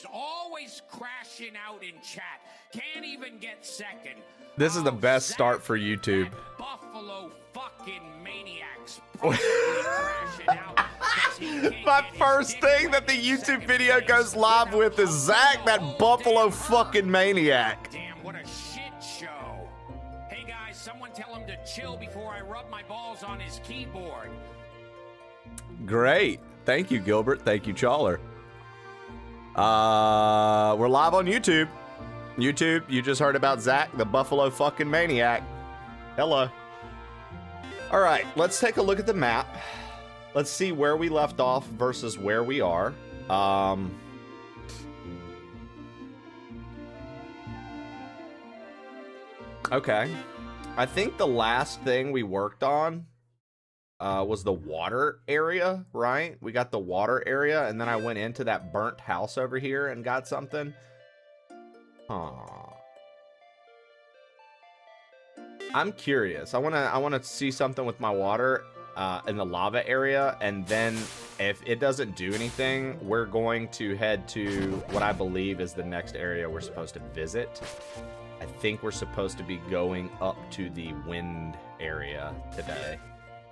is always crashing out in chat. Can't even get second. This is the best start for YouTube. Buffalo fucking maniacs. Crashing out 'cause he can't My get his first dick thing wet that the in YouTube second video place goes live without with is Zach, that whole Buffalo damn fucking maniac. Damn, what a shit show. Hey guys, someone tell him to chill before I rub my balls on his keyboard. Great. Thank you, Gilbert. Thank you, Chawler. We're live on YouTube. YouTube, you just heard about Zach, the Buffalo fucking maniac. Hello. All right, let's take a look at the map. Let's see where we left off versus where we are. Okay. I think the last thing we worked on was the water area, right? We got the water area, and then I went into that burnt house over here and got something. I'm curious. I wanna see something with my water in the lava area, and then if it doesn't do anything, we're going to head to what I believe is the next area we're supposed to visit. I think we're supposed to be going up to the wind area today,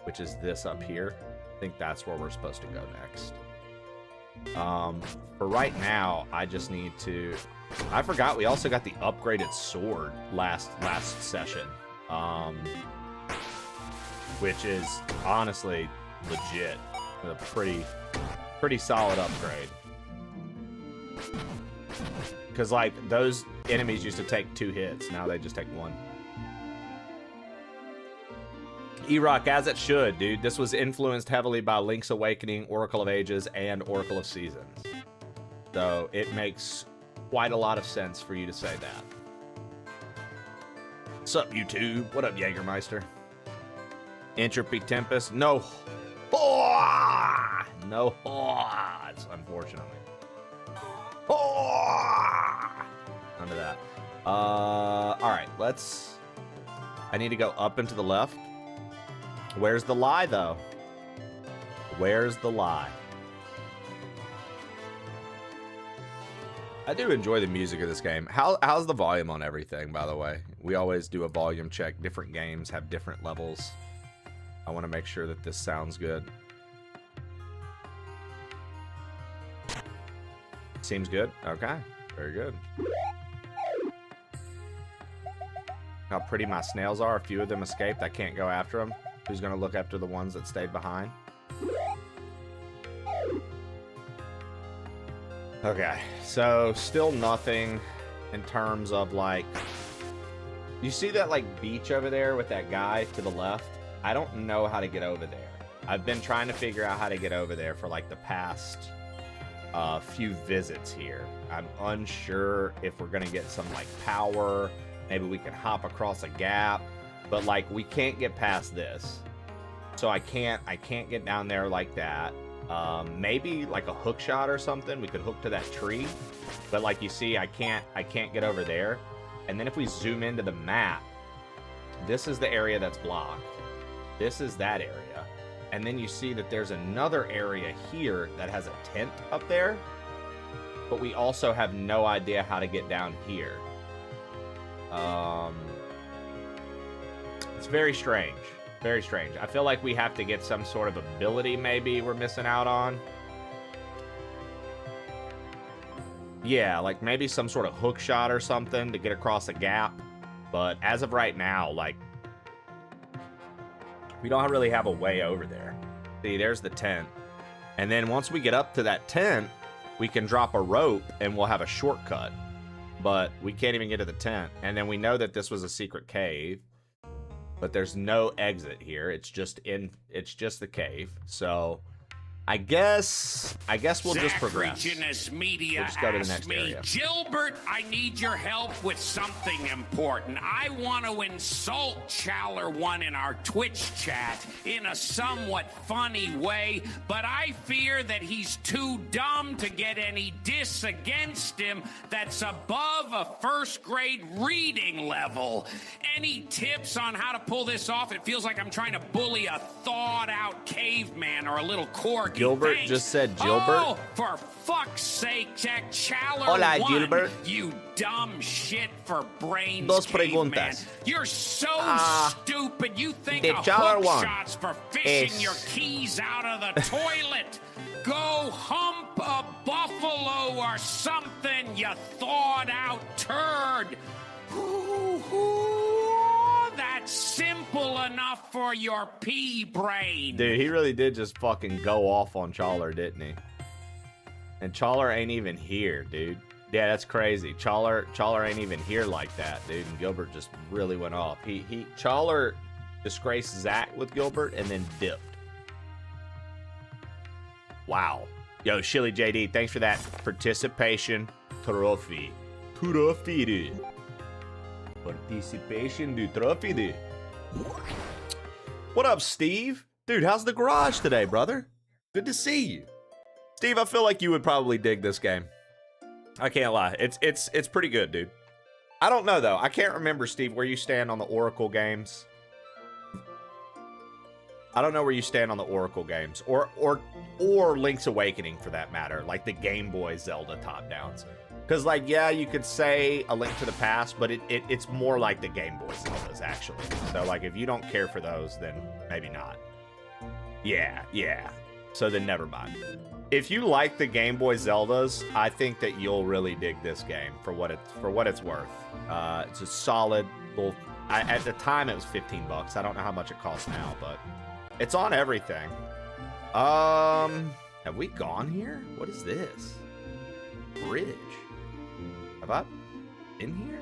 which is this up here. I think that's where we're supposed to go next. For right now, I just need to... I forgot we also got the upgraded sword last session. Which is honestly legit. A pretty solid upgrade. Because, like, those enemies used to take 2 hits. Now they just take 1. E-Rock, as it should, dude. This was influenced heavily by Link's Awakening, Oracle of Ages, and Oracle of Seasons. So it makes quite a lot of sense for you to say that. What's up, YouTube? What up, Jägermeister? Entropy Tempest? No. No. It's unfortunately. None of that. Alright, let's... I need to go up and to the left. Where's the lie, though? Where's the lie? I do enjoy the music of this game. How's the volume on everything, by the way? We always do a volume check. Different games have different levels. I want to make sure that this sounds good. Seems good? Okay. Very good. How pretty my snails are. A few of them escaped. I can't go after them. Who's going to look after the ones that stayed behind? Okay. So, still nothing in terms of, like... You see that, like, beach over there with that guy to the left? I don't know how to get over there. I've been trying to figure out how to get over there for, like, the past... few visits here. I'm unsure if we're gonna get some like power. Maybe we can hop across a gap, but like we can't get past this, so I can't get down there like that. Maybe like a hook shot or something. We could hook to that tree, but like you see, I can't get over there. And then if we zoom into the map, this is the area that's blocked. This is that area. And then you see that there's another area here that has a tent up there. But we also have no idea how to get down here. It's very strange. Very strange. I feel like we have to get some sort of ability maybe we're missing out on. Yeah, like maybe some sort of hook shot or something to get across a gap. But as of right now, like... we don't really have a way over there. See, there's the tent. And then once we get up to that tent, we can drop a rope and we'll have a shortcut. But we can't even get to the tent. And then we know that this was a secret cave. But there's no exit here. It's just the cave. So I guess we'll just progress. Media we'll just go to the next me, area. Gilbert, I need your help with something important. I want to insult Chowler1 in our Twitch chat in a somewhat funny way, but I fear that he's too dumb to get any diss against him that's above a first grade reading level. Any tips on how to pull this off? It feels like I'm trying to bully a thawed out caveman or a little corgi. Gilbert Thanks. just said Gilbert? Oh, for fuck's sake, Jack Challer. Hola, won. Gilbert. You dumb shit for brains, Dos caveman. preguntas. You're so stupid. You think the a Challer hook won. shot's for fishing Es- your keys out of the toilet. Go hump a buffalo or something, you thawed-out turd. That's simple enough for your pea brain. Dude, he really did just fucking go off on Challer, didn't he? And Challer ain't even here, dude. Yeah, that's crazy. Challer ain't even here like that, dude. And Gilbert just really went off. Challer disgraced Zach with Gilbert and then dipped. Wow. Yo, Shilly JD, thanks for that participation trophy. Trophy, dude. Participation du trophy, dude. What up, Steve? Dude, how's the garage today, brother? Good to see you. Steve, I feel like you would probably dig this game. I can't lie. It's pretty good, dude. I don't know, though. I can't remember, Steve, where you stand on the Oracle games. I don't know where you stand on the Oracle games. Or Link's Awakening, for that matter. Like the Game Boy Zelda top-downs. Because, like, yeah, you could say A Link to the Past, but it's more like the Game Boy Zeldas, actually. So, like, if you don't care for those, then maybe not. Yeah. So then never mind. If you like the Game Boy Zeldas, I think that you'll really dig this game for what it's worth. It's a solid little... at the time, it was $15. I don't know how much it costs now, but it's on everything. Have we gone here? What is this? Bridge. Have I been here?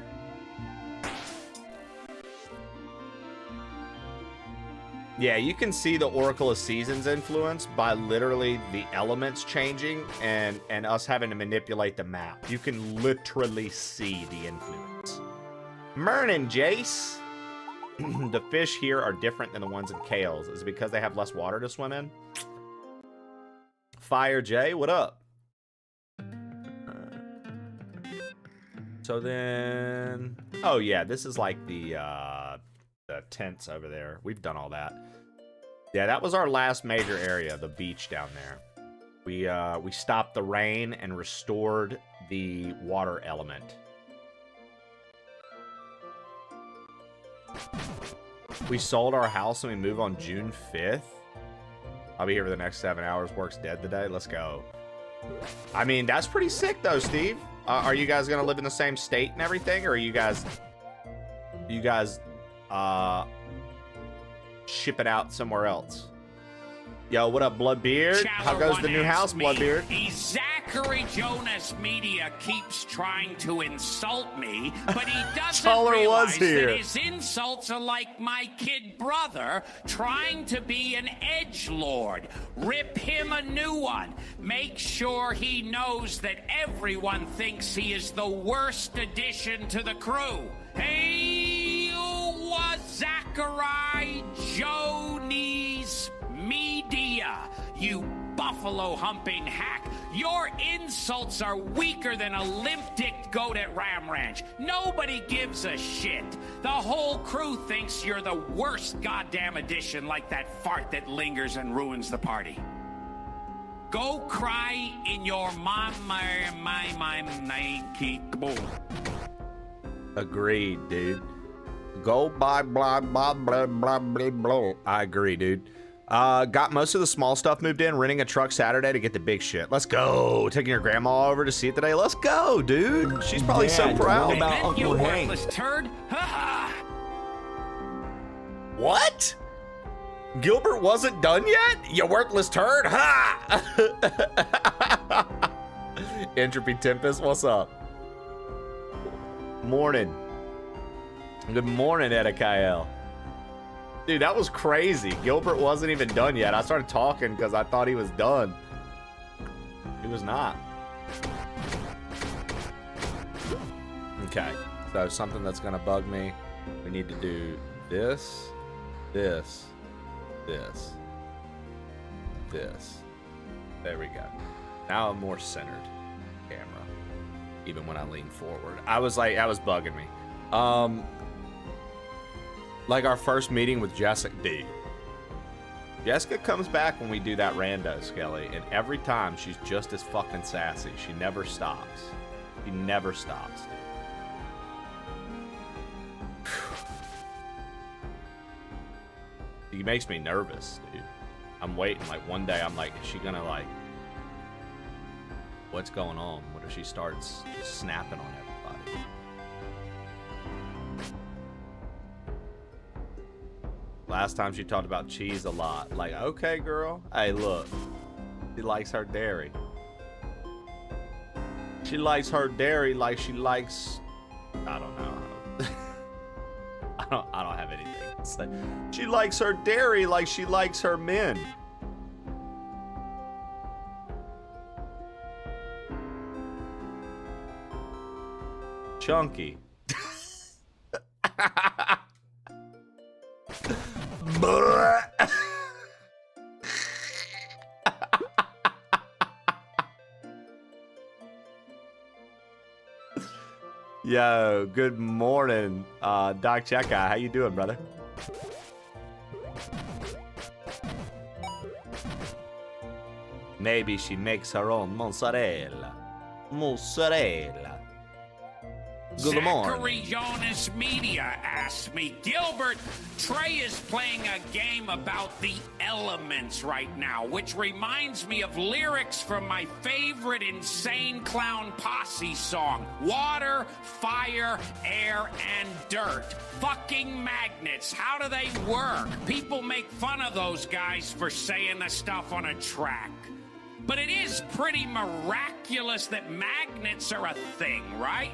Yeah, you can see the Oracle of Seasons influence by literally the elements changing and us having to manipulate the map. You can literally see the influence. Mernin, Jace. The fish here are different than the ones in Kales. Is it because they have less water to swim in? Fire J, what up? So then... Oh, yeah, this is like the tents over there. We've done all that. Yeah, that was our last major area, the beach down there. We stopped the rain and restored the water element. We sold our house and we move on June 5th. I'll be here for the next 7 hours. Work's dead today. Let's go. I mean, that's pretty sick, though, Steve. Are you guys going to live in the same state and everything? Or are you guys ship it out somewhere else? Yo, what up, Bloodbeard? How goes the new house, Bloodbeard? Zachary Jonas Media keeps trying to insult me, but he doesn't Challer realize was here. that his insults are like my kid brother trying to be an edgelord. Rip him a new one. Make sure he knows that everyone thinks he is the worst addition to the crew. Hey, Zachary Jonas Media, you buffalo-humping hack. Your insults are weaker than a limp-dicked goat at Ram Ranch. Nobody gives a shit. The whole crew thinks you're the worst goddamn addition, like that fart that lingers and ruins the party. Go cry in your my Nike. Agreed, dude. Go buy blah blah blah blah blah blah. I agree, dude. Got most of the small stuff moved in, renting a truck Saturday to get the big shit. Let's go. Taking your grandma over to see it today. Let's go, dude. She's probably so proud. About Uncle Hank. Worthless turd. What? Gilbert wasn't done yet? You worthless turd? Ha! Entropy Tempest, what's up? Morning. Good morning, Edikael. Dude, that was crazy. Gilbert wasn't even done yet. I started talking because I thought he was done. He was not. Okay, so something that's gonna bug me. We need to do this, this, this, this. There we go. Now I'm more centered. Camera. Even when I lean forward. I was like, that was bugging me. Like our first meeting with Jessica D. Jessica comes back when we do that rando, Skelly, and every time she's just as fucking sassy. She never stops. She never stops. She makes me nervous, dude. I'm waiting, like, one day I'm like, is she gonna, like, what's going on? What if she starts snapping on everybody? Last time she talked about cheese a lot. Like, okay, girl. Hey, look. She likes her dairy. She likes her dairy like she likes... I don't know. I don't have anything to say. She likes her dairy like she likes her men. Chunky. Yo, good morning, Doc Checka. How you doing, brother? Maybe she makes her own mozzarella. Mozzarella. Good morning. Zachary Jonas Media asked me, Gilbert, Trey is playing a game about the elements right now, which reminds me of lyrics from my favorite Insane Clown Posse song, Water, Fire, Air, and Dirt. Fucking magnets, how do they work? People make fun of those guys for saying the stuff on a track. But it is pretty miraculous that magnets are a thing, right?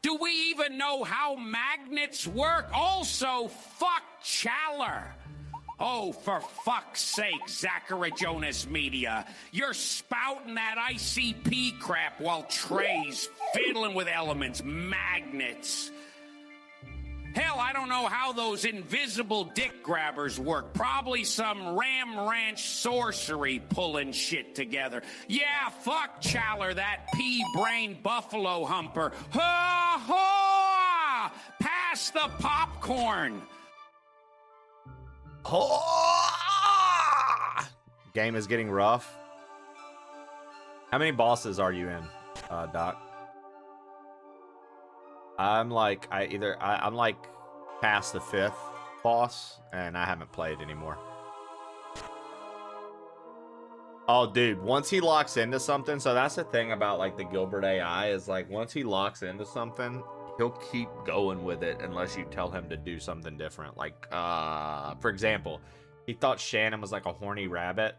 Do we even know how magnets work? Also, fuck Challer. Oh, for fuck's sake, Zachary Jonas Media. You're spouting that ICP crap while Trey's fiddling with elements, magnets. Hell, I don't know how those invisible dick grabbers work. Probably some Ram Ranch sorcery pulling shit together. Yeah, fuck Challer, that pea-brain buffalo humper. Ha ha! Pass the popcorn. Game is getting rough. How many bosses are you in, Doc? I'm like past the 5th boss, and I haven't played anymore. Oh, dude, once he locks into something, so that's the thing about like the Gilbert AI is like once he locks into something, he'll keep going with it unless you tell him to do something different. Like, for example, he thought Shannon was like a horny rabbit.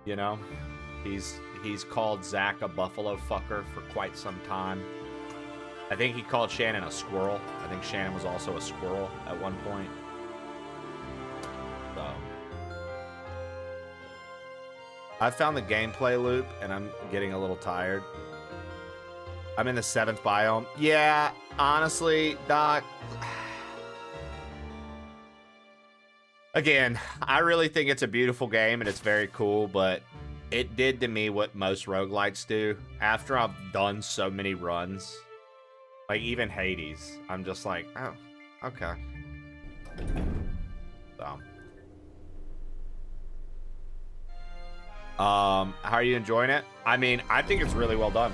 You know? He's called Zach a buffalo fucker for quite some time. I think he called Shannon a squirrel. I think Shannon was also a squirrel at one point. So I found the gameplay loop and I'm getting a little tired. I'm in the 7th biome. Yeah, honestly, Doc. Again, I really think it's a beautiful game and it's very cool, but it did to me what most roguelites do. After I've done so many runs, like even Hades, I'm just like, oh, okay. So, how are you enjoying it? I mean, I think it's really well done.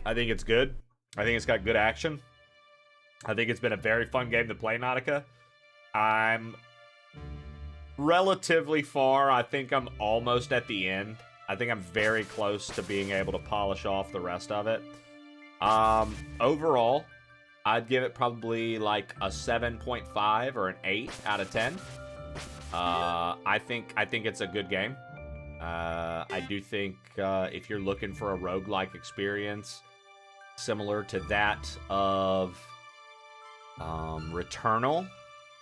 I think it's good. I think it's got good action. I think it's been a very fun game to play, Nautica. I'm relatively far. I think I'm almost at the end. I think I'm very close to being able to polish off the rest of it. Overall, I'd give it probably like a 7.5 or an 8 out of 10. I think it's a good game. I do think if you're looking for a roguelike experience similar to that of Returnal,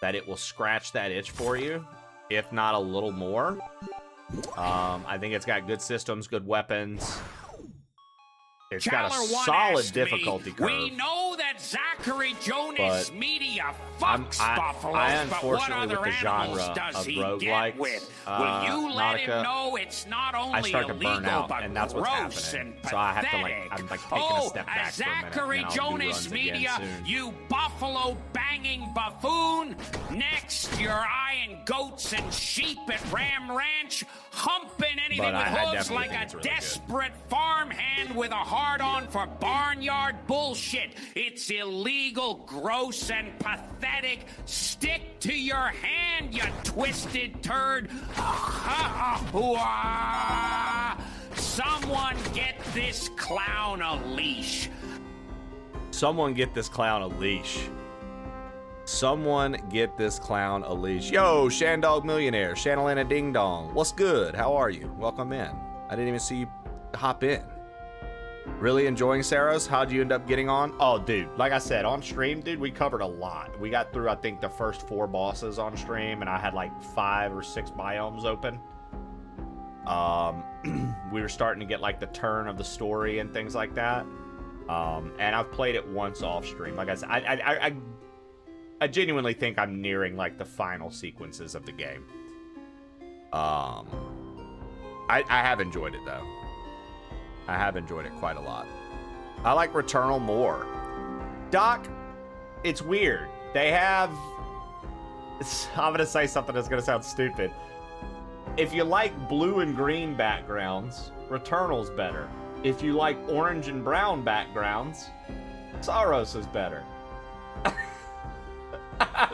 that it will scratch that itch for you, if not a little more. I think it's got good systems, good weapons. It's got a solid difficulty curve. We know that Zach Zachary Jonas Media fucks buffaloes, I but what unfortunately, other with the animals genre does of he roguelikes, get with? Will you let him Nautica, know it's not only I start to illegal, burn out, but and that's what's gross happening. and So I have to, pathetic? I'm taking a step back for a minute, Zachary and then I'll do Jonas runs again Media, soon. you buffalo banging buffoon. Next, you're eyeing goats and sheep at Ram Ranch, humping anything But with I hooves definitely like think a it's really good. desperate farmhand with a hard-on for barnyard bullshit. It's illegal, gross, and pathetic. Stick to your hand, you twisted turd. Someone get this clown a leash. Someone get this clown a leash. Someone get this clown a leash. Yo, Shandog Millionaire, Shanalana Ding Dong. What's good? How are you? Welcome in. I didn't even see you hop in. Really enjoying Saros? How'd you end up getting on? Oh, dude, like I said, on stream, dude, we covered a lot. We got through, I think, the first 4 bosses on stream, and I had like 5 or 6 biomes open. We were starting to get like the turn of the story and things like that. And I've played it once off stream. Like I said, I genuinely think I'm nearing like the final sequences of the game. I have enjoyed it though. I have enjoyed it quite a lot. I like Returnal more. Doc, it's weird. They have... I'm going to say something that's going to sound stupid. If you like blue and green backgrounds, Returnal's better. If you like orange and brown backgrounds, Saros is better.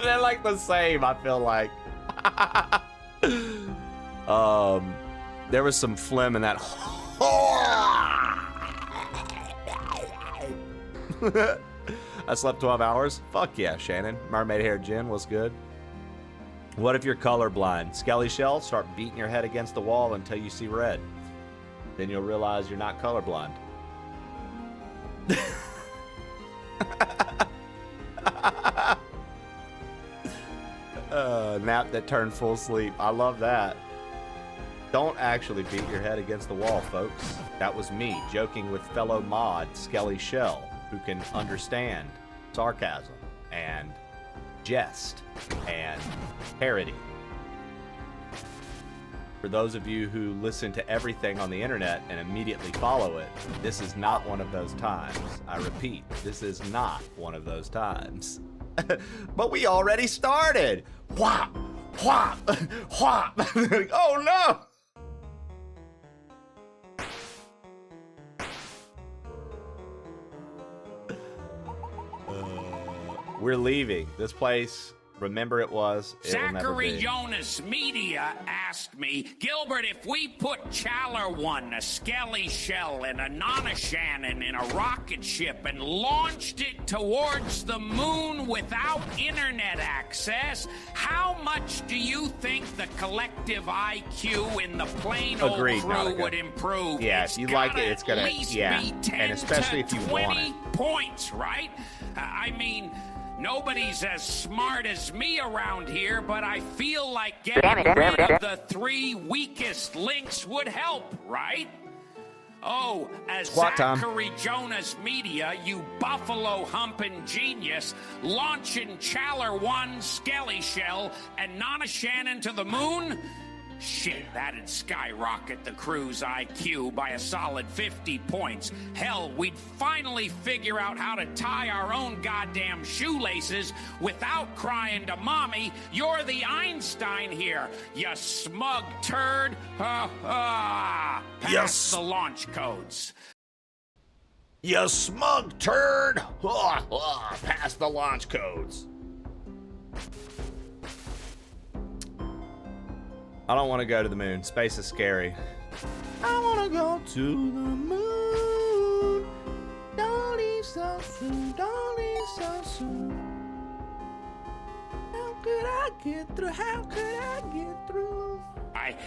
They're like the same, I feel like. There was some phlegm in that. I slept 12 hours. Fuck yeah, Shannon. Mermaid Hair Jen, what's good? What if you're colorblind? Skelly Shell, start beating your head against the wall until you see red. Then you'll realize you're not colorblind. Nap that turned full sleep. I love that. Don't actually beat your head against the wall, folks. That was me joking with fellow mod Skelly Shell, who can understand sarcasm and jest and parody. For those of you who listen to everything on the internet and immediately follow it, this is not one of those times. I repeat, this is not one of those times. But we already started. Whop, whop, whop. Oh no! We're leaving this place. Remember, it was. Zachary Jonas Media asked me, Gilbert, if we put Challer 1, a Skelly Shell, and a Nana Shannon in a rocket ship and launched it towards the moon without internet access, how much do you think the collective IQ in the plain old crew would improve? Yeah, if you like it, it's gonna, yeah, and especially if you want it. 20 points, right? I mean, nobody's as smart as me around here, but I feel like getting rid of the 3 weakest links would help, right? Oh, as Zachary Jonas Media, you buffalo humping genius, launching Challer 1, Skelly Shell, and Nana Shannon to the moon? Shit, that'd skyrocket the crew's IQ by a solid 50 points. Hell, we'd finally figure out how to tie our own goddamn shoelaces without crying to mommy, you're the Einstein here, you smug turd. Pass the launch codes. You smug turd. Pass the launch codes. I don't want to go to the moon. Space is scary. I want to go to the moon. Don't leave so soon. Don't leave so soon. How could I get through? How could I get through?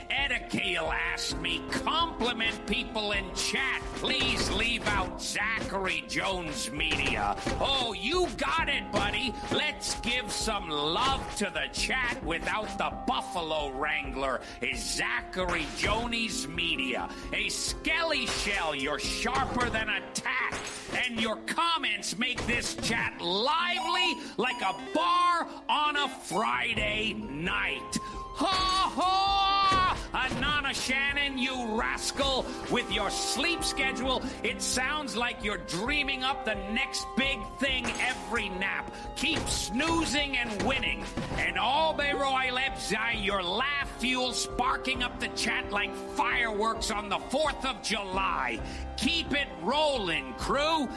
Edakeel asked me, compliment people in chat. Please leave out Zachary Jones Media. Oh, you got it, buddy. Let's give some love to the chat without the Buffalo Wrangler. Is Zachary Jones Media. A Skelly Shell, you're sharper than a tack. and your comments make this chat lively like a bar on a Friday night. Ha ha! Anana Shannon, you rascal! With your sleep schedule, it sounds like you're dreaming up the next big thing every nap. Keep snoozing and winning. And all Beroy Lepzai, your laugh fuel sparking up the chat like fireworks on the 4th of July. Keep it rolling, crew.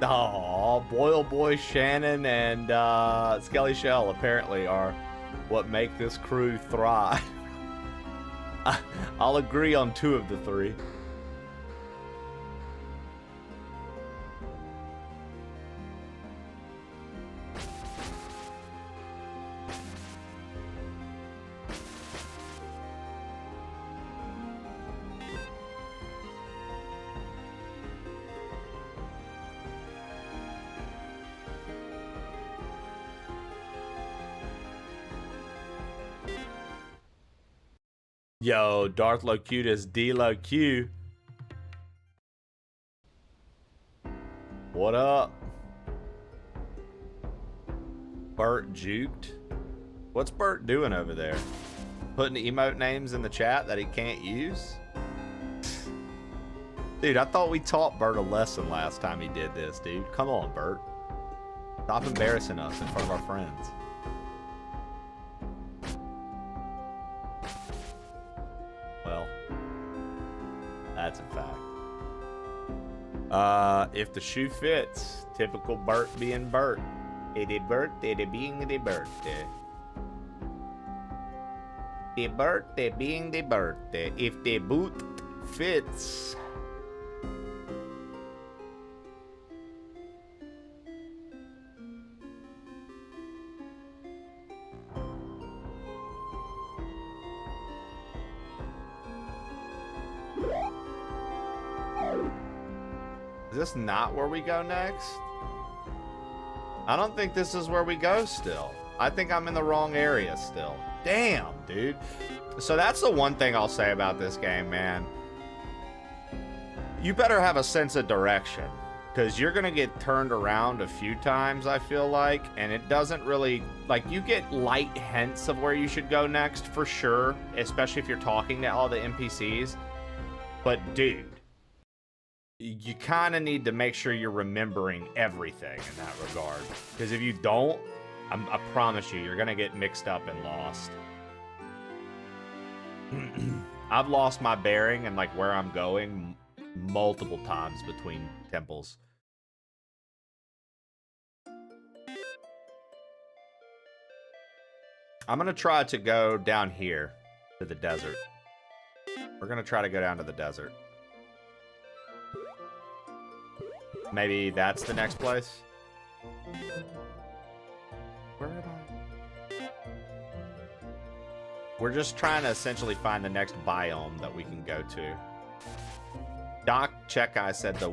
Oh, Boyle Boy Shannon and Skelly Shell apparently are what make this crew thrive. I'll agree on 2 of the 3. Yo, Darth Locutus D-Lo-Q. What up? Bert juked? What's Bert doing over there? Putting emote names in the chat that he can't use? Dude, I thought we taught Bert a lesson last time he did this, dude. Come on, Bert. Stop embarrassing us in front of our friends. Well, that's a fact. If the shoe fits, typical Bert being Bert. It being the birthday. The birthday being the birthday. If the boot fits. Is this not where we go next? I don't think this is where we go still. I think I'm in the wrong area still. Damn, dude. So that's the one thing I'll say about this game, man. You better have a sense of direction, because you're going to get turned around a few times, I feel like, and it doesn't really, like, you get light hints of where you should go next for sure, especially if you're talking to all the NPCs. But, dude, you kind of need to make sure you're remembering everything in that regard. Because if you don't, I promise you're going to get mixed up and lost. I've lost my bearing and like where I'm going multiple times between temples. I'm going to try to go down here to the desert. We're going to try to go down to the desert. Maybe that's the next place. Where am I? We're just trying to essentially find the next biome that we can go to. Doc Checkeye said the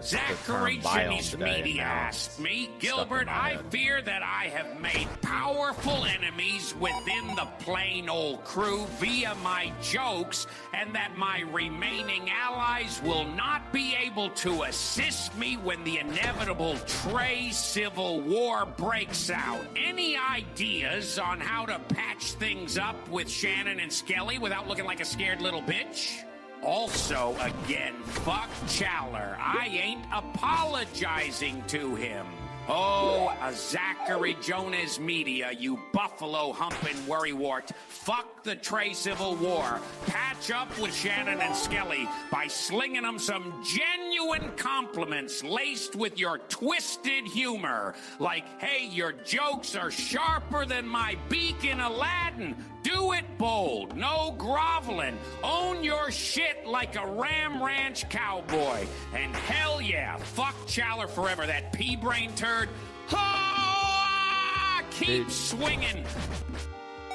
Zachary term biome Jimmy's today. media asked me, Gilbert, I fear that I have made powerful enemies within the plain old crew via my jokes, and that my remaining allies will not be able to assist me when the inevitable Trey Civil War breaks out. Any ideas on how to patch things up with Shannon and Skelly without looking like a scared little bitch? Also, again, fuck Challer. I ain't apologizing to him. Oh, a Zachary Jonas media, you buffalo humping worrywart. Fuck the Trey Civil War. Patch up with Shannon and Skelly by slinging them some genuine compliments laced with your twisted humor. Like, hey, your jokes are sharper than my beak in Aladdin. Do it bold, no groveling. Own your shit like a Ram Ranch cowboy. And hell yeah, fuck Challer forever, that pea-brain turd. Ah, keep swinging.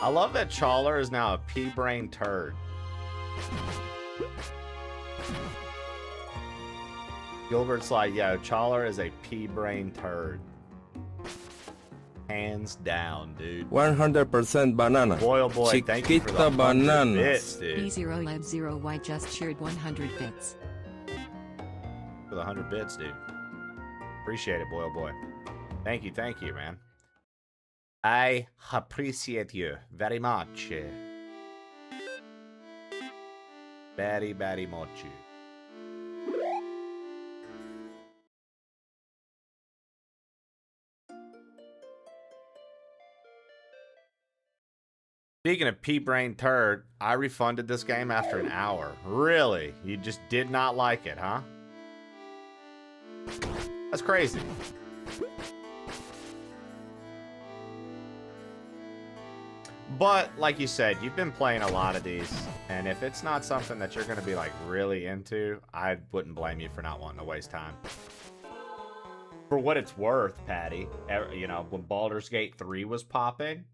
I love that Challer is now a pea-brain turd. Gilbert's like, yo, Challer is a pea-brain turd. Hands down, dude. 100% banana. Boyle boy, thank you for the 100 bits, dude. B0Lab0Y just shared 100 bits. For with 100 bits, dude. Appreciate it, boy, oh boy. Thank you, man. I appreciate you very much. Very, very much. Speaking of pea-brain turd, I refunded this game after an hour. Really? You just did not like it, huh? That's crazy. But, like you said, you've been playing a lot of these, and if it's not something that you're going to be, like, really into, I wouldn't blame you for not wanting to waste time. For what it's worth, Patty, you know, when Baldur's Gate 3 was popping,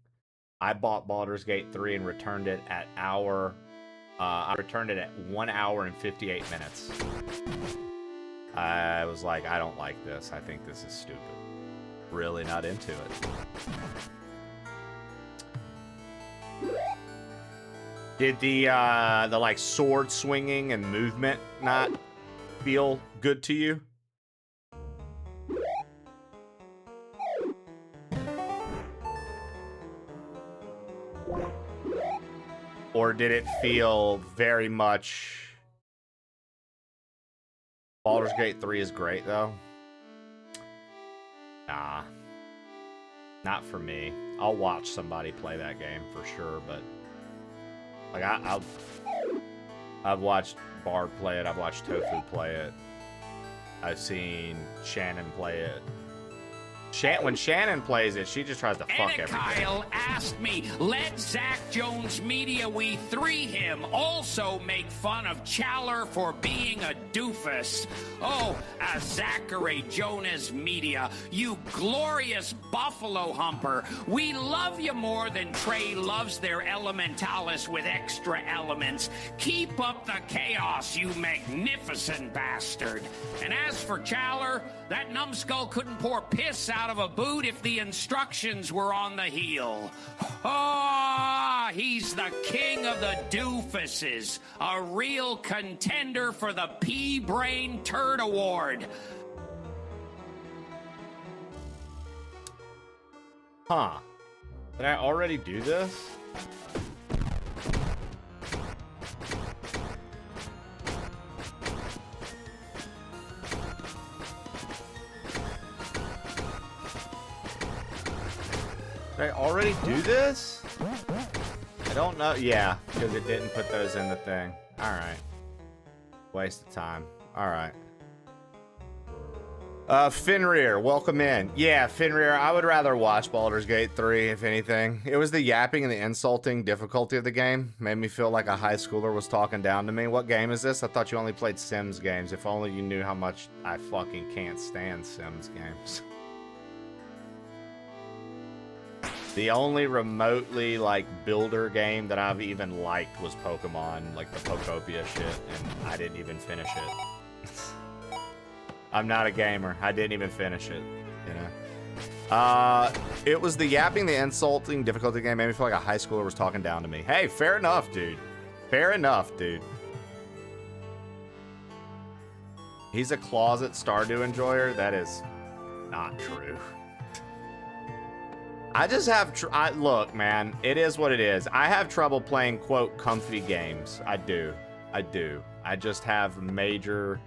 I bought Baldur's Gate 3 and returned it at I returned it at 1 hour and 58 minutes. I was like, I don't like this. I think this is stupid. Really not into it. Did the like sword swinging and movement not feel good to you? Or did it feel very much... Baldur's Gate 3 is great, though. Nah. Not for me. I'll watch somebody play that game for sure, but... Like, I've watched Bard play it. I've watched Tofu play it. I've seen Shannon play it. When Shannon plays it, she just tries to fuck everything. Kyle asked me, let Zach Jones Media We 3 him also make fun of Challer for being a doofus. Oh, Zachary Jonas Media, you glorious buffalo humper. We love you more than Trey loves their Elementallis with extra elements. Keep up the chaos, you magnificent bastard. And as for Challer, that numbskull couldn't pour piss out of a boot if the instructions were on the heel. Ah, he's the king of the doofuses, a real contender for the Pea-Brain Turd Award. Huh. Did I already do this? Did I already do this? I don't know. Yeah, because it didn't put those in the thing. Alright. Waste of time. Alright. Fenrir, welcome in. Yeah, Fenrir, I would rather watch Baldur's Gate 3, if anything. It was the yapping and the insulting difficulty of the game. Made me feel like a high schooler was talking down to me. What game is this? I thought you only played Sims games. If only you knew how much I fucking can't stand Sims games. The only remotely, like, builder game that I've even liked was Pokemon, like the Pokopia shit, and I didn't even finish it. I'm not a gamer. I didn't even finish it, you know? It was the yapping, the insulting difficulty game made me feel like a high schooler was talking down to me. Hey, fair enough, dude. Fair enough, dude. He's a closet Stardew enjoyer? That is not true. I just have, look, man, it is what it is. I have trouble playing, quote, comfy games. I do. I just have major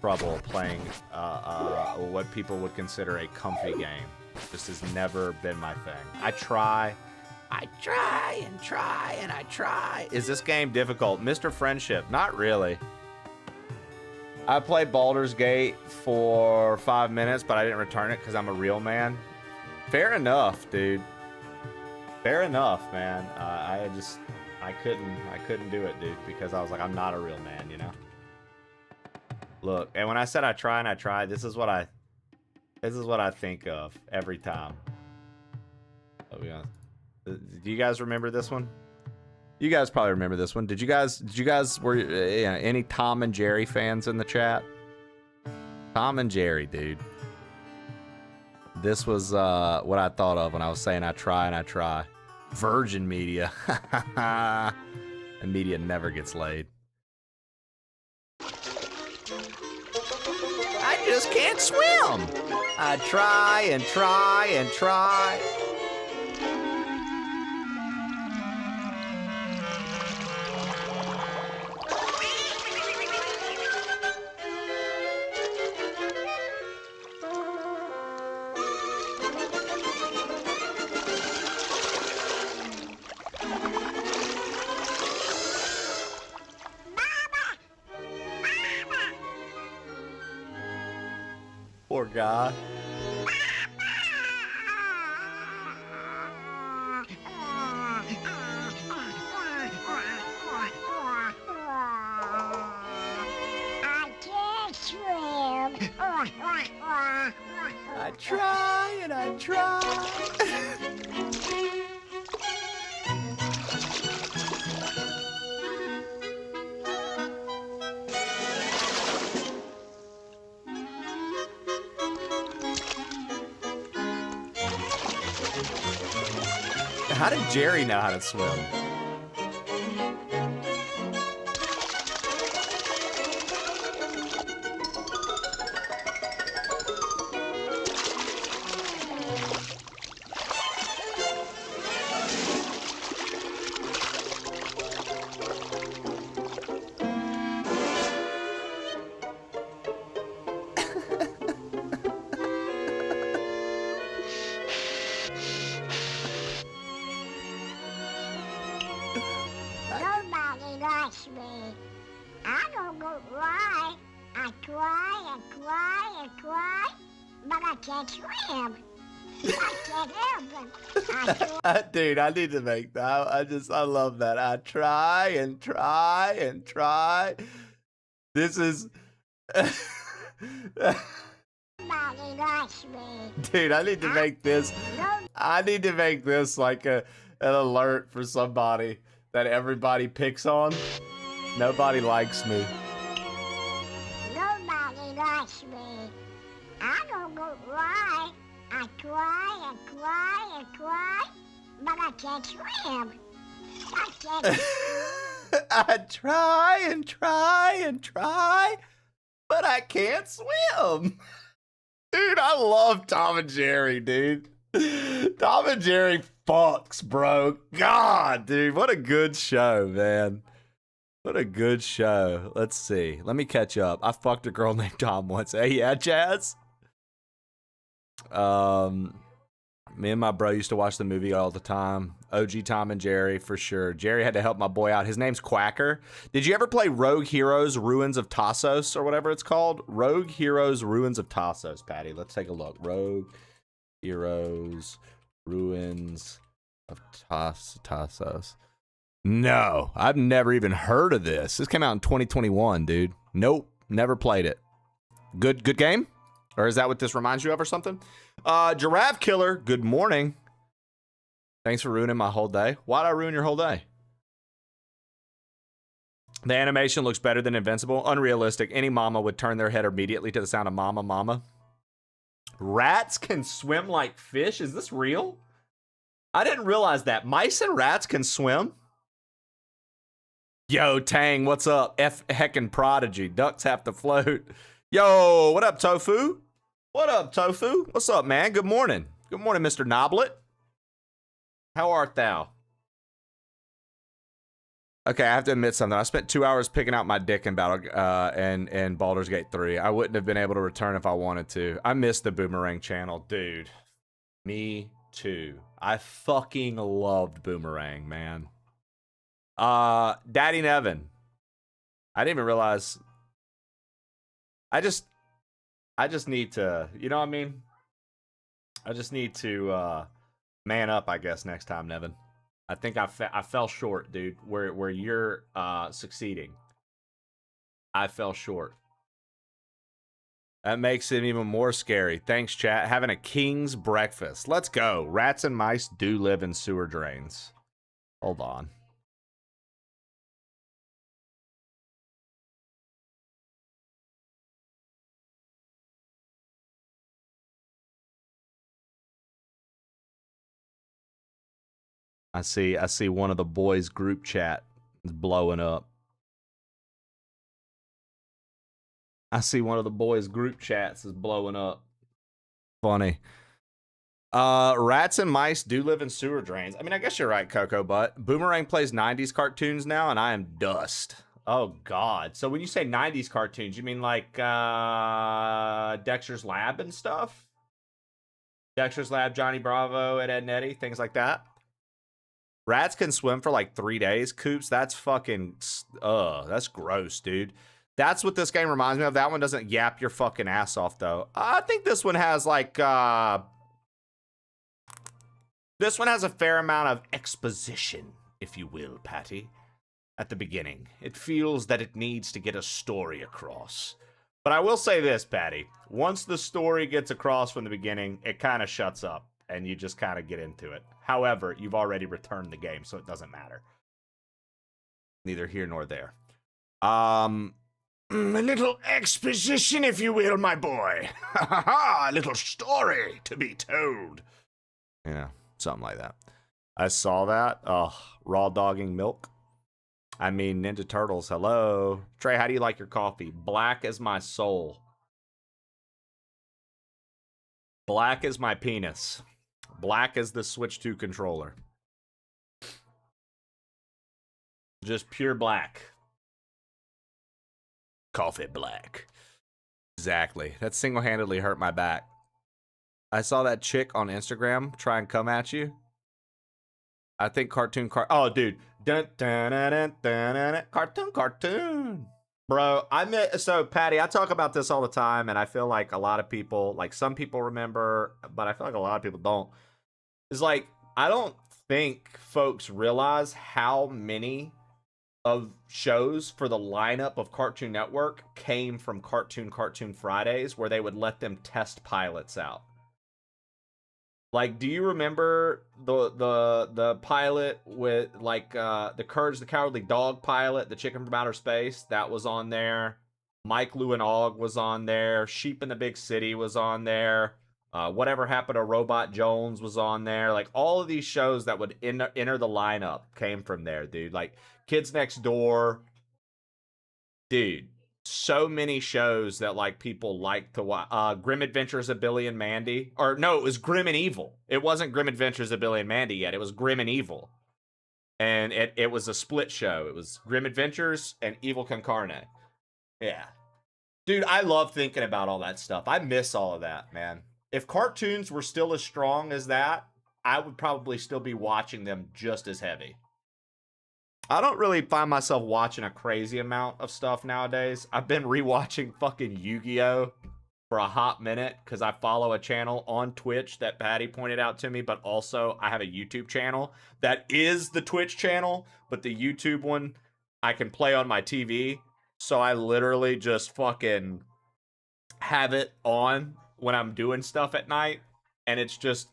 trouble playing what people would consider a comfy game. This has never been my thing. I try and try and I try. Is this game difficult? Mr. Friendship, not really. I played Baldur's Gate for 5 minutes, but I didn't return it because I'm a real man. Fair enough, dude. Fair enough, man. I couldn't do it, dude, because I was like, I'm not a real man, you know? Look, and when I said I try and I try, this is what I think of every time. Do you guys remember this one? You guys probably remember this one. Did you guys were any Tom and Jerry fans in the chat? Tom and Jerry, dude. This was what I thought of when I was saying I try and I try. Virgin Media. And media never gets laid. just can't swim. I try and try and try. Poor guy. I can't swim. I try and I try. How did Jerry know how to swim? Nobody likes me. I don't know why. I try and try and try, but I can't swim. I can't help it. I try. Dude, I need to make that. I love that. I try and try and try. This is. Nobody likes me. Dude, I need to make this. I need to make this like an alert for somebody that everybody picks on. Nobody likes me. Nobody likes me. I don't know why. I try and try and try, but I can't swim. I can't. I try and try and try, but I can't swim. Dude, I love Tom and Jerry, dude. Tom and Jerry fucks, bro. God, dude, what a good show, man. What a good show. Let's see. Let me catch up. I fucked a girl named Tom once. Hey, yeah, Jazz? Me and my bro used to watch the movie all the time. OG Tom and Jerry, for sure. Jerry had to help my boy out. His name's Quacker. Did you ever play Rogue Heroes Ruins of Tassos, or whatever it's called? Rogue Heroes Ruins of Tassos, Patty. Let's take a look. Rogue Heroes Ruins of Tassos. No, I've never even heard of this. This came out in 2021, dude. Nope, never played it. Good game? Or is that what this reminds you of or something? Giraffe Killer, good morning. Thanks for ruining my whole day. Why'd I ruin your whole day? The animation looks better than Invincible. Unrealistic. Any mama would turn their head immediately to the sound of mama, mama. Rats can swim like fish? Is this real? I didn't realize that. Mice and rats can swim? Yo, Tang, what's up? Heckin' Prodigy. Ducks have to float. Yo, what up, Tofu? What up, Tofu? What's up, man? Good morning. Good morning, Mr. Noblet. How art thou? Okay, I have to admit something. I spent 2 hours picking out my dick in in Baldur's Gate 3. I wouldn't have been able to return if I wanted to. I missed the Boomerang channel, dude. Me too. I fucking loved Boomerang, man. Daddy Nevin. I didn't even realize. I just need to, you know what I mean? I just need to man up, I guess, next time, Nevin. I think I fell short, dude. Where you're succeeding, I fell short. That makes it even more scary. Thanks, chat. Having a king's breakfast. Let's go. Rats and mice do live in sewer drains. Hold on. I see one of the boys' group chat is blowing up. I see one of the boys' group chats is blowing up. Funny. Rats and mice do live in sewer drains. I mean, I guess you're right, Coco Butt. Boomerang plays 90s cartoons now, and I am dust. Oh, God. So when you say 90s cartoons, you mean like Dexter's Lab and stuff? Dexter's Lab, Johnny Bravo, Ed, Edd and Eddy, things like that? Rats can swim for like 3 days. Coops, that's fucking... that's gross, dude. That's what this game reminds me of. That one doesn't yap your fucking ass off, though. I think this one has like... This one has a fair amount of exposition, if you will, Patty, at the beginning. It feels that it needs to get a story across. But I will say this, Patty. Once the story gets across from the beginning, it kind of shuts up, and you just kind of get into it. However, you've already returned the game, so it doesn't matter. Neither here nor there. A little exposition, if you will, my boy. A little story to be told. Yeah. Something like that. I saw that. Oh, raw dogging milk. I mean, Ninja Turtles, hello. Trey, how do you like your coffee? Black as my soul. Black as my penis. Black as the Switch 2 controller. Just pure black. Coffee black. Exactly. That single-handedly hurt my back. I saw that chick on Instagram try and come at you. I think cartoon. Oh, dude. Dun, dun, dun, dun, dun, dun. Cartoon. Bro, so, Patty, I talk about this all the time, and I feel like a lot of people, like some people remember, but I feel like a lot of people don't. It's like, I don't think folks realize how many of shows for the lineup of Cartoon Network came from Cartoon Fridays, where they would let them test pilots out. Like, do you remember the pilot with, like, the Courage the Cowardly Dog pilot, the Chicken from Outer Space? That was on there. Mike, Lou, and Og was on there. Sheep in the Big City was on there. Whatever Happened to Robot Jones was on there. Like, all of these shows that would enter the lineup came from there, dude. Like, Kids Next Door. Dude. So many shows that like people like to watch. Grim Adventures of Billy and Mandy. Or no, it was Grim and Evil. It wasn't Grim Adventures of Billy and Mandy yet. It was Grim and Evil. And it was a split show. It was Grim Adventures and Evil Con Carne. Yeah. Dude, I love thinking about all that stuff. I miss all of that, man. If cartoons were still as strong as that, I would probably still be watching them just as heavy. I don't really find myself watching a crazy amount of stuff nowadays. I've been rewatching fucking Yu-Gi-Oh! For a hot minute because I follow a channel on Twitch that Patty pointed out to me, but also I have a YouTube channel that is the Twitch channel, but the YouTube one I can play on my TV. So I literally just fucking have it on when I'm doing stuff at night, and it's just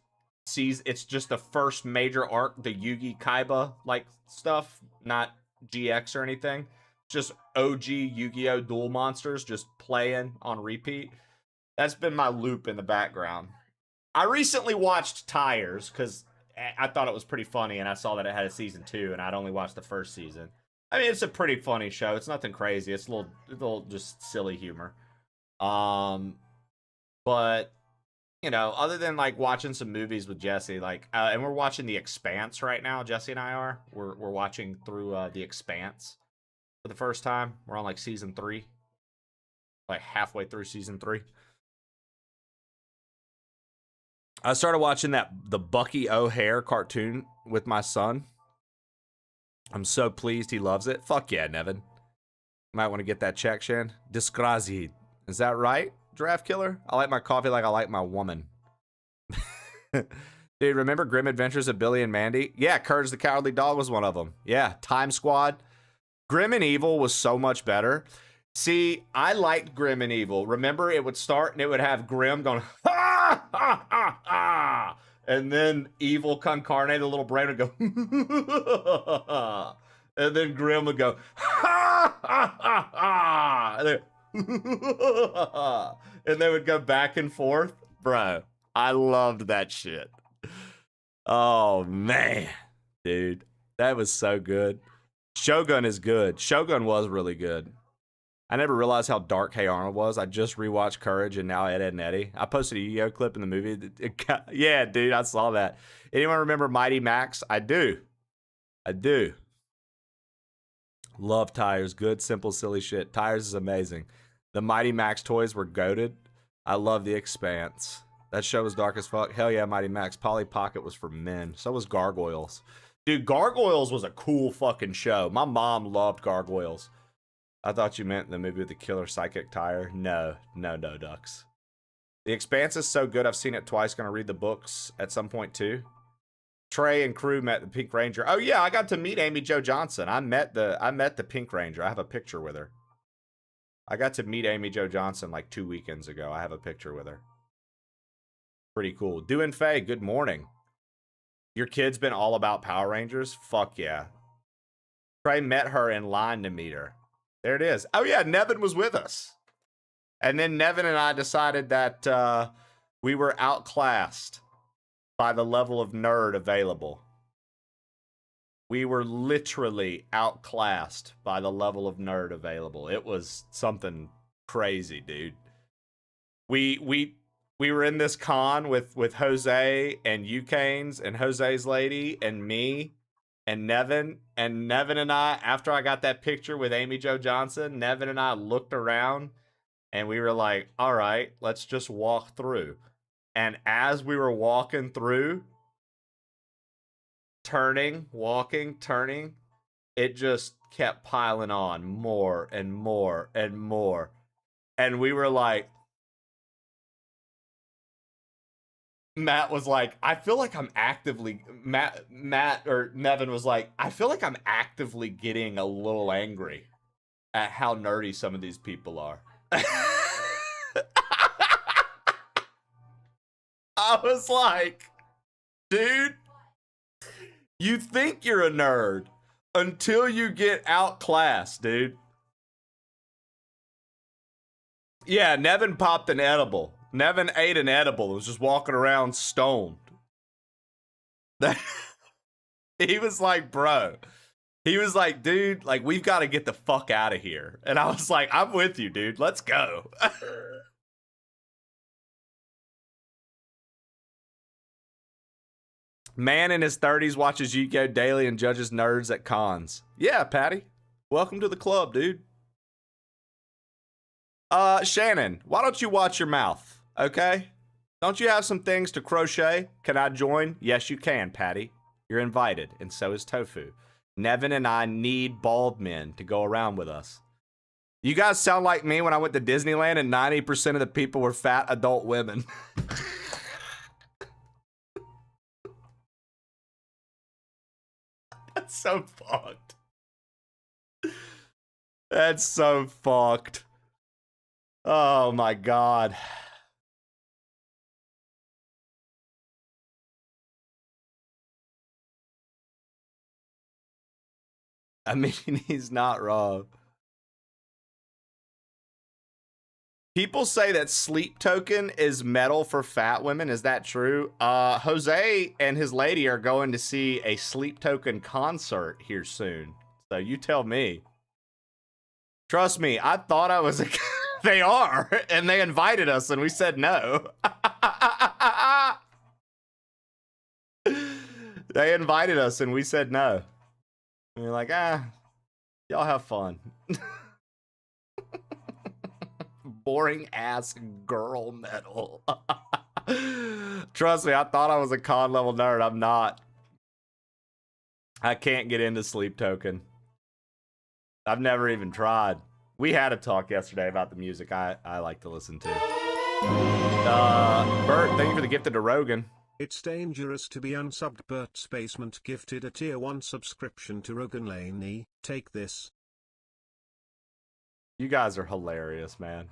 the first major arc, the Yugi Kaiba like stuff, not GX or anything. Just OG Yu-Gi-Oh! Duel Monsters just playing on repeat. That's been my loop in the background. I recently watched Tires because I thought it was pretty funny, and I saw that it had a season 2, and I'd only watched the first season. I mean, it's a pretty funny show. It's nothing crazy. It's a little just silly humor. But you know, other than like watching some movies with Jesse, like, and we're watching The Expanse right now. Jesse and I are. We're watching through The Expanse for the first time. We're on like season 3, like halfway through season 3. I started watching the Bucky O'Hare cartoon with my son. I'm so pleased he loves it. Fuck yeah, Nevin. Might want to get that check, Shan. Disgrazied. Is that right, Draft Killer? I like my coffee like I like my woman. Dude, remember Grim Adventures of Billy and Mandy? Yeah, Courage the Cowardly Dog was one of them. Yeah, Time Squad. Grim and Evil was so much better. See, I liked Grim and Evil. Remember, it would start and it would have Grim going, ha, ha, ha, ha. And then Evil Con Carne, the little brain, would go, and then Grim would go, ha, ha, ha, ha. And then, and they would go back and forth. Bro, I loved that shit. Oh, man. Dude, that was so good. Shogun is good. Shogun was really good. I never realized how dark Hey Arnold was. I just rewatched Courage and now Ed, Ed and Eddie. I posted a Yu-Gi-Oh clip in the movie. Yeah, dude, I saw that. Anyone remember Mighty Max? I do. Love Tires. Good, simple, silly shit. Tires is amazing. The Mighty Max toys were goated. I love The Expanse. That show was dark as fuck. Hell yeah, Mighty Max. Polly Pocket was for men. So was Gargoyles. Dude, Gargoyles was a cool fucking show. My mom loved Gargoyles. I thought you meant the movie with the killer psychic tire. No, ducks. The Expanse is so good. I've seen it twice. Gonna read the books at some point too. Trey and crew met the Pink Ranger. Oh yeah, I got to meet Amy Jo Johnson. I met the Pink Ranger. I have a picture with her. I got to meet Amy Jo Johnson like 2 weekends ago. I have a picture with her. Pretty cool. Doing Faye, good morning. Your kid's been all about Power Rangers? Fuck yeah. Trey met her in line to meet her. There it is. Oh yeah, Nevin was with us. And then Nevin and I decided that we were outclassed by the level of nerd available. We were literally outclassed by the level of nerd available. It was something crazy, dude. We were in this con with Jose and Ucanes and Jose's lady and me and Nevin and I, after I got that picture with Amy Jo Johnson, Nevin and I looked around and we were like, all right, let's just walk through. And as we were walking through, turning, it just kept piling on more and more and more. And we were like, Matt was like, I feel like I'm actively, Matt or Nevin was like, I feel like I'm actively getting a little angry at how nerdy some of these people are. I was like, dude, you think you're a nerd until you get outclassed, dude. Yeah, Nevin popped an edible. Nevin ate an edible and was just walking around stoned. He was like, bro. He was like, dude, like, we've got to get the fuck out of here. And I was like, I'm with you, dude. Let's go. Man in his 30s watches Yu-Gi-Oh! Daily and judges nerds at cons. Yeah, Patty. Welcome to the club, dude. Shannon, why don't you watch your mouth, okay? Don't you have some things to crochet? Can I join? Yes, you can, Patty. You're invited, and so is Tofu. Nevin and I need bald men to go around with us. You guys sound like me when I went to Disneyland and 90% of the people were fat adult women. That's so fucked. That's so fucked. Oh my god. I mean, he's not wrong. People say that Sleep Token is metal for fat women. Is that true? Jose and his lady are going to see a Sleep Token concert here soon. So you tell me. Trust me, I thought I was a... They are, and they invited us, and we said no. They invited us, and we said no. And we're like, y'all have fun. Boring ass girl metal. Trust me, I thought I was a con level nerd. I'm not. I can't get into Sleep Token. I've never even tried. We had a talk yesterday about the music I like to listen to. Bert, thank you for the gift to Rogan. It's dangerous to be unsubbed. Bert's Basement gifted a tier 1 subscription to Rogan Laney. Take this. You guys are hilarious, man.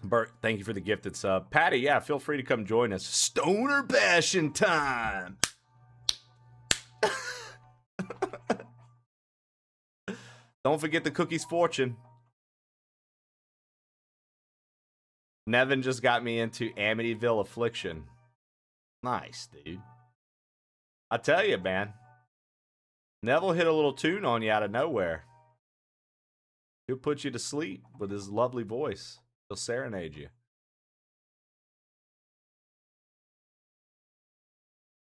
Bert, thank you for the gifted sub. Patty, yeah, feel free to come join us. Stoner bashing time. Don't forget the Cookie's Fortune. Nevin just got me into Amityville Affliction. Nice, dude. I tell you, man. Neville hit a little tune on you out of nowhere. He'll put you to sleep with his lovely voice. He'll serenade you.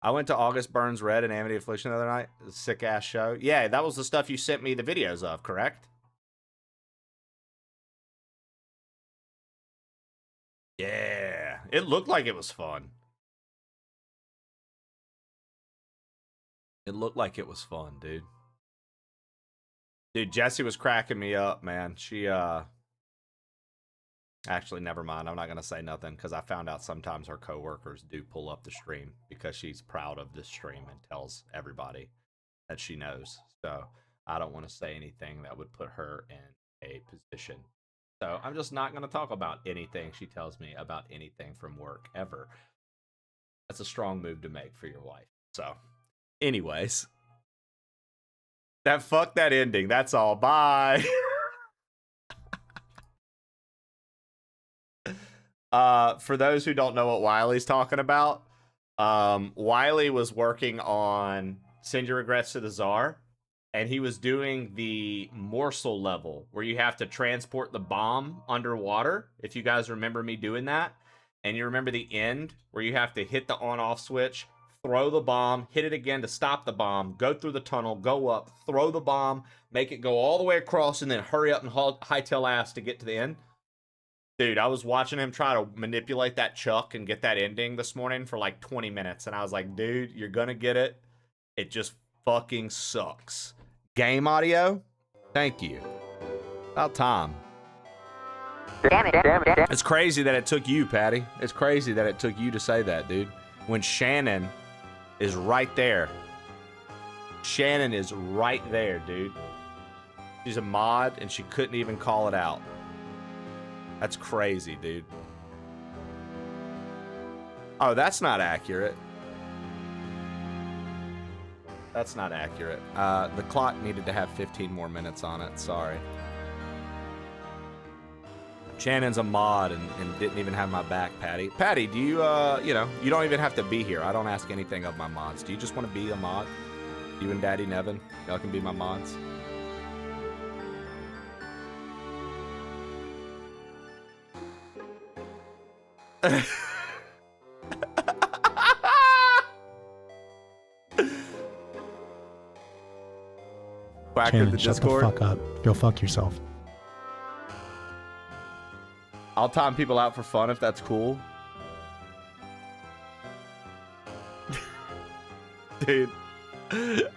I went to August Burns Red and Amity Affliction the other night. Sick ass show. Yeah, that was the stuff you sent me the videos of, correct? Yeah, it looked like it was fun. It looked like it was fun, dude. Dude, Jessie was cracking me up, man. She, actually, never mind. I'm not going to say nothing because I found out sometimes her coworkers do pull up the stream because she's proud of this stream and tells everybody that she knows. So I don't want to say anything that would put her in a position. So I'm just not going to talk about anything she tells me about anything from work ever. That's a strong move to make for your wife. So, anyways, fuck that ending. That's all. Bye. For those who don't know what Wiley's talking about, Wiley was working on Send Your Regrets to the Czar, and he was doing the morsel level where you have to transport the bomb underwater. If you guys remember me doing that, and you remember the end where you have to hit the on-off switch, throw the bomb, hit it again to stop the bomb, go through the tunnel, go up, throw the bomb, make it go all the way across, and then hurry up and hightail ass to get to the end. Dude, I was watching him try to manipulate that chuck and get that ending this morning for like 20 minutes, and I was like, dude, you're gonna get it. It just fucking sucks. Game audio? Thank you. About time. Damn it. It's crazy that it took you, Patty. It's crazy that it took you to say that, dude. When Shannon is right there. Shannon is right there, dude. She's a mod, and she couldn't even call it out. That's crazy, dude. Oh, that's not accurate. That's not accurate. The clock needed to have 15 more minutes on it. Sorry. Shannon's a mod and didn't even have my back, Patty. Patty, do you, you don't even have to be here. I don't ask anything of my mods. Do you just want to be a mod? You and Daddy Nevin, y'all can be my mods. Shannon, the shut Discord. The fuck up. Go fuck yourself. I'll time people out for fun if that's cool. Dude,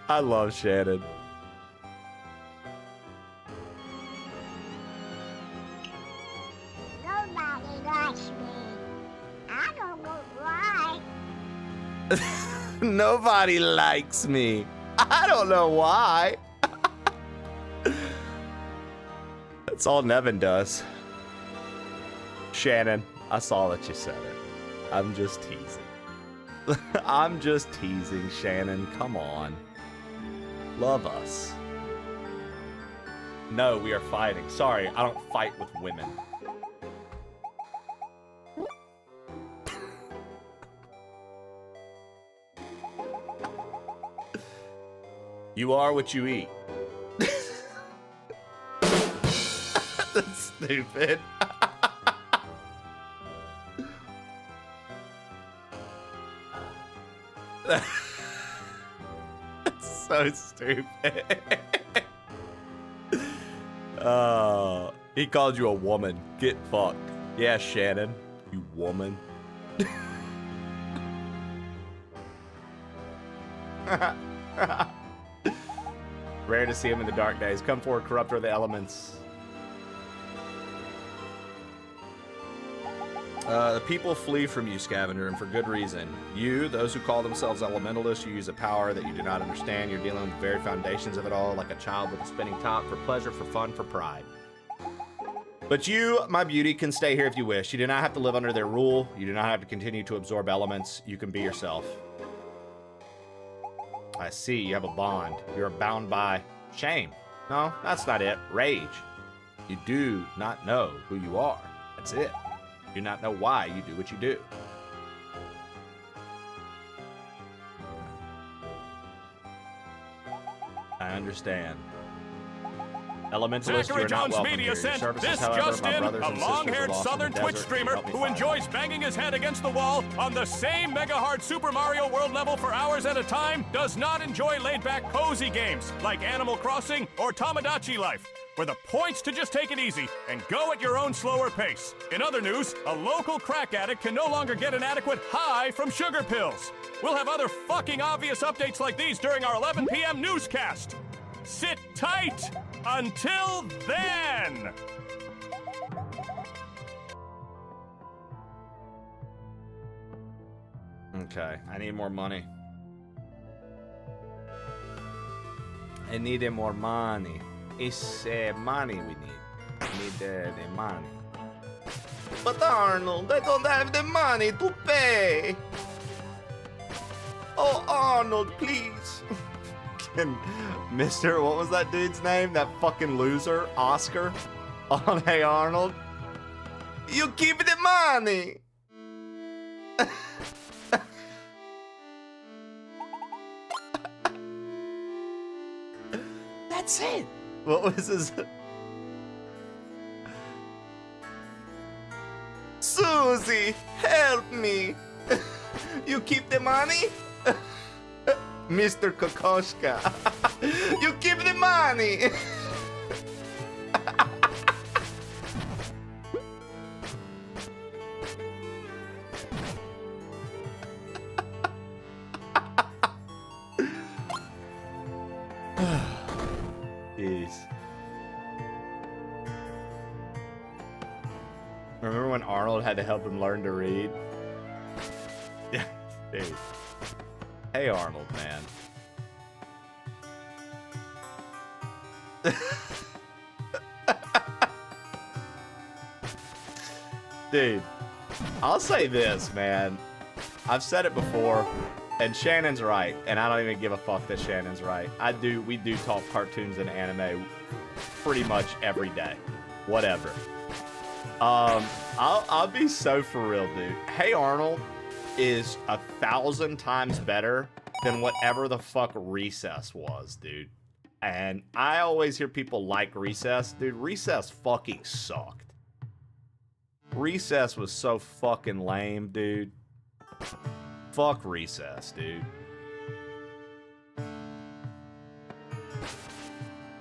I love Shannon. Nobody likes me. I don't know why. Nobody likes me. I don't know why. That's all Nevin does. Shannon, I saw that you said it. I'm just teasing. I'm just teasing, Shannon. Come on. Love us. No, we are fighting. Sorry, I don't fight with women. You are what you eat. That's stupid. That's so stupid. Oh, he called you a woman. Get fucked. Yeah, Shannon, you woman. Rare to see him in the dark days. Come forward, corrupter of the elements. The people flee from you, Scavenger, and for good reason. You, those who call themselves Elementalists, you use a power that you do not understand. You're dealing with the very foundations of it all, like a child with a spinning top, for pleasure, for fun, for pride. But you, my beauty, can stay here if you wish. You do not have to live under their rule. You do not have to continue to absorb elements. You can be yourself. I see, you have a bond. You're bound by shame. No, that's not it. Rage. You do not know who you are. That's it. You do not know why you do what you do. I understand. Elementallis, Zachary you're not Jones welcome Media here. Your sent services, this however, just my in, brothers a and sisters are long-haired lost in southern the Twitch desert. streamer Help me who find them. enjoys banging his head against the wall on the same mega hard Super Mario World level for hours at a time does not enjoy laid-back cozy games like Animal Crossing or Tamagotchi Life, where the point's to just take it easy and go at your own slower pace. In other news, a local crack addict can no longer get an adequate high from sugar pills. We'll have other fucking obvious updates like these during our 11 p.m. newscast. Sit tight until then! Okay, I need more money. I need more money. It's money we need. We need the money. But Arnold, I don't have the money to pay. Oh, Arnold, please. And Mr. What was that dude's name? That fucking loser, Oscar. Oh, hey, Arnold. You keep the money. That's it. What was his? Susie, help me. You keep the money? Mr. Kokoschka, you keep the money. Jeez. Remember when Arnold had to help him learn to read? Yeah, dude. Hey, Arnold, man. Dude, I'll say this, man. I've said it before, and Shannon's right, and I don't even give a fuck that Shannon's right. We do talk cartoons and anime pretty much every day. Whatever. I'll be so for real, dude. Hey Arnold is 1,000 times better than whatever the fuck Recess was, dude. And I always hear people like Recess. Dude, Recess fucking sucked. Recess was so fucking lame, dude. Fuck Recess, dude.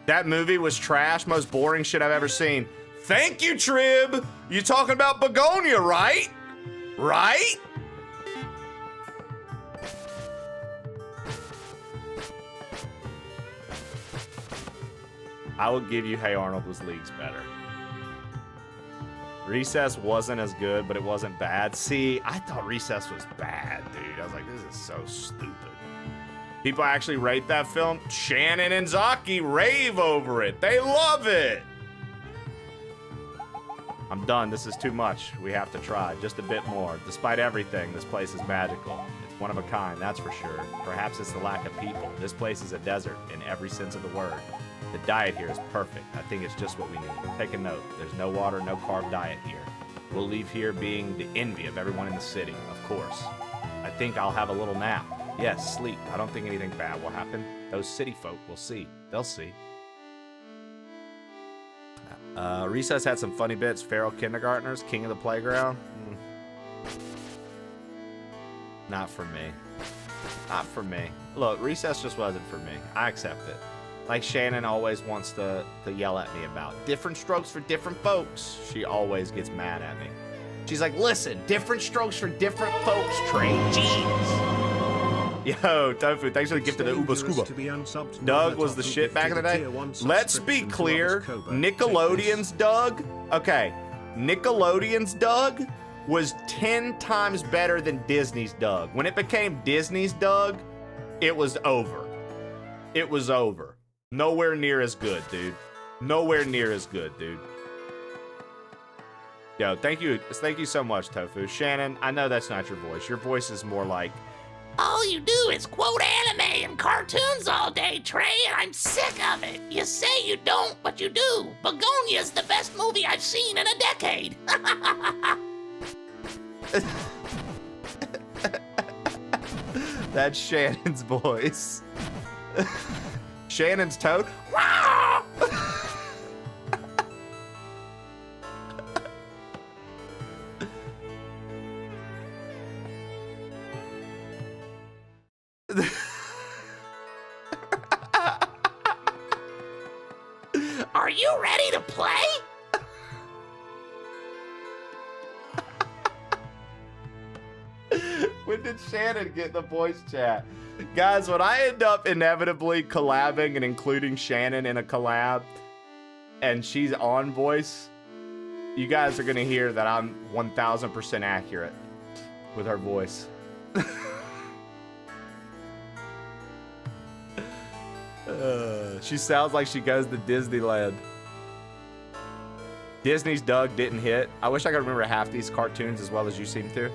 That movie was trash. Most boring shit I've ever seen. Thank you, Trib. You talking about Begonia, right? Right? I will give you Hey Arnold was leagues better. Recess wasn't as good, but it wasn't bad. See, I thought Recess was bad, dude. I was like, this is so stupid. People actually rate that film. Shannon and Zaki rave over it. They love it. I'm done. This is too much. We have to try just a bit more. Despite everything, this place is magical. It's one of a kind, that's for sure. Perhaps it's the lack of people. This place is a desert in every sense of the word. The diet here is perfect. I think it's just what we need. Take a note. There's no water, no carb diet here. We'll leave here being the envy of everyone in the city, of course. I think I'll have a little nap. Yes, sleep. I don't think anything bad will happen. Those city folk will see. They'll see. Recess had some funny bits. Feral kindergartners, king of the playground. Not for me. Not for me. Look, Recess just wasn't for me. I accept it. Like Shannon always wants to yell at me about. Different strokes for different folks. She always gets mad at me. She's like, listen, different strokes for different folks, Trey. Jeez. Yo, Tofu, thanks for the gift of the Uba Scuba. Doug was the shit back in the day. Let's be clear, Nickelodeon's Doug, okay, Nickelodeon's Doug was 10 times better than Disney's Doug. When it became Disney's Doug, it was over. It was over. Nowhere near as good, dude. Nowhere near as good, dude. Yo, thank you so much, Tofu. Shannon, I know that's not your voice. Your voice is more like, all you do is quote anime and cartoons all day, Trey, and I'm sick of it. You say you don't, but you do. Begonia's the best movie I've seen in a decade. That's Shannon's voice. Shannon's toad. Are you ready to play? When did Shannon get the voice chat? Guys, when I end up inevitably collabing and including Shannon in a collab, and she's on voice, you guys are going to hear that I'm 1000% accurate with her voice. She sounds like she goes to Disneyland. Disney's Doug didn't hit. I wish I could remember half these cartoons as well as you seem to.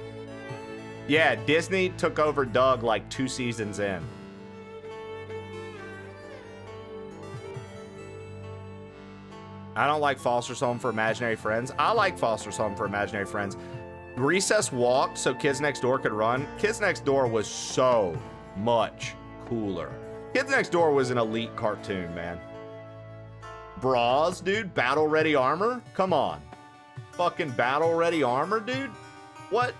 Yeah, Disney took over Doug like 2 seasons in. I don't like Foster's Home for Imaginary Friends. I like Foster's Home for Imaginary Friends. Recess walked so Kids Next Door could run. Kids Next Door was so much cooler. Kids Next Door was an elite cartoon, man. Bras, dude. Battle Ready Armor? Come on. Fucking Battle Ready Armor, dude? What?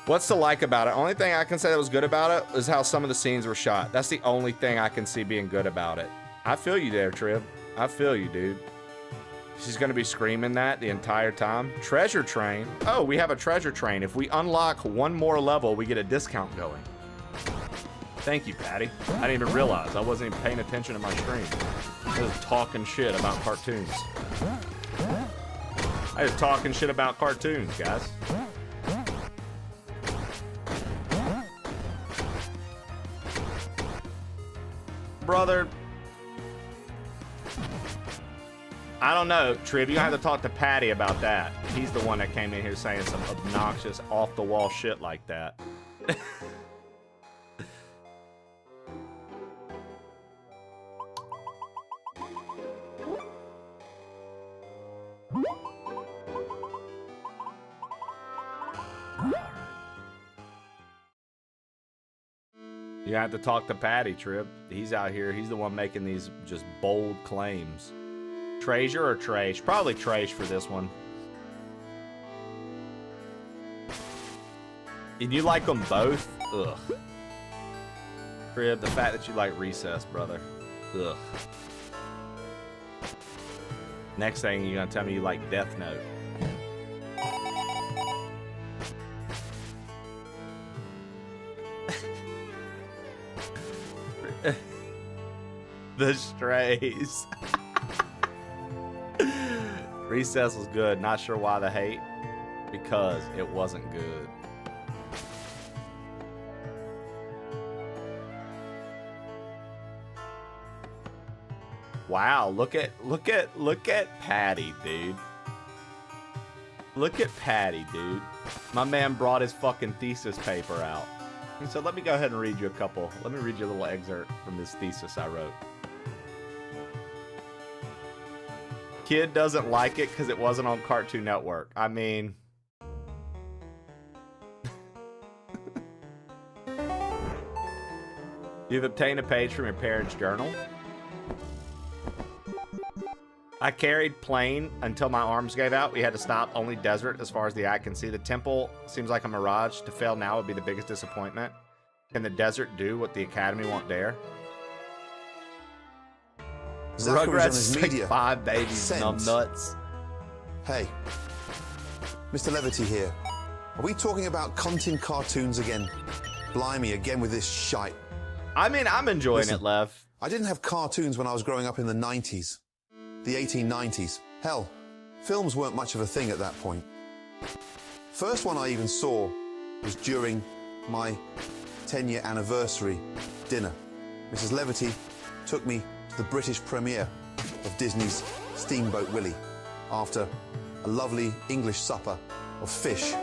What's to like about it? Only thing I can say that was good about it is how some of the scenes were shot. That's the only thing I can see being good about it. I feel you there, Trib. I feel you, dude. She's gonna be screaming that the entire time. Treasure Train. Oh, we have a treasure train. If we unlock one more level, we get a discount going. Thank you, Patty. I didn't even realize. I wasn't even paying attention to my stream. I was talking shit about cartoons. I was talking shit about cartoons, guys. Brother, I don't know, Trib. You have to talk to Patty about that. He's the one that came in here saying some obnoxious, off-the-wall shit like that. You have to talk to Patty, Trib. He's out here. He's the one making these just bold claims. Treasure or Trash? Probably Trash for this one. And you like them both? Ugh. Trib, the fact that you like Recess, brother. Ugh. Next thing you're gonna tell me you like Death Note. The Strays. Recess was good. Not sure why the hate. Because it wasn't good. Wow, look at Patty, dude. Look at Patty, dude. My man brought his fucking thesis paper out. And so let me go ahead and read you a couple. Let me read you a little excerpt from this thesis I wrote. Kid doesn't like it because it wasn't on Cartoon Network. I mean... You've obtained a page from your parents' journal. I carried plane until my arms gave out. We had to stop. Only desert as far as the eye can see. The temple seems like a mirage. To fail now would be the biggest disappointment. Can the desert do what the Academy won't dare? Rugrats like 5 babies, numbnuts. Hey, Mr. Levity here. Are we talking about content cartoons again? Blimey, again with this shite. I mean, I'm enjoying it, Lev. I didn't have cartoons when I was growing up in the 90s. The 1890s. Hell, films weren't much of a thing at that point. First one I even saw was during my 10-year anniversary dinner. Mrs. Levity took me to the British premiere of Disney's Steamboat Willie after a lovely English supper of fish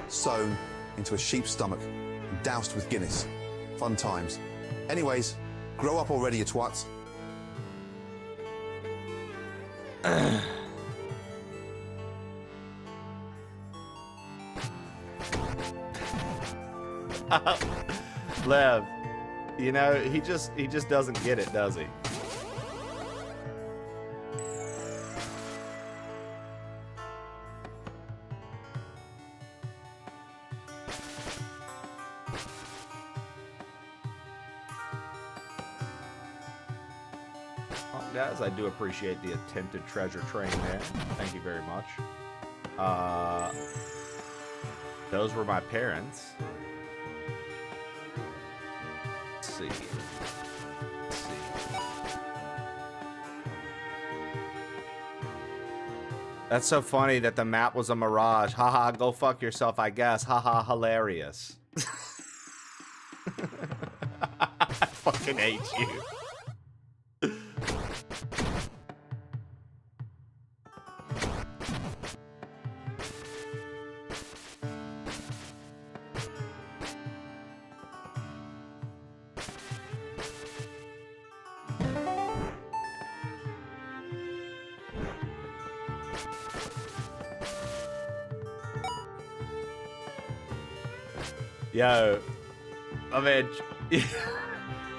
sewn into a sheep's stomach and doused with Guinness. Fun times. Anyways, grow up already, you twats. Lev, you know, he just doesn't get it, does he? Well, guys, I do appreciate the attempted treasure train there. Thank you very much. Those were my parents. Let's see. Let's see. That's so funny that the map was a mirage. Haha, go fuck yourself, I guess. Haha, hilarious. I fucking hate you. Yo, I mean,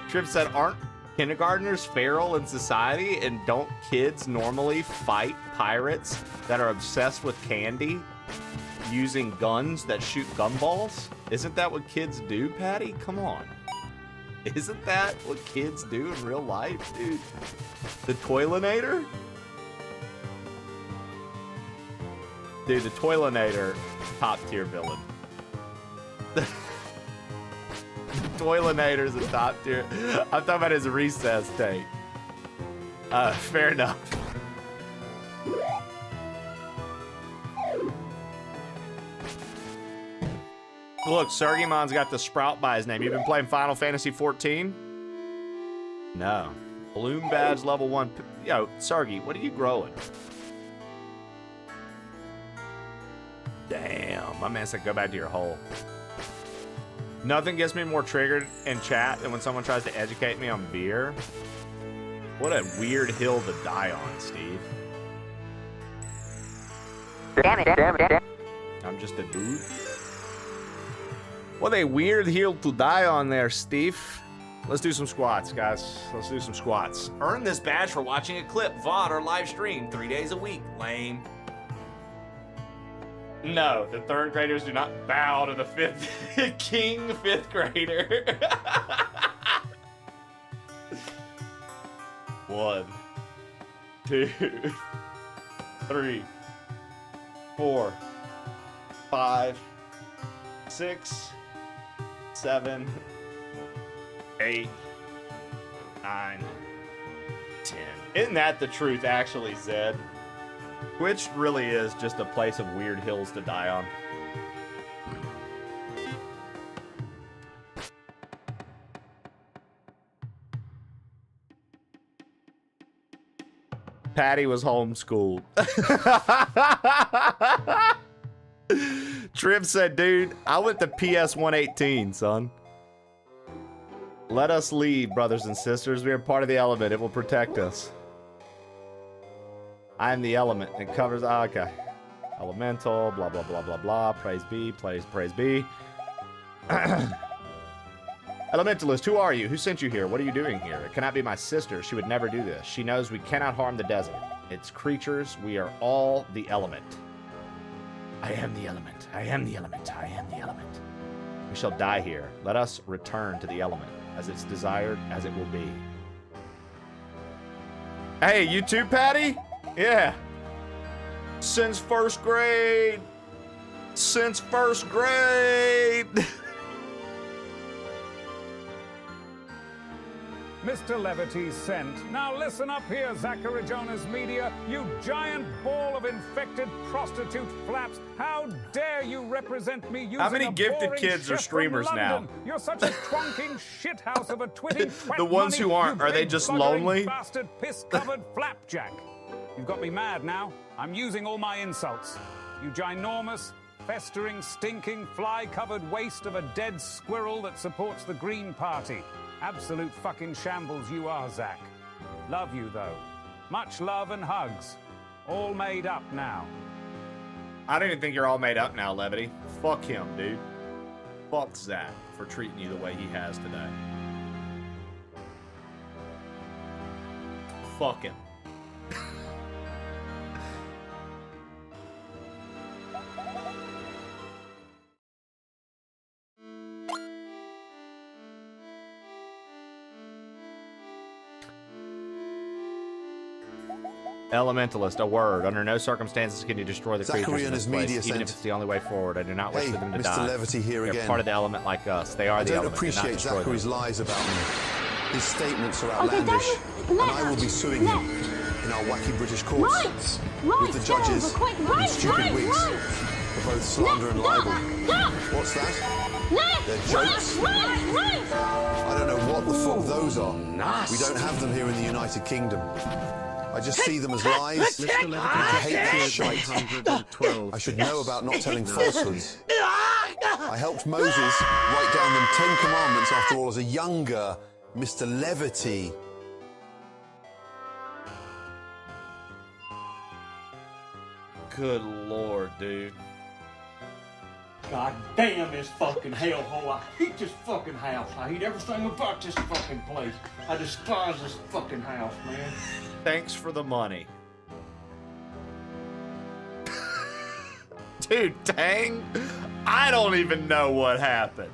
Trip said, aren't kindergartners feral in society, and don't kids normally fight pirates that are obsessed with candy using guns that shoot gumballs? Isn't that what kids do, Patty? Come on. Isn't that what kids do in real life, dude? The Toilinator? Dude, the Toilinator, top tier villain. The Toilinator's a top tier. I'm talking about his recess tape. Fair enough. Look, Sergimon's got the sprout by his name. You've been playing Final Fantasy 14? No. Bloom badge level 1. Yo, Sergi, what are you growing? Damn, my man said go back to your hole. Nothing gets me more triggered in chat than when someone tries to educate me on beer. What a weird hill to die on, Steve. Damn it. I'm just a dude. What a weird hill to die on there, Steve. Let's do some squats, guys. Let's do some squats. Earn this badge for watching a clip, VOD, or live stream 3 days a week. Lame. No, the third graders do not bow to the king fifth grader. 1, 2, 3, 4, 5, 6, 7, 8, 9, 10. Isn't that the truth, actually, Zed? Twitch really is just a place of weird hills to die on. Patty was homeschooled. Trip said, dude, I went to PS 118, son. Let us lead, brothers and sisters. We are part of the element. It will protect us. I am the element. It covers... Oh, okay. Elemental, blah, blah, blah, blah, blah. Praise be, praise be. Elementalist, who are you? Who sent you here? What are you doing here? It cannot be my sister. She would never do this. She knows we cannot harm the desert. Its creatures, we are all the element. I am the element. I am the element. I am the element. We shall die here. Let us return to the element. As it's desired, as it will be. Hey, you too, Patty? Yeah. Since first grade. Since first grade. Mr. Levity's sent. Now listen up here, Zachary Jonas Media, you giant ball of infected prostitute flaps. How dare you represent me using How many a gifted boring kids are chef streamers from now? London? You're such a twonking shithouse of a twitting The ones who aren't, are they just lonely? Bastard piss-covered flapjack. You've got me mad now. I'm using all my insults. You ginormous, festering, stinking, fly-covered waste of a dead squirrel that supports the Green Party. Absolute fucking shambles you are, Zach. Love you, though. Much love and hugs. All made up now. I don't even think you're all made up now, Levity. Fuck him, dude. Fuck Zach for treating you the way he has today. Fuck him. Elementalist, a word. Under no circumstances can you destroy the Zachary creatures in and this his place, media even sent. if it's the only way forward. I do not wish Hey, for them to Mr. die. Levity here They're again. part of the element like us. They are I the don't element. Do not appreciate destroy them. Zachary's lies about me. His statements are outlandish, and I will be suing him in our wacky British courts with the judges and stupid wigs for both slander and libel. What's that? They're jokes? I don't know what the fuck those are. We don't have them here in the United Kingdom. I just see them as lies, and I hate that shite. I should know about not telling falsehoods. I helped Moses write down them 10 commandments after all as a younger Mr. Levity. Good lord, dude. God damn this fucking hellhole. I hate this fucking house. I hate everything about this fucking place. I despise this fucking house, man. Thanks for the money. Dude, dang. I don't even know what happened.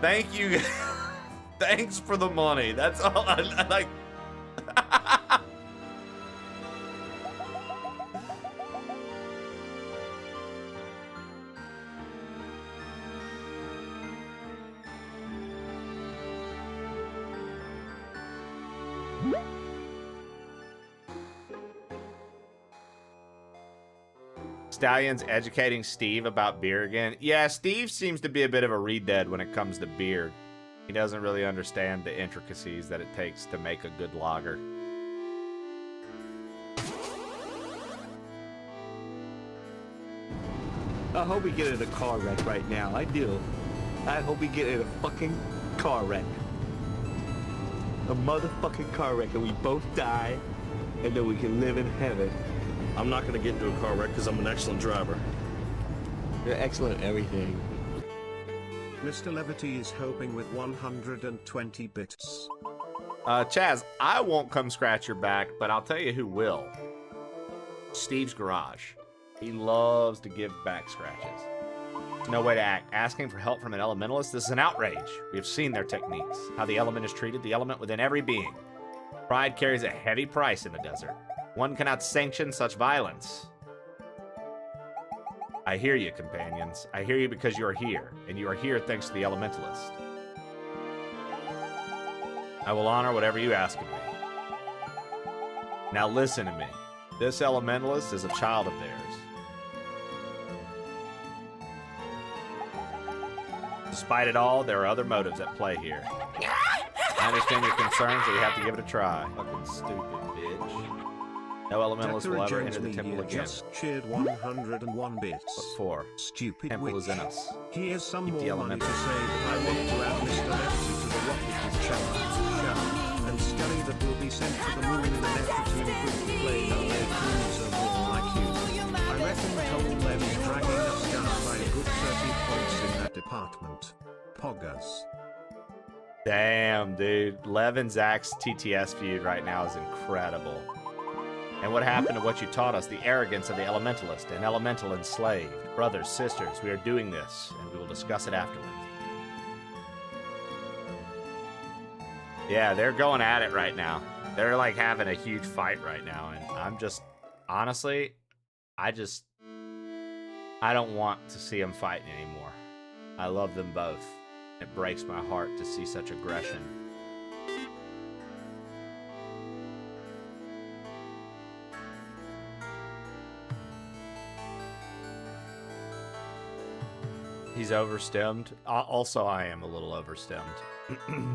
Thank you. Thanks for the money. That's all I like. Stallion's educating Steve about beer again. Yeah, Steve seems to be a bit of a redead when it comes to beer. He doesn't really understand the intricacies that it takes to make a good lager. I hope we get in a car wreck right now. I do. I hope we get in a fucking car wreck. A motherfucking car wreck and we both die and then we can live in heaven. I'm not gonna get into a car wreck because I'm an excellent driver. You're excellent at everything. Mr. Levity is hoping with 120 bits. Chaz, I won't come scratch your back, but I'll tell you who will. Steve's Garage. He loves to give back scratches. There's no way to act. Asking for help from an elementalist, this is an outrage. We have seen their techniques, how the element is treated, the element within every being. Pride carries a heavy price in the desert. One cannot sanction such violence. I hear you, companions. I hear you because you are here, and you are here thanks to the Elementalist. I will honor whatever you ask of me. Now listen to me. This Elementalist is a child of theirs. Despite it all, there are other motives at play here. I understand your concerns, so you have to give it a try. Fucking stupid bitch. No Elementalist will ever enter the temple again. Just cheered 101 bits. What for? Stupid temple witch. is in us. Here's some Keep more the money to Elementalist. say that I want to add Mr. Levity to the rocket with Shower, and Scully that will be sent to the moon in an effort to improve the plane on their crews are more like you. I reckon Toll Lev is dragging us down by a good 30 points in that department. Poggers. Damn, dude. Lev and Zach's TTS feud right now is incredible. And what happened to what you taught us? The arrogance of the Elementalist, an elemental enslaved. Brothers, sisters, we are doing this, and we will discuss it afterwards. Yeah, they're going at it right now. They're like having a huge fight right now, and I'm just, honestly, I don't want to see them fighting anymore. I love them both. It breaks my heart to see such aggression. He's overstemmed. Also, I am a little overstemmed.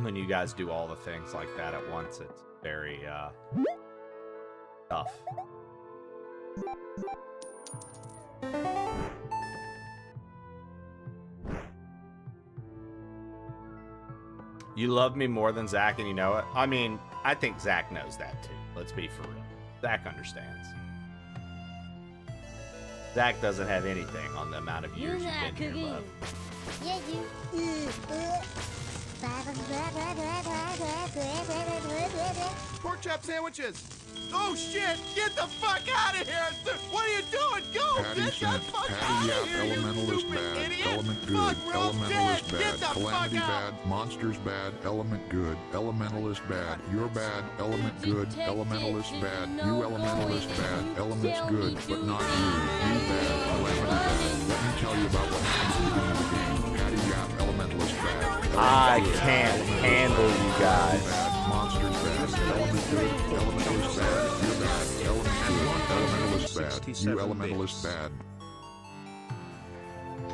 When you guys do all the things like that at once, it's very tough. You love me more than Zach and you know it? I mean, I think Zach knows that too. Let's be for real. Zach understands. Zach doesn't have anything on the amount of years you've been here, love. Yeah, you. Pork chop sandwiches. Oh shit! Get the fuck out of here! What are you doing? Go! Get the fuck out of here! Elementalist bad, idiot. element good, Fuck, we're all dead. elementalist Get bad, the calamity fuck out. bad, monsters bad, element good, elementalist bad, you're bad, element good, elementalist bad, you elementalist bad, elements good, but not you bad, calamity bad. Let me tell you about what happened at the beginning of the game. Patty Yap, elementalist bad. I can't handle you guys. Bad, monsters bad, element good, elementalist bad, you're bad, element good, elementalist bad, you elementalist bad.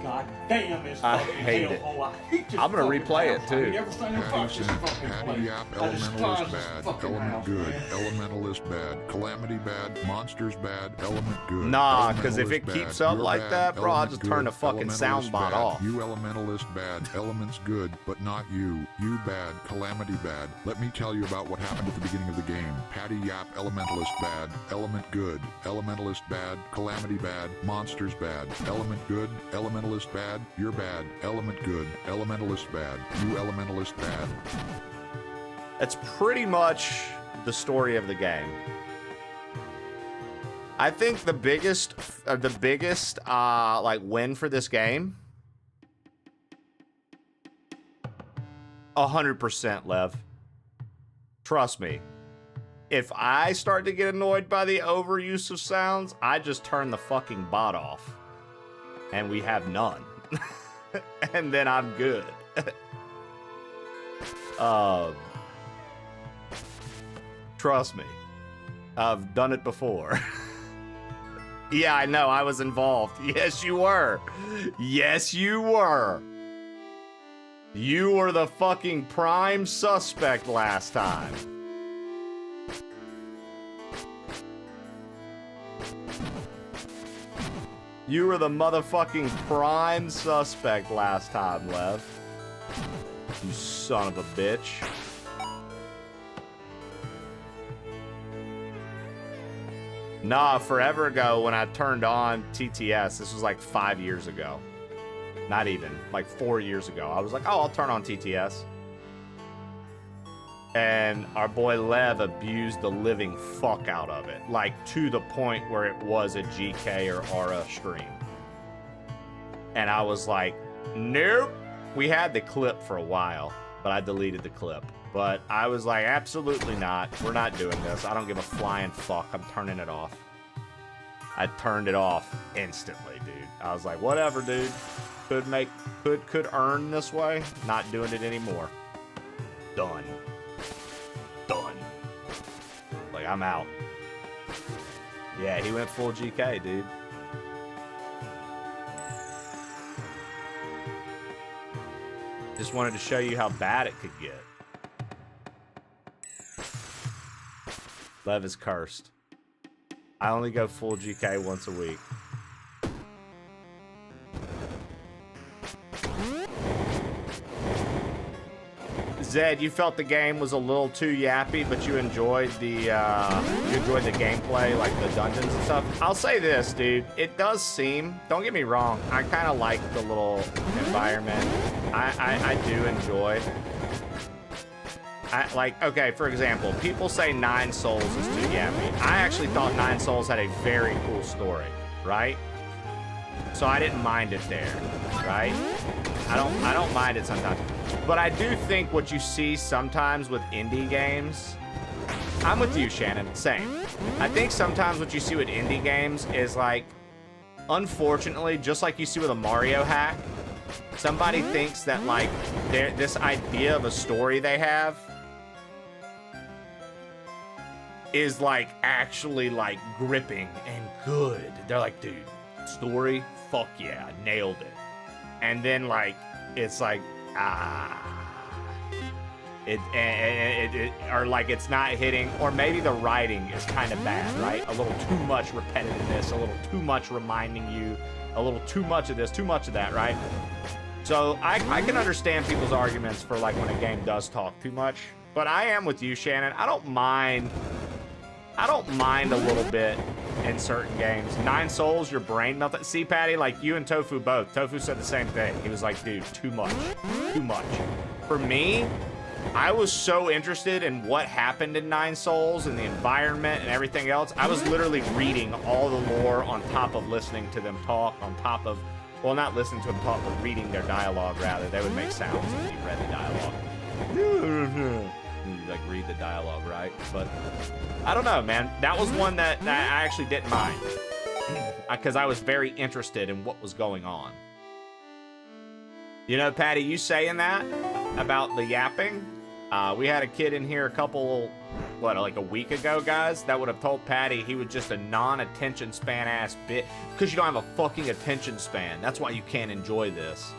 God damn, it's I fucking hate it. hellhole. I hate this I'm gonna fucking replay it house. too. I hate everything about this fucking Patty place. Yap, I despise elementalist this bad, fucking element house, good, man. elementalist bad, calamity bad, monsters bad, element good. Nah, because if it elementalist keeps bad, up you're like bad, that, bro, I'll element just good, turn the fucking elementalist soundbot bad, off. You elementalist bad, elements good, but not you. You bad, calamity bad. Let me tell you about what happened at the beginning of the game. Patty Yap, elementalist bad, element good, elementalist bad, calamity bad, monsters bad, element good, elementalist bad, you're bad, element good, elementalist bad, you elementalist bad. That's pretty much the story of the game. I think the biggest like win for this game, 100%, Lev. Trust me. If I start to get annoyed by the overuse of sounds, I just turn the fucking bot off. And we have none. And then I'm good. Trust me. I've done it before. Yeah, I know. I was involved. Yes, you were. Yes, you were. You were the fucking prime suspect last time. You were the motherfucking prime suspect last time, Lev. You son of a bitch. Nah, forever ago when I turned on TTS, this was like 5 years ago. Not even, like 4 years ago. I was like, oh, I'll turn on TTS. And our boy Lev abused the living fuck out of it. Like, to the point where it was a GK or Aura stream. And I was like, nope. We had the clip for a while, but I deleted the clip. But I was like, absolutely not. We're not doing this. I don't give a flying fuck. I'm turning it off. I turned it off instantly, dude. I was like, whatever, dude. Could earn this way. Not doing it anymore. Done. Done. Like, I'm out. Yeah, he went full GK, dude. Just wanted to show you how bad it could get. Lev is cursed. I only go full GK once a week. Zed, you felt the game was a little too yappy, but you enjoyed the gameplay, like the dungeons and stuff. I'll say this, dude. It does seem, don't get me wrong, I kind of like the little environment. I do enjoy. Like, okay, for example, people say 9 Souls is too yappy. I actually thought 9 Souls had a very cool story, right? So I didn't mind it there, right? I don't mind it sometimes. But I do think what you see sometimes with indie games, I'm with you, Shannon, same. I think sometimes what you see with indie games is like, unfortunately, just like you see with a Mario hack, somebody thinks that like this idea of a story they have is like actually like gripping and good. They're like, dude, story, fuck yeah, nailed it. And then like, it's like, or like it's not hitting, or maybe the writing is kind of bad, right? A little too much repetitiveness, a little too much reminding you, a little too much of this, too much of that, right? So I can understand people's arguments for like when a game does talk too much, but I am with you, Shannon. I don't mind a little bit in certain games. 9 Souls, your brain melted. See, Patty, like you and Tofu both. Tofu said the same thing. He was like, dude, too much. Too much. for me, I was so interested in what happened in Nine Souls and the environment and everything else. I was literally reading all the lore on top of listening to them talk, on top of, well, not listening to them talk, but reading their dialogue, rather. They would make sounds when you read the dialogue. You, like, read the dialogue, right? But I don't know, man. That was one that I actually didn't mind. Because I was very interested in what was going on. You know, Patty, you saying that about the yapping? We had a kid in here like a week ago, guys, that would have told Patty he was just a non-attention span ass bit. Because you don't have a fucking attention span. That's why you can't enjoy this.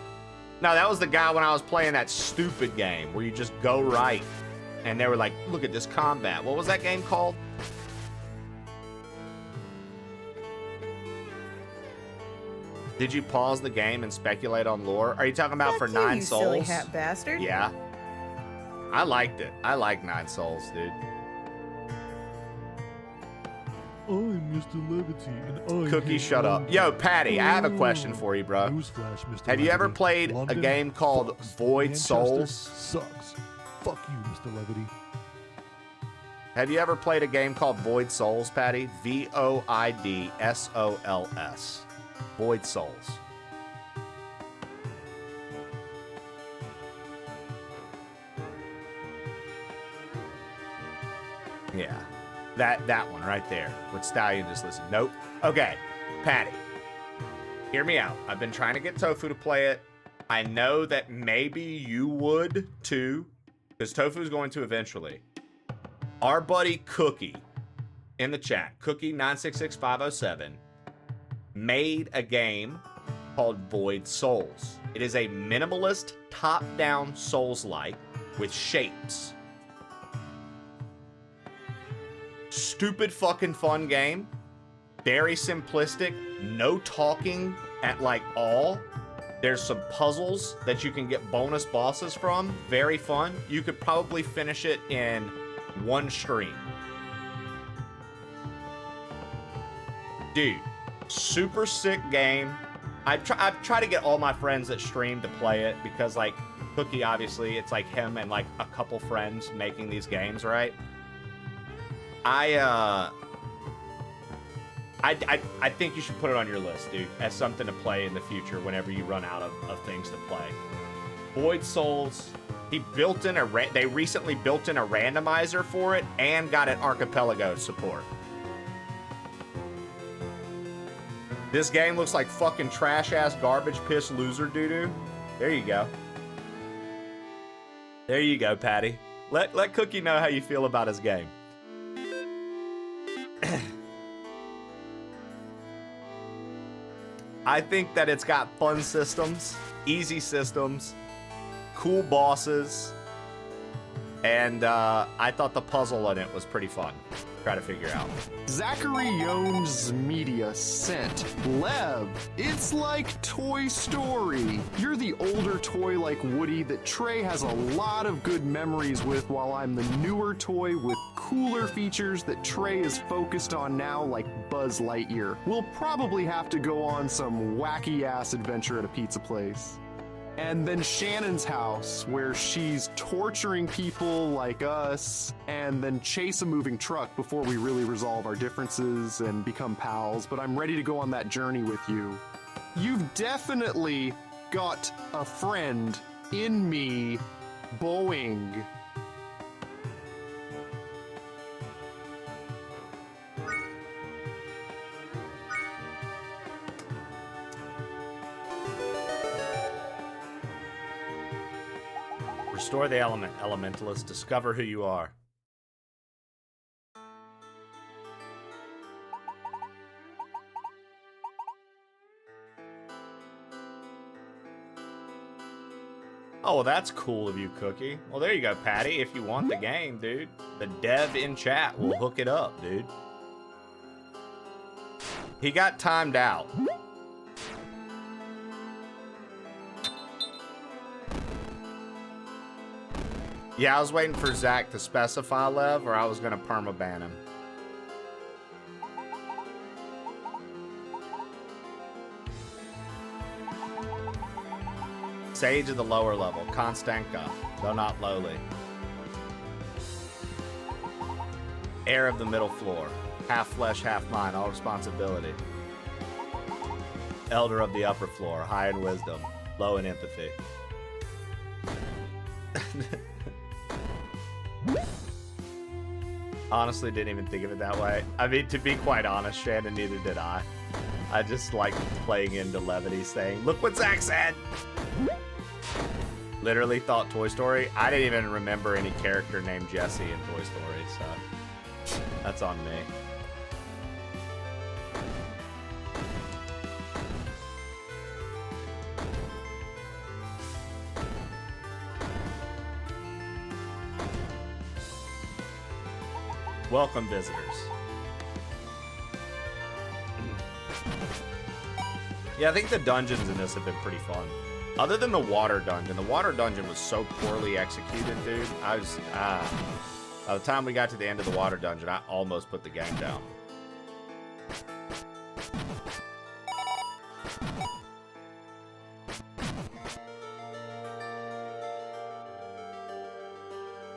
No, that was the guy when I was playing that stupid game where you just go right. And they were like, look at this combat. What was that game called? Did you pause the game and speculate on lore? Are you talking about for Nine Souls? Silly hat bastard. Yeah. I liked it. I like Nine Souls, dude. I'm Mr. Levity, and I Cookie, shut up. Yo, Patty, I have a question for you, bro. Newsflash, Mr. Have you ever Levity. played a London game called sucks. Void Manchester Souls? Sucks. Fuck you, Mr. Levity. Have you ever played a game called Void Souls, Patty? VOIDSOLS. Void Souls. Yeah. That one right there. With Stallion just listen. Nope. Okay. Patty. Hear me out. I've been trying to get Tofu to play it. I know that maybe you would too. Because Tofu's going to eventually. Our buddy Cookie in the chat, Cookie966507, made a game called Void Souls. It is a minimalist, top-down Souls-like with shapes. Stupid fucking fun game. Very simplistic. No talking at like all. There's some puzzles that you can get bonus bosses from. Very fun. You could probably finish it in one stream. Dude, super sick game. I've tried to get all my friends that stream to play it because, like, Cookie, obviously, it's like him and like a couple friends making these games, right? I think you should put it on your list, dude, as something to play in the future whenever you run out of things to play. Void Souls, they recently built in a randomizer for it and got an archipelago support. This game looks like fucking trash-ass garbage piss loser doo-doo. There you go. There you go, Patty. Let Cookie know how you feel about his game. I think that it's got fun systems, easy systems, cool bosses, and I thought the puzzle in it was pretty fun. Try to figure out. Zachary Yones Media sent Lev. It's like Toy Story. You're the older toy like Woody that Trey has a lot of good memories with, while I'm the newer toy with cooler features that Trey is focused on now, like Buzz Lightyear. We'll probably have to go on some wacky ass adventure at a pizza place. And then Shannon's house, where she's torturing people like us, and then chase a moving truck before we really resolve our differences and become pals. But I'm ready to go on that journey with you. You've definitely got a friend in me, Boeing. Restore the Elementallis. Discover who you are. Oh, well, that's cool of you, Cookie. Well, there you go, Patty. If you want the game, dude, the dev in chat will hook it up, dude. He got timed out. Yeah, I was waiting for Zach to specify Lev, or I was gonna permaban him. Sage of the lower level. Konstanka, though not lowly. Heir of the middle floor. Half flesh, half mind. All responsibility. Elder of the upper floor. High in wisdom. Low in empathy. Honestly, didn't even think of it that way. I mean, to be quite honest, Shannon, neither did I. I just like playing into levity, saying, look what Zach said! Literally thought Toy Story. I didn't even remember any character named Jesse in Toy Story, so that's on me. Welcome, visitors. Yeah, I think the dungeons in this have been pretty fun. Other than the water dungeon. The water dungeon was so poorly executed, dude. I was, by the time we got to the end of the water dungeon, I almost put the game down.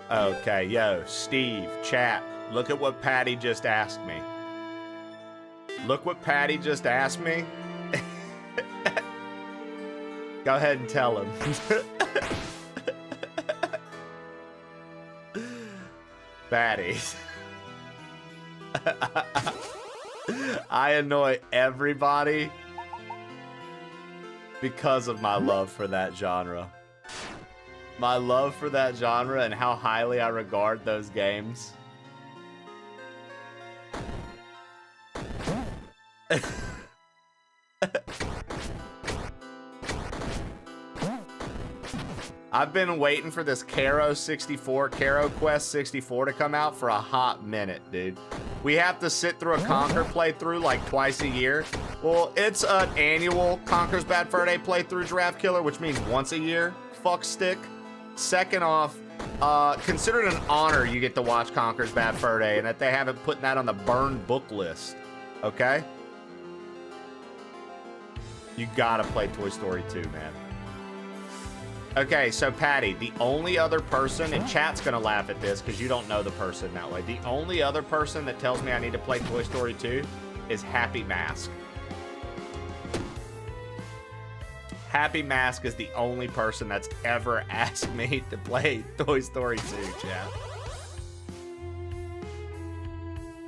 Okay, yo, Steve, chat. Look at what Patty just asked me. Look what Patty just asked me. Go ahead and tell him. Patty. I annoy everybody because of my love for that genre. My love for that genre and how highly I regard those games. I've been waiting for this Caro Quest 64 to come out for a hot minute, dude. We have to sit through a Conquer playthrough like twice a year. Well, it's an annual Conquer's Bad Fur Day playthrough, Giraffe Killer, which means once a year. Fuck stick. Second off, consider it an honor you get to watch Conquer's Bad Fur Day and that they haven't put that on the burned book list. Okay? You gotta play Toy Story 2, man. Okay, so Patty, the only other person, and chat's gonna laugh at this because you don't know the person that way. The only other person that tells me I need to play Toy Story 2 is Happy Mask. Happy Mask is the only person that's ever asked me to play Toy Story 2, chat.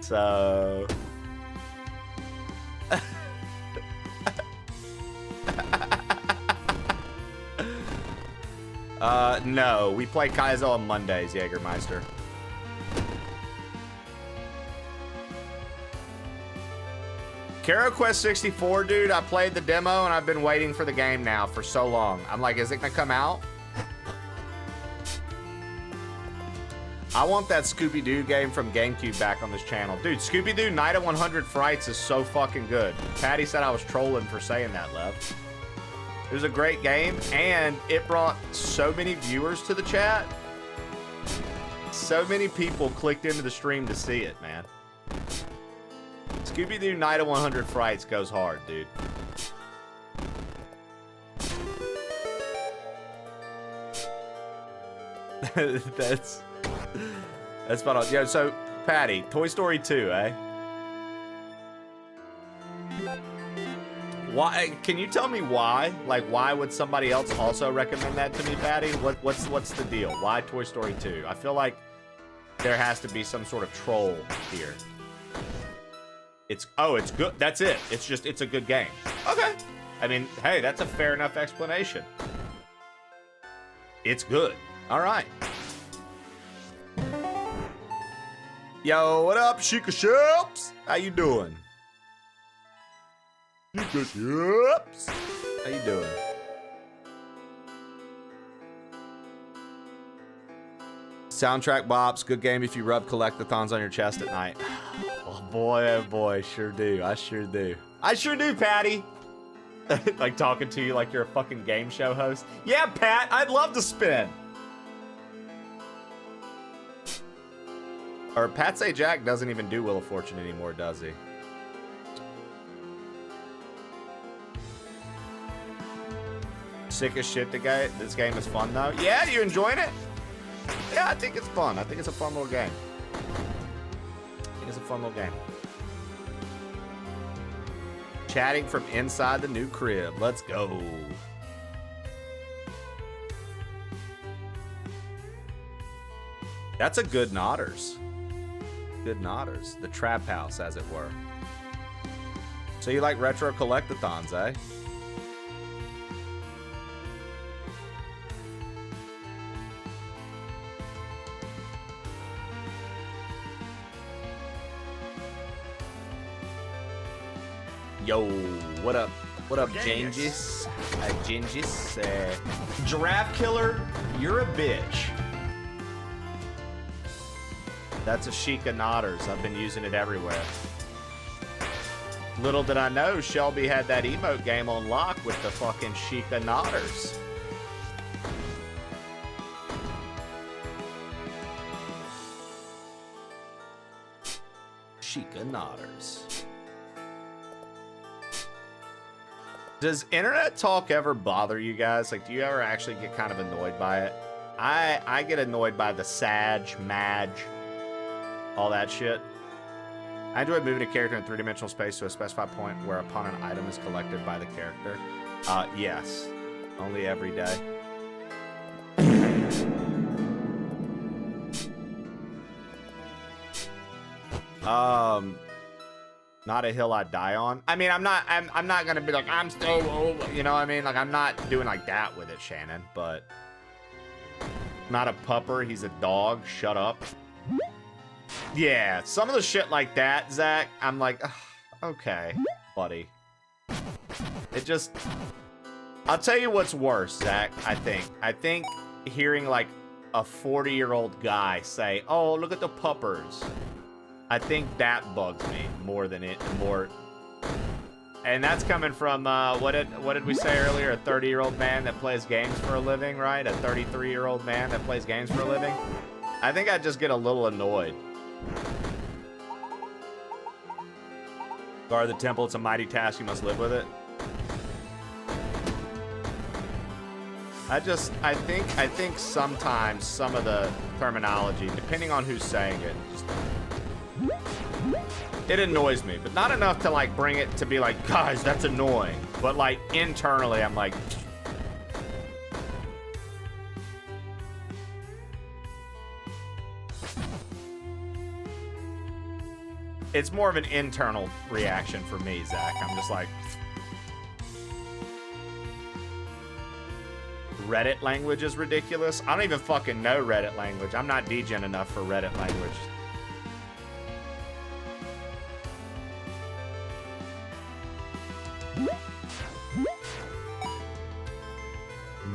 So... no, we play Kaizo on Mondays, Jägermeister. Caro Quest 64, dude, I played the demo and I've been waiting for the game now for so long. I'm like, is it gonna come out? I want that Scooby-Doo game from GameCube back on this channel. Dude, Scooby-Doo Night of 100 Frights is so fucking good. Patty said I was trolling for saying that, Lev. It was a great game, and it brought so many viewers to the chat. So many people clicked into the stream to see it, man. Scooby-Doo Night of 100 Frights goes hard, dude. That's spot on. Yeah, so, Patty, Toy Story 2, eh? Why? Can you tell me why? Like, why would somebody else also recommend that to me, Patty? What's the deal? Why Toy Story 2? I feel like there has to be some sort of troll here. It's good. That's it. It's a good game. Okay. I mean, hey, that's a fair enough explanation. It's good. All right. Yo, what up, Sheikah Ships? How you doing? Sheikah Ships. How you doing? Soundtrack bops. Good game if you rub collectathons on your chest at night. Oh boy, sure do. I sure do. I sure do, Patty. Like talking to you like you're a fucking game show host. Yeah, Pat, I'd love to spin. Or Pat Say Jack doesn't even do Wheel of Fortune anymore, does he? Sick as shit. This game is fun though. Yeah, you enjoying it? Yeah, I think it's fun. I think it's a fun little game. Chatting from inside the new crib. Let's go. That's a good Nodders. Good Nodders. The trap house, as it were. So you like retro collectathons, eh? Yo, what up? What up, Gengis? Gengis. Giraffe Killer, you're a bitch. That's a Sheikah Nodders. I've been using it everywhere. Little did I know Shelby had that emote game on lock with the fucking Sheikah Nodders. Sheikah Nodders. Does internet talk ever bother you guys? Like, do you ever actually get kind of annoyed by it? I get annoyed by the Sag, Madge, all that shit. I enjoy moving a character in three-dimensional space to a specified point where upon an item is collected by the character. Yes. Only every day. Not a hill I die on. I mean, I'm not gonna be like, I'm so old, you know what I mean? Like, I'm not doing like that with it, Shannon, but not a pupper, he's a dog, shut up. Yeah, some of the shit like that, Zach, I'm like, okay, buddy. It just, I'll tell you what's worse, Zach, I think hearing like a 40-year-old guy say, oh, look at the puppers. I think that bugs me more. And that's coming from, what did we say earlier? A 30-year-old man that plays games for a living, right? A 33-year-old man that plays games for a living? I think I just get a little annoyed. Guard the temple, it's a mighty task, you must live with it. I think sometimes some of the terminology, depending on who's saying it, just, it annoys me, but not enough to like bring it to be like, guys, that's annoying. But like internally, I'm like, it's more of an internal reaction for me, Zach. I'm just like, Reddit language is ridiculous. I don't even fucking know Reddit language. I'm not degen enough for Reddit language.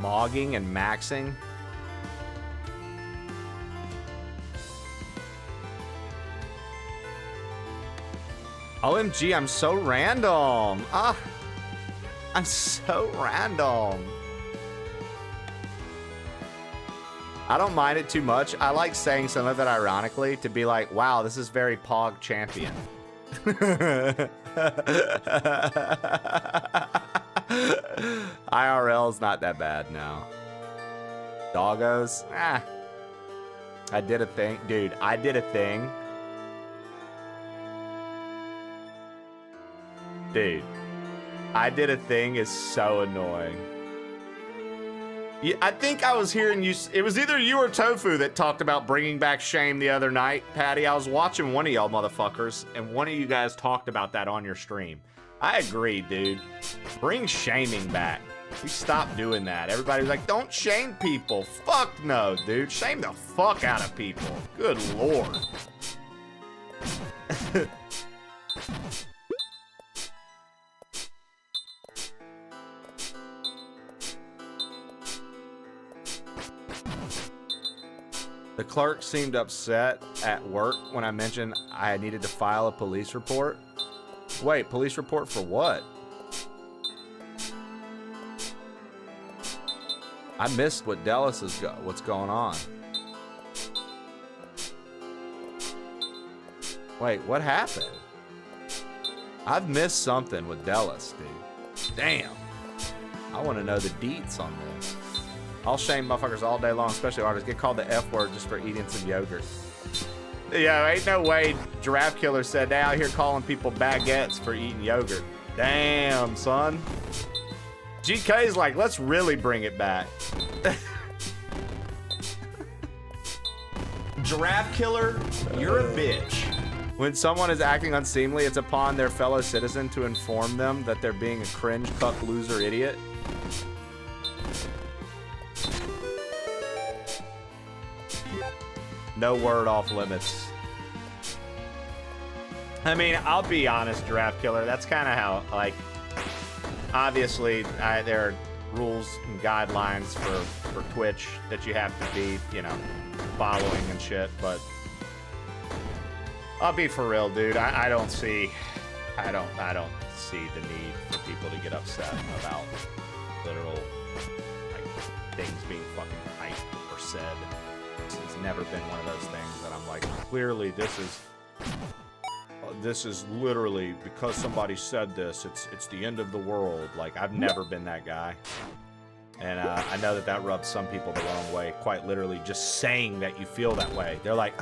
Mogging and maxing. OMG, I'm so random. I'm so random. I don't mind it too much. I like saying some of it ironically to be like, wow, this is very Pog champion. IRL's not that bad now. Doggos? I did a thing. Dude, I did a thing. Dude, I did a thing is so annoying. Yeah, I think I was hearing you. It was either you or Tofu that talked about bringing back shame the other night, Patty. I was watching one of y'all motherfuckers, and one of you guys talked about that on your stream. I agree, dude. Bring shaming back. We stopped doing that. Everybody was like, don't shame people. Fuck no, dude. Shame the fuck out of people. Good lord. The clerk seemed upset at work when I mentioned I needed to file a police report. Wait, police report for what? I missed what Dallas is what's going on. Wait, what happened? I've missed something with Dallas, dude. Damn. I want to know the deets on this. I'll shame motherfuckers all day long, especially artists. Get called the F word just for eating some yogurt. Yeah, ain't no way Giraffe Killer said they out here calling people baguettes for eating yogurt. Damn, son. GK's like, let's really bring it back. Giraffe Killer, you're a bitch. When someone is acting unseemly, it's upon their fellow citizen to inform them that they're being a cringe, cuck, loser, idiot. No word off limits. I mean, I'll be honest, Giraffe Killer. That's kind of how, like, obviously, there are rules and guidelines for Twitch that you have to be, you know, following and shit. But I'll be for real, dude. I don't see the need for people to get upset about literal, like, things being fucking hyped or said. It's never been one of those things that I'm like, clearly this is literally because somebody said this, it's the end of the world. Like, I've never been that guy. And I know that rubs some people the wrong way, quite literally just saying that you feel that way. They're like,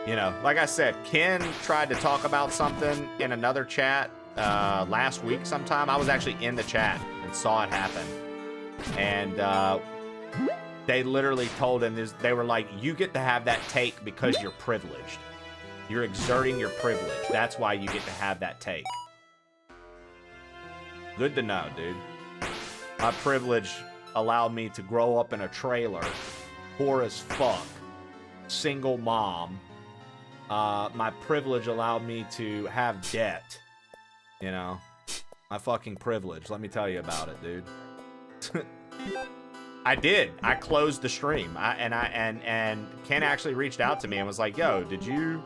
you know, like I said, Ken tried to talk about something in another chat last week sometime. I was actually in the chat and saw it happen. And they literally told him, they were like, you get to have that take because you're privileged. You're exerting your privilege. That's why you get to have that take. Good to know, dude. My privilege allowed me to grow up in a trailer, poor as fuck, single mom. My privilege allowed me to have debt. You know? My fucking privilege. Let me tell you about it, dude. I did. I closed the stream. And Ken actually reached out to me and was like, yo, did you...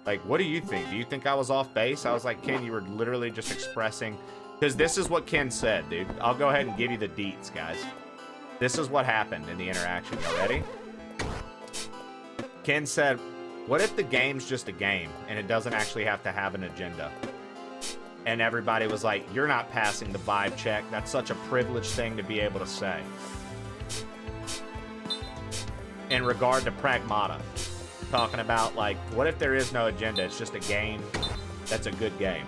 Like, what do you think? Do you think I was off base? I was like, Ken, you were literally just expressing... Because this is what Ken said, dude. I'll go ahead and give you the deets, guys. This is what happened in the interaction. You ready? Ken said, what if the game's just a game and it doesn't actually have to have an agenda? And everybody was like, you're not passing the vibe check. That's such a privileged thing to be able to say. In regard to Pragmata. Talking about, like, what if there is no agenda? It's just a game that's a good game.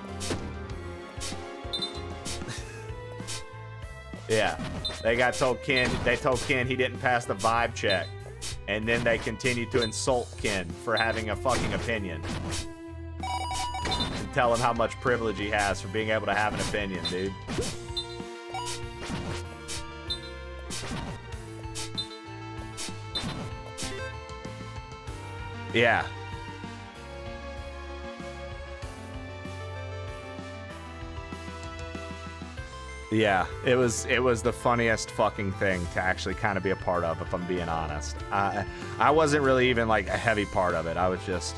Yeah. They told Ken he didn't pass the vibe check. And then they continued to insult Ken for having a fucking opinion. And tell him how much privilege he has for being able to have an opinion, dude. Yeah. Yeah, it was the funniest fucking thing to actually kind of be a part of, if I'm being honest. I wasn't really even like a heavy part of it. I was just...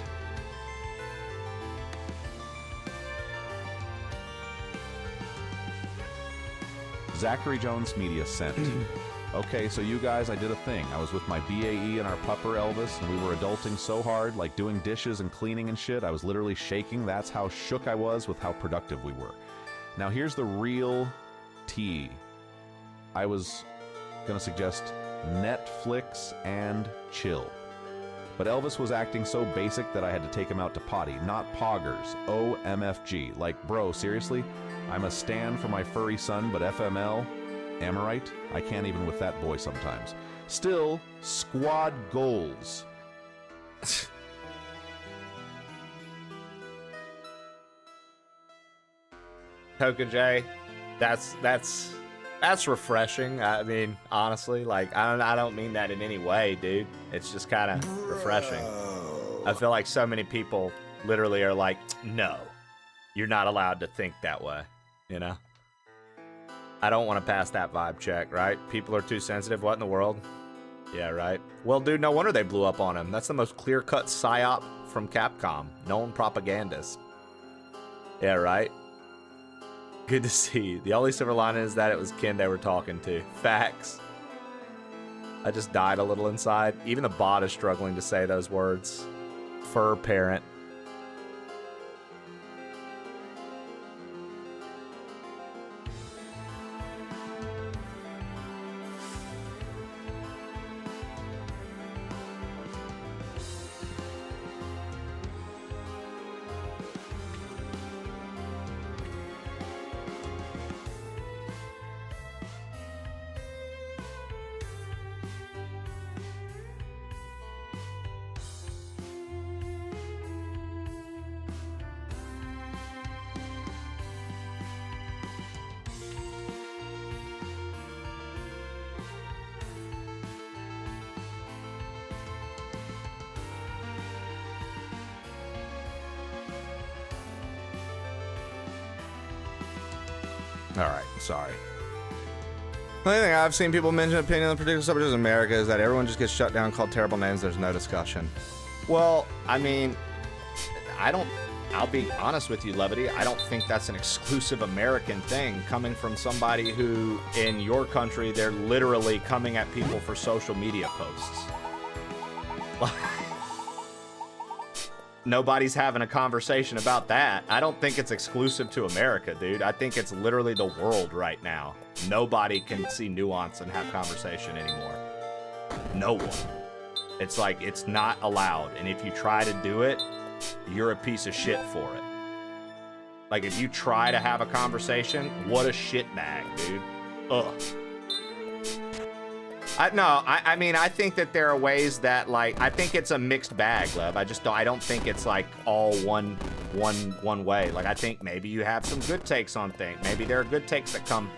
Zachary Jones Media sent. Okay, so you guys, I did a thing. I was with my BAE and our pupper Elvis, and we were adulting so hard, like doing dishes and cleaning and shit. I was literally shaking. That's how shook I was with how productive we were. Now here's the real tea. I was gonna suggest Netflix and chill. But Elvis was acting so basic that I had to take him out to potty. Not poggers. OMFG. Like, bro, seriously? I'm a stan for my furry son, but FML? Am I right? I can't even with that boy sometimes. Still, squad goals. Toka J, that's refreshing. I mean, honestly, like, I don't mean that in any way, dude. It's just kind of refreshing. I feel like so many people literally are like, no, you're not allowed to think that way, you know? I don't want to pass that vibe check, right? People are too sensitive. What in the world? Yeah, right. Well, dude, no wonder they blew up on him. That's the most clear-cut psyop from Capcom. Known propagandist. Yeah, right? Good to see. The only silver lining is that it was Ken they were talking to. Facts. I just died a little inside. Even the bot is struggling to say those words. Fur parent. All right, sorry. The only thing I've seen people mention opinion on particular subjects in America is that everyone just gets shut down, called terrible names. There's no discussion. Well, I mean, I'll be honest with you, Levity. I don't think that's an exclusive American thing coming from somebody who, in your country, they're literally coming at people for social media posts. Nobody's having a conversation about that. I don't think it's exclusive to America, dude. I think it's literally the world right now. Nobody can see nuance and have conversation anymore. No one. It's like, it's not allowed. And if you try to do it, you're a piece of shit for it. Like, if you try to have a conversation, what a shitbag, dude. Ugh. I mean, I think that there are ways that, like, I think it's a mixed bag, Lev. I don't think it's like all one way. Like, I think maybe you have some good takes on things. Maybe there are good takes that come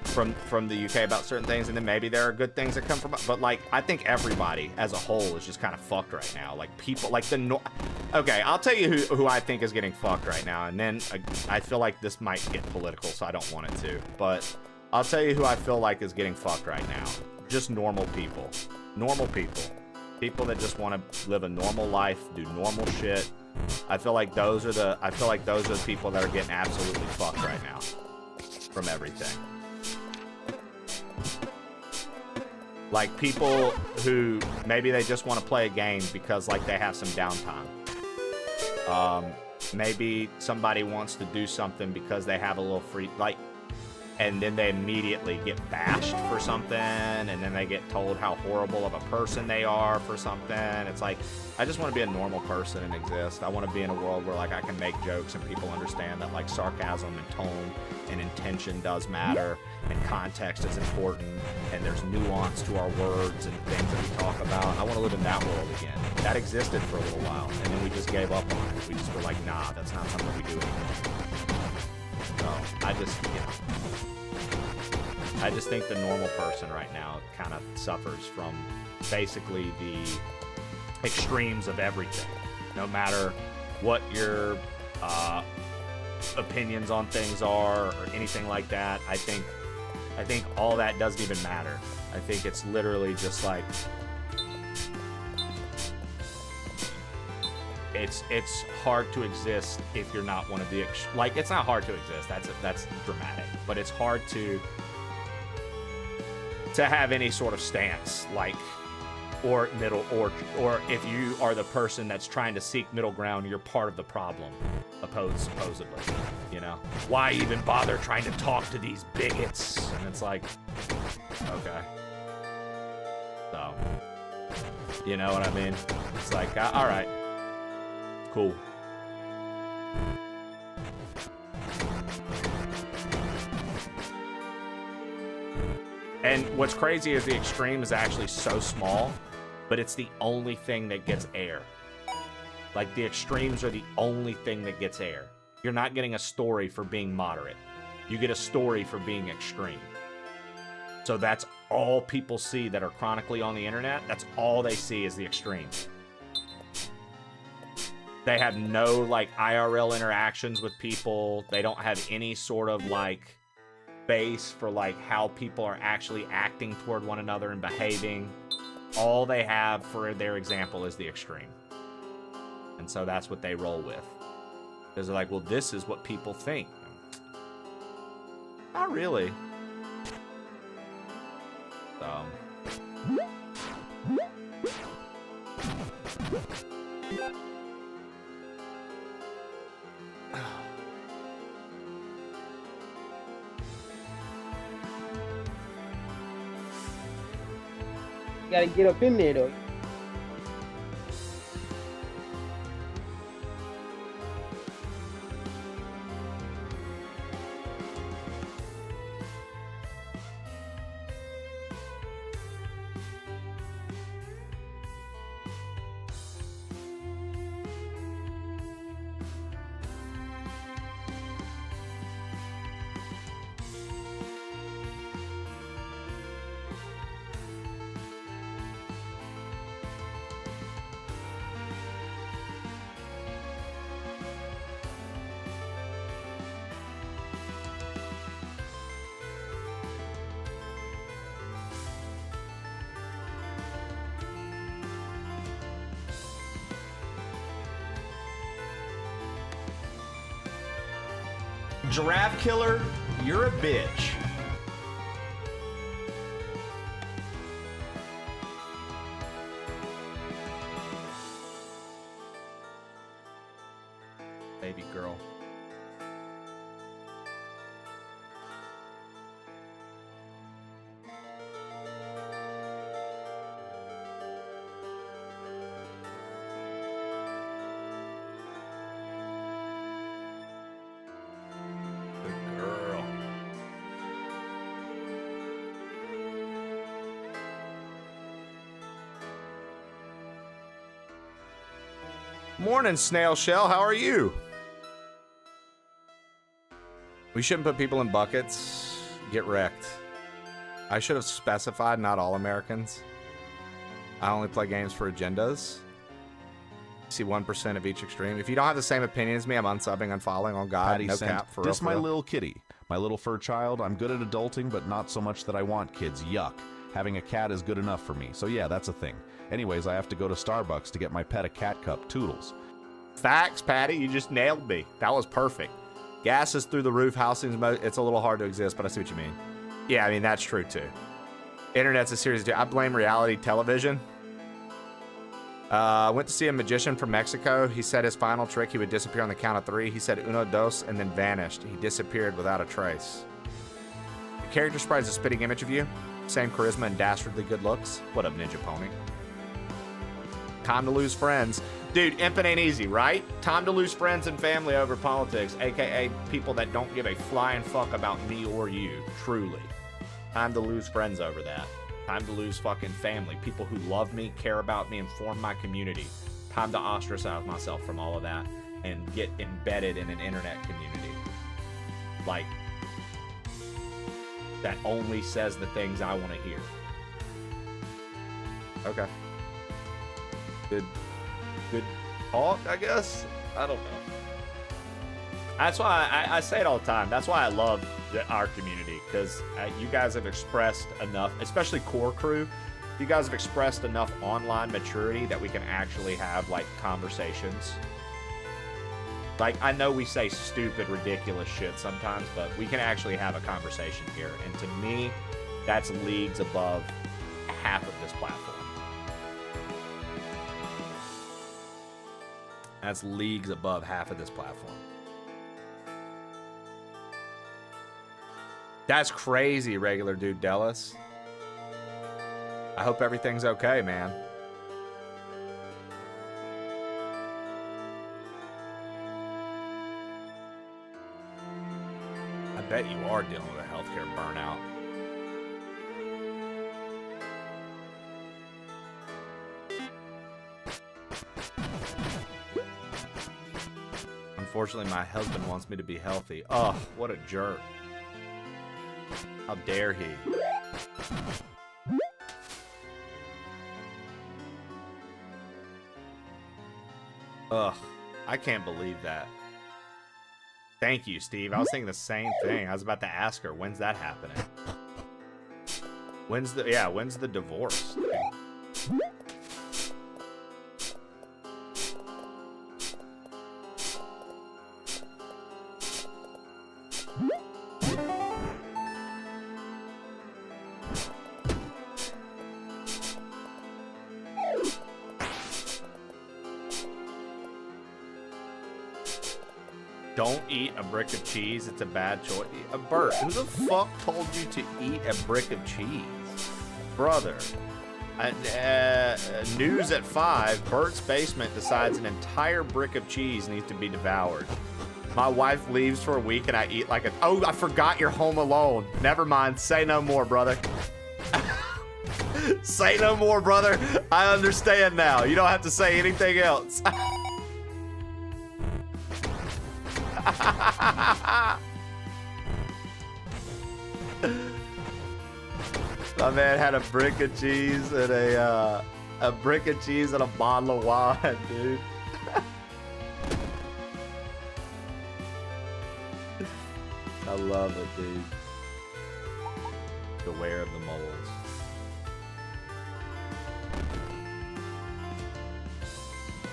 from the UK about certain things, and then maybe there are good things that come from, but like, I think everybody as a whole is just kind of fucked right now. Like, people, like okay, I'll tell you who I think is getting fucked right now, and then I feel like this might get political, so I don't want it to, but I'll tell you who I feel like is getting fucked right now. Just normal people. Normal people. People that just want to live a normal life, do normal shit. I feel like those are the people that are getting absolutely fucked right now from everything. Like, people who maybe they just want to play a game because, like, they have some downtime. Maybe somebody wants to do something because they have a little free, like, and then they immediately get bashed for something, and then they get told how horrible of a person they are for something. It's like, I just want to be a normal person and exist. I want to be in a world where, like, I can make jokes and people understand that, like, sarcasm and tone and intention does matter, and context is important, and there's nuance to our words and things that we talk about. I want to live in that world again. That existed for a little while, and then we just gave up on it. We just were like, nah, that's not something we do anymore. So, I just think the normal person right now kind of suffers from basically the extremes of everything. No matter what your opinions on things are or anything like that, I think all that doesn't even matter. I think it's literally just like, it's hard to exist if you're not one of the like, it's not hard to exist. That's dramatic, but it's hard to have any sort of stance, like, or middle, or if you are the person that's trying to seek middle ground, you're part of the problem, supposedly, you know? Why even bother trying to talk to these bigots? And it's like, okay. So, you know what I mean? It's like, all right, cool. And what's crazy is the extreme is actually so small, but it's the only thing that gets air. Like, the extremes are the only thing that gets air. You're not getting a story for being moderate. You get a story for being extreme. So that's all people see that are chronically on the internet. That's all they see is the extremes. They have no, like, IRL interactions with people. They don't have any sort of, like, base for, like, how people are actually acting toward one another and behaving. All they have for their example is the extreme. And so that's what they roll with. Because they're like, well, this is what people think. Not really. So. Gotta get up in there, though. Giraffe killer, you're a bitch. Baby girl. Good girl. Morning, Snail Shell. How are you? We shouldn't put people in buckets. Get wrecked. I should have specified not all Americans. I only play games for agendas. See 1% of each extreme. If you don't have the same opinion as me, I'm unsubbing, unfollowing. On God, Patty no sent, cap. For this real, my for real. little kitty. My little fur child. I'm good at adulting, but not so much that I want kids. Yuck. Having a cat is good enough for me. So yeah, that's a thing. Anyways, I have to go to Starbucks to get my pet a cat cup. Toodles. Facts, Patty. You just nailed me. That was perfect. Gas is through the roof. Housing, it's a little hard to exist, but I see what you mean. Yeah, I mean, that's true, too. Internet's a series of... I blame reality television. Went to see a magician from Mexico. He said his final trick, he would disappear on the count of 3. He said uno, dos, and then vanished. He disappeared without a trace. The character sprites a spitting image of you. Same charisma and dastardly good looks. What up, Ninja Pony? Time to lose friends. Dude, imp ain't easy, right? Time to lose friends and family over politics, aka people that don't give a flying fuck about me or you, truly. Time to lose friends over that. Time to lose fucking family, people who love me, care about me, and form my community. Time to ostracize myself from all of that and get embedded in an internet community. Like, that only says the things I want to hear. Okay. Good talk, I guess. I don't know. That's why I say it all the time. That's why I love our community, because you guys have expressed enough, especially core crew. You guys have expressed enough online maturity that we can actually have like conversations. Like, I know we say stupid, ridiculous shit sometimes, but we can actually have a conversation here. And to me, that's leagues above half of this platform. That's leagues above half of this platform. That's crazy, regular dude Dellis. I hope everything's okay, man. I bet you are dealing with a healthcare burnout. Unfortunately, my husband wants me to be healthy. Oh, what a jerk. How dare he? Ugh, I can't believe that. Thank you, Steve. I was thinking the same thing. I was about to ask her, when's that happening? When's the divorce? Don't eat a brick of cheese. It's a bad choice. Bert, who the fuck told you to eat a brick of cheese? Brother. News at 5. Bert's basement decides an entire brick of cheese needs to be devoured. My wife leaves for a week and I eat like a... Oh, I forgot you're home alone. Never mind. Say no more, brother. Say no more, brother. I understand now. You don't have to say anything else. My man had a brick of cheese and a brick of cheese and a bottle of wine, dude. I love it, dude. Beware of the moles.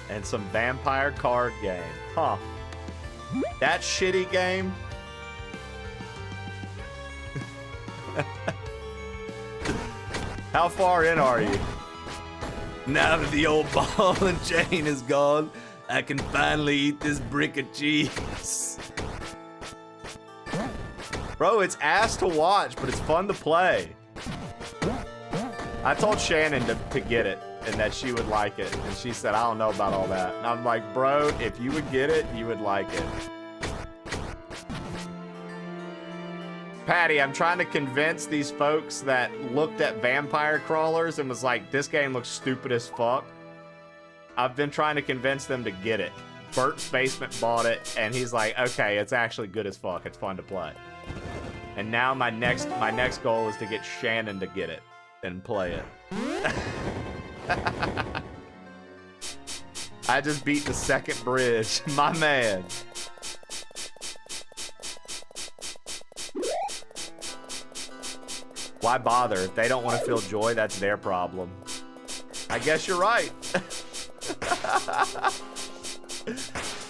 And some vampire card game. Huh. That shitty game How far in are you? Now that the old ball and chain is gone, I can finally eat this brick of cheese. Bro, it's ass to watch, but it's fun to play. I told Shannon to get it and that she would like it. And she said, I don't know about all that. And I'm like, bro, if you would get it, you would like it. Patty, I'm trying to convince these folks that looked at Vampire Crawlers and was like, this game looks stupid as fuck. I've been trying to convince them to get it. Bert's Basement bought it, and he's like, okay, it's actually good as fuck. It's fun to play. And now my next goal is to get Shannon to get it and play it. I just beat the second bridge. My man. Why bother? If they don't want to feel joy, that's their problem. I guess you're right.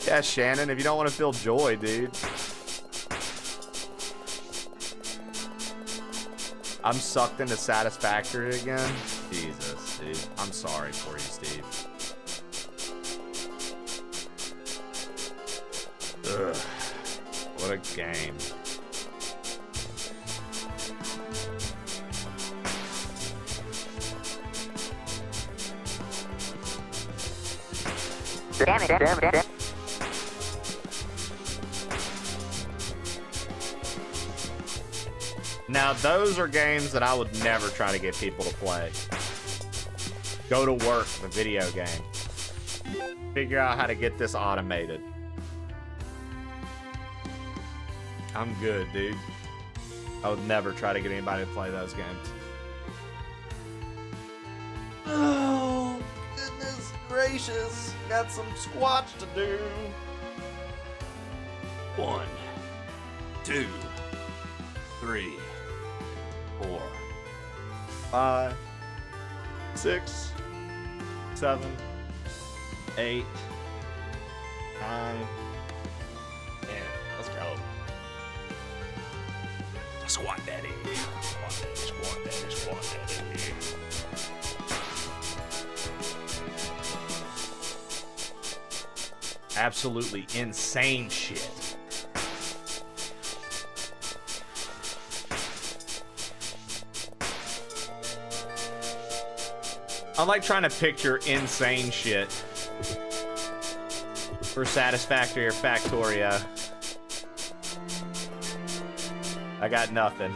Yeah, Shannon, if you don't want to feel joy, dude. I'm sucked into Satisfactory again. Jesus, dude. I'm sorry for you, Steve. Ugh. What a game. Damn it. Now, those are games that I would never try to get people to play. Go to work, the video game. Figure out how to get this automated. I'm good, dude. I would never try to get anybody to play those games. Oh, goodness gracious. Got some squatch to do. 1, 2, 3, 4, 5, 6, 7, 8, 9, 10. Let's go. Squat daddy. Squat daddy, squat daddy, squat daddy. Absolutely insane shit. I'm like trying to picture insane shit for Satisfactory or Factoria. I got nothing.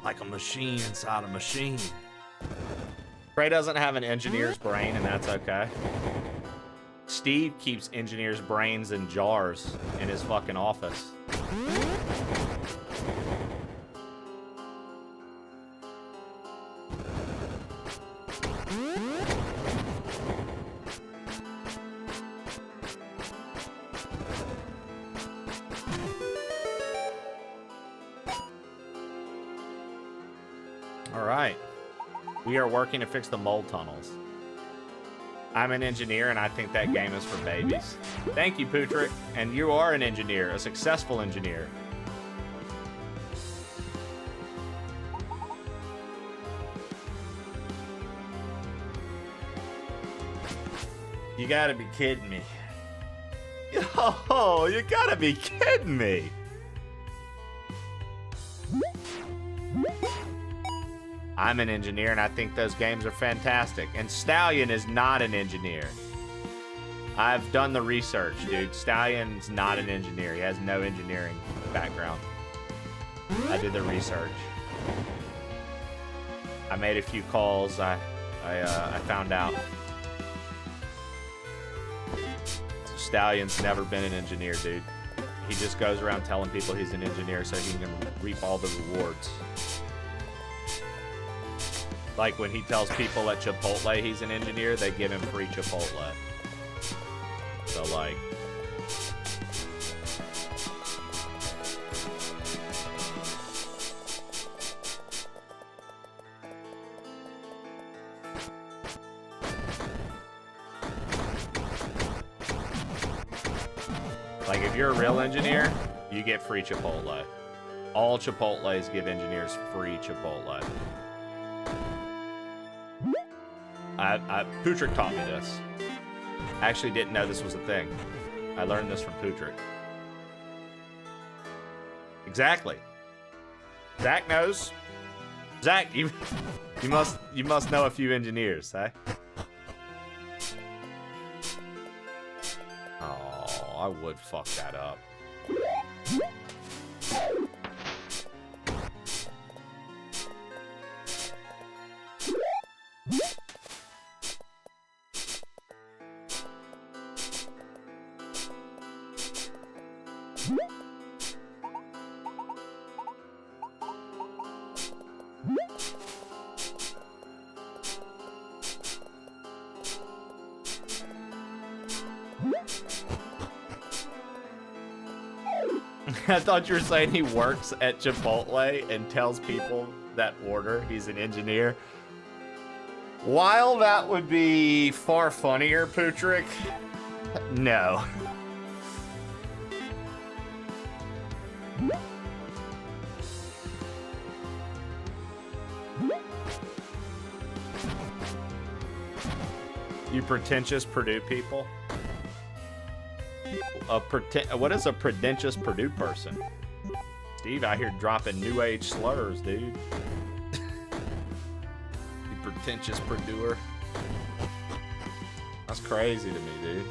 Like a machine inside a machine. Trey doesn't have an engineer's brain, and that's okay. Steve keeps engineers' brains in jars in his fucking office. All right. We are working to fix the mold tunnels. I'm an engineer, and I think that game is for babies. Thank you, Putrick. And you are an engineer, a successful engineer. You gotta be kidding me. Oh, you gotta be kidding me. I'm an engineer, and I think those games are fantastic. And Stallion is not an engineer. I've done the research, dude. Stallion's not an engineer. He has no engineering background. I did the research. I made a few calls. I found out. Stallion's never been an engineer, dude. He just goes around telling people he's an engineer so he can reap all the rewards. Like when he tells people at Chipotle he's an engineer, they give him free Chipotle. So, like... Like, if you're a real engineer, you get free Chipotle. All Chipotles give engineers free Chipotle. Putrick taught me this. I actually didn't know this was a thing. I learned this from Putrick. Exactly. Zach knows. Zach, you must know a few engineers, eh? Oh, I would fuck that up. I thought you were saying he works at Chipotle and tells people that order he's an engineer. While that would be far funnier, Putrick, no. You pretentious Purdue people. What is a pretentious Purdue person? Steve out here dropping new age slurs, dude. You pretentious Purduer. That's crazy to me, dude.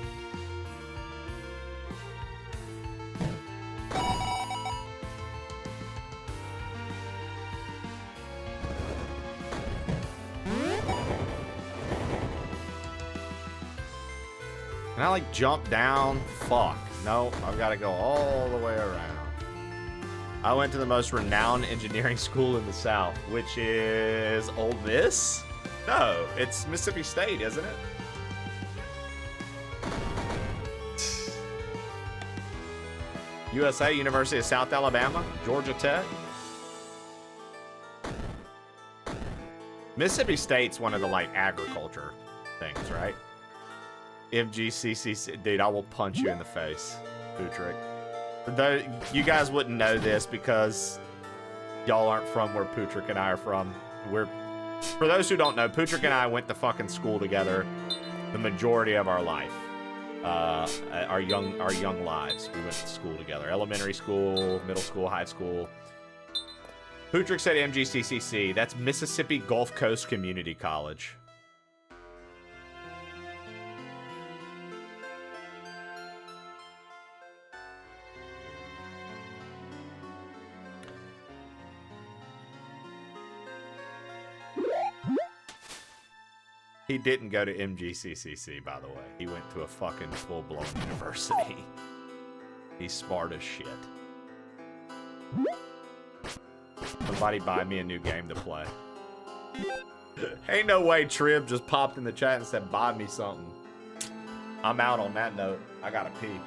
Can I like jump down? Fuck. No, I've got to go all the way around. I went to the most renowned engineering school in the South, which is Ole Miss? No, it's Mississippi State, isn't it? USA, University of South Alabama, Georgia Tech. Mississippi State's one of the like agriculture things, right? MGCCC, dude, I will punch you in the face, Putrick. Though you guys wouldn't know this because y'all aren't from where Putrick and I are from. For those who don't know, Putrick and I went to fucking school together the majority of our life. Our young lives. We went to school together. Elementary school, middle school, high school. Putrick said MGCCC. That's Mississippi Gulf Coast Community College. He didn't go to MGCCC, by the way. He went to a fucking full-blown university. He's smart as shit. Somebody buy me a new game to play. Ain't no way Trib just popped in the chat and said, buy me something. I'm out on that note. I gotta pee.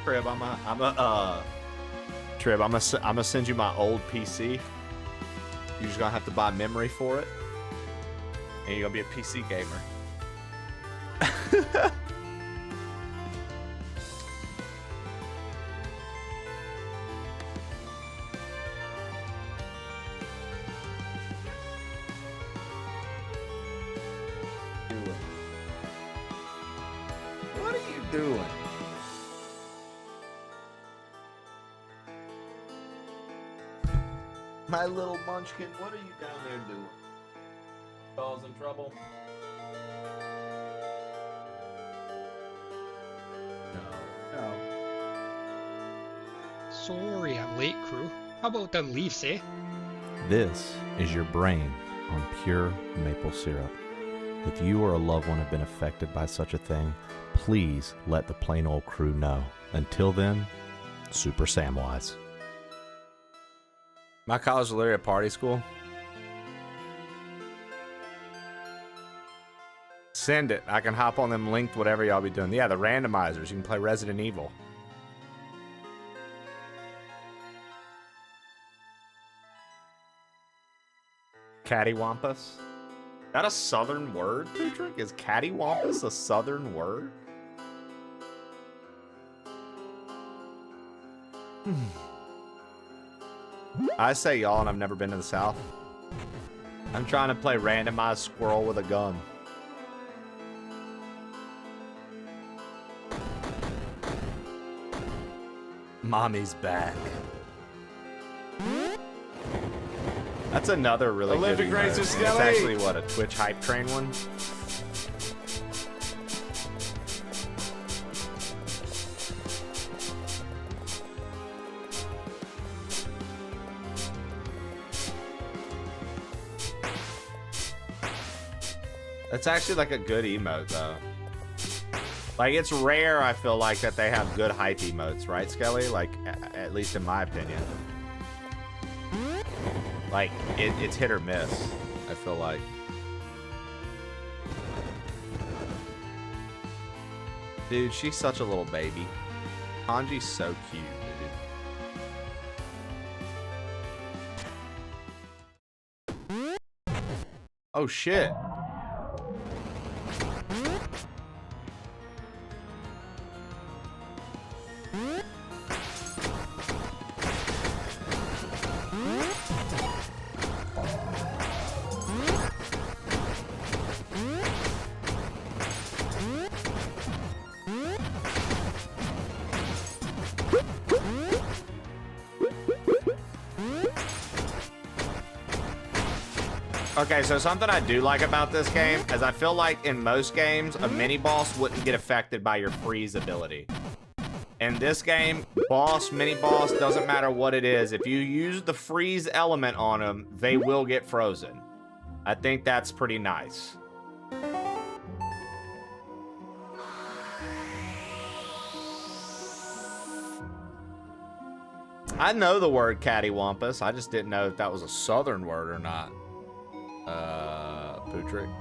Trib, Trib, I'm gonna send you my old PC. You're just gonna have to buy memory for it, and you're gonna be a PC gamer. doing? My little munchkin, what are you down there doing? Causing trouble? No. Sorry I'm late, crew. How about them leaves, eh? This is your brain on pure maple syrup. If you or a loved one have been affected by such a thing, please let the plain old crew know. Until then, Super Samwise. My college is literally a party school. Send it. I can hop on them linked whatever y'all be doing. Yeah, the randomizers. You can play Resident Evil. Cattywampus? Is that a southern word, Patrick? Is cattywampus a southern word? I say y'all, and I've never been to the South. I'm trying to play randomized squirrel with a gun. Mommy's back. That's another really Olympic good emote. racer It's Skelly. actually what, a Twitch hype train one? That's actually like a good emote though. Like it's rare, I feel like, that they have good hype emotes, right, Skelly? Like, at least in my opinion. Like, it's hit or miss, I feel like. Dude, she's such a little baby. Hanji's so cute, dude. Oh, shit. Okay, so something I do like about this game is I feel like in most games, a mini-boss wouldn't get affected by your freeze ability. In this game, boss, mini-boss, doesn't matter what it is. If you use the freeze element on them, they will get frozen. I think that's pretty nice. I know the word cattywampus. I just didn't know if that was a southern word or not. Putrick.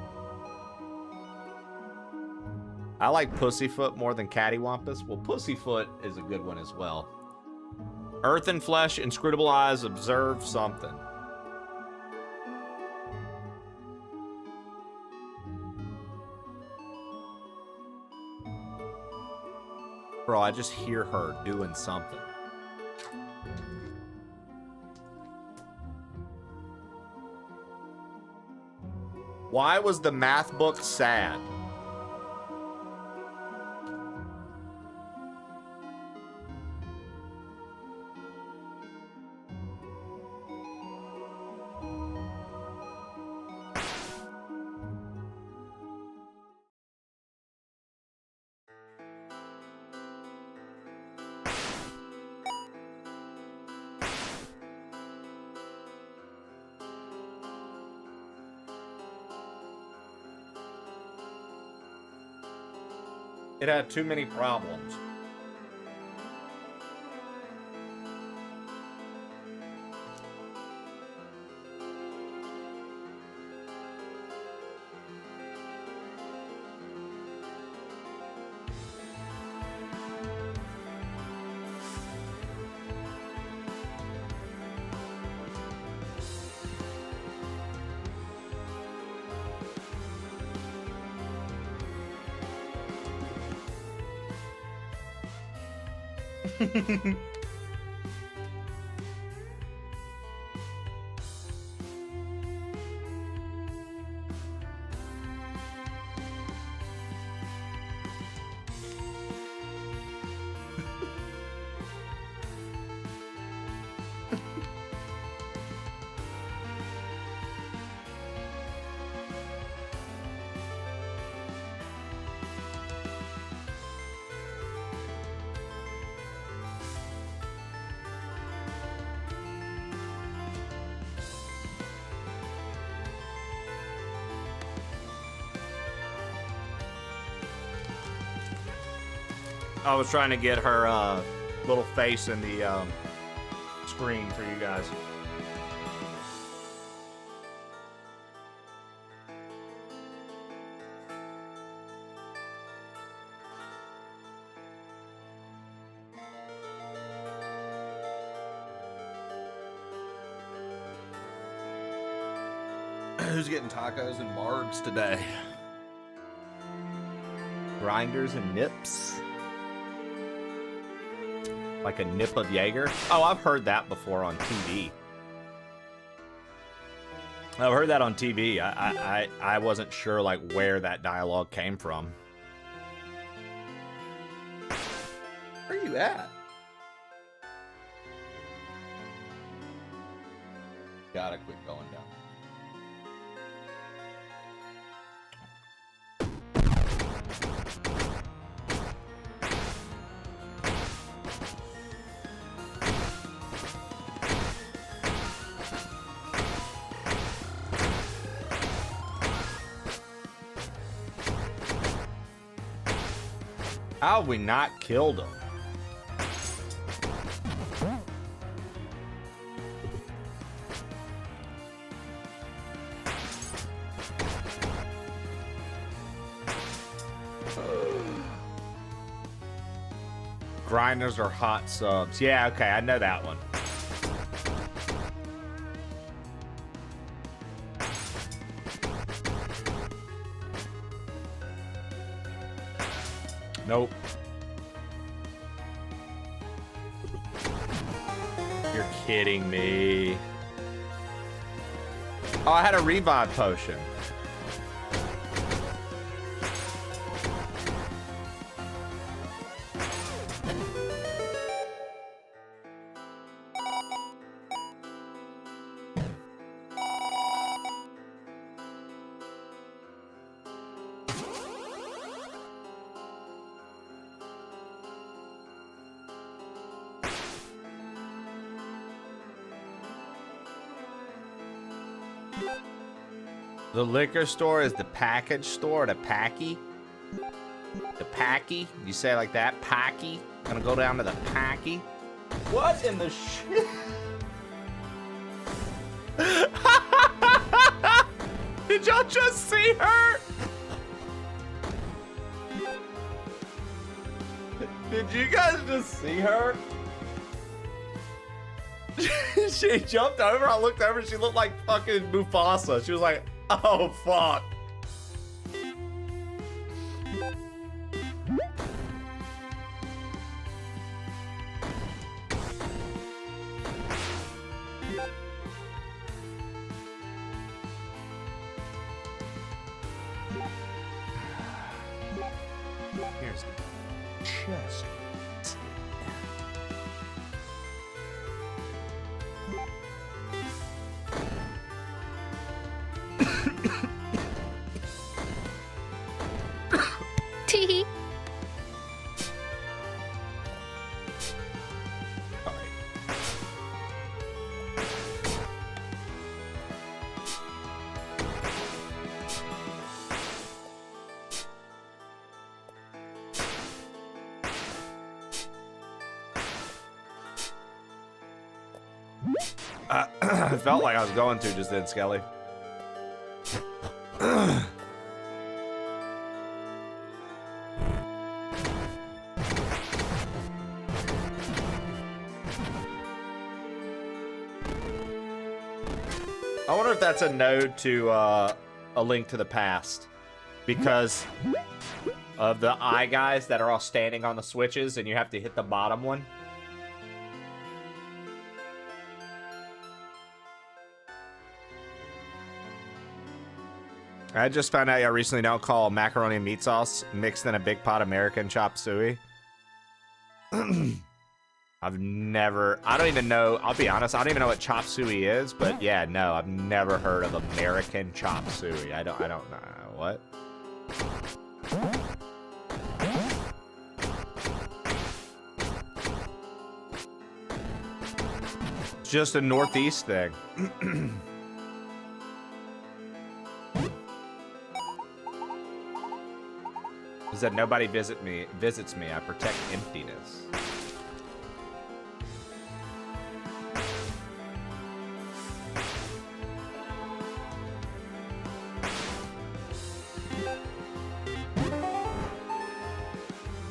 I like Pussyfoot more than Cattywampus. Well, Pussyfoot is a good one as well. Earth and flesh, inscrutable eyes, observe something. Bro, I just hear her doing something. Why was the math book sad? It had too many problems. I was trying to get her little face in the screen for you guys. Who's getting tacos and margs today? Grinders and nips? Like a nip of Jaeger? Oh, I've heard that before on TV. I've heard that on TV. I wasn't sure like where that dialogue came from. Where are you at? Gotta quit going down. How have we not killed him? Grinders are hot subs. Yeah, okay, I know that one. Nope. You're kidding me. Oh, I had a revive potion. The liquor store is the package store, the packy. The packy? You say it like that? Packy? Gonna go down to the packy? What in the shit? Did y'all just see her? Did you guys just see her? She jumped over, I looked over, she looked like fucking Mufasa. She was like, oh fuck. Here's the chest. Tee. I felt like I was going to just then, Skelly. I wonder if that's a node to A Link to the Past, because of the eye guys that are all standing on the switches and you have to hit the bottom one. I just found out I recently don't call macaroni and meat sauce mixed in a big pot American chop suey. I've never, I don't even know, I'll be honest, I don't even know what chop suey is, but yeah, no, I've never heard of American chop suey. I don't know. What? It's just a Northeast thing. He said, nobody visits me. I protect emptiness.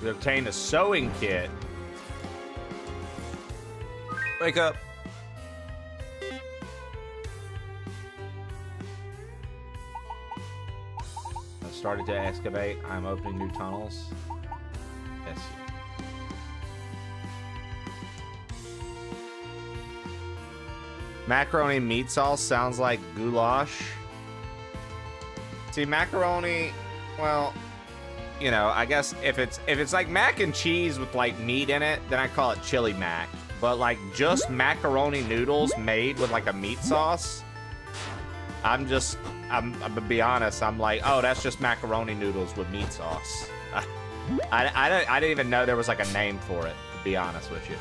We obtained a sewing kit. Wake up. I started to excavate. I'm opening new tunnels. Yes. Macaroni meat sauce sounds like goulash. See, macaroni, well, you know, I guess if it's like mac and cheese with like meat in it, then I call it chili mac. But like just macaroni noodles made with like a meat sauce, I'm gonna be honest, I'm like, oh, that's just macaroni noodles with meat sauce. I didn't even know there was like a name for it, to be honest with you.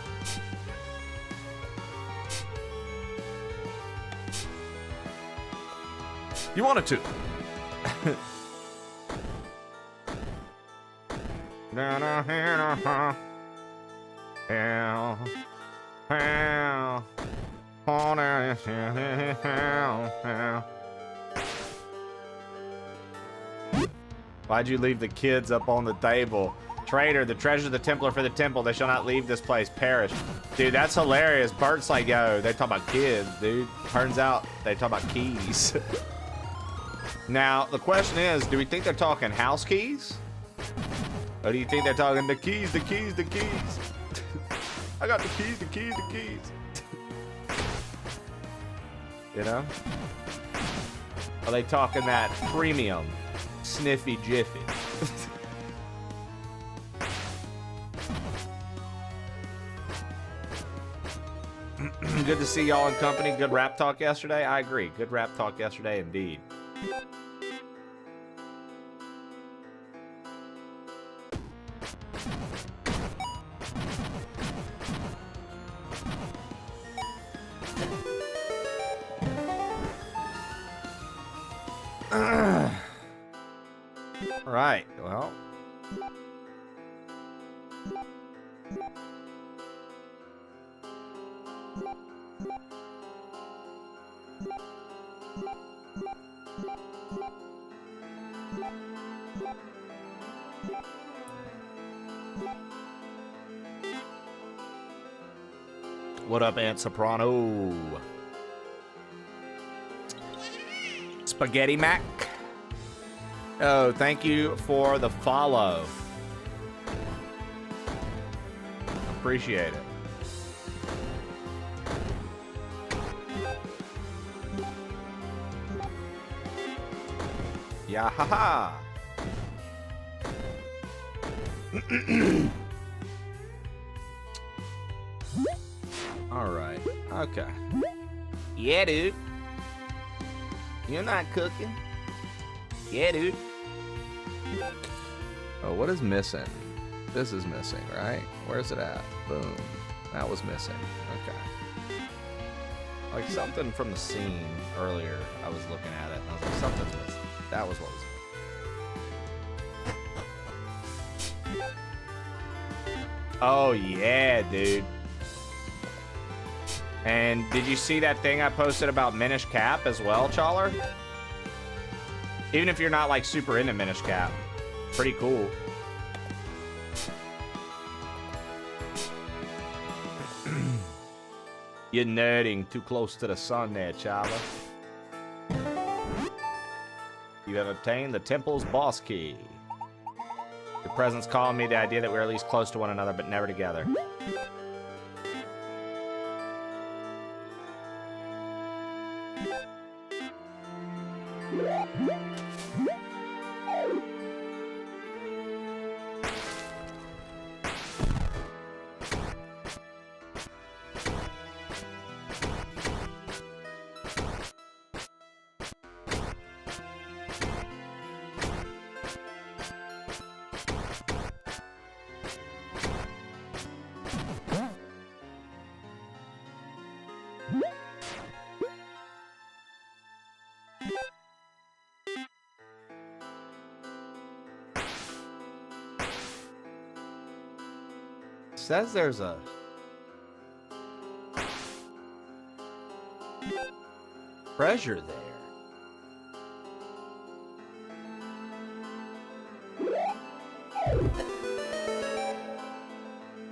You wanted to. Why'd you leave the kids up on the table? Traitor, the treasure of the Templar for the temple. They shall not leave this place. Perish. Dude, that's hilarious. Bert's like, yo, they talk about kids, dude. Turns out they talk about keys. Now, the question is, do we think they're talking house keys? Or do you think they're talking the keys, the keys, the keys? I got the keys, the keys, the keys. You know? Are they talking that premium, sniffy jiffy? Good to see y'all in company. Good rap talk yesterday. I agree. Good rap talk yesterday indeed. Right, well. What up, Aunt Soprano? Spaghetti Mac. Oh, thank you for the follow. Appreciate it. Yeah, haha. All right. Okay. Yeah, dude. You're not cooking. Yeah, dude. Oh, what is missing? This is missing, right? Where's it at? Boom. That was missing. Okay. Like something from the scene earlier, I was looking at it, and I was like, something's missing. That was what was missing. Oh, yeah, dude. And did you see that thing I posted about Minish Cap as well, Challer? Even if you're not like super into Minish Cap, pretty cool. You're nerding too close to the sun there, Challer. You have obtained the temple's boss key. Your presence calling me the idea that we're at least close to one another, but never together. says there's a... treasure there.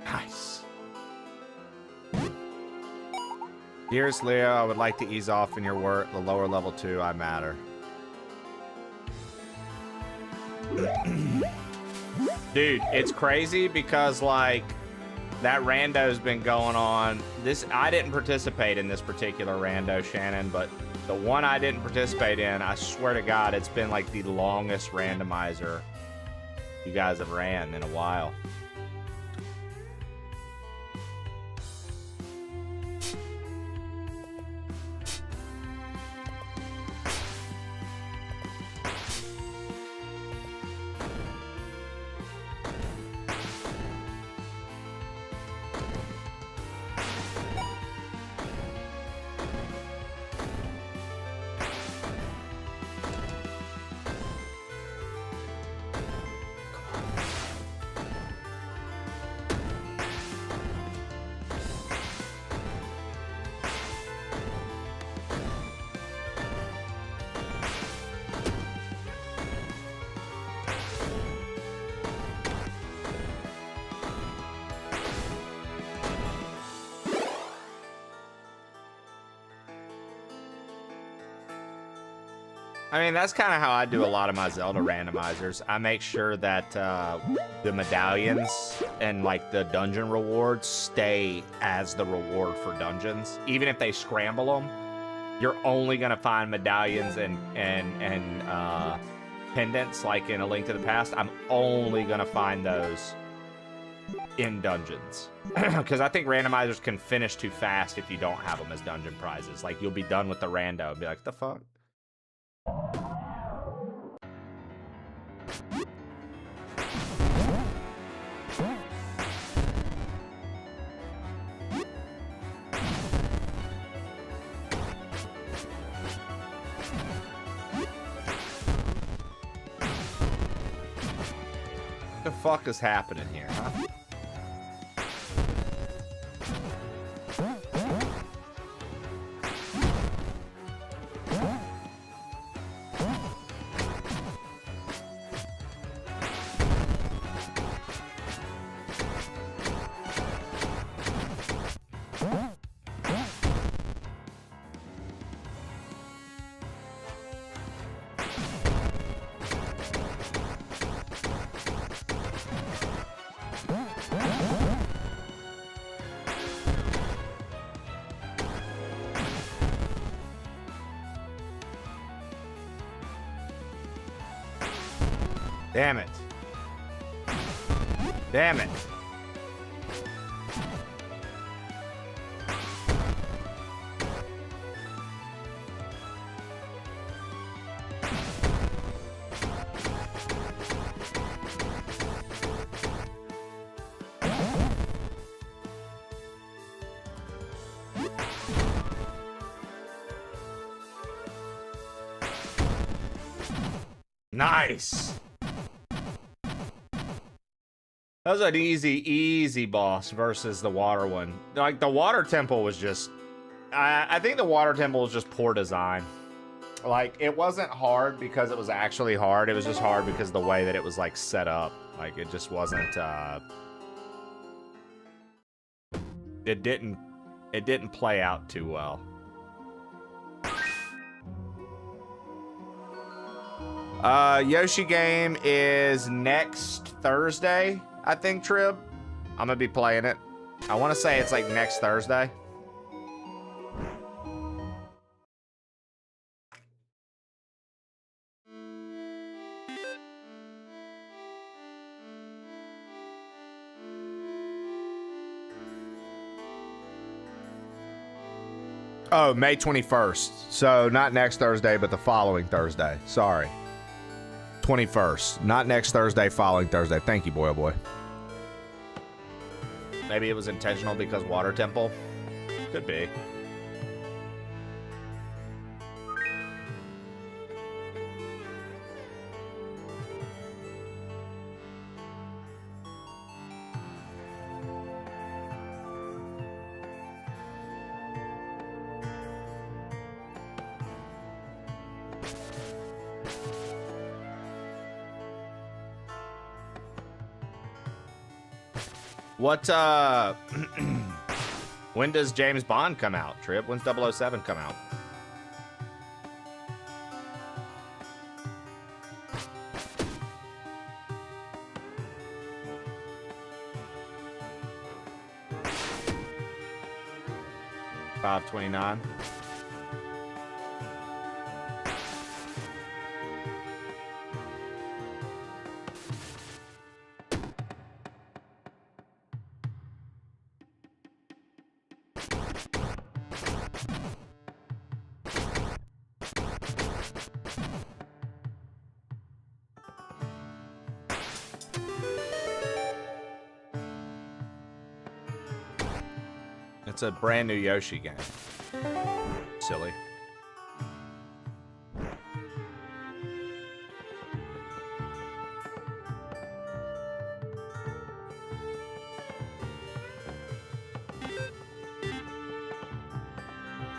Nice. Dearest Leo, I would like to ease off in your work. The lower level 2, I matter. Dude, it's crazy because, like, that rando's been going on. I didn't participate in this particular rando, Shannon, but the one I didn't participate in, I swear to God, it's been like the longest randomizer you guys have ran in a while. I mean, that's kind of how I do a lot of my Zelda randomizers. I make sure that the medallions and like the dungeon rewards stay as the reward for dungeons. Even if they scramble them, you're only gonna find medallions and pendants like in A Link to the Past. I'm only gonna find those in dungeons because I think randomizers can finish too fast if you don't have them as dungeon prizes. Like, you'll be done with the rando and be like, the fuck? What the fuck is happening here, huh? Damn it. Damn it. Nice. That was an easy boss versus the water one. Like, the water temple was just... I think the water temple was just poor design. Like, it wasn't hard because it was actually hard. It was just hard because of the way that it was, like, set up. Like, it just wasn't, It didn't play out too well. Yoshi game is next Thursday, I think, Trib. I'm gonna be playing it. I want to say it's like next Thursday. Oh, May 21st. So not next Thursday, but the following Thursday. Sorry. 21st. Not next Thursday, following Thursday. Thank you, boy, oh boy. Maybe it was intentional because Water Temple? Could be. What, when does James Bond come out, Trip? When's 007 come out? $5.29. It's a brand new Yoshi game. Silly.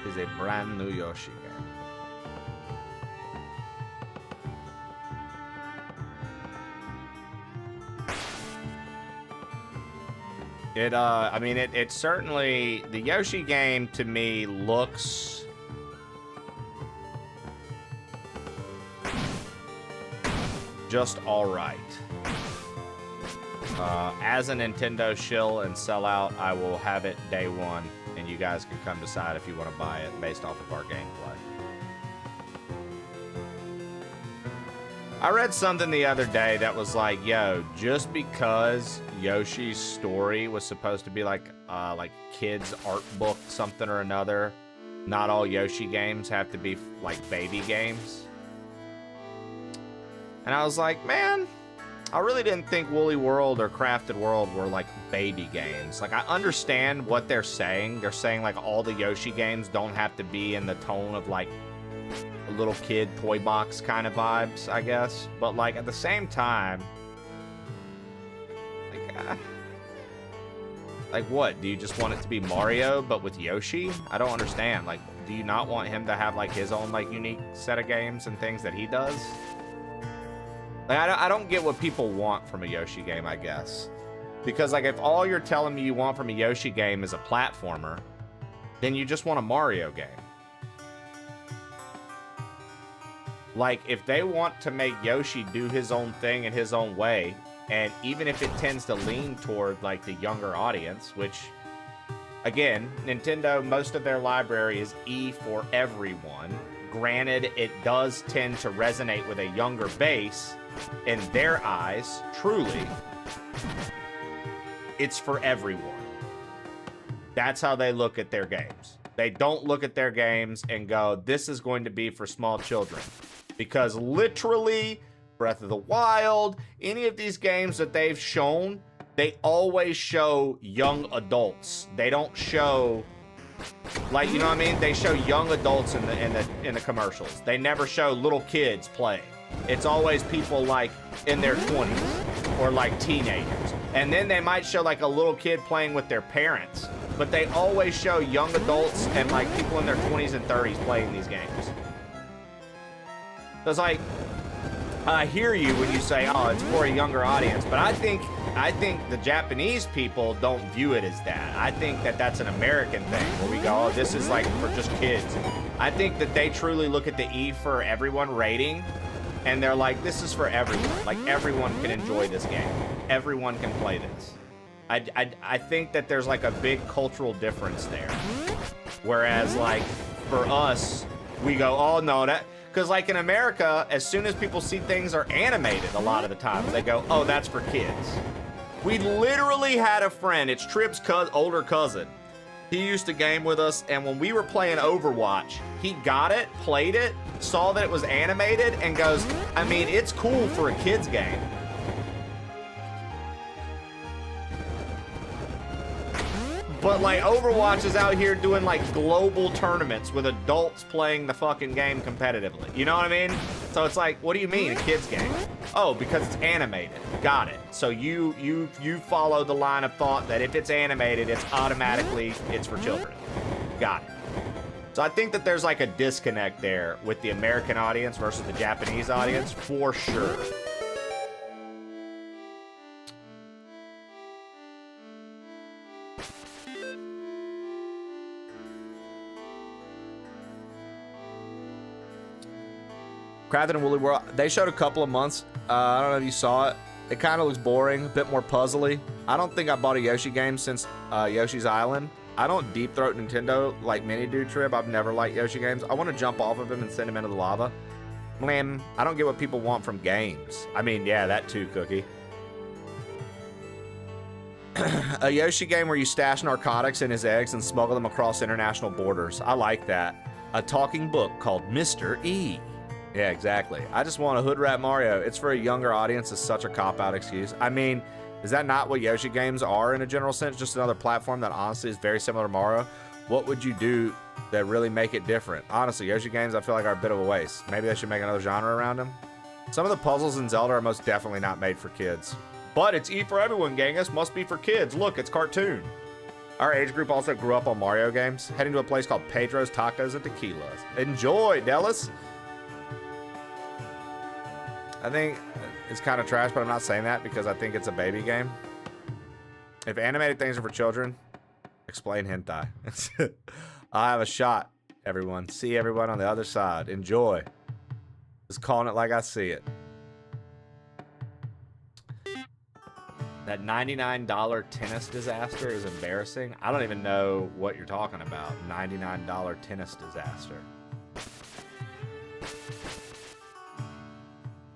It's a brand new Yoshi game. I mean, it certainly, the Yoshi game to me looks just all right. As a Nintendo shill and sellout, I will have it day one, and you guys can come decide if you want to buy it based off of our gameplay. I read something the other day that was like, yo, just because Yoshi's story was supposed to be like kids art book something or another, not all Yoshi games have to be like baby games. And I was like, man, I really didn't think Woolly World or Crafted World were like baby games. Like, I understand what they're saying. They're saying like all the Yoshi games don't have to be in the tone of like a little kid toy box kind of vibes, I guess. But like at the same time, like what? Do you just want it to be Mario but with Yoshi? I don't understand. Like, do you not want him to have like his own like unique set of games and things that he does? Like, I don't get what people want from a Yoshi game, I guess. Because like if all you're telling me you want from a Yoshi game is a platformer, then you just want a Mario game. Like, if they want to make Yoshi do his own thing in his own way, and even if it tends to lean toward, like, the younger audience, which, again, Nintendo, most of their library is E for everyone. Granted, it does tend to resonate with a younger base. In their eyes, truly, it's for everyone. That's how they look at their games. They don't look at their games and go, this is going to be for small children. Because literally, Breath of the Wild, any of these games that they've shown, they always show young adults. They don't show, like, you know what I mean? They show young adults in the commercials. They never show little kids playing. It's always people like in their 20s or like teenagers. And then they might show like a little kid playing with their parents. But they always show young adults and like people in their 20s and 30s playing these games. So it's like, I hear you when you say, oh, it's for a younger audience, but I think the Japanese people don't view it as that. I think that that's an American thing where we go, oh, this is like for just kids. I think that they truly look at the E for everyone rating, and they're like, this is for everyone. Like, everyone can enjoy this game. Everyone can play this. I think that there's like a big cultural difference there. Whereas like for us, we go, oh no, that, because like in America, as soon as people see things are animated, a lot of the times they go, oh, that's for kids. We literally had a friend, it's Trip's older cousin. He used to game with us, and when we were playing Overwatch, he got it, played it, saw that it was animated, and goes, I mean, it's cool for a kid's game. But like Overwatch is out here doing like global tournaments with adults playing the fucking game competitively. You know what I mean? So it's like, what do you mean a kid's game? Oh, because it's animated. Got it. So you follow the line of thought that if it's animated, it's for children. Got it. So I think that there's like a disconnect there with the American audience versus the Japanese audience for sure. Crafted in Woolly World. They showed a couple of months. I don't know if you saw it. It kind of looks boring, a bit more puzzly. I don't think I bought a Yoshi game since Yoshi's Island. I don't deep throat Nintendo like many do, Trib. I've never liked Yoshi games. I want to jump off of him and send him into the lava. Man, I don't get what people want from games. I mean, yeah, that too, Cookie. A Yoshi game where you stash narcotics in his eggs and smuggle them across international borders. I like that. A talking book called Mr. E. Yeah, exactly. I just want a hood rat Mario. It's for a younger audience. It's such a cop-out excuse. I mean, is that not what Yoshi games are in a general sense? Just another platform that honestly is very similar to Mario? What would you do that really make it different? Honestly, Yoshi games I feel like are a bit of a waste. Maybe they should make another genre around them. Some of the puzzles in Zelda are most definitely not made for kids. But it's E for everyone, Genghis. Must be for kids. Look, it's cartoon. Our age group also grew up on Mario games. Heading to a place called Pedro's Tacos and Tequilas. Enjoy, Dallas. I think it's kind of trash, but I'm not saying that because I think it's a baby game. If animated things are for children, explain hentai. I have a shot, everyone. See everyone on the other side. Enjoy. Just calling it like I see it. That $99 tennis disaster is embarrassing. I don't even know what you're talking about. $99 tennis disaster.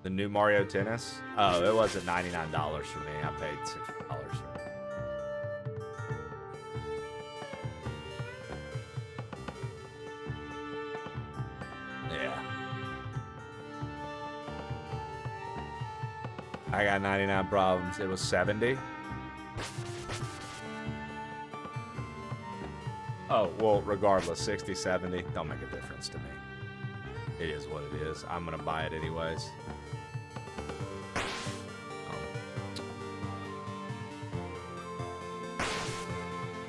The new Mario Tennis? Oh, it wasn't $99 for me. I paid $60 for it. Yeah. I got 99 problems. It was 70. Oh, well, regardless, 60, 70, don't make a difference to me. It is what it is. I'm going to buy it anyways.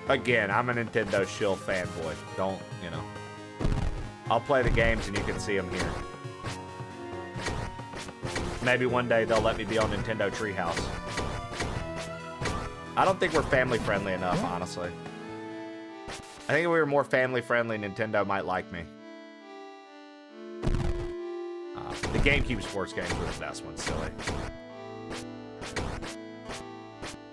Again, I'm a Nintendo shill fanboy. Don't, you know. I'll play the games and you can see them here. Maybe one day they'll let me be on Nintendo Treehouse. I don't think we're family friendly enough, honestly. I think if we were more family friendly, Nintendo might like me. The GameCube sports games were the best ones, silly.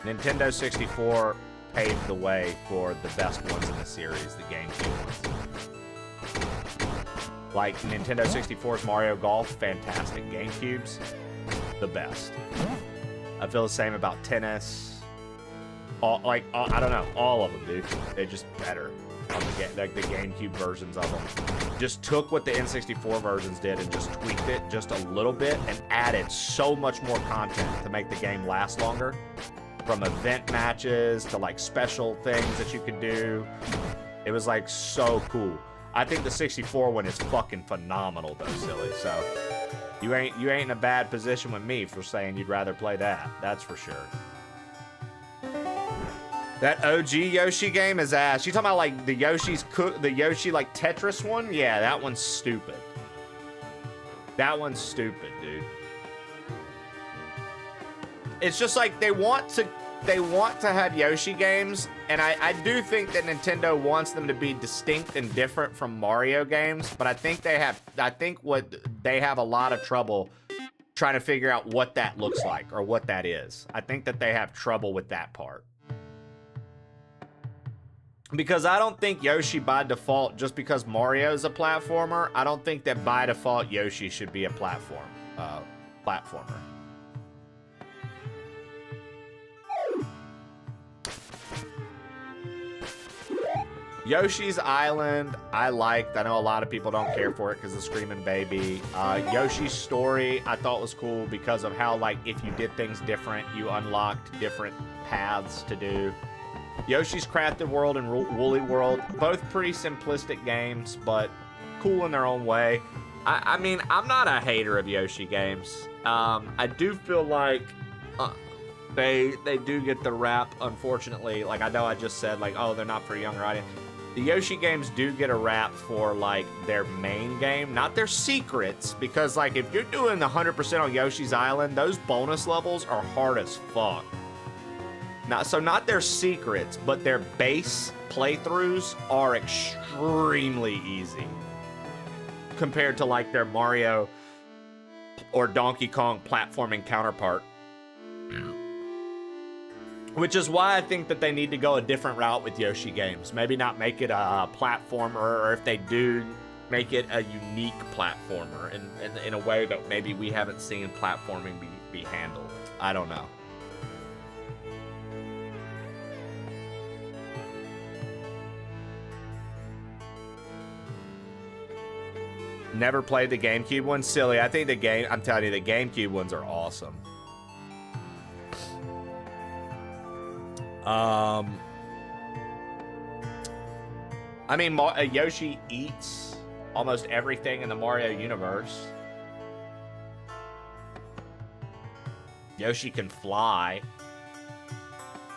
Nintendo 64 paved the way for the best ones in the series, the GameCube ones. Like Nintendo 64's Mario Golf, fantastic. GameCube's, the best. I feel the same about tennis. I don't know, all of them, dude. They're just better on the game, like the GameCube versions of them. Just took what the N64 versions did and just tweaked it just a little bit and added so much more content to make the game last longer. From event matches to like special things that you could do. It was like so cool. I think the 64 one is fucking phenomenal though, silly. So you ain't in a bad position with me for saying you'd rather play that. That's for sure. That OG Yoshi game is ass. You talking about like the Yoshi like Tetris one? Yeah, that one's stupid. That one's stupid, dude. It's just like they want to have Yoshi games, and I do think that Nintendo wants them to be distinct and different from Mario games, but I think they have a lot of trouble trying to figure out what that looks like or what that is. I think that they have trouble with that part. Because I don't think Yoshi by default, just because Mario's a platformer, I don't think that by default Yoshi should be a platformer. Yoshi's Island, I liked. I know a lot of people don't care for it because of Screaming Baby. Yoshi's Story, I thought was cool because of how, like, if you did things different, you unlocked different paths to do. Yoshi's Crafted World and Woolly World, both pretty simplistic games, but cool in their own way. I mean, I'm not a hater of Yoshi games. I do feel like they do get the rap, unfortunately. Like, I know I just said, like, oh, they're not for a younger audience. The Yoshi games do get a rap for, like, their main game, not their secrets, because, like, if you're doing the 100% on Yoshi's Island, those bonus levels are hard as fuck. Not their secrets, but their base playthroughs are extremely easy compared to, like, their Mario or Donkey Kong platforming counterpart. Which is why I think that they need to go a different route with Yoshi games. Maybe not make it a platformer, or if they do, make it a unique platformer in a way that maybe we haven't seen platforming be handled. I don't know. Never played the GameCube one. Silly. I think I'm telling you, the GameCube ones are awesome. I mean, Yoshi eats almost everything in the Mario universe. Yoshi can fly.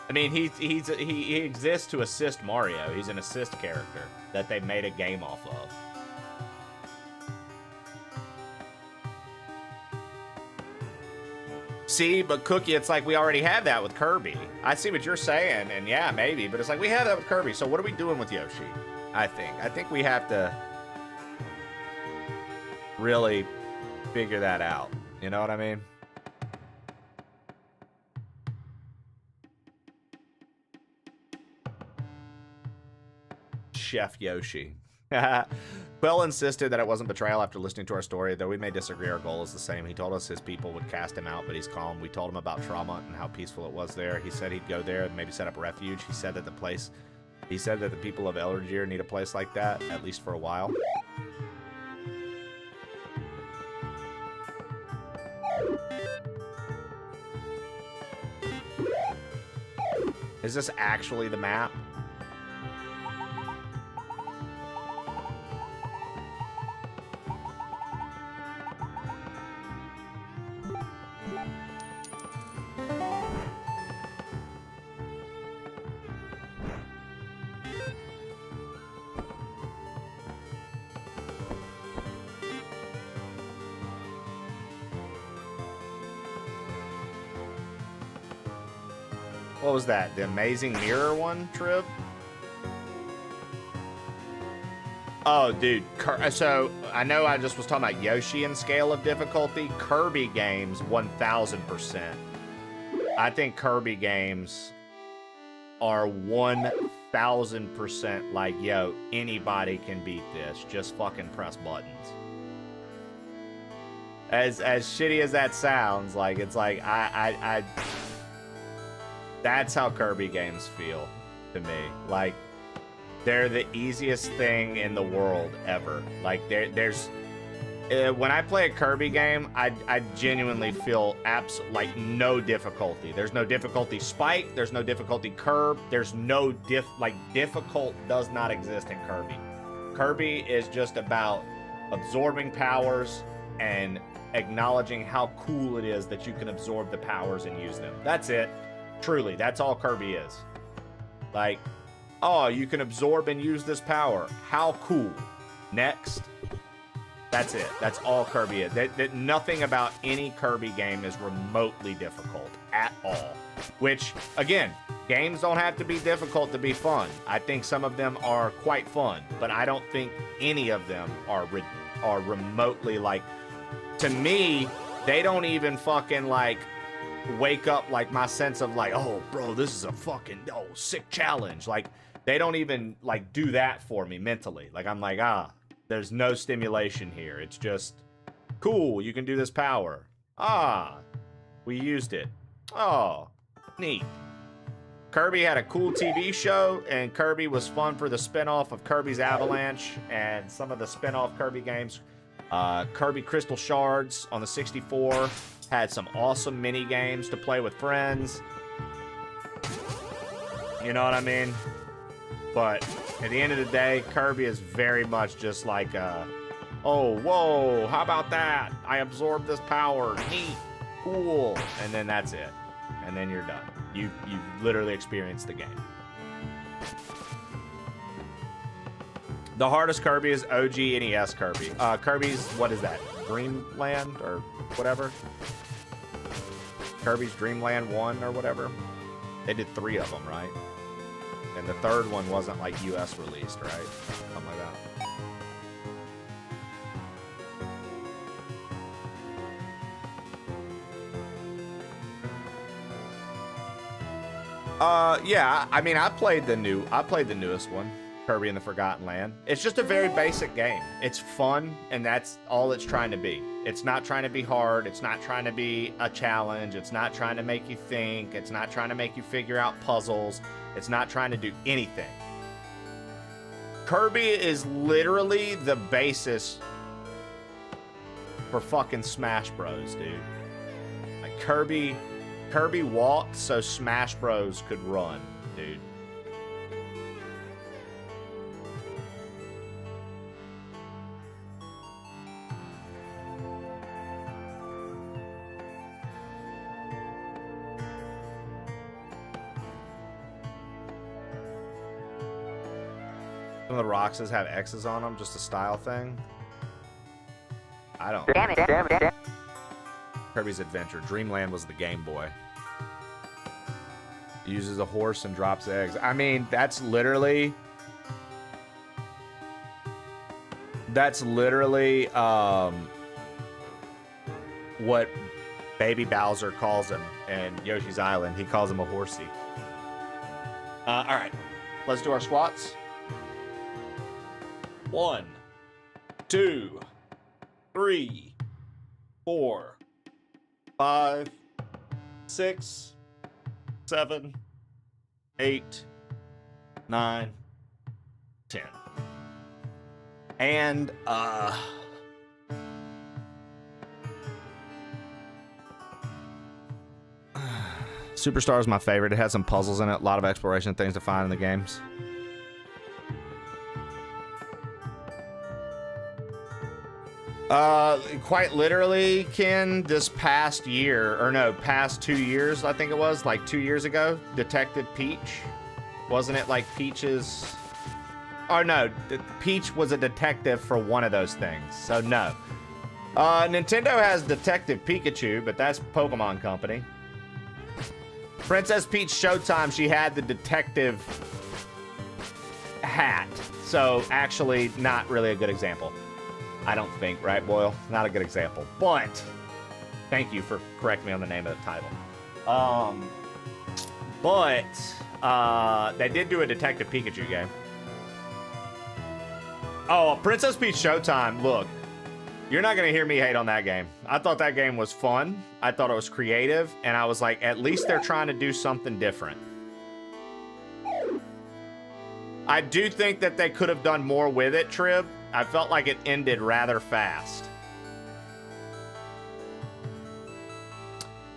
I mean, he exists to assist Mario. He's an assist character that they made a game off of. See, but Cookie, it's like we already have that with Kirby. I see what you're saying, and yeah, maybe, but it's like we have that with Kirby, so what are we doing with Yoshi? I think we have to really figure that out. You know what I mean? Chef Yoshi. Quell insisted that it wasn't betrayal after listening to our story, though we may disagree. Our goal is the same. He told us his people would cast him out, but he's calm. We told him about Trauma and how peaceful it was there. He said he'd go there and maybe set up a refuge. He said that the people of Eldergear need a place like that, at least for a while. Is this actually the map? What was that? The Amazing Mirror one, Trib? Oh, dude. So, I know I just was talking about Yoshi and scale of difficulty. Kirby games, 1000%. I think Kirby games are 1000% like, yo, anybody can beat this. Just fucking press buttons. As shitty as that sounds, like, it's like, that's how Kirby games feel to me. Like, they're the easiest thing in the world ever. Like, there's when I play a Kirby game, I genuinely feel like no difficulty. There's no difficulty spike. There's no difficulty curb. There's no difficult does not exist in Kirby. Kirby is just about absorbing powers and acknowledging how cool it is that you can absorb the powers and use them. That's it. Truly, that's all Kirby is. Like, oh, you can absorb and use this power. How cool. Next. That's it. That's all Kirby is. That nothing about any Kirby game is remotely difficult at all. Which, again, games don't have to be difficult to be fun. I think some of them are quite fun, but I don't think any of them are remotely, like, to me, they don't even fucking, like, wake up like my sense of like, oh bro, this is a fucking sick challenge. Like, they don't even like do that for me mentally. Like, I'm like, there's no stimulation here. It's just cool, you can do this power. We used it. Oh, neat. Kirby had a cool TV show, and Kirby was fun for the spinoff of Kirby's Avalanche and some of the spinoff Kirby games. Kirby Crystal Shards on the 64 had some awesome mini games to play with friends. You know what I mean? But at the end of the day, Kirby is very much just like, oh, whoa, how about that? I absorbed this power. Neat. Cool. And then that's it. And then you're done. You literally experienced the game. The hardest Kirby is OG NES Kirby. Kirby's, what is that? Dreamland or whatever? Kirby's Dreamland 1 or whatever. They did 3 of them, right? And the third one wasn't like US released, right? Something like that. Yeah, I mean, I played the newest one, Kirby and the Forgotten Land. It's just a very basic game. It's fun, and that's all it's trying to be. It's not trying to be hard. It's not trying to be a challenge. It's not trying to make you think. It's not trying to make you figure out puzzles. It's not trying to do anything. Kirby is literally the basis for fucking Smash Bros, dude. Like Kirby walked so Smash Bros could run, dude. Some of the Roxas have X's on them, just a style thing. I don't. Damn it. Kirby's Adventure. Dreamland was the Game Boy. Uses a horse and drops eggs. I mean, that's literally what Baby Bowser calls him in Yoshi's Island. He calls him a horsey. All right, let's do our squats. 1, 2, 3, 4, 5, 6, 7, 8, 9, 10. And Superstar is my favorite. It has some puzzles in it, a lot of exploration things to find in the games. Quite literally, Ken, this past 2 years, I think it was, like 2 years ago, Detective Peach. Wasn't it like Peach's... Oh, no, Peach was a detective for one of those things, so no. Nintendo has Detective Pikachu, but that's Pokemon Company. Princess Peach Showtime, she had the detective hat, so actually not really a good example. I don't think, right, Boyle? Not a good example. But thank you for correcting me on the name of the title. They did do a Detective Pikachu game. Oh, Princess Peach Showtime. Look, you're not going to hear me hate on that game. I thought that game was fun. I thought it was creative. And I was like, at least they're trying to do something different. I do think that they could have done more with it, Trib. I felt like it ended rather fast.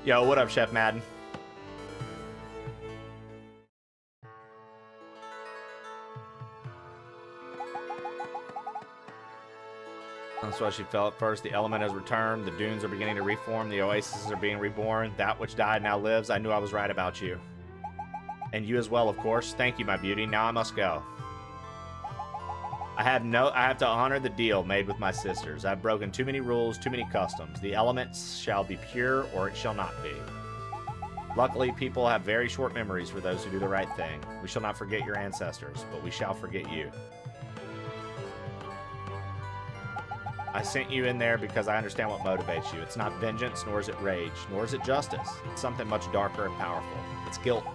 Yo, what up, Chef Madden? That's why she fell at first. The element has returned. The dunes are beginning to reform. The oases are being reborn. That which died now lives. I knew I was right about you. And you as well, of course. Thank you, my beauty. Now I must go. I have to honor the deal made with my sisters. I've broken too many rules, too many customs. The elements shall be pure, or it shall not be. Luckily, people have very short memories for those who do the right thing. We shall not forget your ancestors, but we shall forget you. I sent you in there because I understand what motivates you. It's not vengeance, nor is it rage, nor is it justice. It's something much darker and powerful. It's guilt.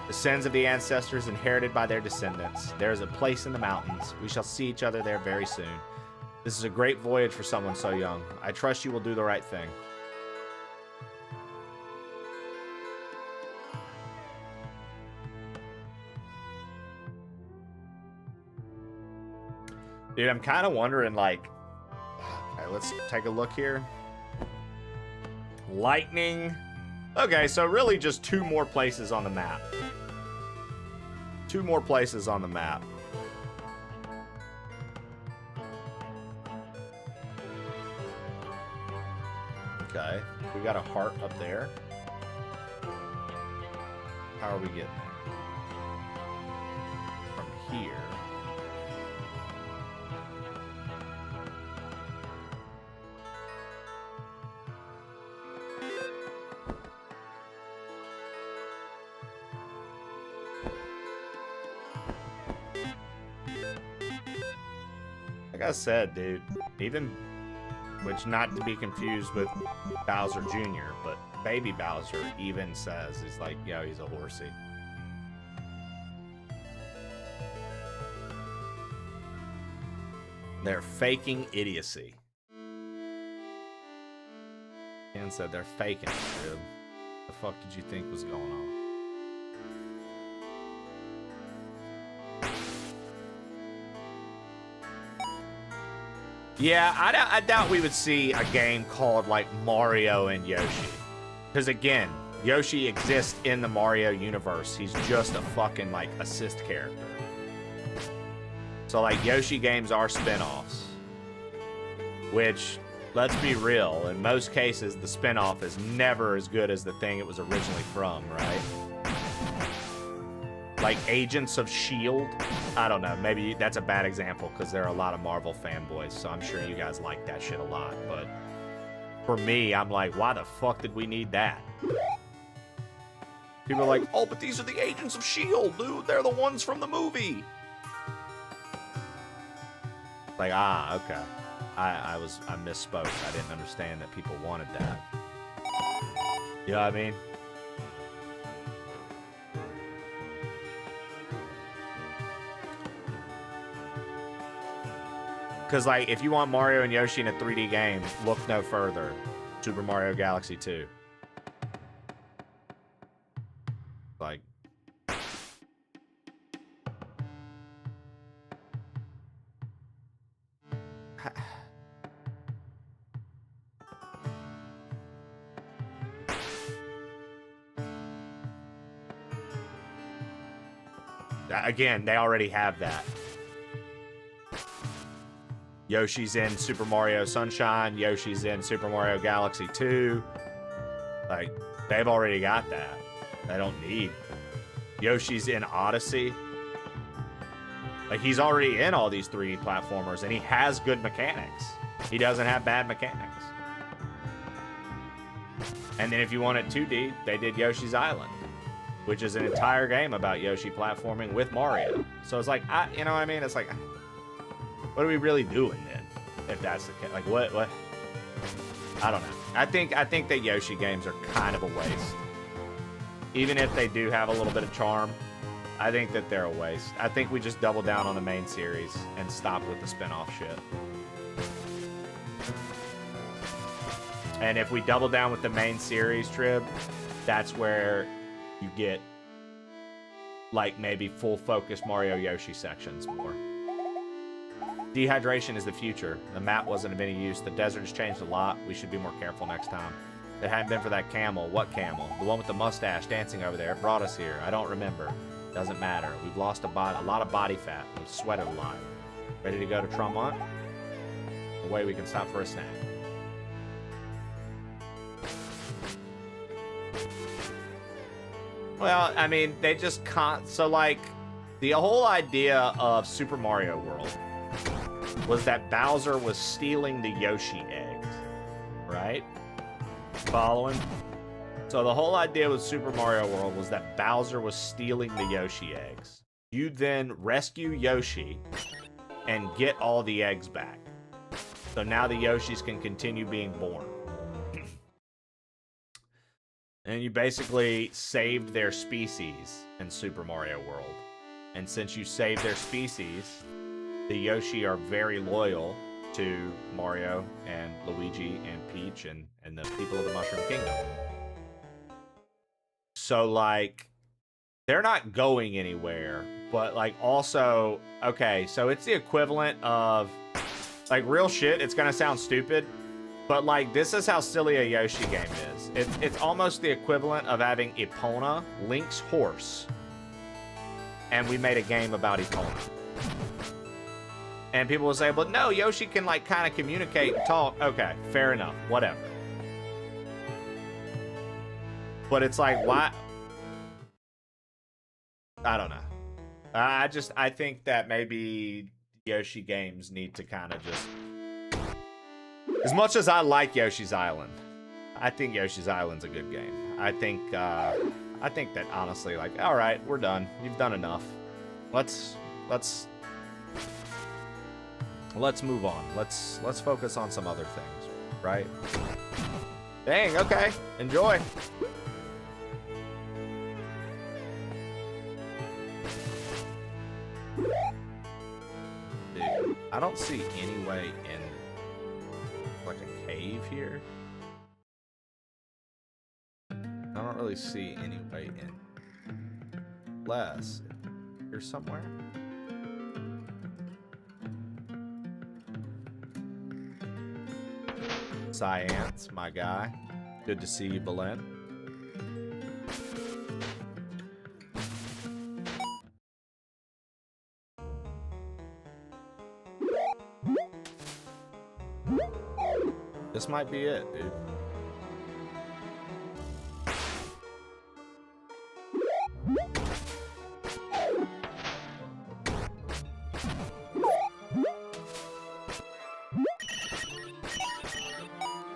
The sins of the ancestors inherited by their descendants. There is a place in the mountains. We shall see each other there very soon. This is a great voyage for someone so young. I trust you will do the right thing. Dude, I'm kind of wondering, like... Okay, let's take a look here. Lightning. Okay, so really just 2 more places on the map. 2 more places on the map. Okay, we got a heart up there. How are we getting there? From here. Like I said, dude, which not to be confused with Bowser Jr., but Baby Bowser even says, he's like, yo, he's a horsey. They're faking idiocy. Ken said they're faking it, dude. The fuck did you think was going on? Yeah, I doubt we would see a game called, like, Mario and Yoshi. Because, again, Yoshi exists in the Mario universe. He's just a fucking, like, assist character. So, like, Yoshi games are spin-offs. Which, let's be real, in most cases, the spin-off is never as good as the thing it was originally from, right? Like Agents of S.H.I.E.L.D. I don't know. Maybe that's a bad example because there are a lot of Marvel fanboys, so I'm sure you guys like that shit a lot. But for me, I'm like, why the fuck did we need that? People are like, oh, but these are the Agents of S.H.I.E.L.D., dude. They're the ones from the movie. Like, okay. I misspoke. I didn't understand that people wanted that. You know what I mean? Because, like, if you want Mario and Yoshi in a 3D game, look no further. Super Mario Galaxy 2. Like... Again, they already have that. Yoshi's in Super Mario Sunshine. Yoshi's in Super Mario Galaxy 2. Like, they've already got that. They don't need. Yoshi's in Odyssey. Like, he's already in all these 3D platformers, and he has good mechanics. He doesn't have bad mechanics. And then if you want it 2D, they did Yoshi's Island, which is an entire game about Yoshi platforming with Mario. So it's like, you know what I mean? It's like... What are we really doing then? If that's the case, like what? I don't know. I think that Yoshi games are kind of a waste. Even if they do have a little bit of charm, I think that they're a waste. I think we just double down on the main series and stop with the spin-off shit. And if we double down with the main series, Trib, that's where you get like maybe full focus Mario Yoshi sections more. Dehydration is the future. The map wasn't of any use. The desert has changed a lot. We should be more careful next time. If it hadn't been for that camel. What camel? The one with the mustache dancing over there. It brought us here. I don't remember. Doesn't matter. We've lost a lot of body fat. We've sweated a lot. Ready to go to Tremont? The way we can stop for a snack. Well, I mean, they just can't. So, like, the whole idea of Super Mario World was that Bowser was stealing the Yoshi eggs, right? Following? So the whole idea with Super Mario World was that Bowser was stealing the Yoshi eggs. You then rescue Yoshi and get all the eggs back. So now the Yoshis can continue being born. And you basically saved their species in Super Mario World. And since you saved their species, the Yoshi are very loyal to Mario and Luigi and Peach and the people of the Mushroom Kingdom. So, like, they're not going anywhere, but, like, also, okay, so it's the equivalent of, like, real shit. It's gonna sound stupid, but, like, this is how silly a Yoshi game is. It's almost the equivalent of having Epona, Link's horse, and we made a game about Epona. And people will say, but no, Yoshi can, like, kind of communicate and talk. Okay, fair enough. Whatever. But it's like, why? I don't know. I think that maybe Yoshi games need to kind of just... As much as I like Yoshi's Island, I think Yoshi's Island's a good game. I think that, honestly, like, all right, we're done. You've done enough. Let's move on. Let's focus on some other things, right? Dang, okay. Enjoy. Dude, I don't see any way in like a cave here. I don't really see any way in. Unless here somewhere. Science, my guy. Good to see you, Belen. This might be it, dude.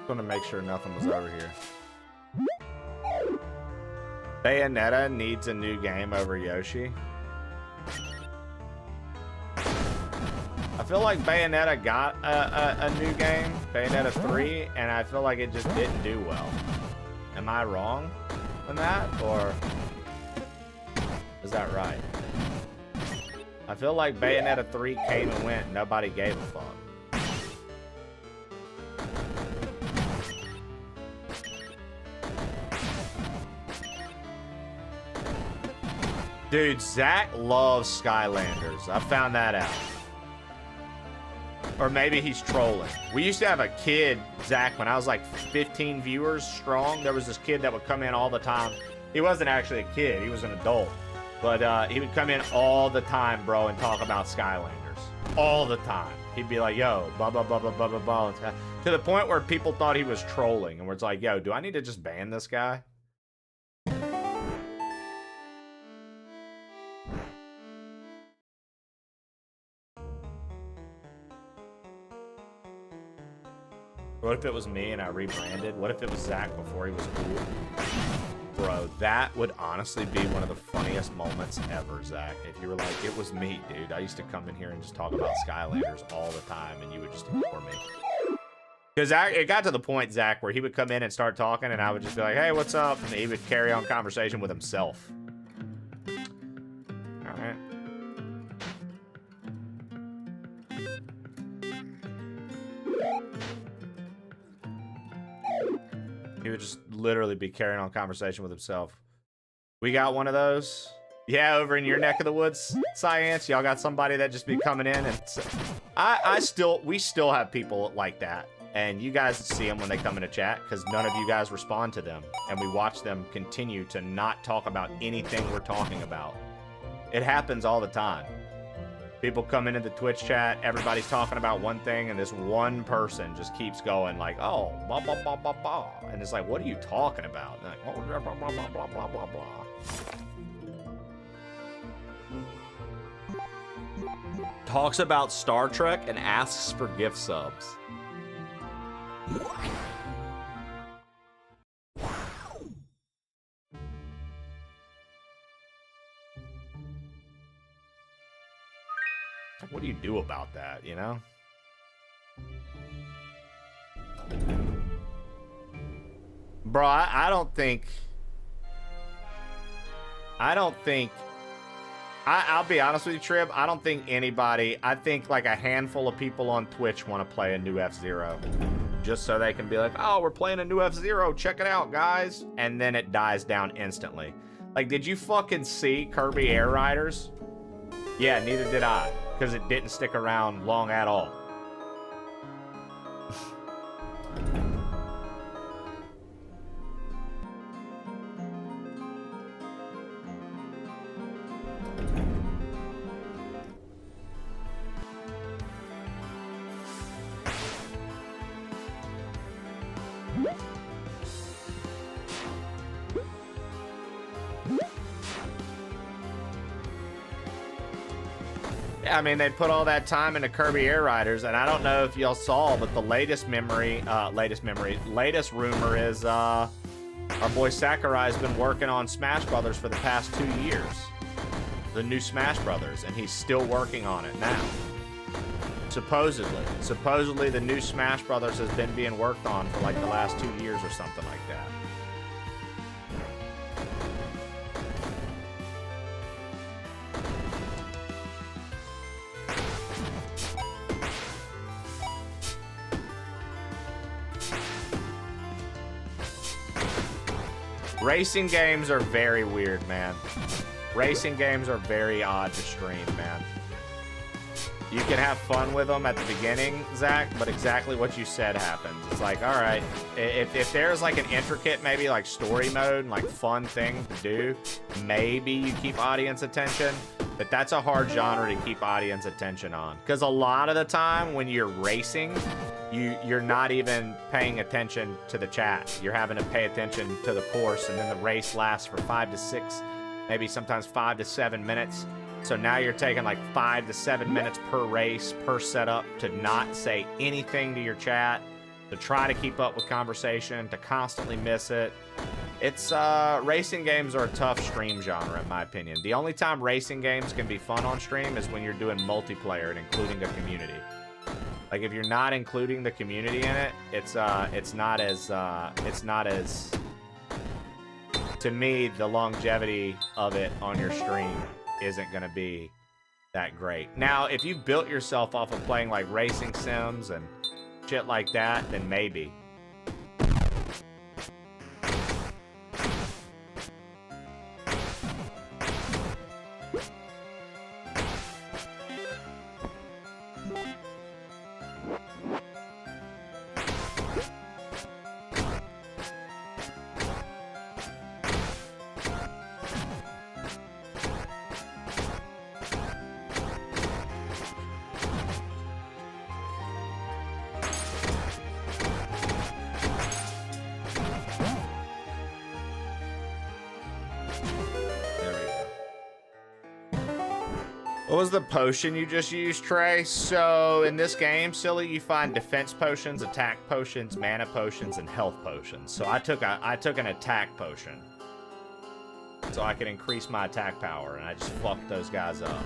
Want to make sure nothing was over here. Bayonetta needs a new game over Yoshi. I feel like Bayonetta got a new game, Bayonetta 3, and I feel like it just didn't do well. Am I wrong on that, or is that right? I feel like Bayonetta 3 came and went, and nobody gave a fuck. Dude, Zach loves Skylanders. I found that out. Or maybe he's trolling. We used to have a kid, Zach, when I was like 15 viewers strong. There was this kid that would come in all the time. He wasn't actually a kid. He was an adult. But he would come in all the time, bro, and talk about Skylanders. All the time. He'd be like, yo, blah, blah, blah, blah, blah, blah, blah. To the point where people thought he was trolling. And we're like, yo, do I need to just ban this guy? What if it was me and I rebranded? What if it was Zach before he was cool? Bro, that would honestly be one of the funniest moments ever, Zach. If you were like, it was me, dude. I used to come in here and just talk about Skylanders all the time, and you would just ignore me. Because it got to the point, Zach, where he would come in and start talking, and I would just be like, hey, what's up? And he would carry on conversation with himself. All right. He would just literally be carrying on conversation with himself. We got one of those. Yeah, over in your neck of the woods, Science, y'all got somebody that just be coming in and we still have people like that. And you guys see them when they come into chat because none of you guys respond to them. And we watch them continue to not talk about anything we're talking about. It happens all the time. People come into the Twitch chat, everybody's talking about one thing, and this one person just keeps going like, oh, blah, blah, blah, blah, blah. And it's like, what are you talking about? And like, oh, blah, blah, blah, blah, blah, blah, blah. Talks about Star Trek and asks for gift subs. What do you do about that, you know? Bro, I'll be honest with you, Trib. I don't think anybody, I think like a handful of people on Twitch want to play a new F-Zero. Just so they can be like, oh, we're playing a new F-Zero. Check it out, guys. And then it dies down instantly. Like, did you fucking see Kirby Air Riders? Yeah, neither did I. Because it didn't stick around long at all. I mean, they put all that time into Kirby Air Riders, and I don't know if y'all saw, but the latest rumor is our boy Sakurai's been working on Smash Brothers for the past 2 years. The new Smash Brothers, and he's still working on it now. Supposedly the new Smash Brothers has been being worked on for like the last 2 years or something like that. Racing games are very weird, man. Racing games are very odd to stream, man. You can have fun with them at the beginning, Zach, but exactly what you said happens. It's like, all right, if there's like an intricate, maybe like story mode and like fun thing to do, maybe you keep audience attention, but that's a hard genre to keep audience attention on. Because a lot of the time when you're racing, you're not even paying attention to the chat. You're having to pay attention to the course, and then the race lasts for 5 to 6, maybe sometimes 5 to 7 minutes. So now you're taking like 5 to 7 minutes per race, per setup, to not say anything to your chat, to try to keep up with conversation, to constantly miss it. It's, racing games are a tough stream genre, in my opinion. The only time racing games can be fun on stream is when you're doing multiplayer and including a community. Like, if you're not including the community in it, it's not as, to me, the longevity of it on your stream isn't going to be that great. Now, if you've built yourself off of playing like racing sims and shit like that, then maybe. What was the potion you just used, Trey? So in this game, silly, you find defense potions, attack potions, mana potions, and health potions. So I took an attack potion, so I could increase my attack power, and I just fucked those guys up.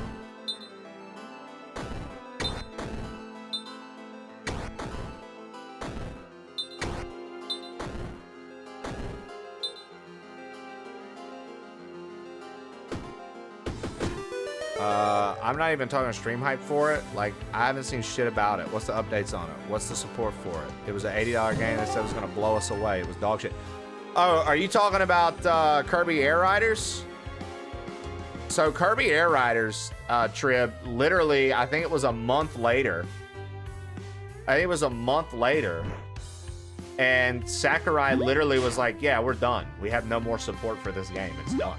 I'm not even talking stream hype for it. Like, I haven't seen shit about it. What's the updates on it? What's the support for it? It was an $80 game that said it was going to blow us away. It was dog shit. Oh, are you talking about Kirby Air Riders? So Kirby Air Riders, Trib, literally, I think it was a month later. And Sakurai literally was like, yeah, we're done. We have no more support for this game. It's done.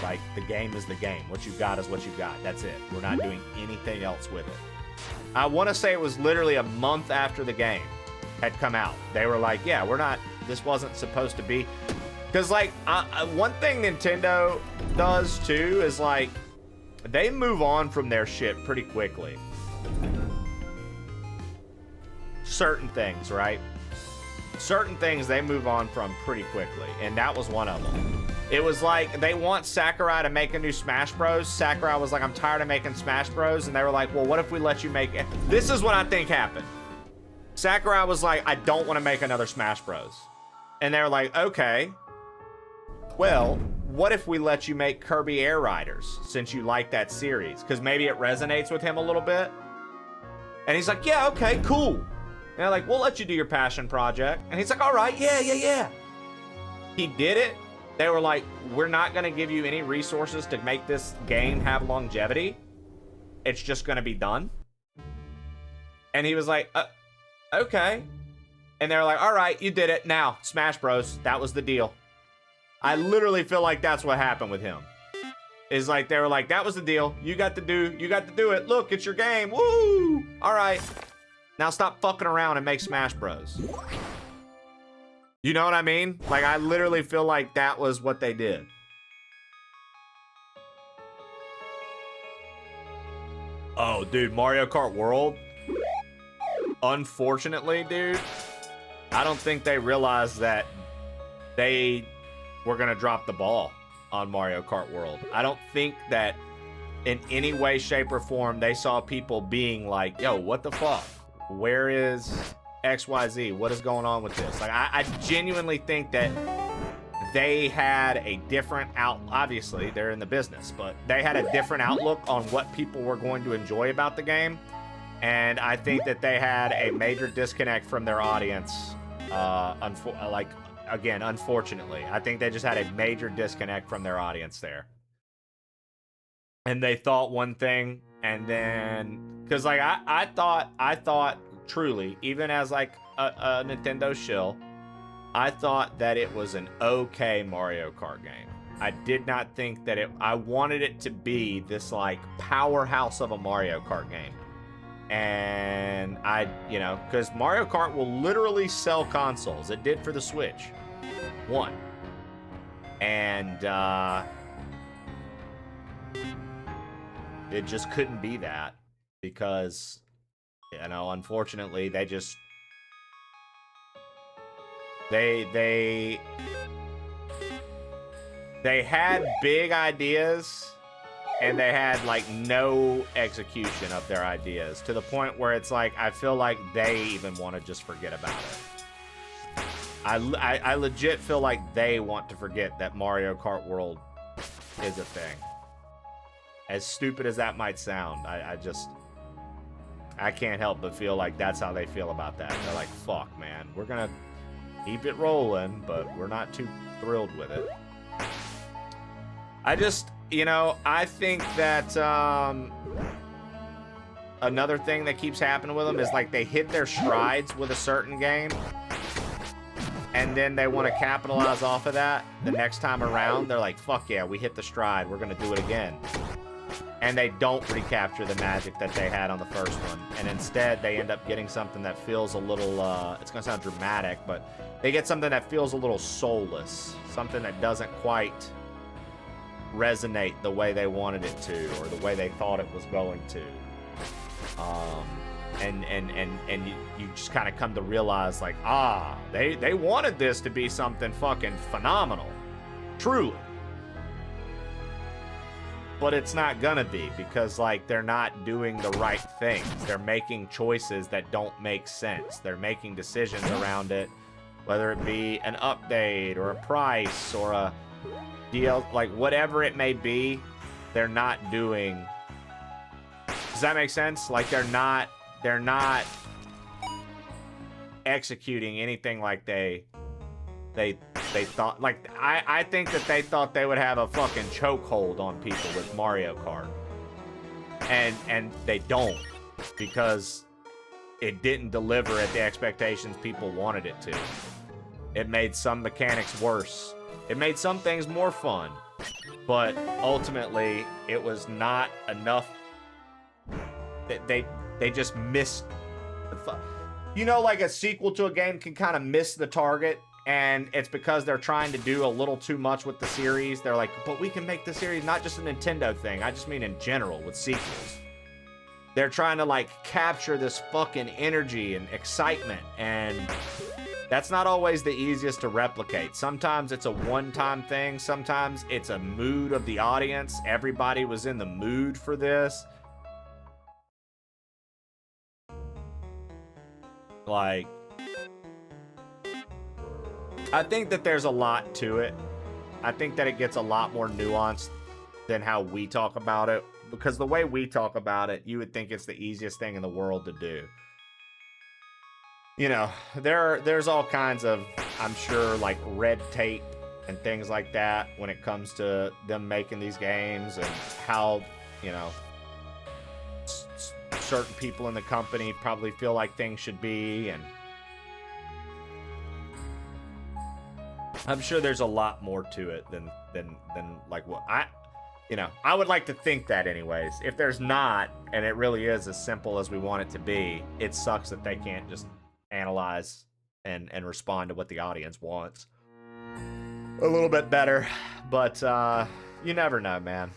Like, the game is the game. What you got is what you got. That's it. We're not doing anything else with it. I want to say it was literally a month after the game had come out. They were like, yeah, we're not, this wasn't supposed to be. Because, like, one thing Nintendo does, too, is, like, they move on from their shit pretty quickly. Certain things, right? Certain things they move on from pretty quickly, and that was one of them. It was like, they want Sakurai to make a new Smash Bros. Sakurai was like, I'm tired of making Smash Bros. And they were like, well, what if we let you make it? This is what I think happened. Sakurai was like, I don't want to make another Smash Bros. And they were like, okay. Well, what if we let you make Kirby Air Riders, since you like that series? Because maybe it resonates with him a little bit. And he's like, yeah, okay, cool. And they're like, we'll let you do your passion project. And he's like, all right, yeah. He did it. They were like, we're not going to give you any resources to make this game have longevity. It's just going to be done. And he was like, okay. And they're like, all right, you did it. Now, Smash Bros. That was the deal. I literally feel like that's what happened with him. Is like, they were like, that was the deal. You got to do it. Look, it's your game. Woo! All right. Now stop fucking around and make Smash Bros. You know what I mean? Like, I literally feel like that was what they did. Oh, dude, Mario Kart World? Unfortunately, dude, I don't think they realized that they were going to drop the ball on Mario Kart World. I don't think that in any way, shape, or form they saw people being like, yo, what the fuck? Where is XYZ? What is going on with this? Like, I genuinely think that they had a different obviously they're in the business, but they had a different outlook on what people were going to enjoy about the game. And I think that they had a major disconnect from their audience. Like, again, unfortunately, I think they just had a major disconnect from their audience there. And they thought one thing, and then, because like I thought truly, even as like a Nintendo shill, I thought that it was an okay Mario Kart game. I did not think that I wanted it to be this like powerhouse of a Mario Kart game. And because Mario Kart will literally sell consoles. It did for the Switch. One. And it just couldn't be that because, unfortunately, they just they had big ideas and they had like no execution of their ideas to the point where it's like I feel like they even want to just forget about it. I legit feel like they want to forget that Mario Kart World is a thing. As stupid as that might sound, I can't help but feel like that's how they feel about that. They're like, fuck, man, we're gonna keep it rolling, but we're not too thrilled with it. I think that another thing that keeps happening with them is like they hit their strides with a certain game, and then they want to capitalize off of that the next time around. They're like, fuck yeah, we hit the stride, we're gonna do it again. And they don't recapture the magic that they had on the first one. And instead, they end up getting something that feels a little, it's going to sound dramatic, but they get something that feels a little soulless. Something that doesn't quite resonate the way they wanted it to, or the way they thought it was going to. And you just kind of come to realize, like, they wanted this to be something fucking phenomenal. Truly. But it's not gonna be, because like they're not doing the right things. They're making choices that don't make sense. They're making decisions around it, whether it be an update or a price or a deal, like whatever it may be. They're not doing. Does that make sense? Like they're not executing anything like they thought. Like I think that they thought they would have a fucking chokehold on people with Mario Kart, and they don't, because it didn't deliver at the expectations people wanted it to. It made some mechanics worse. It made some things more fun, but ultimately it was not enough. They just missed the like a sequel to a game can kind of miss the target. And it's because they're trying to do a little too much with the series. They're like, but we can make the series not just a Nintendo thing. I just mean in general with sequels. They're trying to like capture this fucking energy and excitement. And that's not always the easiest to replicate. Sometimes it's a one-time thing. Sometimes it's a mood of the audience. Everybody was in the mood for this. Like, I think that there's a lot to it. I think that it gets a lot more nuanced than how we talk about it. Because the way we talk about it, you would think it's the easiest thing in the world to do. There's all kinds of, I'm sure, like red tape and things like that when it comes to them making these games, and how, certain people in the company probably feel like things should be, and I'm sure there's a lot more to it than like what I would like to think that anyways. If there's not, and it really is as simple as we want it to be, it sucks that they can't just analyze and respond to what the audience wants a little bit better. But you never know, man.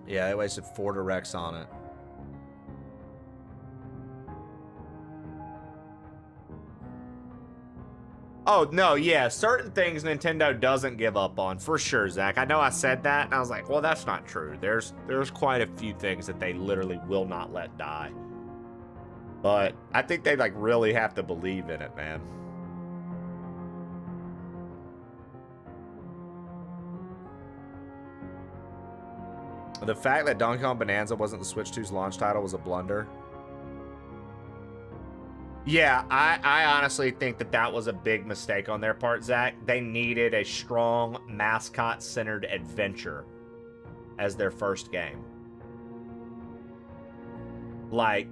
Yeah, they wasted 4 directs on it. Oh, no, yeah, certain things Nintendo doesn't give up on, for sure, Zach. I know I said that, and I was like, well, that's not true. There's quite a few things that they literally will not let die. But I think they like really have to believe in it, man. The fact that Donkey Kong Bonanza wasn't the Switch 2's launch title was a blunder. Yeah, I honestly think that that was a big mistake on their part, Zach. They needed a strong mascot-centered adventure as their first game. Like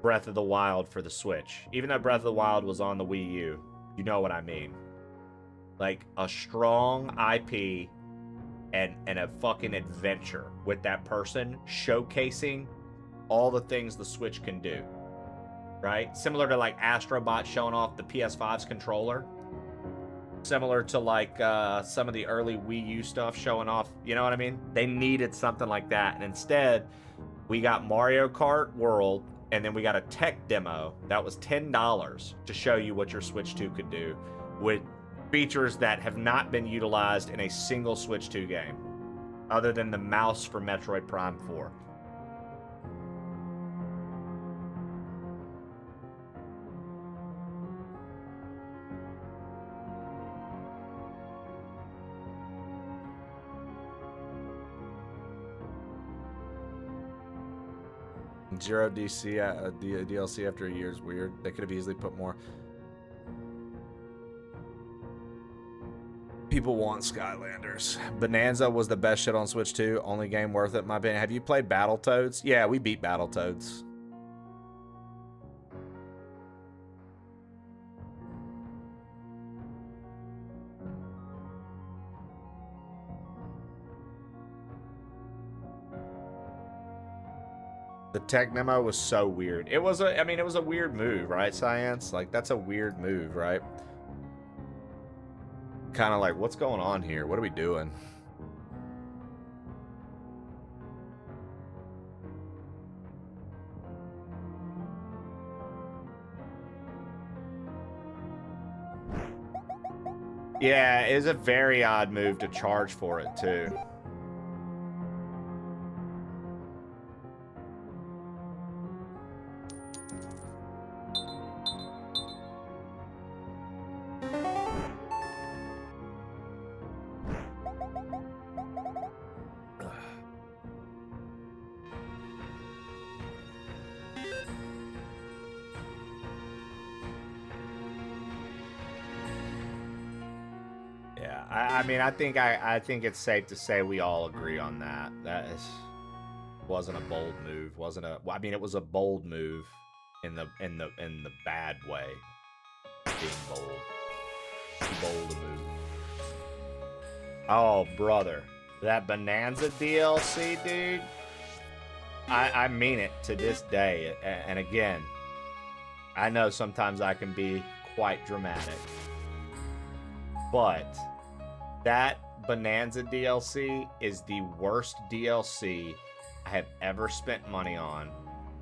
Breath of the Wild for the Switch. Even though Breath of the Wild was on the Wii U, you know what I mean. Like a strong IP and a fucking adventure with that person showcasing all the things the Switch can do. Right? Similar to like Astrobot showing off the PS5's controller. Similar to like some of the early Wii U stuff showing off, you know what I mean? They needed something like that. And instead, we got Mario Kart World, and then we got a tech demo that was $10 to show you what your Switch 2 could do with features that have not been utilized in a single Switch 2 game, other than the mouse for Metroid Prime 4. Zero DLC after a year is weird. They could have easily put more. People want Skylanders. Bonanza was the best shit on Switch 2. Only game worth it, in my opinion. Have you played Battletoads? Yeah, we beat Battletoads. The tech demo was so weird. It was a, I mean, it was a weird move, right, Science? Like, that's a weird move, right? Kind of like, what's going on here? What are we doing? Yeah, it is a very odd move to charge for it, too. I mean, I think it's safe to say we all agree on that. That wasn't a bold move. Wasn't a. Well, I mean, it was a bold move in the bad way. Being bold. Too bold a move. Oh, brother, that Bonanza DLC, dude. I mean it to this day. And again, I know sometimes I can be quite dramatic, but that Bonanza DLC is the worst DLC I have ever spent money on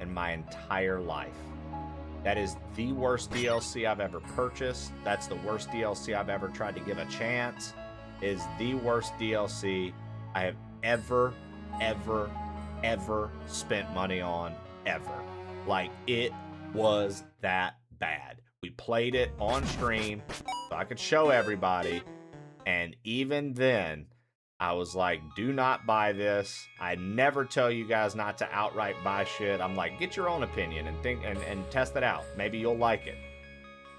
in my entire life. That is the worst DLC I've ever purchased. That's the worst DLC I've ever tried to give a chance. It is the worst DLC I have ever spent money on, ever. Like, it was that bad. We played it on stream so I could show everybody. And even then, I was like, do not buy this. I never tell you guys not to outright buy shit. I'm like, get your own opinion and think and test it out. Maybe you'll like it.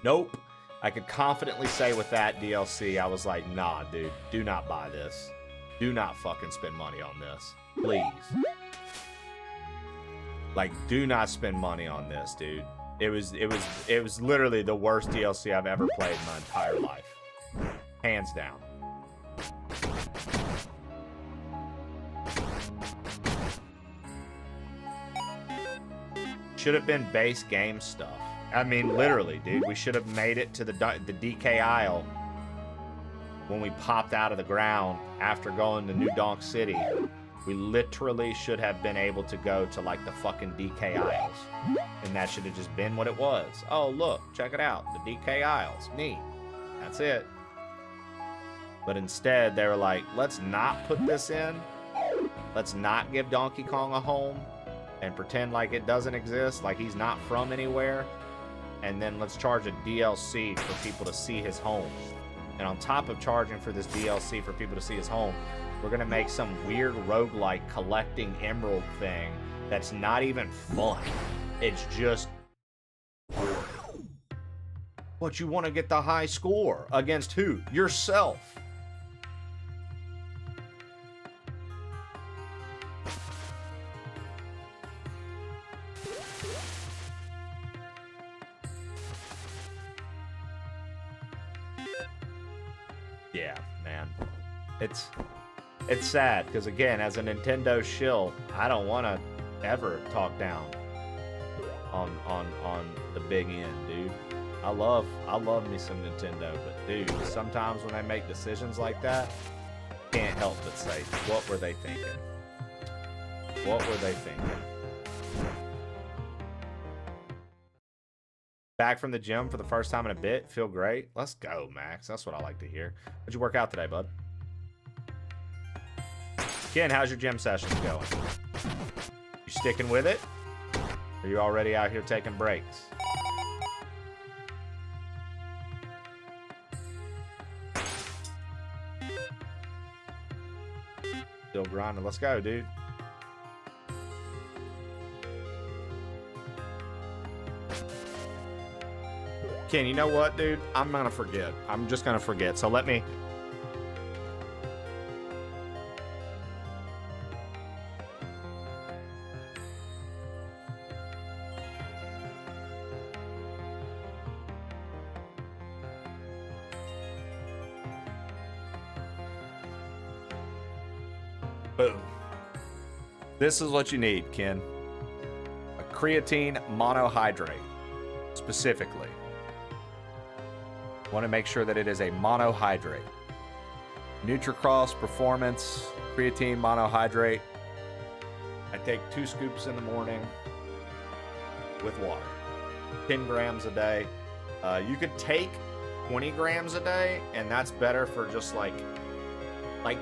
Nope. I could confidently say with that DLC, I was like, nah, dude, do not buy this. Do not fucking spend money on this. Please. Like, do not spend money on this, dude. It was literally the worst DLC I've ever played in my entire life. Hands down. Should have been base game stuff. I mean, literally, dude. We should have made it to the DK Isle when we popped out of the ground after going to New Donk City. We literally should have been able to go to, like, the fucking DK Isles. And that should have just been what it was. Oh, look. Check it out. The DK Isles. Neat. That's it. But instead, they were like, let's not put this in. Let's not give Donkey Kong a home. and pretend like it doesn't exist, like he's not from anywhere. And then let's charge a DLC for people to see his home. And on top of charging for this DLC for people to see his home, we're going to make some weird roguelike collecting emerald thing that's not even fun. It's just... But you want to get the high score. Against who? Yourself. Yeah, man. It's sad, because again, as a Nintendo shill, I don't want to ever talk down on the big end, dude. I love me some Nintendo, but dude, sometimes when I make decisions like that, can't help but say, what were they thinking? What were they thinking? Back from the gym for the first time in a bit. Feel great. Let's go, Max. That's what I like to hear. What'd you work out today, bud? Ken, how's your gym sessions going? You sticking with it? Or are you already out here taking breaks? Still grinding. Let's go, dude. Ken, you know what, dude? I'm gonna forget. I'm just gonna forget. So let me... Boom. This is what you need, Ken. A creatine monohydrate, specifically. Want to make sure that it is a monohydrate. Nutricross Performance creatine monohydrate. I take 2 scoops in the morning with water. 10 grams a day. You could take 20 grams a day, and that's better for just like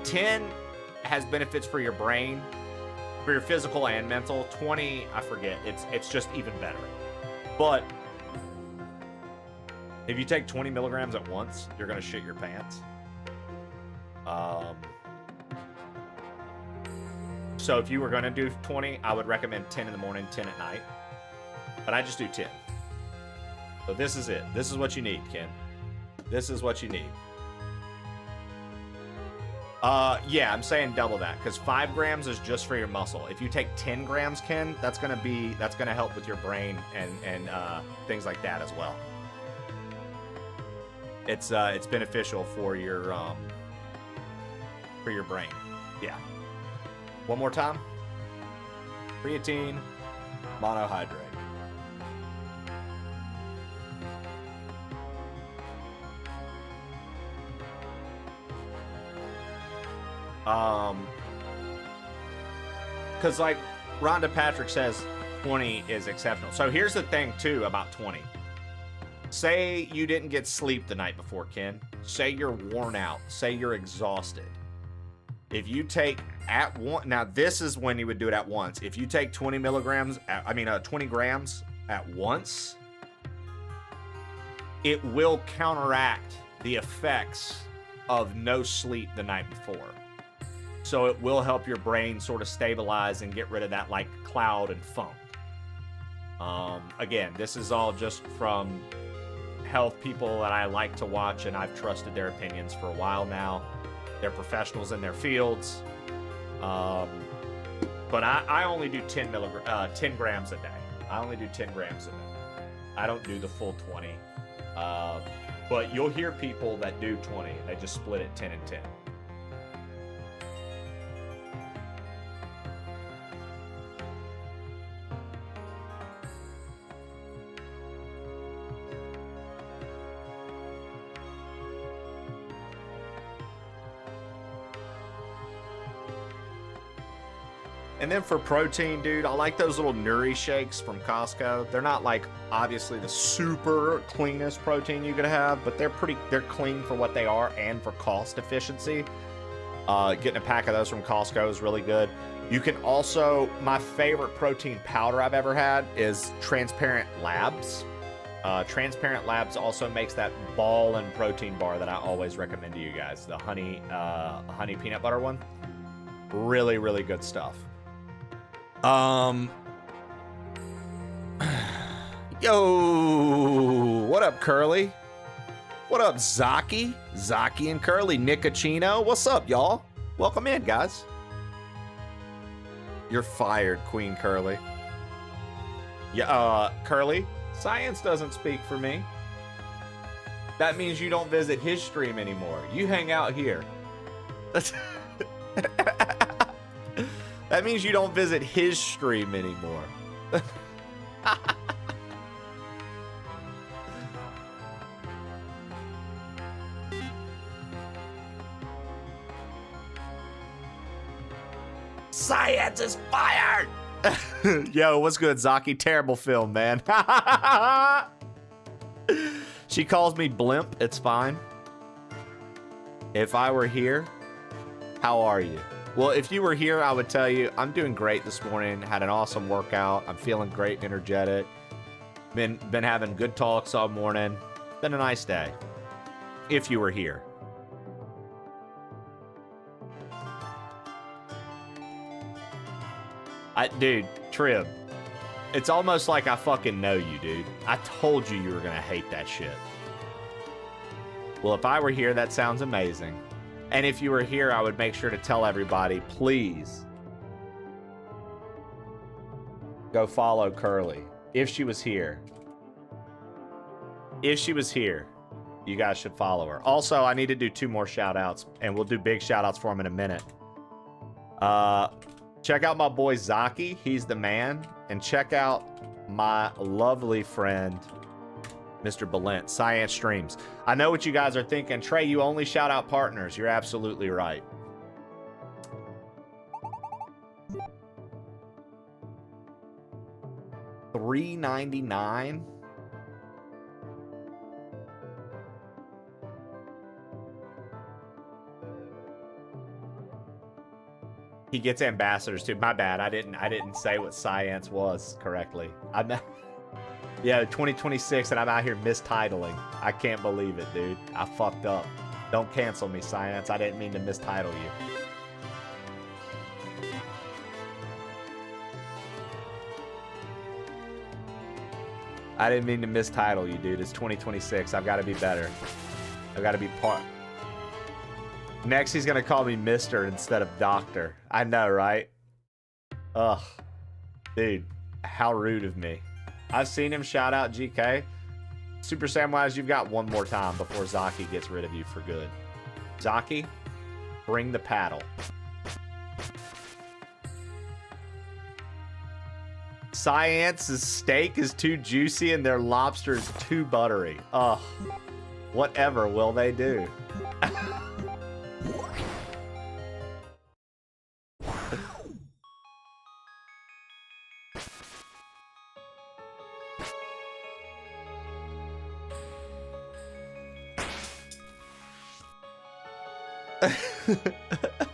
10 has benefits for your brain, for your physical and mental. 20, I forget. It's just even better. But if you take 20 milligrams at once, you're gonna shit your pants. So if you were gonna do 20, I would recommend 10 in the morning, 10 at night. But I just do 10. So this is it. This is what you need, Ken. This is what you need. Yeah, I'm saying double that, because 5 grams is just for your muscle. If you take 10 grams, Ken, that's gonna help with your brain and things like that as well. It's beneficial for your brain. Yeah. One more time. Creatine monohydrate. Because like Rhonda Patrick says, 20 is exceptional. So here's the thing too about 20. Say you didn't get sleep the night before, Ken. Say you're worn out. Say you're exhausted. If you take at one, now this is when you would do it at once. If you take 20 grams at once, it will counteract the effects of no sleep the night before. So it will help your brain sort of stabilize and get rid of that like cloud and funk. Again, this is all just from health people that I like to watch, and I've trusted their opinions for a while now. They're professionals in their fields. But I only do 10 grams a day. I only do 10 grams a day. I don't do the full 20. But you'll hear people that do 20. They just split it 10 and 10. And then for protein, dude, I like those little Nuri shakes from Costco. They're not like obviously the super cleanest protein you could have, but they're clean for what they are and for cost efficiency. Getting a pack of those from Costco is really good. You can also, my favorite protein powder I've ever had is Transparent Labs. Transparent Labs also makes that ball and protein bar that I always recommend to you guys. The honey peanut butter one. Really, really good stuff. Yo, what up, Curly? What up, Zaki? Zaki and Curly, Nicocino. What's up, y'all? Welcome in, guys. You're fired, Queen Curly. Yeah, Curly, science doesn't speak for me. That means you don't visit his stream anymore. You hang out here. That means you don't visit his stream anymore. Science is fired! Yo, what's good, Zaki? Terrible film, man. She calls me blimp. It's fine. If I were here, how are you? Well, if you were here, I would tell you I'm doing great this morning. Had an awesome workout. I'm feeling great and energetic. Been having good talks all morning. Been a nice day. If you were here. Dude, Trib, it's almost like I fucking know you, dude. I told you you were gonna hate that shit. Well, if I were here, that sounds amazing. And if you were here, I would make sure to tell everybody, please go follow Curly. If she was here. If she was here, you guys should follow her. Also, I need to do 2 more shout outs, and we'll do big shout outs for him in a minute. Check out my boy Zaki. He's the man. And check out my lovely friend, Mr. Balent, Science Streams. I know what you guys are thinking. Trey, you only shout out partners. You're absolutely right. $3.99. He gets ambassadors too. My bad. I didn't say what science was correctly. Yeah, 2026, and I'm out here mistitling. I can't believe it, dude. I fucked up. Don't cancel me, science. I didn't mean to mistitle you. I didn't mean to mistitle you, dude. It's 2026. I've got to be better. I've got to be part. Next, he's gonna call me Mr. instead of Doctor. I know, right? Ugh. Dude, how rude of me. I've seen him shout out GK. Super Samwise, you've got 1 more time before Zaki gets rid of you for good. Zaki, bring the paddle. Science's steak is too juicy and their lobster is too buttery. Ugh. Whatever will they do?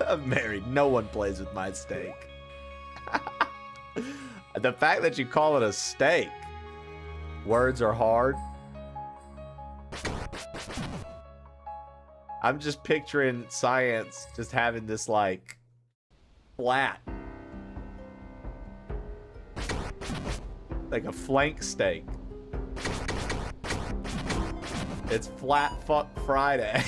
I'm married. No one plays with my steak. The fact that you call it a steak. Words are hard. I'm just picturing science just having this like flat. Like a flank steak. It's flat fuck Friday.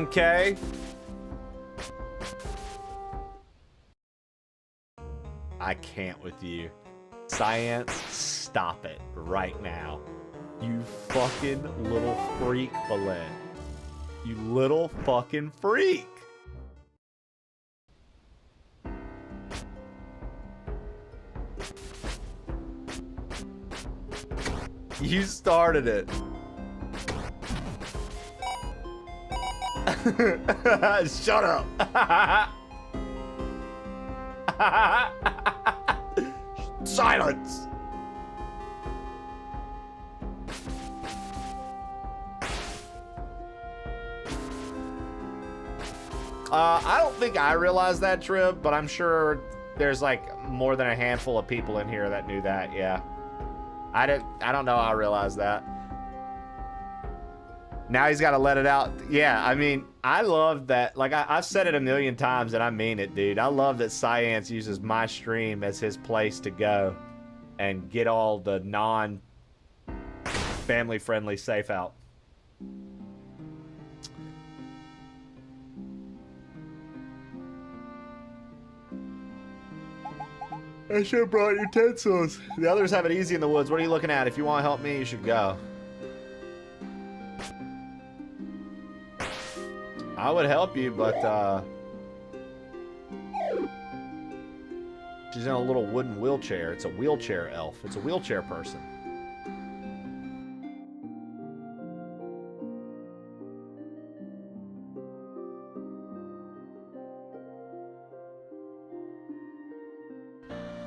Okay. I can't with you. Science, stop it right now. You fucking little freak, Belen. You little fucking freak. You started it. Shut up. Silence. I don't think I realized that, Trib, but I'm sure there's like more than a handful of people in here that knew that. Yeah, I don't know how I realized that. Now he's got to let it out. Yeah, I mean, I love that. Like I've said it a million times, and I mean it, dude. I love that Science uses my stream as his place to go and get all the non-family friendly safe out. I should have brought utensils. The others have it easy in the woods. What are you looking at? If you want to help me, you should go. I would help you, but she's in a little wooden wheelchair. It's a wheelchair elf. It's a wheelchair person.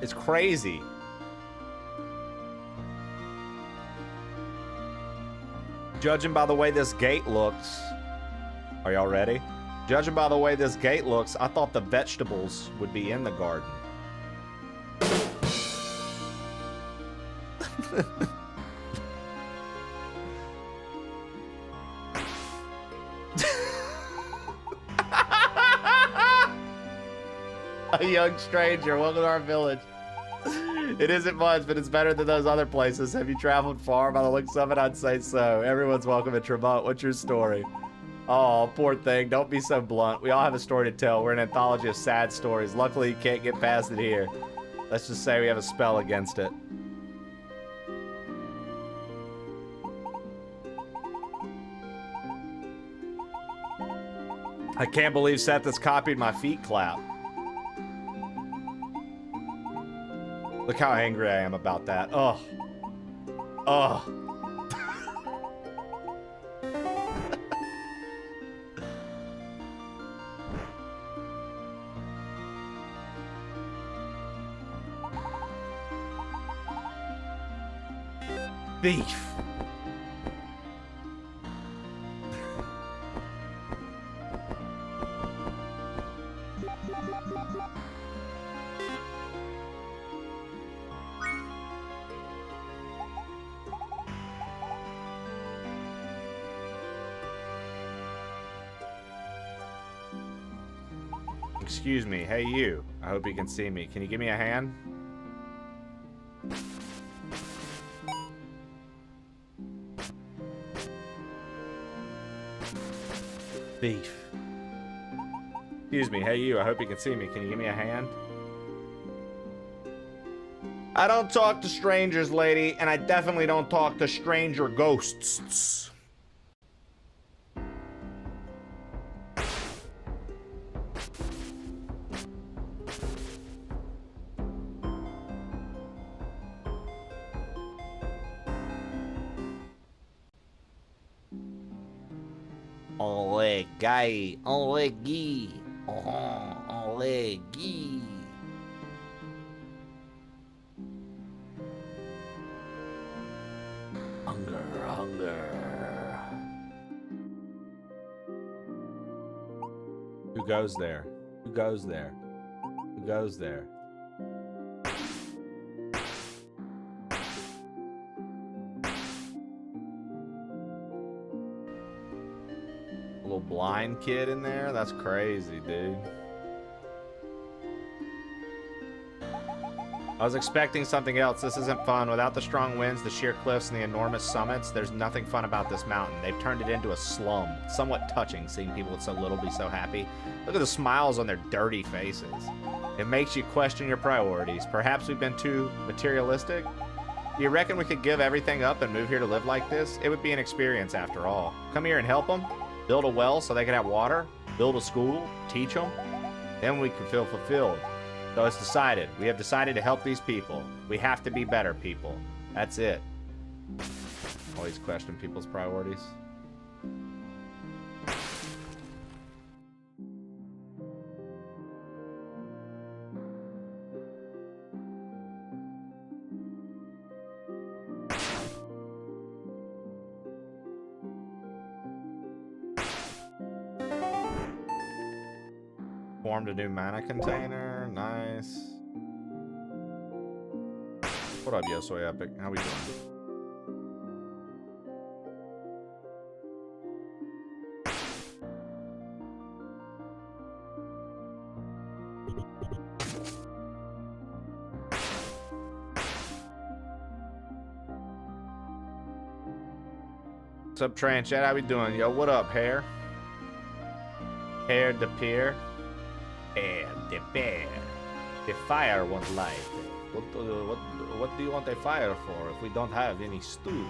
It's crazy. Judging by the way this gate looks, are y'all ready? Judging by the way this gate looks, I thought the vegetables would be in the garden. A young stranger, welcome to our village. It isn't much, but it's better than those other places. Have you traveled far? By the looks of it, I'd say so. Everyone's welcome at Tremont. What's your story? Oh, poor thing. Don't be so blunt. We all have a story to tell. We're an anthology of sad stories. Luckily, you can't get past it here. Let's just say we have a spell against it. I can't believe Seth has copied my feet clap. Look how angry I am about that. Ugh. Ugh. Beef. Excuse me. Hey, you. I hope you can see me. Can you give me a hand? Beef. Excuse me. Hey, you. I hope you can see me. Can you give me a hand? I don't talk to strangers, lady, and I definitely don't talk to stranger ghosts. Ole guy, ole gee, ole gee. Hunger, hunger. Who goes there? Who goes there? Who goes there? Blind kid in there? That's crazy, dude. I was expecting something else. This isn't fun. Without the strong winds, the sheer cliffs, and the enormous summits, there's nothing fun about this mountain. They've turned it into a slum. It's somewhat touching seeing people with so little be so happy. Look at the smiles on their dirty faces. It makes you question your priorities. Perhaps we've been too materialistic? You reckon we could give everything up and move here to live like this? It would be an experience after all. Come here and help them? Build a well so they can have water, build a school, teach them, then we can feel fulfilled. So it's decided. We have decided to help these people. We have to be better people. That's it. Always question people's priorities. Formed a new mana container. Nice. What up, Yo Soy Epic? How we doing? What's up, Tran Chat? How we doing? Yo, what up, Hair? Hair de Pier. Hair de Bear. The fire won't light. What do you want a fire for if we don't have any stew?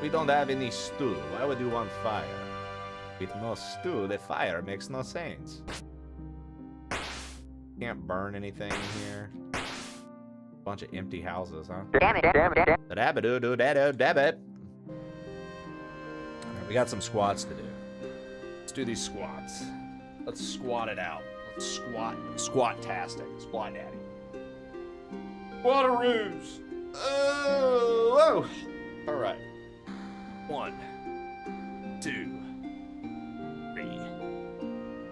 We don't have any stew. Why would you want fire? With no stew, the fire makes no sense. Can't burn anything in here. Bunch of empty houses, huh? Damn it. Dabbit. We got some squats to do. Let's do these squats. Let's squat it out. Let's squat-tastic. Squat daddy. Squattaroos. Oh, whoa. All right. 1, 2, 3,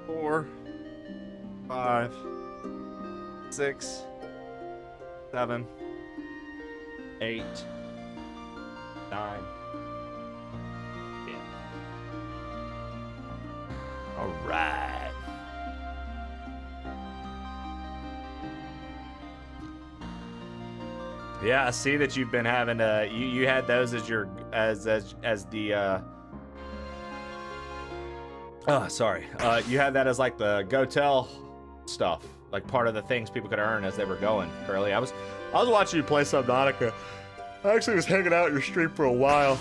4, 5, 6, 7, 8, 9. All right. Yeah, I see that you've been having you had those as your as the oh, sorry. You had that as like the go tell stuff, like part of the things people could earn as they were going. Curly, I was watching you play Subnautica. I actually was hanging out your stream for a while.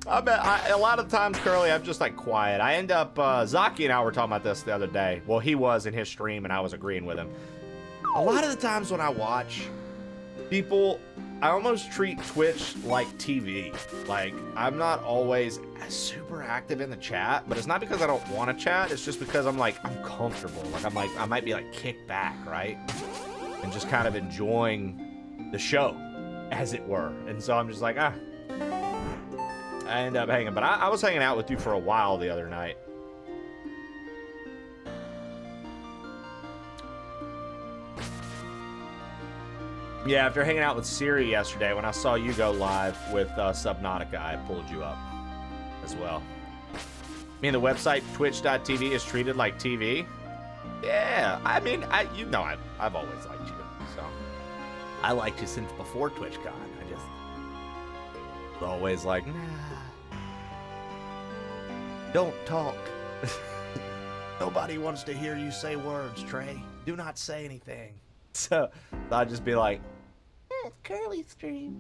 I bet a lot of times, Curly, I'm just like quiet. I end up, Zaki and I were talking about this the other day. Well, he was in his stream and I was agreeing with him. A lot of the times when I watch people, I almost treat Twitch like TV. Like, I'm not always super active in the chat, but it's not because I don't want to chat. It's just because I'm comfortable. Like, I might be like kicked back, right? And just kind of enjoying the show, as it were. And so I'm just like, I end up hanging. But I was hanging out with you for a while the other night. Yeah, after hanging out with Siri yesterday, when I saw you go live with Subnautica, I pulled you up as well. I mean, the website twitch.tv is treated like TV. Yeah, I mean, I've always liked you, so I liked you since before TwitchCon. I just was always like, nah, don't talk. Nobody wants to hear you say words, Trey. Do not say anything. So I'd just be like, it's Curly stream.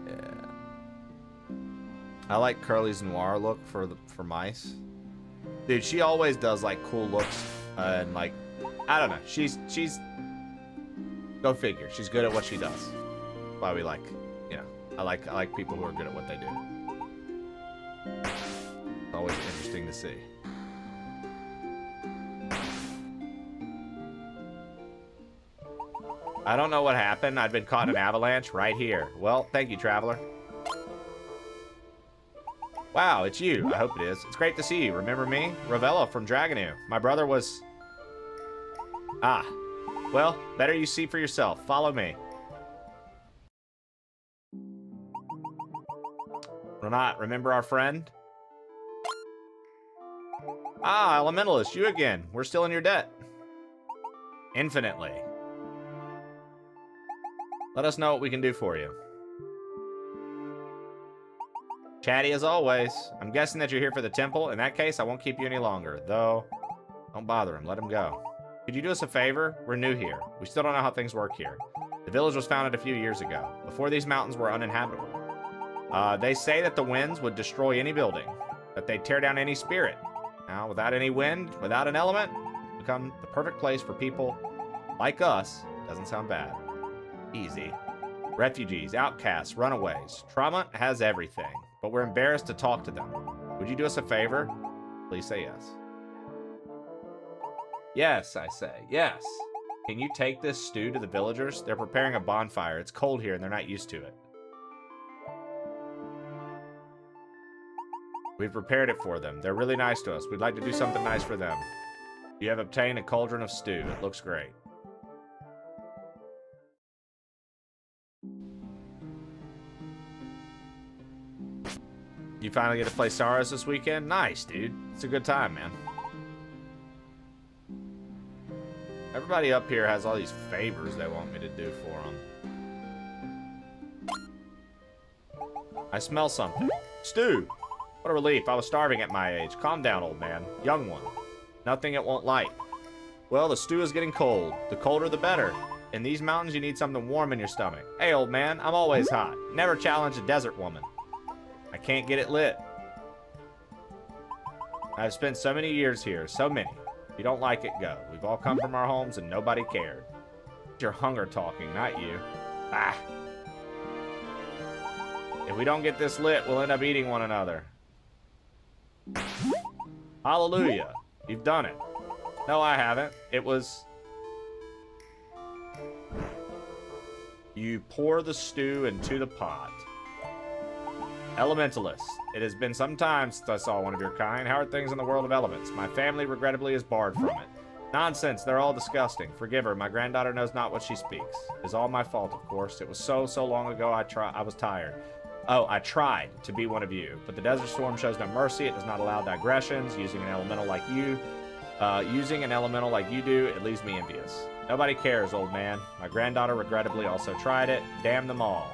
Yeah. I like Curly's noir look for mice. Dude, she always does like cool looks and like, I don't know. She's go figure. She's good at what she does. Why we like, I like people who are good at what they do. It's always interesting to see. I don't know what happened. I'd been caught in an avalanche right here. Well, thank you, traveler. Wow, it's you. I hope it is. It's great to see you. Remember me? Ravella from Dragonu. My brother was... Ah. Well, better you see for yourself. Follow me. Renat, remember our friend? Ah, Elementallis, you again. We're still in your debt. Infinitely. Let us know what we can do for you. Chatty as always. I'm guessing that you're here for the temple. In that case, I won't keep you any longer. Though, don't bother him. Let him go. Could you do us a favor? We're new here. We still don't know how things work here. The village was founded a few years ago, before these mountains were uninhabitable. They say that the winds would destroy any building, that they'd tear down any spirit. Now, without any wind, without an element, it's become the perfect place for people like us. Doesn't sound bad. Easy. Refugees, outcasts, runaways. Trauma has everything, but we're embarrassed to talk to them. Would you do us a favor? Please say yes. Yes, I say. Yes. Can you take this stew to the villagers? They're preparing a bonfire. It's cold here and they're not used to it. We've prepared it for them. They're really nice to us. We'd like to do something nice for them. You have obtained a cauldron of stew. It looks great. You finally get to play Saros this weekend? Nice, dude. It's a good time, man. Everybody up here has all these favors they want me to do for them. I smell something. Stew! What a relief. I was starving at my age. Calm down, old man. Young one. Nothing it won't light. Well, the stew is getting cold. The colder, the better. In these mountains, you need something warm in your stomach. Hey, old man, I'm always hot. Never challenge a desert woman. I can't get it lit. I've spent so many years here. So many. If you don't like it, go. We've all come from our homes and nobody cared. It's your hunger talking, not you. Ah. If we don't get this lit, we'll end up eating one another. Hallelujah. You've done it. No, I haven't. It was... You pour the stew into the pot. Elementallis. It has been some time since I saw one of your kind. How are things in the world of elements? My family, regrettably, is barred from it. Nonsense. They're all disgusting. Forgive her. My granddaughter knows not what she speaks. It's all my fault, of course. It was so long ago I was tired. Oh, I tried to be one of you, but the desert storm shows no mercy. It does not allow digressions. Using an elemental like you do, it leaves me envious. Nobody cares, old man. My granddaughter regrettably also tried it. Damn them all.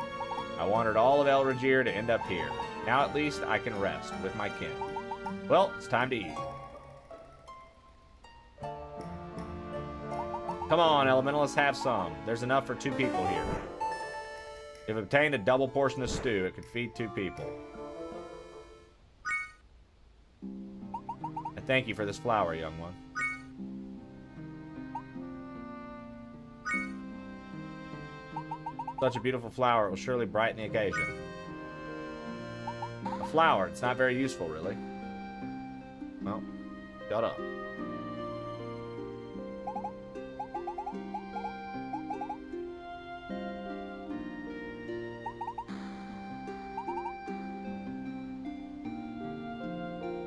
I wanted all of Elrajir to end up here. Now at least I can rest with my kin. Well, it's time to eat. Come on, Elementalists, have some. There's enough for 2 people here. You've obtained a double portion of stew. It could feed 2 people. I thank you for this flower, young one. Such a beautiful flower. It will surely brighten the occasion. A flower. It's not very useful, really. Well, shut up.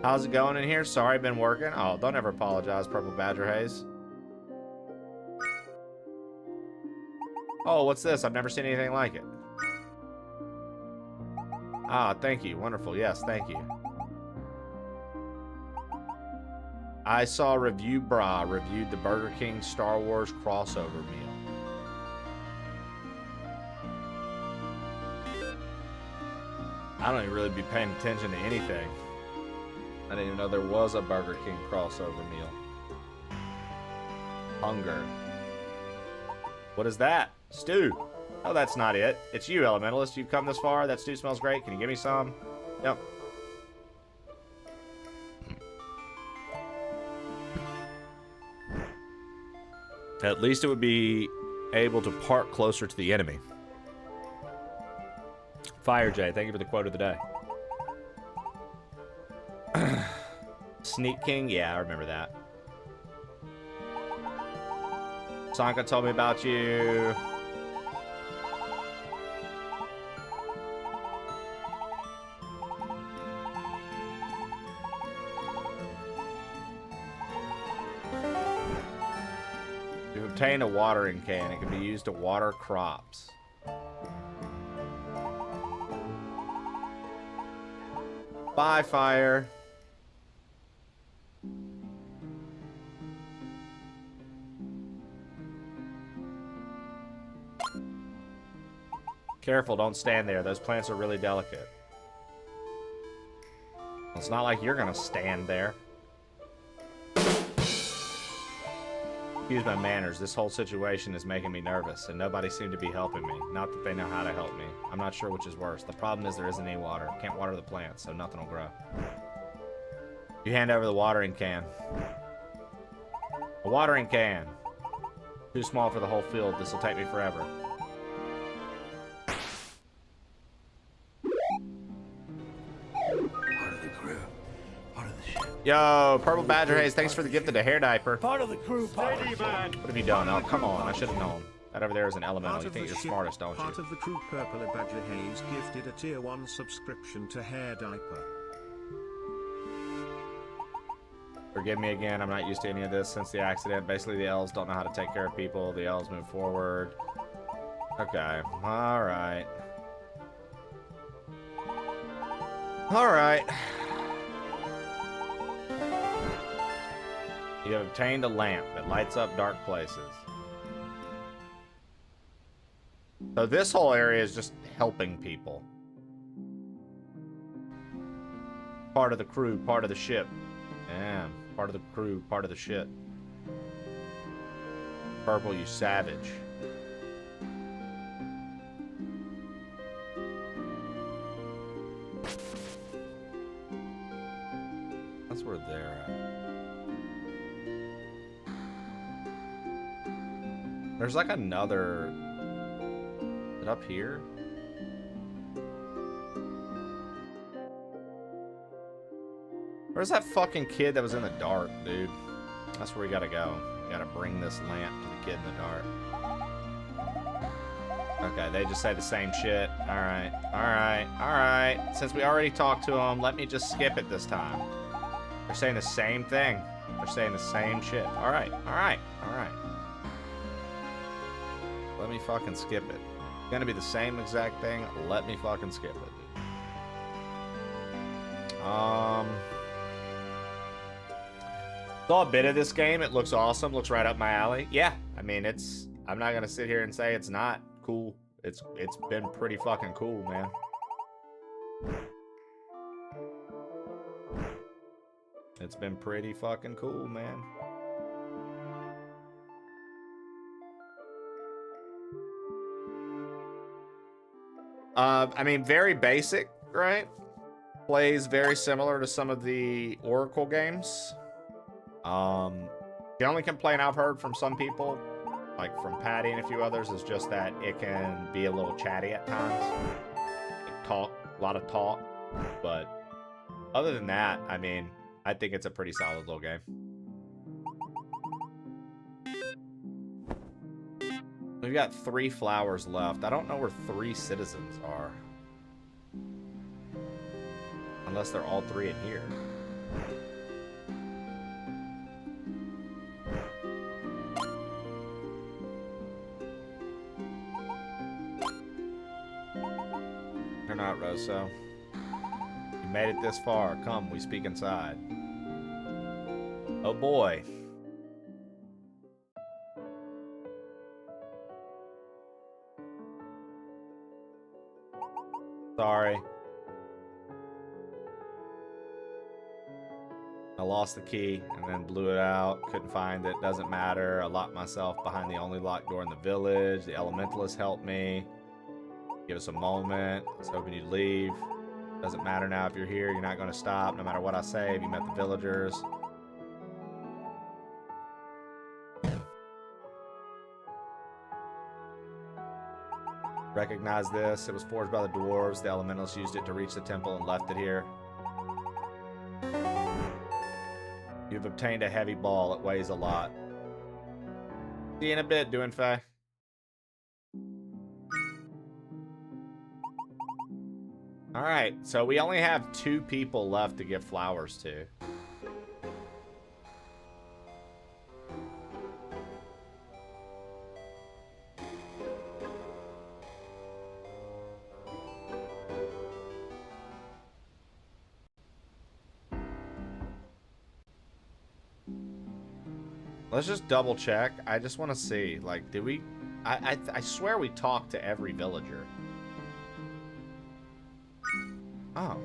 How's it going in here? Sorry, been working. Oh, don't ever apologize, Purple Badger Haze. Oh, what's this? I've never seen anything like it. Ah, thank you. Wonderful. Yes, thank you. I saw Review Bra reviewed the Burger King Star Wars crossover meal. I don't even really be paying attention to anything. I didn't even know there was a Burger King crossover meal. Hunger. What is that? Stew. Oh, that's not it. It's you, Elementalist. You've come this far. That stew smells great. Can you give me some? Yep. At least it would be able to park closer to the enemy. Fire J, thank you for the quote of the day. Sneak King? Yeah, I remember that. Sanka told me about you. You've obtained a watering can. It can be used to water crops. Bye, fire. Careful, don't stand there. Those plants are really delicate. Well, it's not like you're gonna stand there. Excuse my manners. This whole situation is making me nervous, and nobody seemed to be helping me. Not that they know how to help me. I'm not sure which is worse. The problem is there isn't any water. Can't water the plants, so nothing will grow. You hand over the watering can. A watering can. Too small for the whole field. This will take me forever. Yo, Purple Badger Haze, thanks for the gift of the hair diaper. Part of the crew, Steady, man. What have you done? Oh, come on. I should have known. That over there is an elemental. You think you're smartest, don't you? Part of the crew, Purple Badger Haze gifted a tier 1 subscription to Hair Diaper. Forgive me again, I'm not used to any of this since the accident. Basically, the elves don't know how to take care of people. The elves move forward. Okay, alright. Alright. You have obtained a lamp that lights up dark places. So this whole area is just helping people. Part of the crew, part of the ship. Yeah, part of the crew, part of the ship. Purple, you savage. That's where they're at. There's like another... Is it up here? Where's that fucking kid that was in the dark, dude? That's where we gotta go. We gotta bring this lamp to the kid in the dark. Okay, they just say the same shit. Alright, alright, alright. Since we already talked to them, let me just skip it this time. They're saying the same thing. They're saying the same shit. Alright, alright, alright. Let me fucking skip it. It's gonna be the same exact thing. Let me fucking skip it, dude. Saw a bit of this game. It looks awesome. Looks right up my alley. Yeah, I mean, it's... I'm not gonna sit here and say it's not cool. It's been pretty fucking cool, man. It's been pretty fucking cool, man. I mean, very basic, right? Plays very similar to some of the Oracle games. The only complaint I've heard from some people, like from Patty and a few others, is just that it can be a little chatty at times. Like a lot of talk. But other than that, I mean, I think it's a pretty solid little game. We've got 3 flowers left. I don't know where 3 citizens are. Unless they're all 3 in here. They're not, Rosso. You made it this far. Come, we speak inside. Oh boy. Sorry. I lost the key and then blew it out. Couldn't find it. Doesn't matter. I locked myself behind the only locked door in the village. The Elementallis helped me. Give us a moment. I was hoping you'd leave. Doesn't matter now if you're here. You're not going to stop no matter what I say. If you met the villagers. Recognize this. It was forged by the dwarves. The Elementalists used it to reach the temple and left it here. You've obtained a heavy ball. It weighs a lot. See you in a bit, doing Faye. Alright, so we only have 2 people left to give flowers to. Let's just double check. I just want to see, like, did we... I swear we talked to every villager. Oh.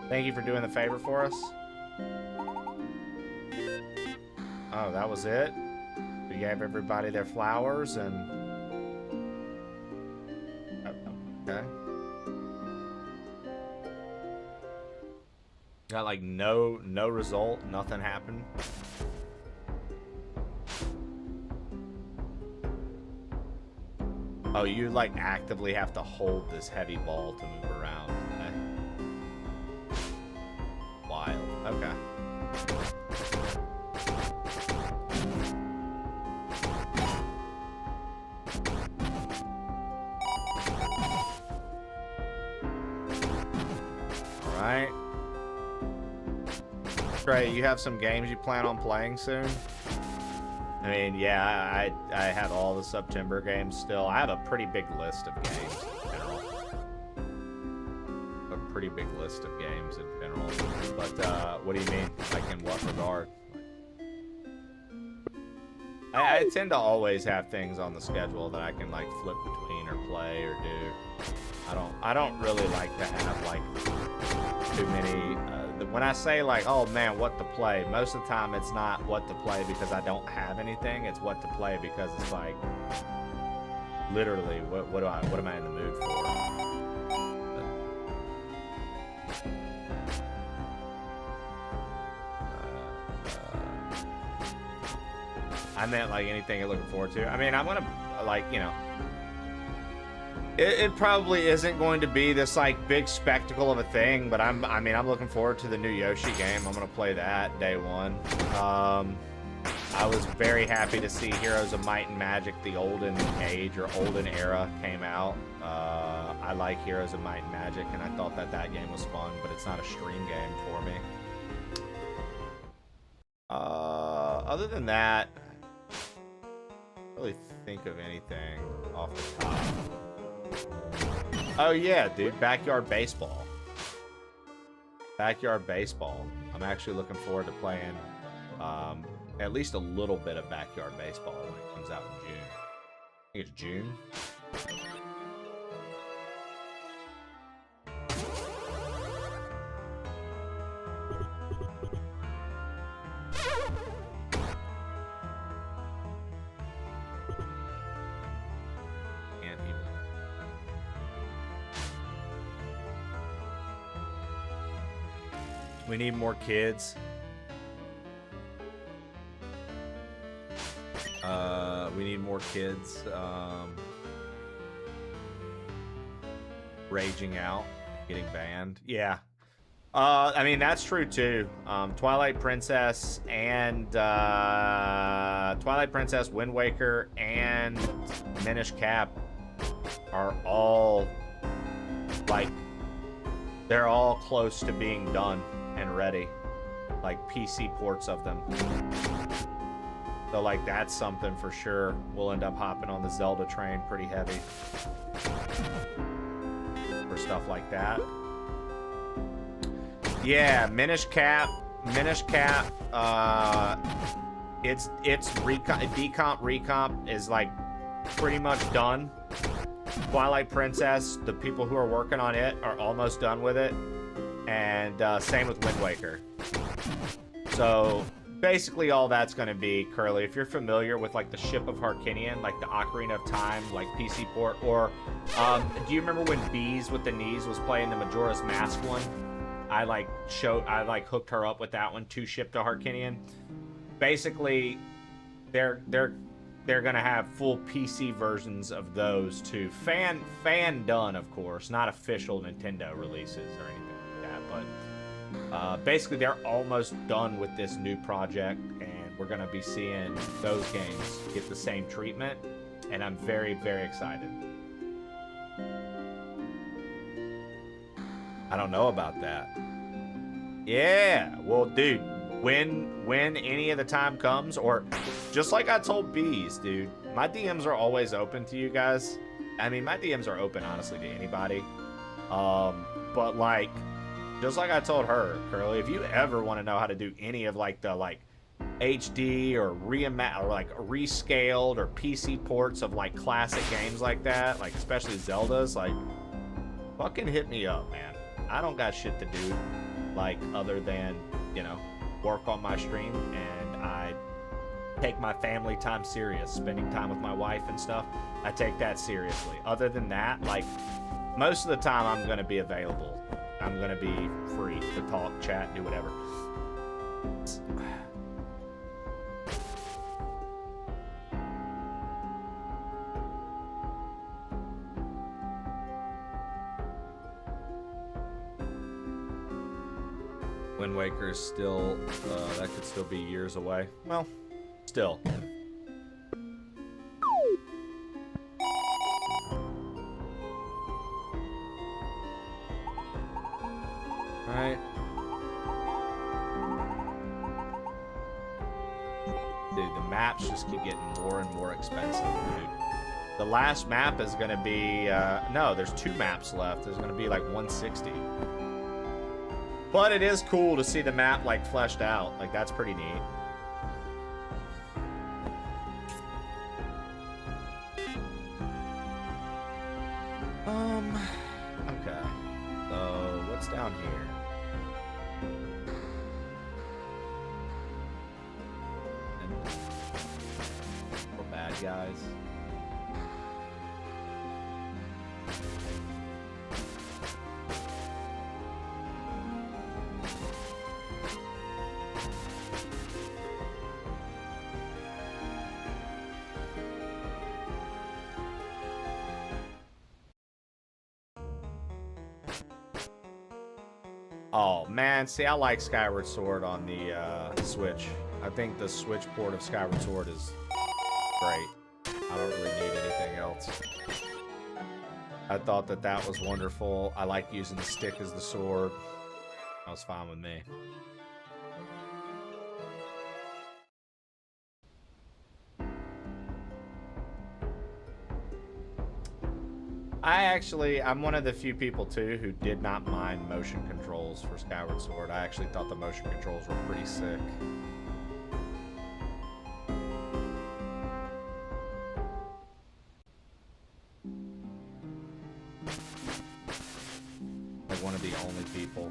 Thank you for doing the favor for us. Oh, that was it? We gave everybody their flowers and... Okay. Got like no result, nothing happened. Oh, you like actively have to hold this heavy ball to move around. Okay. Wild. Okay. All right. Trey, you have some games you plan on playing soon? I mean, yeah, I have all the September games still. I have a pretty big list of games in general. A pretty big list of games in general. But what do you mean? Like in what regard? I tend to always have things on the schedule that I can like flip between or play or do. I don't really like to have like too many. When I say like, oh man, what to play, most of the time it's not what to play because I don't have anything. It's what to play because it's like literally what am I in the mood for? I meant like anything you're looking forward to. I mean, I'm gonna like, you know, it probably isn't going to be this like big spectacle of a thing, but I'm looking forward to the new Yoshi game. I'm gonna play that day one. I was very happy to see Heroes of Might and Magic: The Olden Age or Olden Era came out. I like Heroes of Might and Magic, and I thought that game was fun, but it's not a stream game for me. Other than that, I don't really think of anything off the top. Oh yeah, dude, Backyard Baseball. Backyard Baseball. I'm actually looking forward to playing at least a little bit of Backyard Baseball when it comes out in June. I think it's June. We need more kids. We need more kids. Raging out, getting banned. Yeah. I mean, that's true too. Twilight Princess and Wind Waker, and Minish Cap are all like, they're all close to being done and ready, like PC ports of them. So like that's something for sure. We'll end up hopping on the Zelda train pretty heavy for stuff like that. Yeah, Minish Cap, its recomp is like pretty much done. Twilight Princess, the people who are working on it are almost done with it, and same with Wind Waker. So basically all that's going to be, Curly, if you're familiar with like the Ship of Harkinian, like the Ocarina of Time, like PC port, or do you remember when Bees with the Knees was playing the Majora's Mask one? I hooked her up with that one too, Ship to Harkinian. Basically, they're gonna have full PC versions of those too. Fan done, of course, not official Nintendo releases or anything like that, but basically they're almost done with this new project, and we're gonna be seeing those games get the same treatment, and I'm very, very excited. I don't know about that. Yeah, well, dude, when any of the time comes, or just like I told Bees, dude, my DMs are always open to you guys. I mean, my DMs are open, honestly, to anybody. But like, just like I told her, Curly, if you ever want to know how to do any of like the like HD or rescaled or PC ports of like classic games like that, like especially Zelda's, like fucking hit me up, man. I don't got shit to do, like, other than, you know, work on my stream, and I take my family time serious, spending time with my wife and stuff. I take that seriously. Other than that, like, most of the time I'm going to be available. I'm going to be free to talk, chat, do whatever. Wind Waker is still, that could still be years away. Well, still. maps just keep getting more and more expensive, dude. The last map is gonna be, no, there's 2 maps left. There's gonna be like 160. But it is cool to see the map like fleshed out. Like, that's pretty neat. Okay. So, what's down here? More bad guys. Oh man, see, I like Skyward Sword on the Switch. I think the Switch port of Skyward Sword is great. I don't really need anything else. I thought that that was wonderful. I like using the stick as the sword. That was fine with me. I'm one of the few people too who did not mind motion controls for Skyward Sword. I actually thought the motion controls were pretty sick. Like one of the only people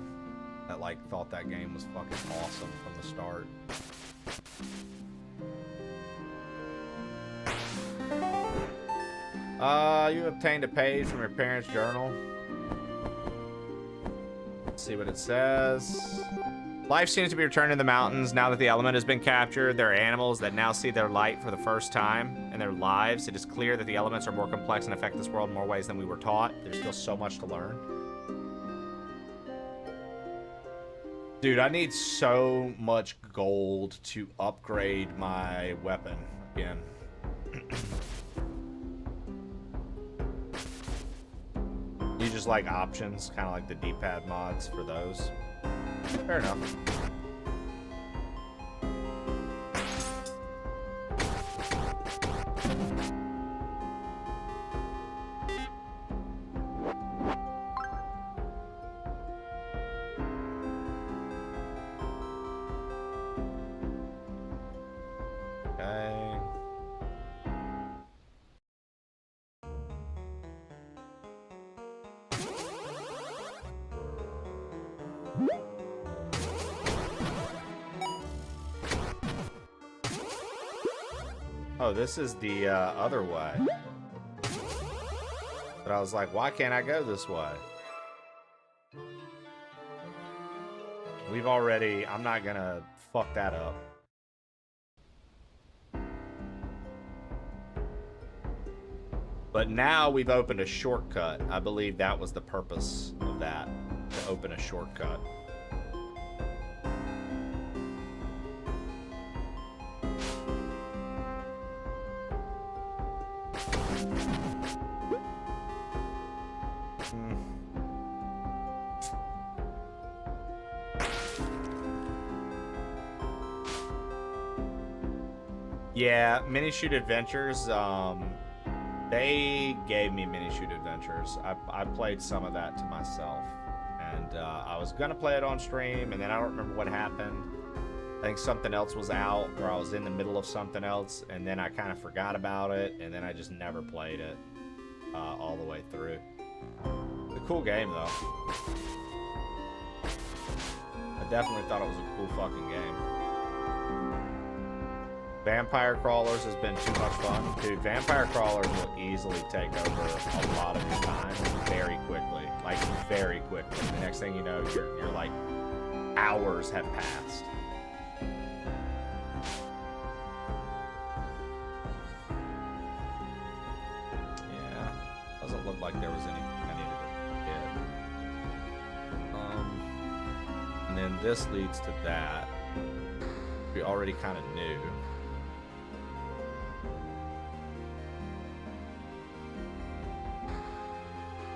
that like thought that game was fucking awesome from the start. You obtained a page from your parents' journal. Let's see what it says. Life seems to be returning to the mountains now that the element has been captured. There are animals that now see their light for the first time in their lives. It is clear that the elements are more complex and affect this world in more ways than we were taught. There's still so much to learn. Dude, I need so much gold to upgrade my weapon again. You just like options, kind of like the D-pad mods for those. Fair enough. Okay. Oh, this is the other way. But I was like, why can't I go this way? We've already... I'm not gonna fuck that up. But now we've opened a shortcut. I believe that was the purpose of that, to open a shortcut. Yeah, Mini Shoot Adventures, they gave me Mini Shoot Adventures. I played some of that to myself. And I was going to play it on stream, and then I don't remember what happened. I think something else was out, or I was in the middle of something else, and then I kind of forgot about it, and then I just never played it all the way through. It's a cool game, though. I definitely thought it was a cool fucking game. Vampire Crawlers has been too much fun. Dude, Vampire Crawlers will easily take over a lot of your time very quickly. Like, very quickly. The next thing you know, you're like, hours have passed. Yeah, doesn't look like there was anything I needed to get. And then this leads to that. We already kind of knew.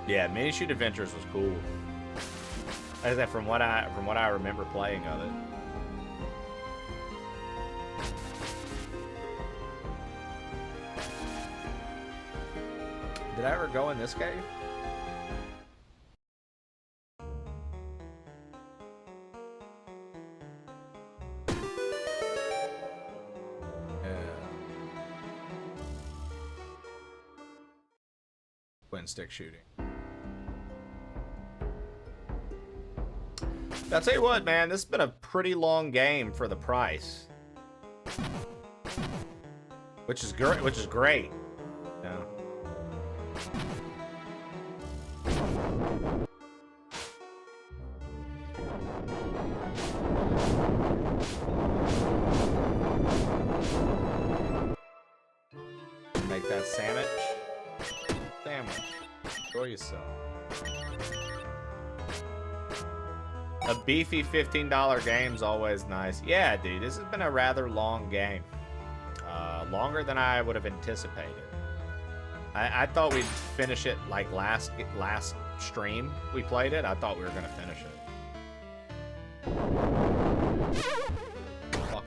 Yeah, Mini Shoot Adventures was cool. Like I said, from what I remember playing of it. Did I ever go in this cave? Twin stick shooting. I'll tell you what, man, this has been a pretty long game for the price. Which is great, Yeah. Make that sandwich. Enjoy yourself. A beefy $15 game's always nice. Yeah, dude, this has been a rather long game. Longer than I would have anticipated. I thought we'd finish it like last stream we played it. I thought we were gonna finish it. Fuck off.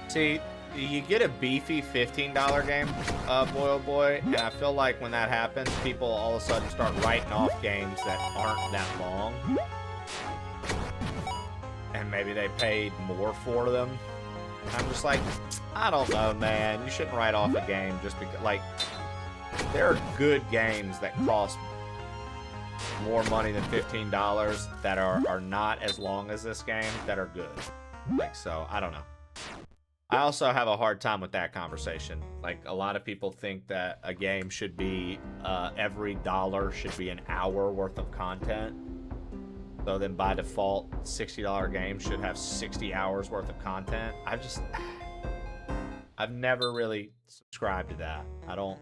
See, you get a beefy $15 game, boy, and I feel like when that happens, people all of a sudden start writing off games that aren't that long. And maybe they paid more for them. I'm just like, I don't know, man. You shouldn't write off a game just because, like, there are good games that cost more money than $15 that are not as long as this game that are good. Like, so, I don't know. I also have a hard time with that conversation. Like, a lot of people think that a game should be, every dollar should be an hour worth of content. So then by default, $60 games should have 60 hours worth of content. I've never really subscribed to that. I don't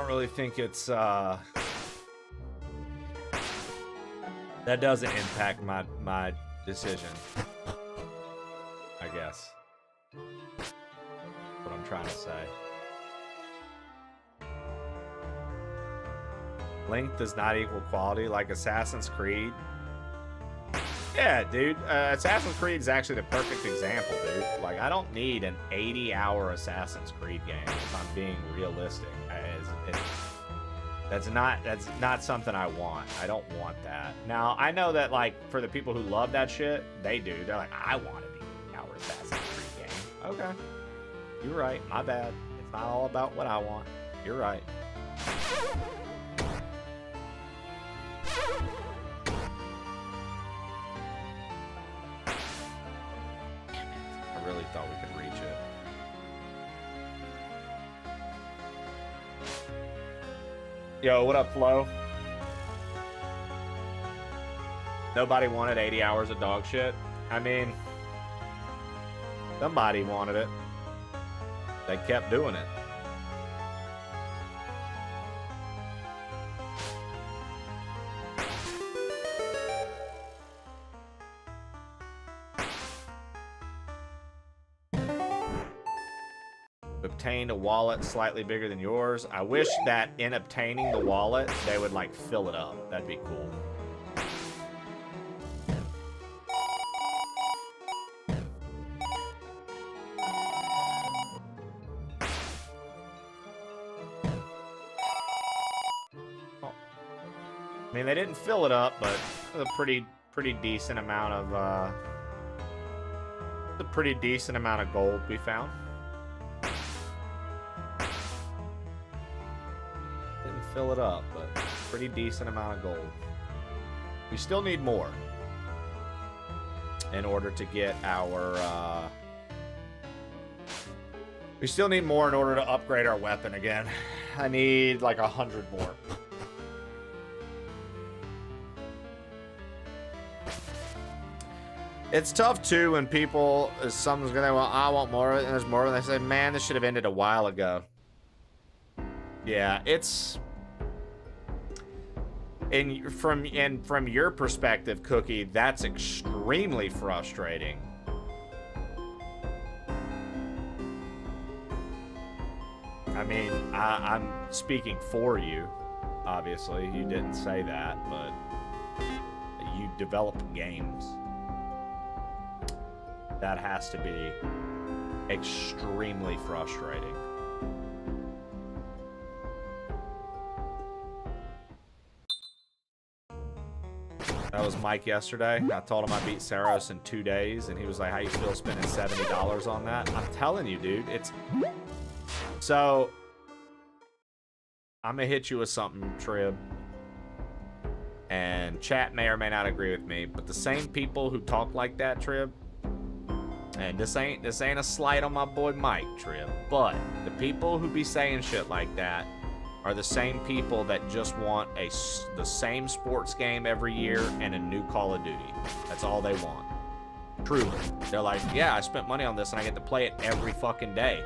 really think it's, that doesn't impact my decision, I guess. What I'm trying to say. Length does not equal quality, like Assassin's Creed. Yeah, dude. Assassin's Creed is actually the perfect example, dude. Like, I don't need an 80-hour Assassin's Creed game if I'm being realistic. That's not something I want. I don't want that. Now, I know that, like, for the people who love that shit, they do. They're like, I want an 80-hour Assassin's Creed game. Okay. You're right. My bad. It's not all about what I want. You're right. I really thought we could reach it. Yo, what up, Flo? Nobody wanted 80 hours of dog shit. I mean, somebody wanted it. They kept doing it. Obtained a wallet slightly bigger than yours. I wish that in obtaining the wallet, they would, like, fill it up. That'd be cool. Oh. I mean, they didn't fill it up, but a pretty decent amount of gold we found. Fill it up, but pretty decent amount of gold. We still need more in order to get our we still need more in order to upgrade our weapon again. I need like 100 more. It's tough too when people, someone's gonna, well, I want more, and there's more, and they say, man, this should have ended a while ago. Yeah, it's And from your perspective, Cookie, that's extremely frustrating. I mean, I'm speaking for you. Obviously, you didn't say that, but you develop games. That has to be extremely frustrating. That was Mike yesterday. I told him I beat Saros in 2 days, and he was like, how you feel spending $70 on that? I'm telling you, dude, it's... So, I'm gonna hit you with something, Trib. And chat may or may not agree with me, but the same people who talk like that, Trib, and this ain't a slight on my boy Mike, Trib, but the people who be saying shit like that are the same people that just want the same sports game every year and a new Call of Duty. That's all they want. Truly. They're like, yeah, I spent money on this and I get to play it every fucking day.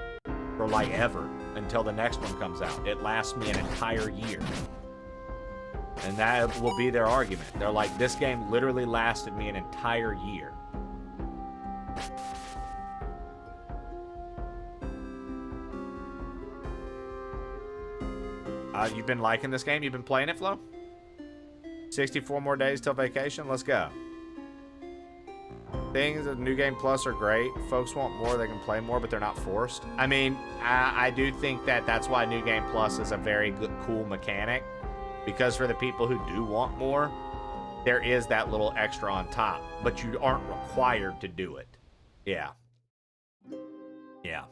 For like ever. Until the next one comes out. It lasts me an entire year. And that will be their argument. They're like, this game literally lasted me an entire year. You've been liking this game? You've been playing it, Flo? 64 more days till vacation? Let's go. Things of New Game Plus are great. Folks want more, they can play more, but they're not forced. I mean, I do think that that's why New Game Plus is a very good, cool mechanic. Because for the people who do want more, there is that little extra on top. But you aren't required to do it. Yeah. Yeah.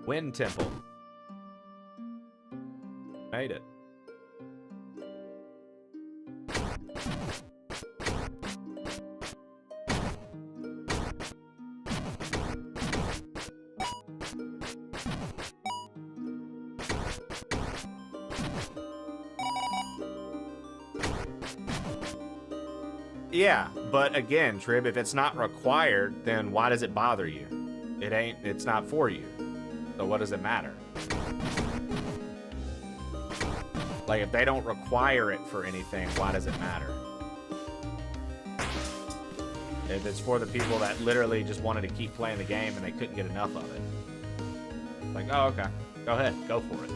Wind Temple. Made it. Yeah, but again, Trib, if it's not required, then why does it bother you? It's not for you. So what does it matter? Like, if they don't require it for anything, why does it matter? If it's for the people that literally just wanted to keep playing the game and they couldn't get enough of it. Like, oh, okay. Go ahead. Go for it.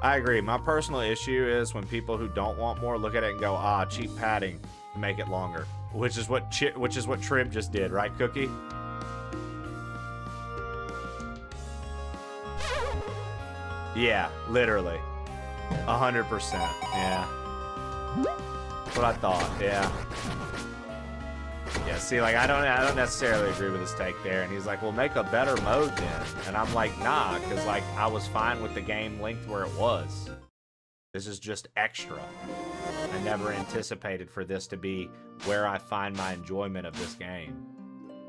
I agree. My personal issue is when people who don't want more look at it and go, ah, cheap padding to make it longer. Which is what Trib just did, right, Cookie? Yeah, literally. 100%. Yeah. That's what I thought, yeah. Yeah, see, like, I don't necessarily agree with his take there. And he's like, well, make a better mode then. And I'm like, nah, because, like, I was fine with the game length where it was. This is just extra. I never anticipated for this to be where I find my enjoyment of this game.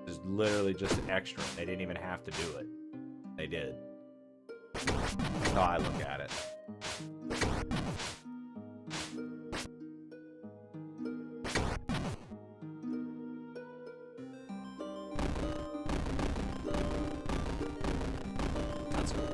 It's literally just extra. They didn't even have to do it. They did. That's how I look at it. That's cool.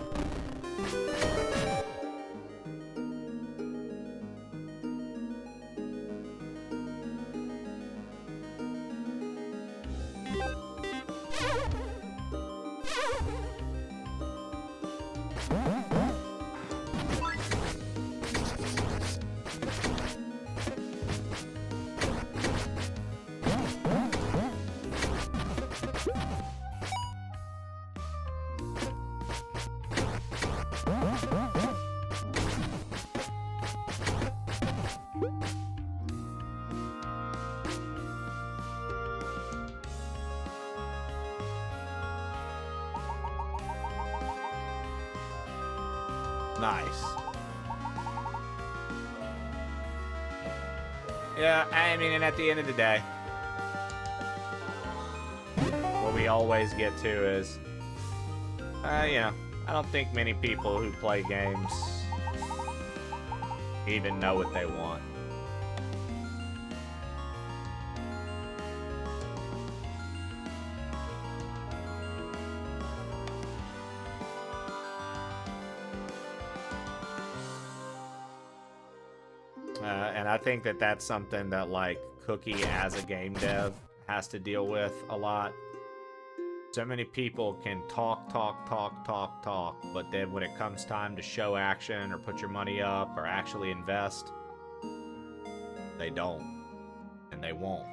Nice. Yeah, I mean, and at the end of the day, what we always get to is, you know, I don't think many people who play games even know what they want. And I think that that's something that, like, Cookie as a game dev has to deal with a lot. So many people can talk, but then when it comes time to show action or put your money up or actually invest, they don't. And they won't.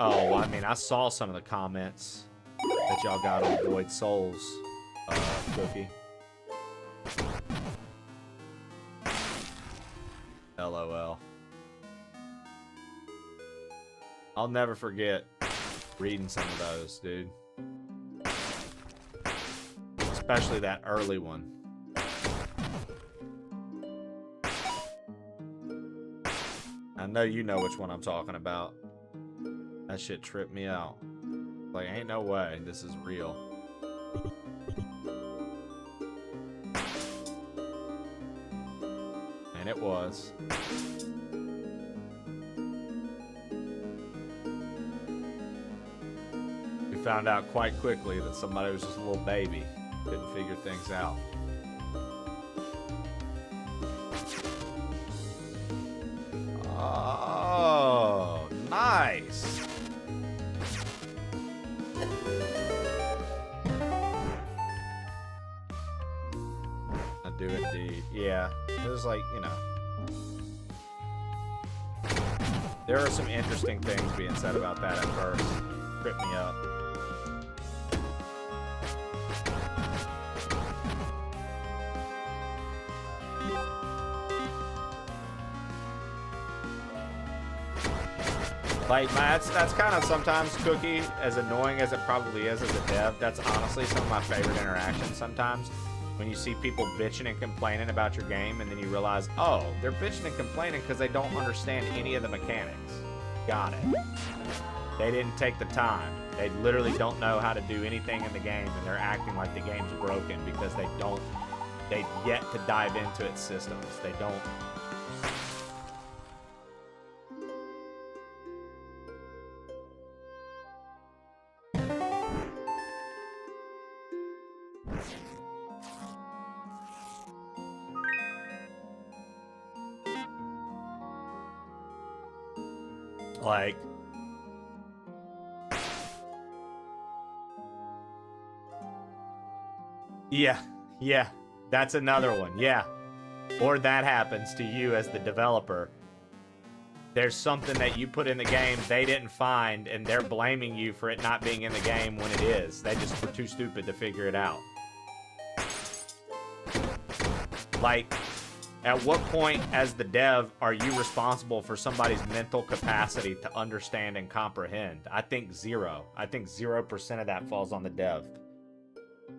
Oh, I mean, I saw some of the comments that y'all got on Void Souls, Cookie. LOL. I'll never forget reading some of those, dude. Especially that early one. I know you know which one I'm talking about. That shit tripped me out. Like, ain't no way this is real. And it was. We found out quite quickly that somebody was just a little baby. Couldn't figure things out. Oh, nice. I do indeed. Yeah. It was like, you know. There are some interesting things being said about that at first. Tripped me up. Like, that's kind of sometimes, Cookie, as annoying as it probably is as a dev, that's honestly some of my favorite interactions sometimes. When you see people bitching and complaining about your game, and then you realize, oh, they're bitching and complaining because they don't understand any of the mechanics. Got it. They didn't take the time. They literally don't know how to do anything in the game, and they're acting like the game's broken because they've yet to dive into its systems. They don't. Like, yeah, that's another one, yeah. Or that happens to you as the developer. There's something that you put in the game they didn't find, and they're blaming you for it not being in the game when it is. They just were too stupid to figure it out. Like, at what point as the dev are you responsible for somebody's mental capacity to understand and comprehend? I think zero. I think 0% of that falls on the dev.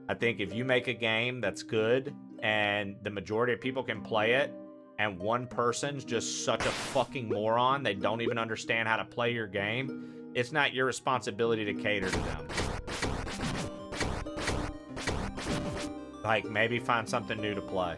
I think if you make a game that's good and the majority of people can play it, and one person's just such a fucking moron, they don't even understand how to play your game, it's not your responsibility to cater to them. Like, maybe find something new to play.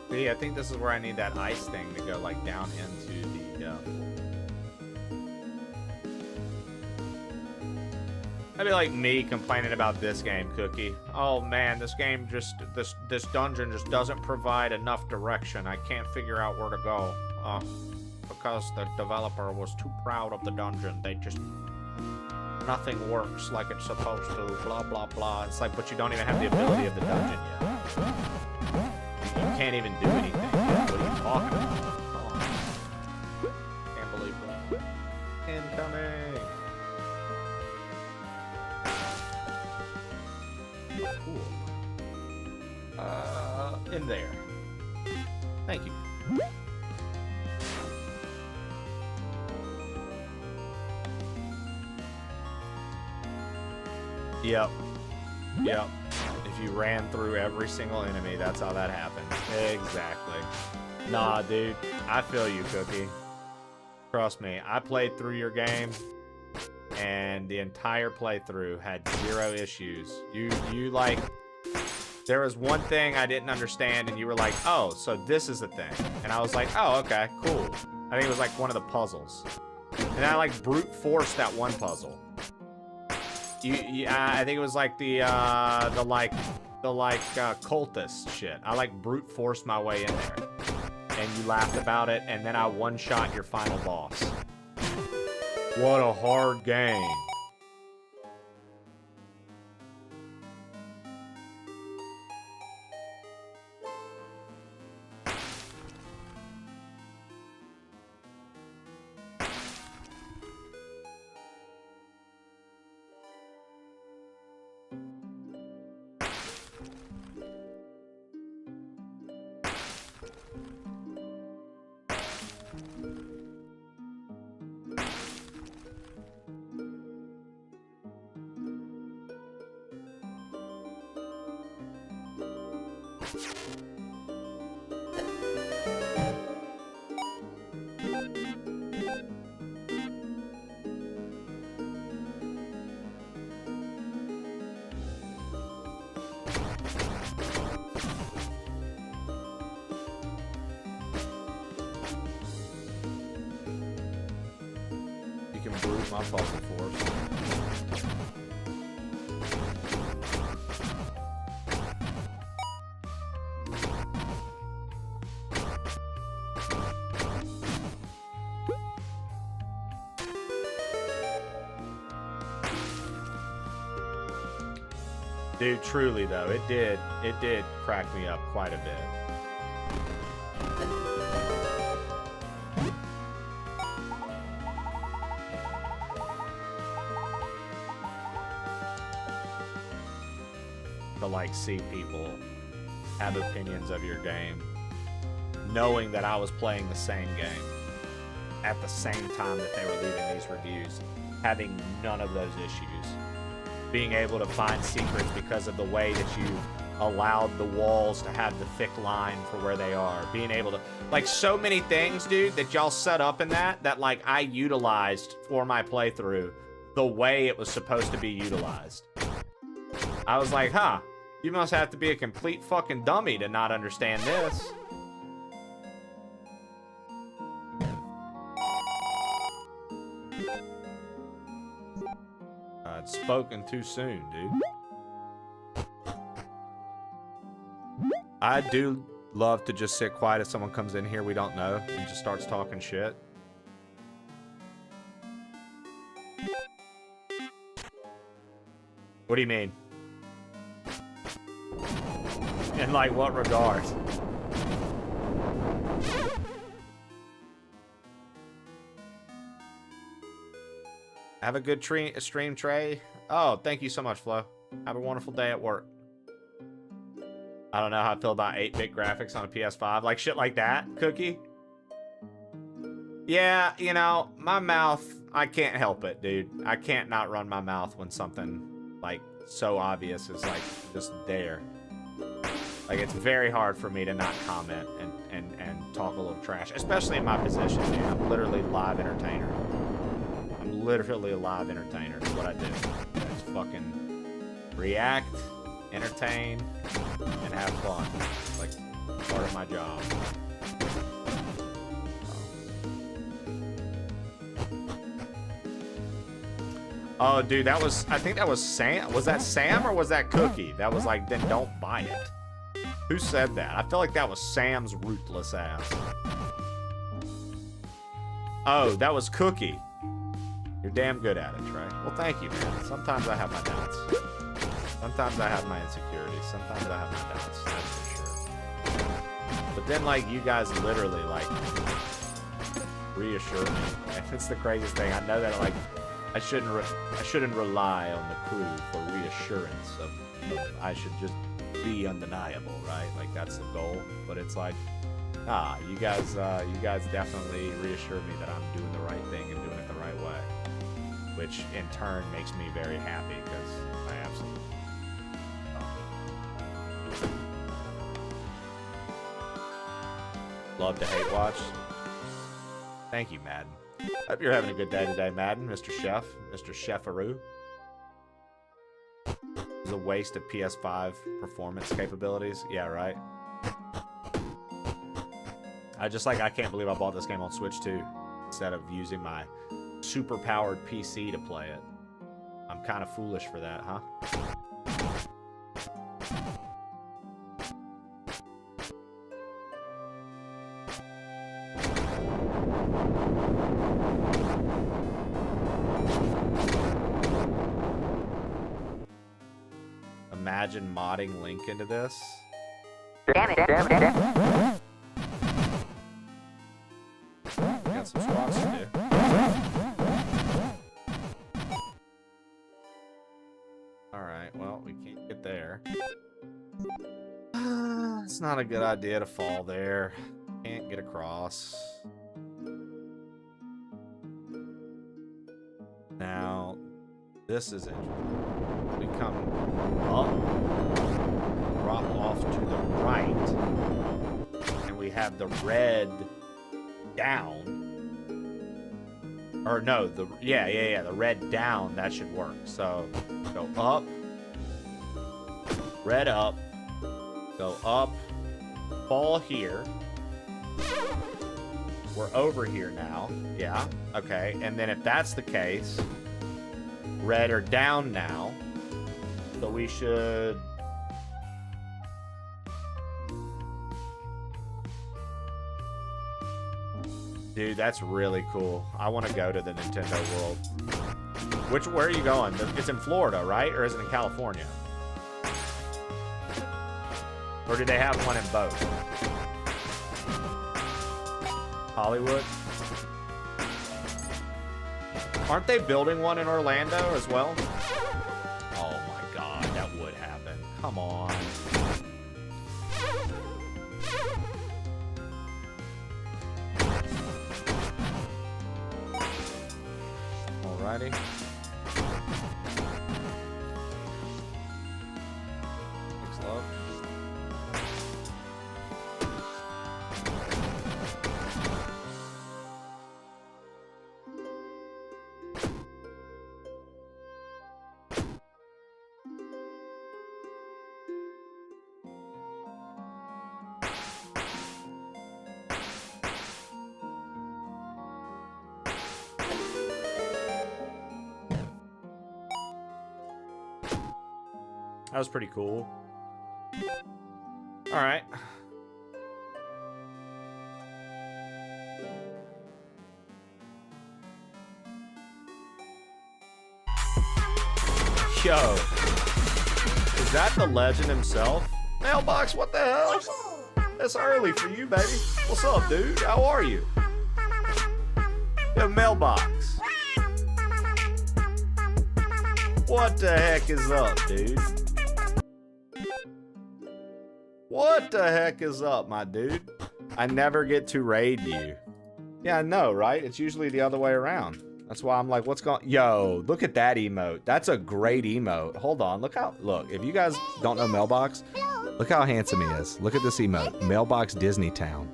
See, I think this is where I need that ice thing to go, like, down into the, That'd be like me complaining about this game, Cookie. Oh man, this game just, this dungeon just doesn't provide enough direction. I can't figure out where to go. Because the developer was too proud of the dungeon. They just, nothing works like it's supposed to, blah, blah, blah. It's like, but you don't even have the ability of the dungeon yet. You can't even do anything yet. What are you talking about? Oh, can't believe that. Incoming! Cool. In there. Thank you. Yep. Yep. If you ran through every single enemy, that's how that happens. Exactly. Nah, dude. I feel you, Cookie. Trust me, I played through your game, and the entire playthrough had 0 issues. You like, there was one thing I didn't understand, and you were like, oh, so this is the thing. And I was like, oh, okay, cool. I think it was like one of the puzzles. And I like brute forced that one puzzle. I think it was like the cultist shit. I like brute forced my way in there. And you laughed about it, and then I one-shot your final boss. What a hard game. You can brute my puzzle force. Dude, truly though, it did crack me up quite a bit. To like see people have opinions of your game, knowing that I was playing the same game at the same time that they were leaving these reviews, having none of those issues. Being able to find secrets because of the way that you allowed the walls to have the thick line for where they are. Being able to, like, so many things, dude, that y'all set up in that like I utilized for my playthrough the way it was supposed to be utilized. I was like, huh, you must have to be a complete fucking dummy to not understand this. I'd spoken too soon, dude. I do love to just sit quiet if someone comes in here we don't know and just starts talking shit. What do you mean? In like what regard? Have a good stream, Trey. Oh, thank you so much, Flo. Have a wonderful day at work. I don't know how I feel about 8-bit graphics on a PS5. Like shit like that, Cookie? Yeah, you know, my mouth, I can't help it, dude. I can't not run my mouth when something, like, so obvious is, like, just there. Like, it's very hard for me to not comment and talk a little trash. Especially in my position, dude. I'm literally a live entertainer. I'm literally a live entertainer. That's what I do. I just fucking react, entertain, and have fun. It's like part of my job. Oh, dude, that was, I think that was Sam. Was that Sam or was that Cookie? That was like, then don't buy it. Who said that? I feel like that was Sam's ruthless ass. Oh, that was Cookie. You're damn good at it, Trey. Well, thank you, man. Sometimes I have my doubts. Sometimes I have my insecurities. Sometimes I have my doubts, that's for sure. But then, like, you guys literally, like, reassure me. And it's the craziest thing. I know that, like, I shouldn't rely on the crew for reassurance of I should just be undeniable, right? Like, that's the goal. But it's like, you guys definitely reassure me that I'm doing the right thing and doing it the right way. Which in turn makes me very happy because I absolutely love to hate watch. Thank you, Madden. Hope you're having a good day today, Madden, Mr. Chef, Mr. Chefaroo. It's a waste of PS5 performance capabilities. Yeah, right. I can't believe I bought this game on Switch too, instead of using my super-powered PC to play it. I'm kind of foolish for that, huh? Imagine modding Link into this. Got some squats to do. Alright, well, we can't get there. It's not a good idea to fall there. Can't get across. Now, this is interesting. We come up, drop off to the right, and we have the red down. Or no, the red down, that should work. So, go up, red up, go up, fall here. We're over here now. Yeah, okay. And then if that's the case, red are down now. So we should... Dude, that's really cool. I want to go to the Nintendo World. Where are you going? It's in Florida, right? Or is it in California? Or do they have one in both? Hollywood? Aren't they building one in Orlando as well? Oh my god, that would happen. Come on. Alrighty. Thanks, love. That was pretty cool. All right. Yo. Is that the legend himself? Mailbox, what the hell? It's early for you, baby. What's up, dude? How are you? Yo, Mailbox. What the heck is up, dude? What the heck is up, my dude? I never get to raid you. Yeah, I know, right? It's usually the other way around. That's why I'm like, what's going... Yo, look at that emote. That's a great emote. Hold on. Look, if you guys don't know Mailbox, look how handsome he is. Look at this emote. Mailbox Disney Town.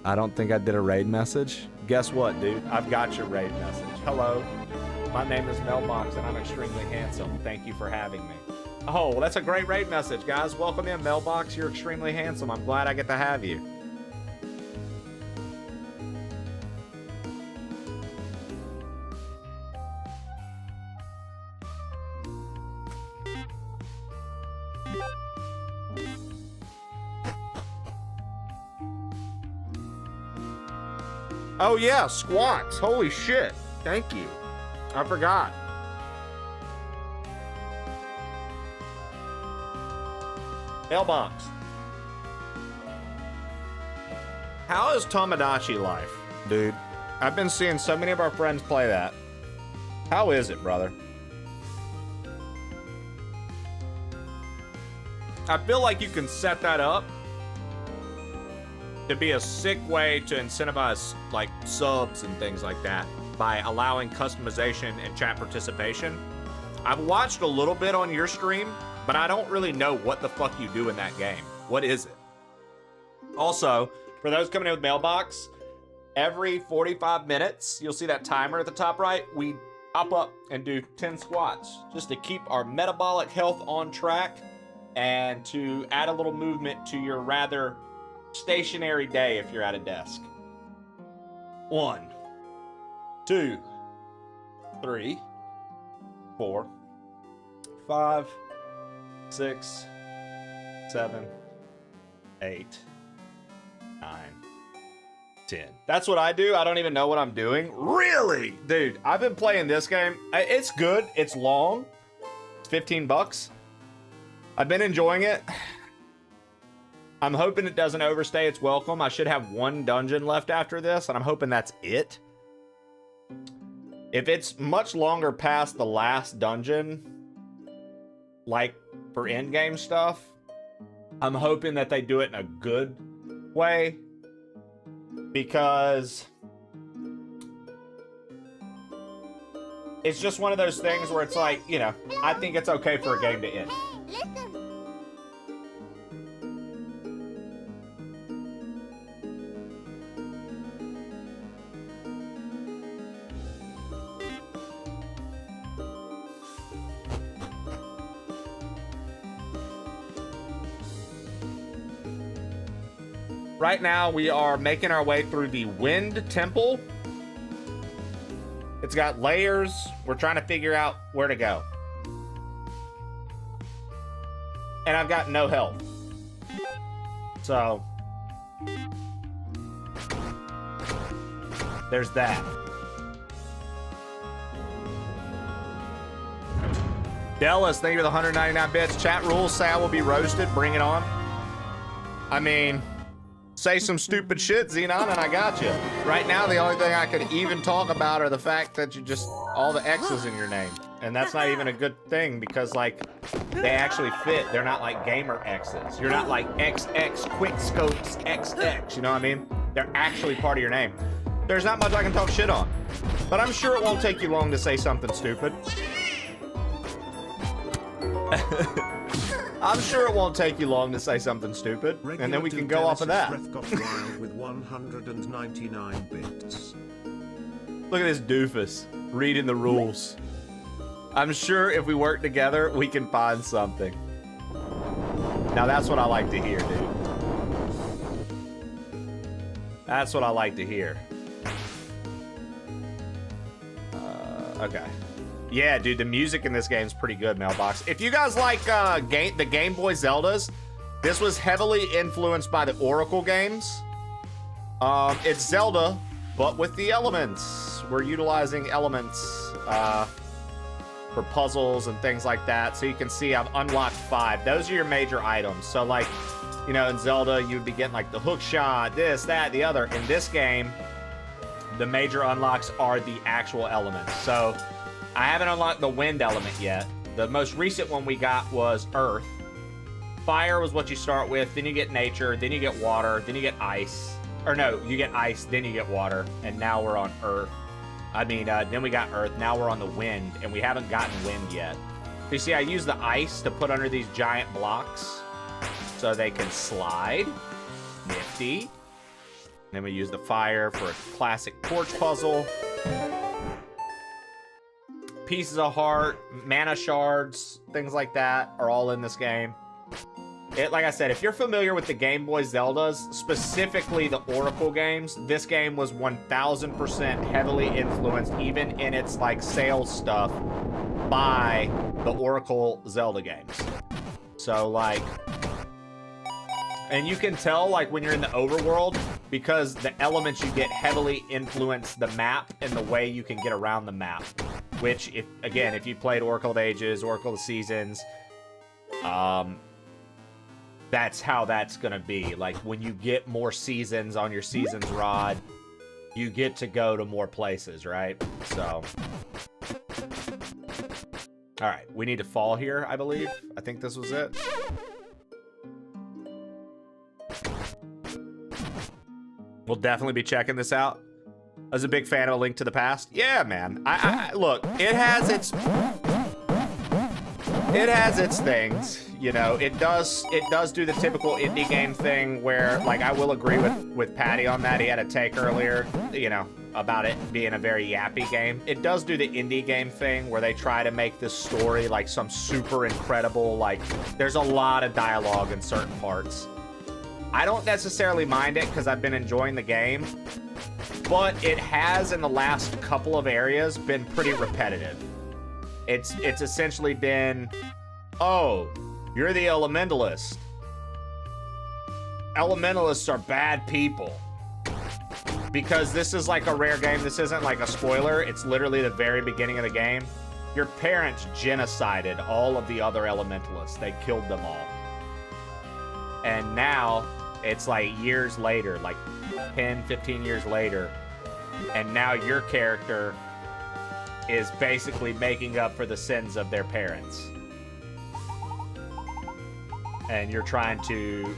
I don't think I did a raid message. Guess what, dude? I've got your raid message. Hello. My name is Mailbox, and I'm extremely handsome. Thank you for having me. Oh, well, that's a great raid message, guys. Welcome in, Mailbox. You're extremely handsome. I'm glad I get to have you. Oh, yeah, squats. Holy shit. Thank you. I forgot. Mailbox. How is Tomodachi Life, dude? I've been seeing so many of our friends play that. How is it, brother? I feel like you can set that up to be a sick way to incentivize like subs and things like that by allowing customization and chat participation. I've watched a little bit on your stream, but I don't really know what the fuck you do in that game. What is it? Also, for those coming in with mailbox, every 45 minutes, you'll see that timer at the top right. We hop up and do 10 squats just to keep our metabolic health on track and to add a little movement to your rather stationary day if you're at a desk. 1, 2, 3, 4, 5, 6, 7, 8, 9, 10. That's what I do. I don't even know what I'm doing. Really? Dude, I've been playing this game. It's good. It's long. It's $15. I've been enjoying it. I'm hoping it doesn't overstay its welcome. I should have one dungeon left after this, and I'm hoping that's it. If it's much longer past the last dungeon, like for endgame stuff, I'm hoping that they do it in a good way, because it's just one of those things where it's like, you know, I think it's okay for a game to end. Right now, we are making our way through the Wind Temple. It's got layers. We're trying to figure out where to go. And I've got no health. So, there's that. Dallas, thank you for the 199 bits. Chat rules say I will be roasted. Bring it on. I mean, say some stupid shit, Xenon, and I got you. Right now, the only thing I could even talk about are the fact that you just, all the X's in your name. And that's not even a good thing, because, like, they actually fit. They're not like gamer X's. You're not like XX, Quickscopes, XX, you know what I mean? They're actually part of your name. There's not much I can talk shit on. But I'm sure it won't take you long to say something stupid. I'm sure it won't take you long to say something stupid, and then we can go off of that. Got wild with 199 bits. Look at this doofus reading the rules. I'm sure if we work together, we can find something. Now that's what I like to hear, dude. That's what I like to hear. Okay. Yeah, dude, the music in this game is pretty good, Mailbox. If you guys like the Game Boy Zeldas, this was heavily influenced by the Oracle games. It's Zelda, but with the elements. We're utilizing elements for puzzles and things like that. So you can see I've unlocked 5. Those are your major items. So, like, you know, in Zelda, you'd be getting, like, the hook shot, this, that, the other. In this game, the major unlocks are the actual elements. So I haven't unlocked the wind element yet. The most recent one we got was earth. Fire was what you start with, then you get nature, then you get water, then you get ice. Or no, you get ice, then you get water, and now we're on earth. I mean, then we got earth, now we're on the wind, and we haven't gotten wind yet. So you see, I use the ice to put under these giant blocks so they can slide. Nifty. Then we use the fire for a classic porch puzzle. Pieces of heart, mana shards, things like that are all in this game. Like I said, if you're familiar with the Game Boy Zeldas, specifically the Oracle games, this game was 1000% heavily influenced, even in its like sales stuff, by the Oracle Zelda games. So like, and you can tell like when you're in the overworld, because the elements you get heavily influence the map and the way you can get around the map. Which, if you played Oracle of Ages, Oracle of Seasons, that's how that's gonna be. Like, when you get more seasons on your seasons rod, you get to go to more places, right? So, all right, we need to fall here, I believe. I think this was it. We'll definitely be checking this out. I was a big fan of A Link to the Past. Yeah, man. I look, it has its things. You know, it does do the typical indie game thing where, like, I will agree with Patty on that. He had a take earlier, you know, about it being a very yappy game. It does do the indie game thing where they try to make this story like some super incredible, like, there's a lot of dialogue in certain parts. I don't necessarily mind it because I've been enjoying the game, but it has in the last couple of areas been pretty repetitive. It's essentially been, oh, you're the Elementalist. Elementalists are bad people. Because this is like a rare game, this isn't like a spoiler, it's literally the very beginning of the game. Your parents genocided all of the other Elementalists. They killed them all. And now, it's like years later, like 10, 15 years later, and now your character is basically making up for the sins of their parents. And you're trying to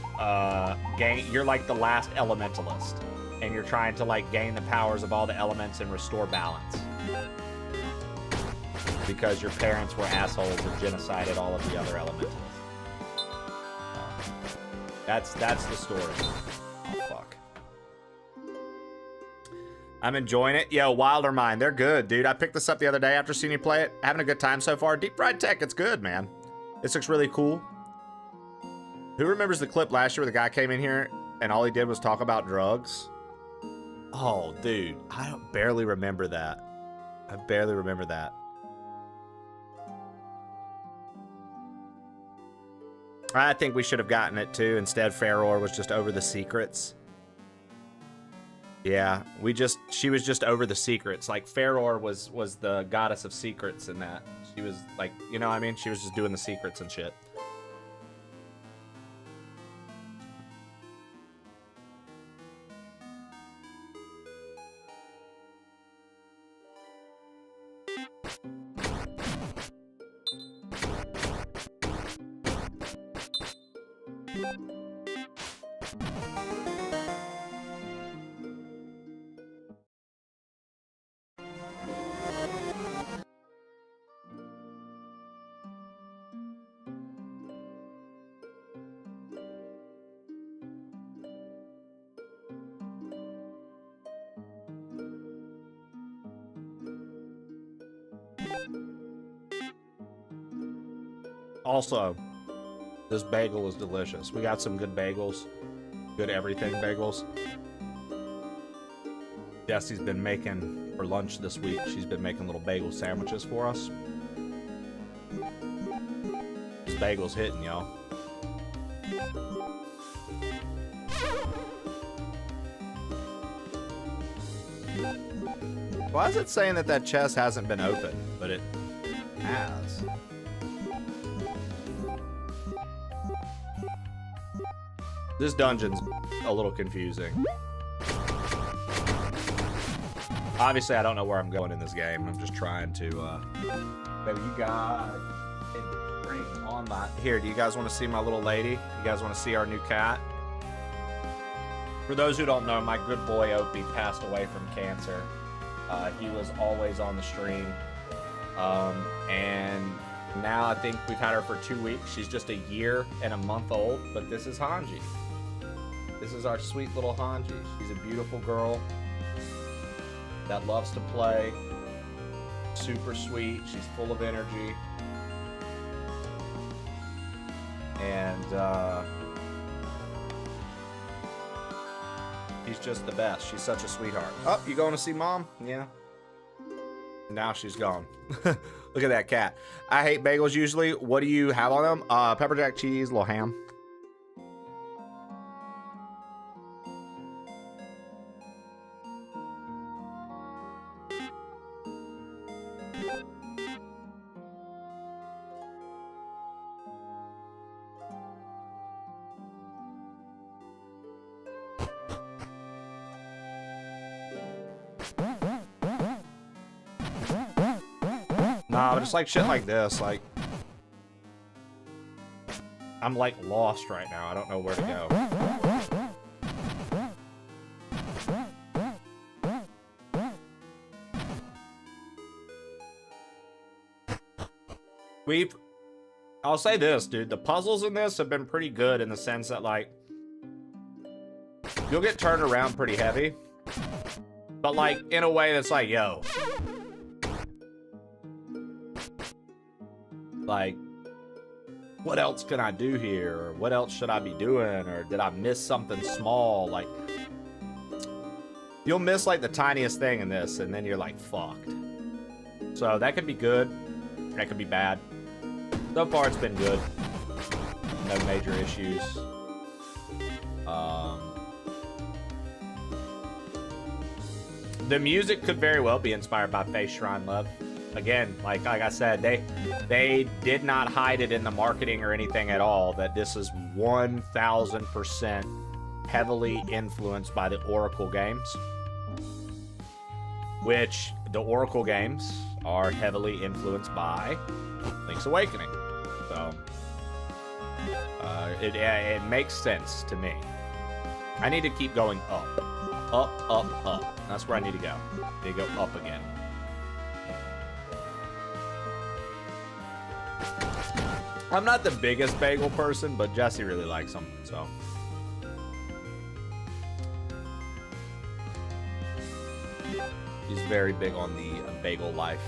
you're like the last Elementalist. And you're trying to like gain the powers of all the elements and restore balance. Because your parents were assholes and genocided all of the other Elementalists. That's the story. Oh, fuck. I'm enjoying it. Yo, Wilder Mind, they're good, dude. I picked this up the other day after seeing you play it. Having a good time so far. Deep Fried Tech, it's good, man. This looks really cool. Who remembers the clip last year where the guy came in here and all he did was talk about drugs? Oh, dude, I barely remember that. I barely remember that. I think we should have gotten it too. Instead, Ferror was just over the secrets. Yeah, she was just over the secrets. Like, Ferror was the goddess of secrets in that. She was like, you know what I mean? She was just doing the secrets and shit. Also, this bagel is delicious. We got some good bagels. Good everything bagels. Jesse's been making, for lunch this week, she's been making little bagel sandwiches for us. This bagel's hitting, y'all. Why is it saying that chest hasn't been opened? But it has. This dungeon's a little confusing. Obviously, I don't know where I'm going in this game. I'm just trying to, baby, you got a ring on my... Here, do you guys want to see my little lady? You guys want to see our new cat? For those who don't know, my good boy Opie passed away from cancer. He was always on the stream. And now I think we've had her for 2 weeks. She's just a year and a month old, but this is Hanji. This is our sweet little Hanji. She's a beautiful girl that loves to play. Super sweet. She's full of energy. And she's just the best. She's such a sweetheart. Oh, you going to see mom? Yeah. Now she's gone. Look at that cat. I hate bagels usually. What do you have on them? Pepper jack cheese, little ham. Nah, but it's like shit like this, like... I'm like lost right now. I don't know where to go. I'll say this, dude. The puzzles in this have been pretty good in the sense that, like, you'll get turned around pretty heavy. But, like, in a way that's like, yo. Like, what else can I do here? Or what else should I be doing? Or did I miss something small? Like, you'll miss, like, the tiniest thing in this, and then you're, like, fucked. So that could be good. That could be bad. So far, it's been good. No major issues. The music could very well be inspired by Face Shrine Love. Again, like I said, they did not hide it in the marketing or anything at all, that this is 1000% heavily influenced by the Oracle games. Which, the Oracle games are heavily influenced by Link's Awakening. So, it makes sense to me. I need to keep going up. Up, up, up. That's where I need to go. I need to go up again. I'm not the biggest bagel person, but Jesse really likes them, so. He's very big on the bagel life.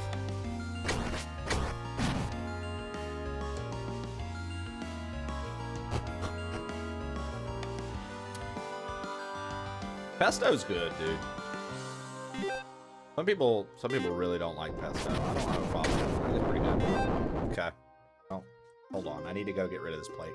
Pesto's good, dude. Some people really don't like pesto. I don't have a problem with it. I think it's pretty good. Okay. Well, hold on. I need to go get rid of this plate.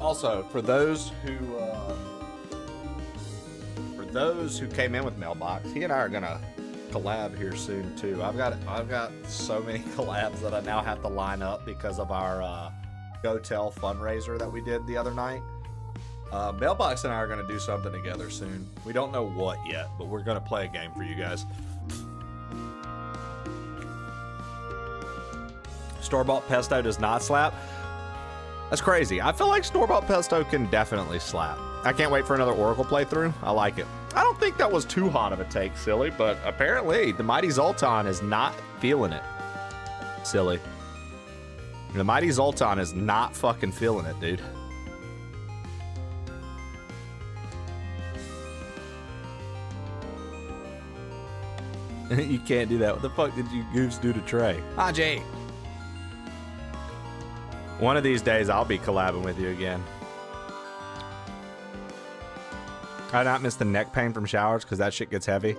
Also, for those who came in with Mailbox, he and I are gonna collab here soon too. I've got so many collabs that I now have to line up because of our Go Tell fundraiser that we did the other night. Mailbox and I are gonna do something together soon. We don't know what yet, but we're gonna play a game for you guys. Store-bought pesto does not slap. That's crazy. I feel like store-bought pesto can definitely slap. I can't wait for another Oracle playthrough. I like it. I don't think that was too hot of a take, Silly, but apparently the Mighty Zoltan is not feeling it. Silly. The Mighty Zoltan is not fucking feeling it, dude. You can't do that. What the fuck did you goofs do to Trey? Ah, Jay. One of these days, I'll be collabing with you again. I not miss the neck pain from showers because that shit gets heavy.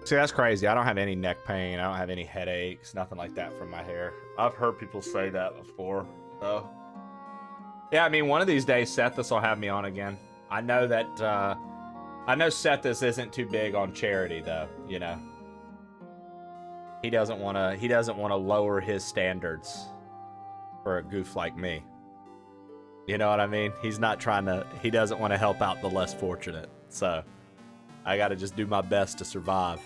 See, that's crazy. I don't have any neck pain. I don't have any headaches, nothing like that from my hair. I've heard people say that before, though. Yeah, I mean, one of these days, Sethis will have me on again. I know that, I know Sethis isn't too big on charity, though, you know. He doesn't want to lower his standards for a goof like me. You know what I mean? He doesn't want to help out the less fortunate. So I got to just do my best to survive.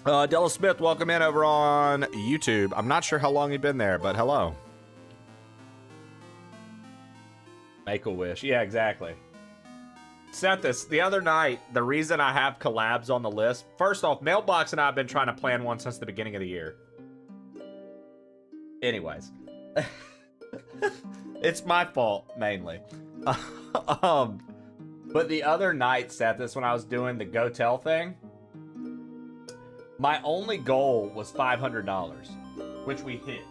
Della Smith, welcome in over on YouTube. I'm not sure how long you've been there, but hello. Make a wish. Yeah, exactly. Set this. The other night, the reason I have collabs on the list, first off, Mailbox and I have been trying to plan one since the beginning of the year. Anyways. It's my fault, mainly. But the other night, Seth, this when I was doing the Go Tell thing, my only goal was $500, which we hit.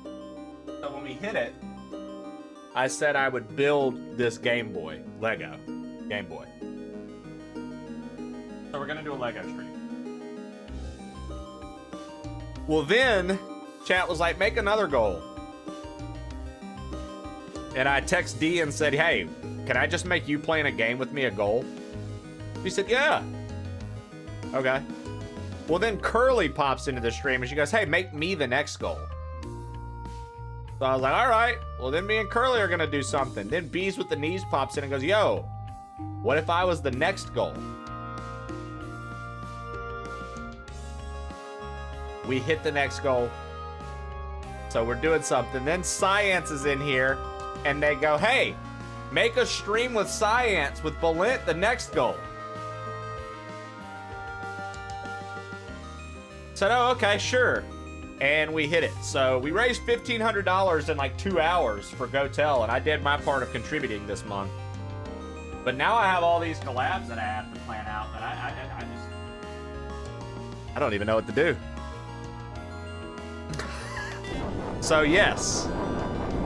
So when we hit it, I said I would build this Game Boy, Lego Game Boy. So we're gonna do a Lego stream. Well then, chat was like, make another goal. And I text D and said, hey, can I just make you playing a game with me a goal? She said, yeah. Okay. Well then Curly pops into the stream and she goes, hey, make me the next goal. So I was like, all right. Well then me and Curly are gonna do something. Then Bees with the Knees pops in and goes, yo, what if I was the next goal? We hit the next goal. So we're doing something. Then Science is in here. And they go, hey, make a stream with Science with Bolint, the next goal. Said, oh, okay, sure. And we hit it. So we raised $1,500 in like 2 hours for Go Tell, and I did my part of contributing this month. But now I have all these collabs that I have to plan out that I don't even know what to do. So yes.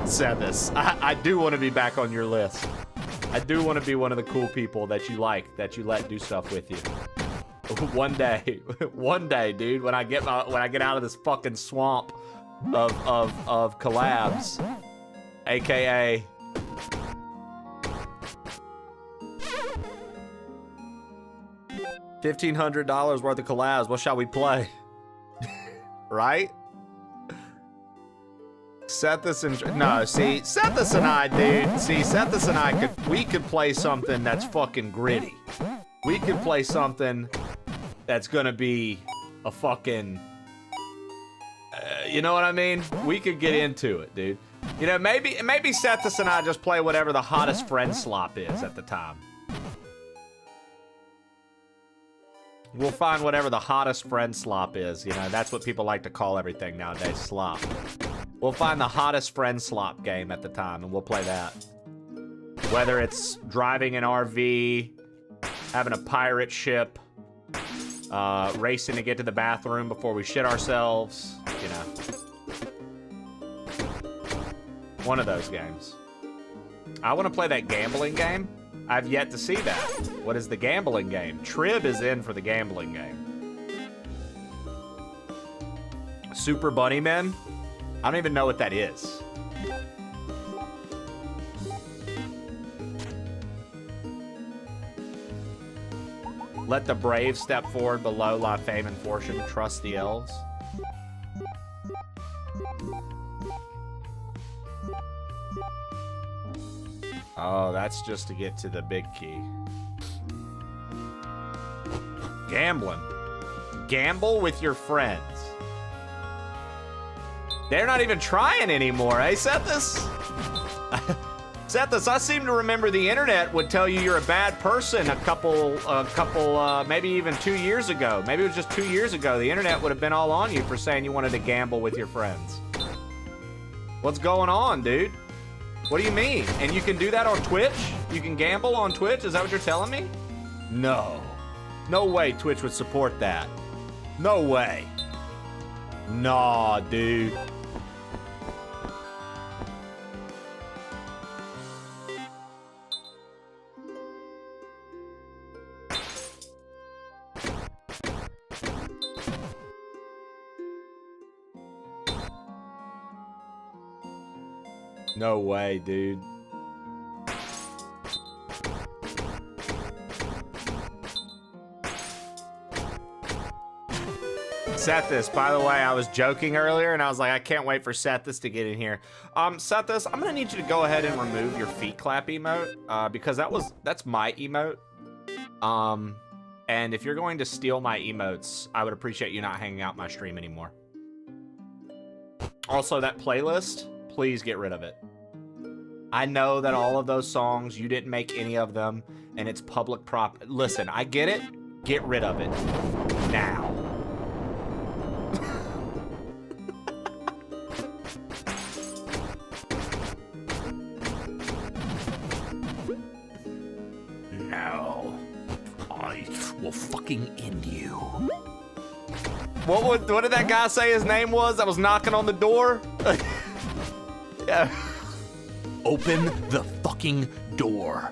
Said this. I do want to be back on your list. I do want to be one of the cool people that you like, that you let do stuff with you. One day, dude, when I get out of this fucking swamp of collabs, aka $1,500 worth of collabs. What shall we play? Right? Sethus and Sethus and I, dude. See, Sethus and I we could play something that's fucking gritty. We could play something that's gonna be a fucking, you know what I mean? We could get into it, dude. You know, maybe Sethus and I just play whatever the hottest friend slop is at the time. We'll find whatever the hottest friend slop is. You know, that's what people like to call everything nowadays, slop. We'll find the hottest friend slop game at the time, and we'll play that. Whether it's driving an RV, having a pirate ship, racing to get to the bathroom before we shit ourselves, you know. One of those games. I want to play that gambling game. I've yet to see that. What is the gambling game? Trib is in for the gambling game. Super Bunny Men? I don't even know what that is. Let the brave step forward below La Fame and Fortune. Trust the elves. Oh, that's just to get to the big key. Gambling. Gamble with your friends. They're not even trying anymore, eh, Sethus? Sethus, I seem to remember the internet would tell you you're a bad person a couple, maybe even 2 years ago. Maybe it was just 2 years ago. The internet would have been all on you for saying you wanted to gamble with your friends. What's going on, dude? What do you mean? And you can do that on Twitch? You can gamble on Twitch? Is that what you're telling me? No. No way Twitch would support that. No way. Nah, dude. No way, dude. Sethus, by the way, I was joking earlier and I was like, I can't wait for Sethus to get in here. Sethus, I'm gonna need you to go ahead and remove your feet clap emote, because that's my emote. And if you're going to steal my emotes, I would appreciate you not hanging out my stream anymore. Also, that playlist, please get rid of it. I know that all of those songs, you didn't make any of them, and it's public prop. Listen, I get it. Get rid of it. Now. No. I will fucking end you. What did that guy say his name was that was knocking on the door? Yeah. Open the fucking door.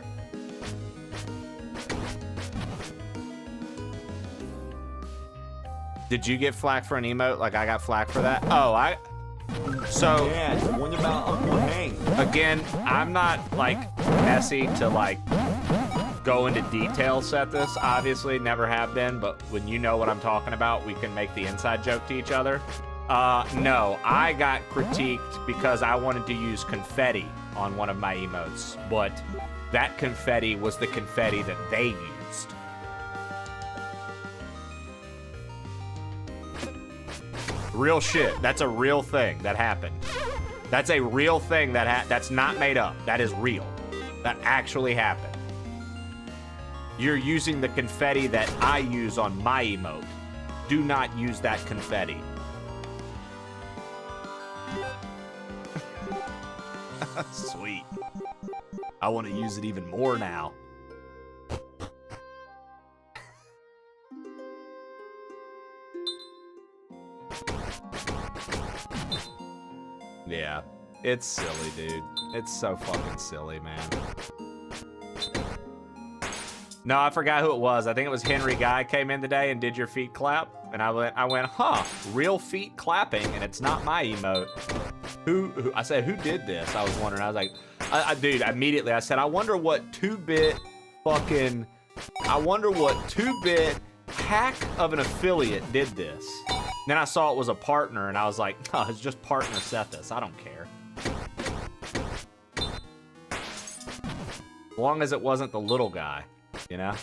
Did you get flack for an emote like I got flack for that? Oh, so Yeah, what about Uncle Hank? again, I'm not like messy to like go into detail set this, obviously, never have been, but when you know what I'm talking about, we can make the inside joke to each other. No, I got critiqued because I wanted to use confetti on one of my emotes, but that confetti was the confetti that they used. Real shit. That's a real thing that happened. That's a real thing that's not made up. That is real. That actually happened. You're using the confetti that I use on my emote. Do not use that confetti. Sweet. I want to use it even more now. Yeah, it's silly, dude. It's so fucking silly, man. No, I forgot who it was. I think it was Henry Guy came in today and did your feet clap. And I went, huh, real feet clapping, and it's not my emote. Who I said, who did this? I was wondering. I was like, dude, immediately I said, I wonder what 2-bit hack of an affiliate did this. Then I saw it was a partner, and I was like, oh, it's just partner Sethis. I don't care. As long as it wasn't the little guy, you know?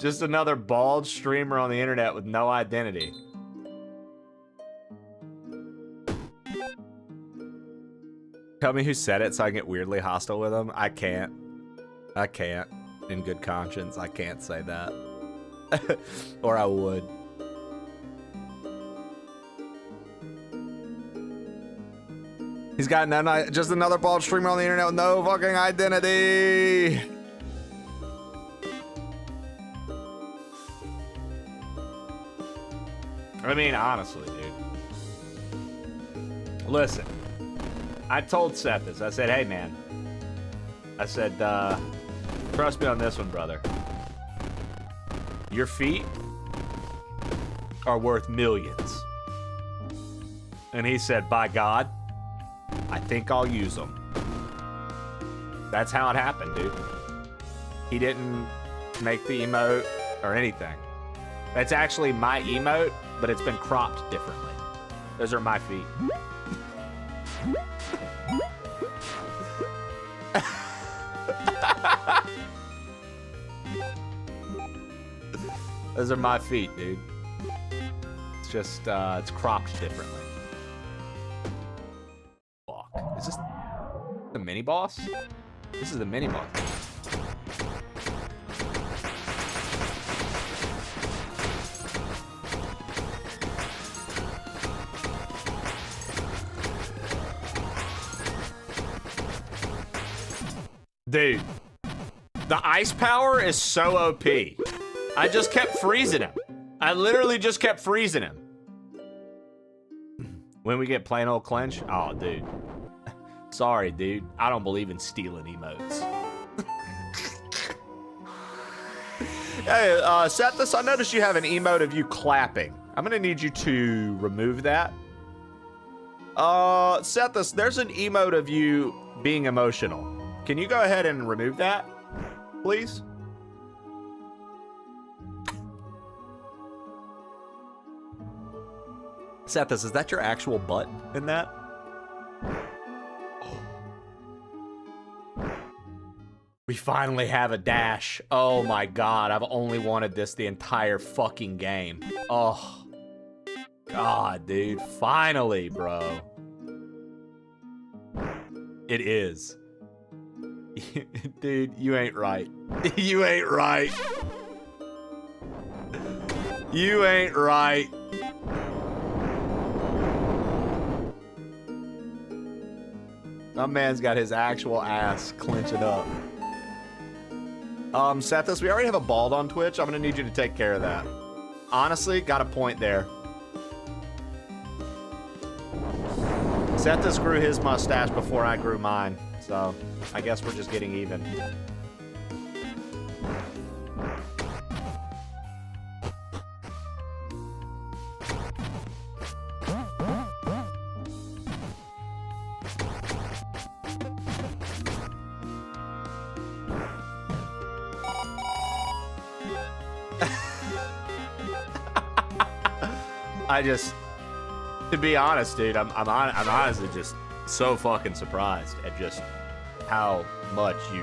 Just another bald streamer on the internet with no identity. Tell me who said it so I can get weirdly hostile with him. I can't. In good conscience, I can't say that. Or I would. He's got just another bald streamer on the internet with no fucking identity. I mean, honestly, dude. Listen, I told Seth this. I said, hey, man. I said, trust me on this one, brother. Your feet are worth millions. And he said, by God, I think I'll use them. That's how it happened, dude. He didn't make the emote or anything. That's actually my emote, but it's been cropped differently. Those are my feet. Those are my feet, dude. It's just, it's cropped differently. Fuck. Is this the mini boss? This is the mini boss. Dude, the ice power is so OP. I just kept freezing him. I literally just kept freezing him. When we get plain old clench, oh, dude. Sorry, dude. I don't believe in stealing emotes. Hey, Sethis, I noticed you have an emote of you clapping. I'm gonna need you to remove that. Sethis, there's an emote of you being emotional. Can you go ahead and remove that, please? Sethis, is that your actual butt in that? Oh. We finally have a dash. Oh my god, I've only wanted this the entire fucking game. Oh. God, dude. Finally, bro. It is. Dude, you ain't right. You ain't right. You ain't right. My man's got his actual ass clenching up. Sethus, we already have a bald on Twitch. I'm gonna need you to take care of that. Honestly, got a point there. Sethus grew his mustache before I grew mine, so I guess we're just getting even. To be honest, dude, I'm honestly just so fucking surprised at just how much you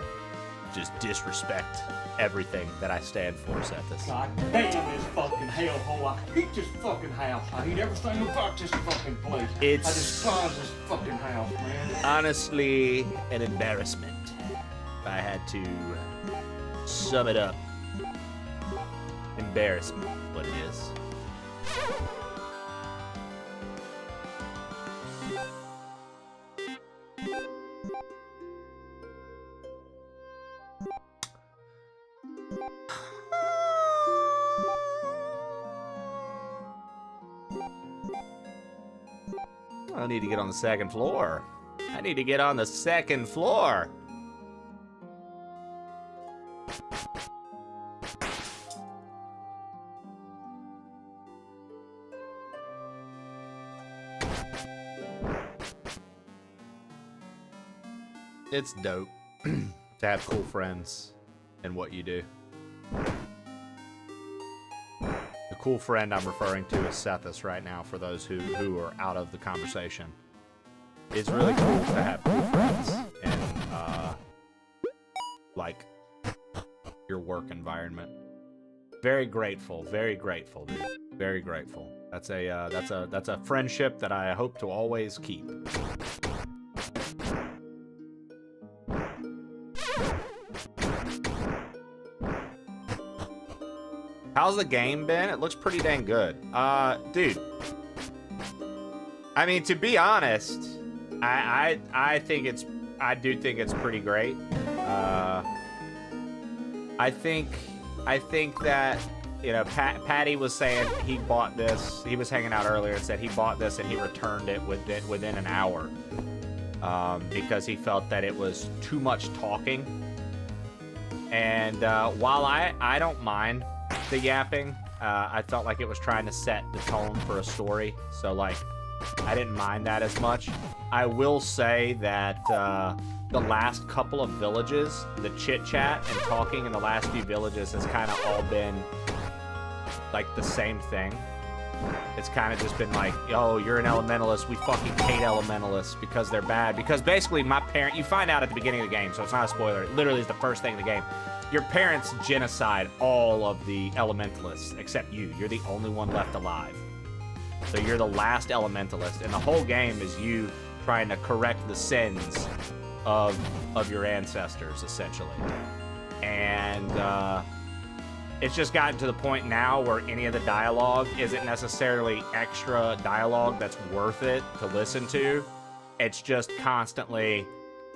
just disrespect everything that I stand for, Sethus. God damn this fucking hellhole. I hate this fucking house. I hate everything about this fucking place. I despise this fucking house, man. Honestly, an embarrassment. If I had to sum it up. Embarrassment, what it is. I need to get on the second floor. I need to get on the second floor. It's dope to have cool friends in what you do. The cool friend I'm referring to is Sethus right now, for those who are out of the conversation. It's really cool to have cool friends in, like, your work environment. Very grateful, dude. Very grateful. That's a friendship that I hope to always keep. How's the game been? It looks pretty dang good. Dude. I mean, to be honest, I do think it's pretty great. I think that, you know, Patty was saying he bought this. He was hanging out earlier and said he bought this and he returned it within an hour. Because he felt that it was too much talking. And while I don't mind the yapping, I felt like it was trying to set the tone for a story, so like I didn't mind that as much. I will say that the last couple of villages, the chit chat and talking in the last few villages has kind of all been like the same thing. It's kind of just been like, yo, you're an elementalist, we fucking hate elementalists because they're bad. Because basically my parent, you find out at the beginning of the game, so it's not a spoiler, it literally is the first thing in the game. Your parents genocide all of the elementalists except you. You're the only one left alive. So you're the last elementalist, and the whole game is you trying to correct the sins of your ancestors, essentially. And it's just gotten to the point now where any of the dialogue isn't necessarily extra dialogue that's worth it to listen to. It's just constantly,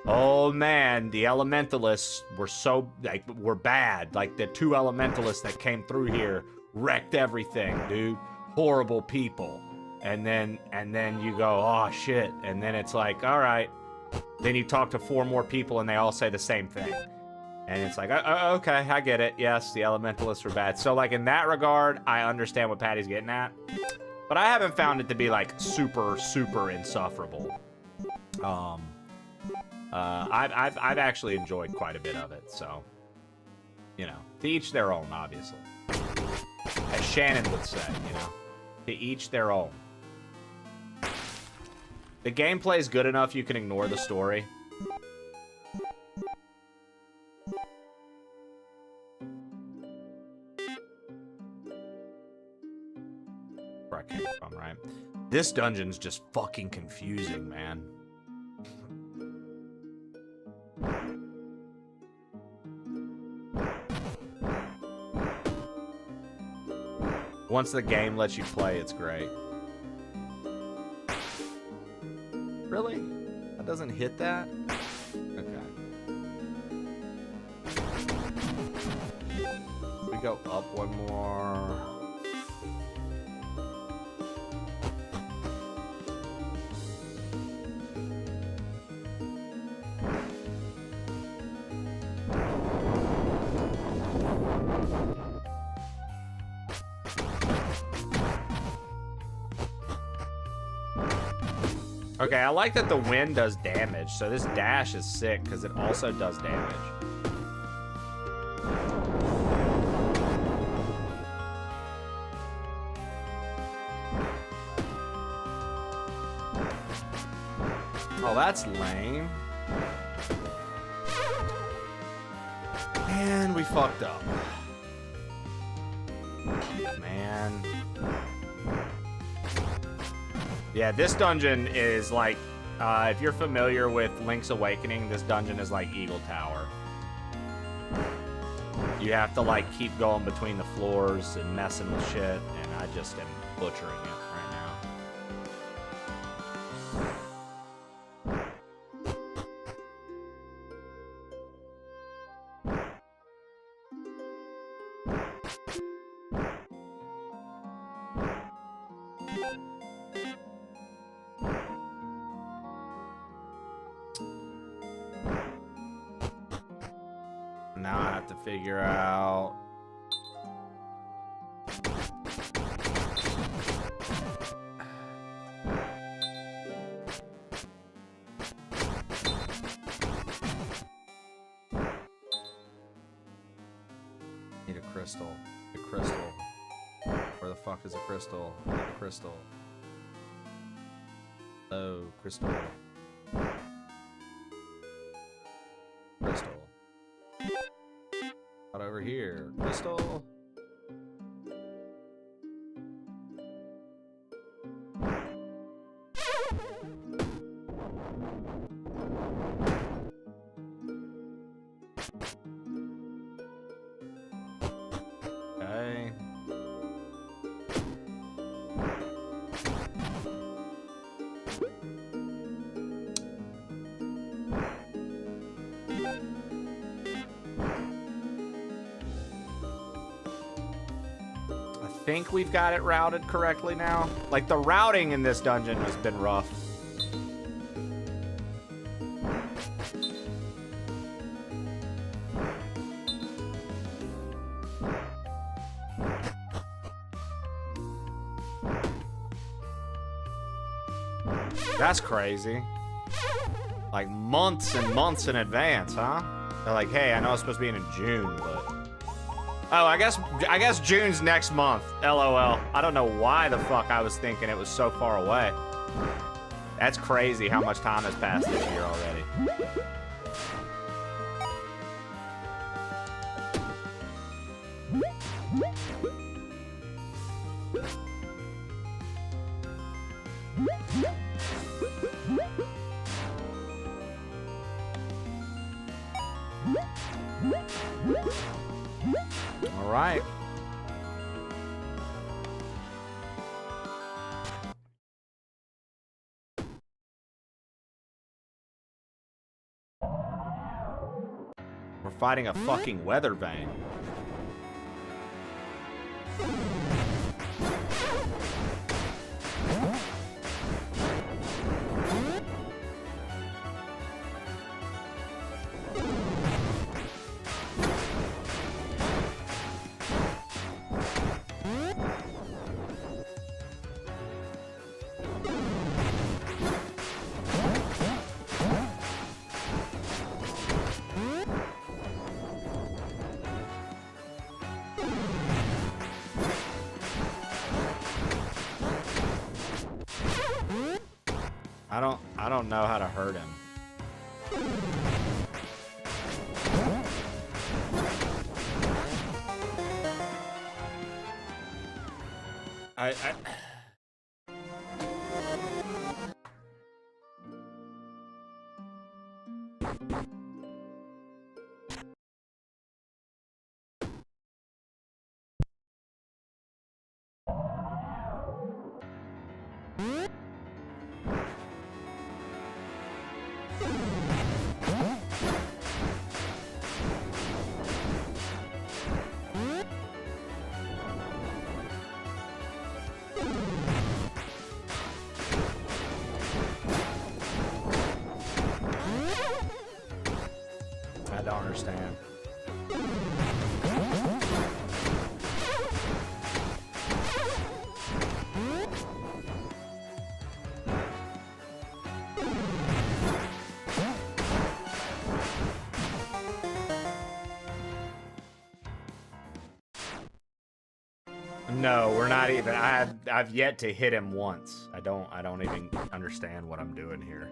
oh man, the elementalists were bad. Like the two elementalists that came through here wrecked everything, dude. Horrible people. And then you go, oh shit. And then it's like, all right. Then you talk to 4 more people and they all say the same thing. And it's like, okay, I get it. Yes, the elementalists were bad. So like in that regard, I understand what Patty's getting at. But I haven't found it to be like super, super insufferable. I've actually enjoyed quite a bit of it, so, you know, to each their own, obviously. As Shannon would say, you know, to each their own. The gameplay is good enough you can ignore the story. Where I came from, right? This dungeon's just fucking confusing, man. Once the game lets you play, it's great. Really? That doesn't hit that? Okay. We go up one more. Okay, I like that the wind does damage, so this dash is sick because it also does damage. Oh, that's lame. And we fucked up. Man. Yeah, this dungeon is like, if you're familiar with Link's Awakening, this dungeon is like Eagle Tower. You have to like keep going between the floors and messing with shit, and I just am butchering it right now. Now I have to figure out... Need a crystal. A crystal. Where the fuck is a crystal? I need a crystal. Oh, crystal. Crystal. Not over here. Crystal. Okay. I think we've got it routed correctly now. Like, the routing in this dungeon has been rough. That's crazy. Like, months and months in advance, huh? They're like, hey, I know it's supposed to be in June, but... Oh, I guess June's next month. LOL. I don't know why the fuck I was thinking it was so far away. That's crazy how much time has passed this year already. All right. We're fighting a fucking weather vane. I don't know how to hurt him. I don't understand. No, we're not even. I've yet to hit him once. I don't even understand what I'm doing here.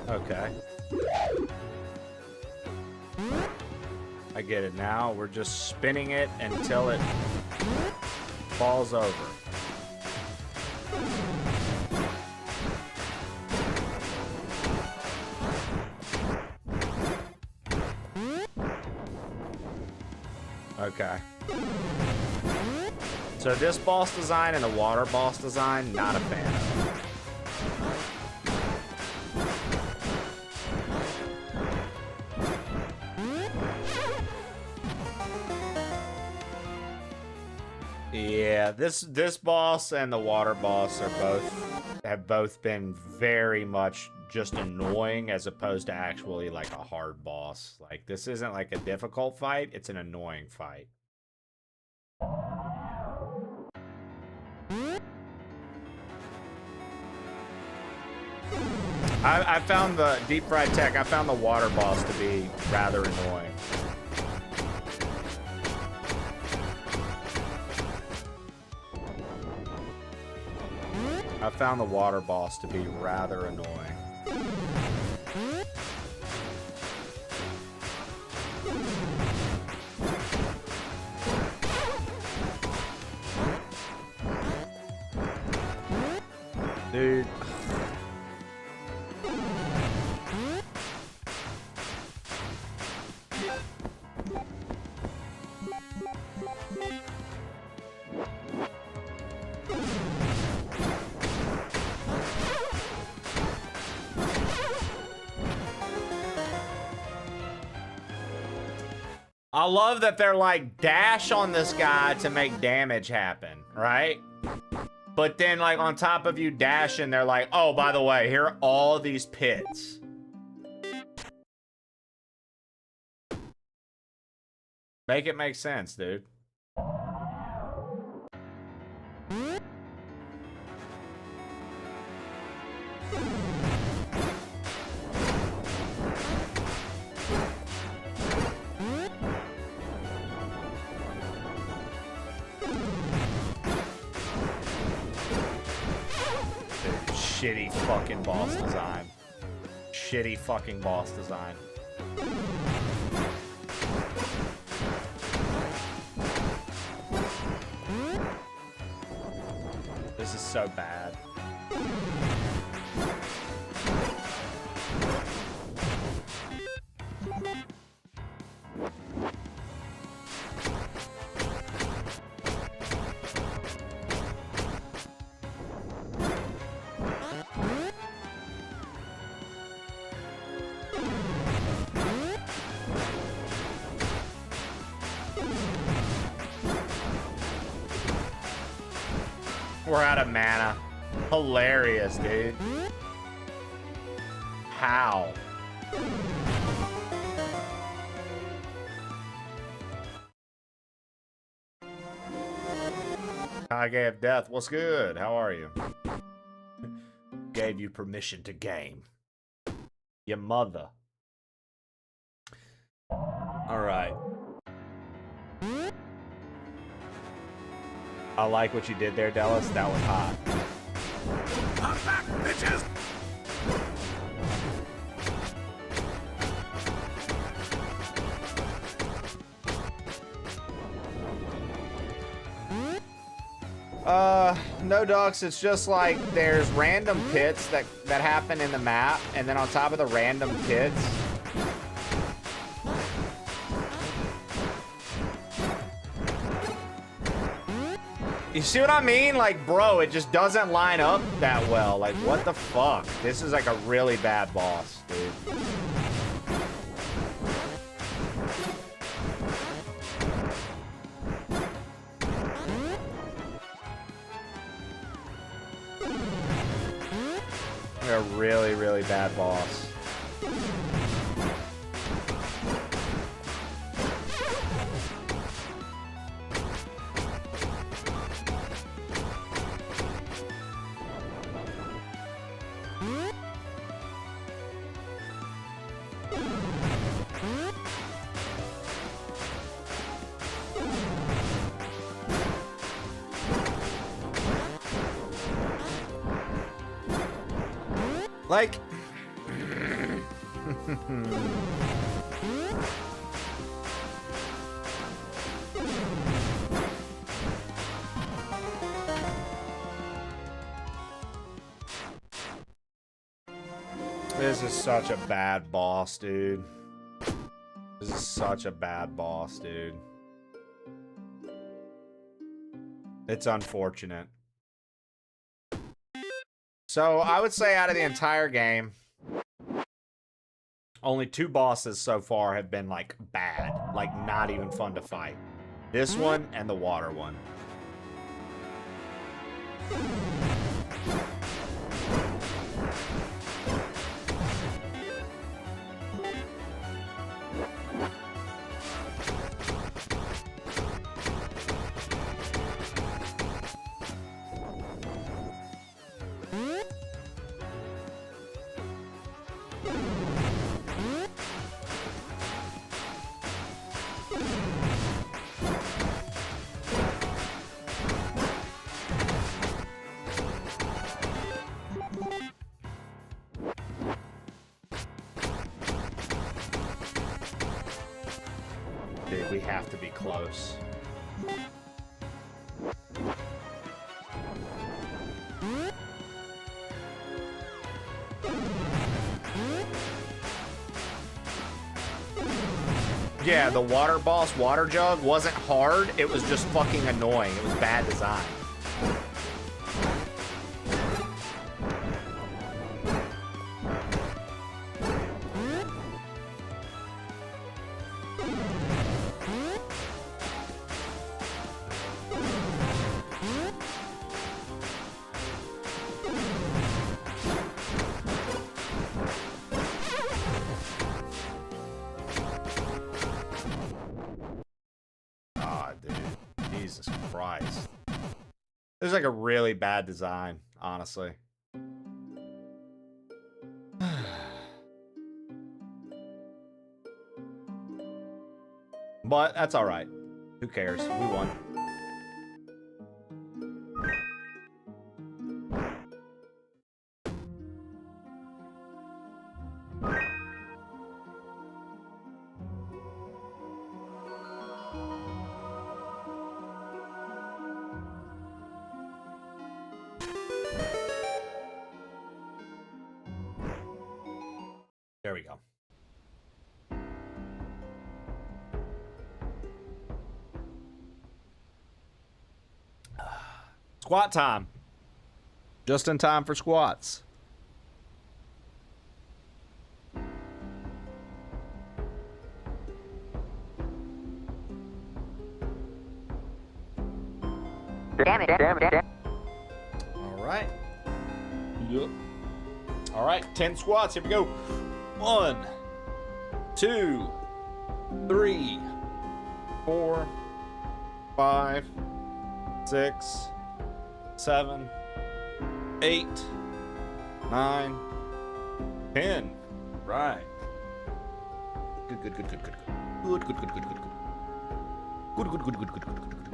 Okay. I get it now. We're just spinning it until it falls over. Okay. So this boss design and the water boss design, not a fan of. Yeah, this boss and the water boss have both been very much just annoying as opposed to actually like a hard boss. Like this isn't like a difficult fight, it's an annoying fight. I found the Deep Fried Tech, I found the water boss to be rather annoying. I found the water boss to be rather annoying. Dude. I love that they're like, dash on this guy to make damage happen, right? But then like on top of you dashing, they're like, oh, by the way, here are all these pits. Make it make sense, dude. Shitty fucking boss design. Shitty fucking boss design. This is so bad. We're out of mana. Hilarious, dude. How? Kage of Death, what's good? How are you? Gave you permission to game. Your mother. All right. I like what you did there, Dallas. That was hot. Come back, bitches! No, Ducks. It's just like there's random pits that happen in the map, and then on top of the random pits, you see what I mean? Like, bro, it just doesn't line up that well. Like, what the fuck? This is like a really bad boss, dude. A really, really bad boss. Like, this is such a bad boss, dude. This is such a bad boss, dude. It's unfortunate. So, I would say out of the entire game, only 2 bosses so far have been, like, bad. Like, not even fun to fight. This one and the water one. Dude, we have to be close. Yeah, the water boss, Water Jug, wasn't hard. It was just fucking annoying. It was bad design. Jesus Christ. This is like a really bad design, honestly. But that's alright. Who cares? We won. There we go. Squat time. Just in time for squats. Damn it. All right. Yep. All right, 10 squats. Here we go. 1, 2, 3, 4, 5, 6, 7, 8, 9, 10. Right. good, good, good, good, good, good, good, good, good, good, good, good, good, good, good, good, good, good, good.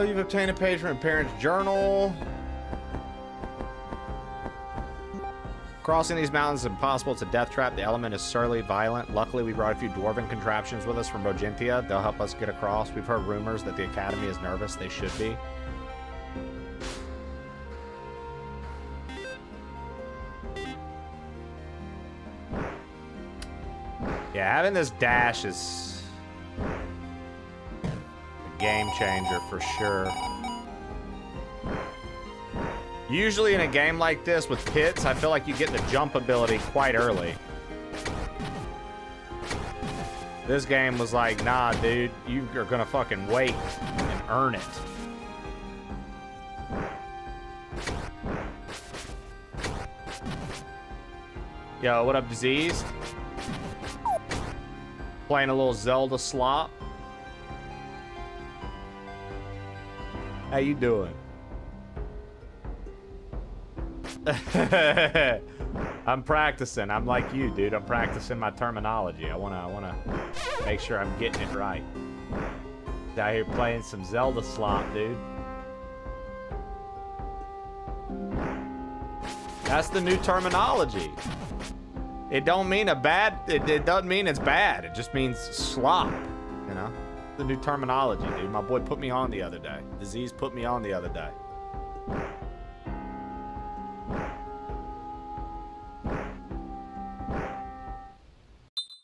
You've obtained a page from a parent's journal. Crossing these mountains is impossible. It's a death trap. The element is surly, violent. Luckily, we brought a few dwarven contraptions with us from Bogentia. They'll help us get across. We've heard rumors that the Academy is nervous. They should be. Yeah, having this dash is a game changer for sure. Usually in a game like this with pits, I feel like you get the jump ability quite early. This game was like, nah, dude, you are gonna fucking wait and earn it. Yo, what up, Diseased? Playing a little Zelda slop. How you doing? I'm practicing. I'm like you, dude. I'm practicing my terminology. I wanna make sure I'm getting it right. Out here playing some Zelda slop, dude. That's the new terminology. It don't mean a bad. It doesn't mean it's bad. It just means slop. You know, the new terminology, dude. My boy put me on the other day. Disease put me on the other day.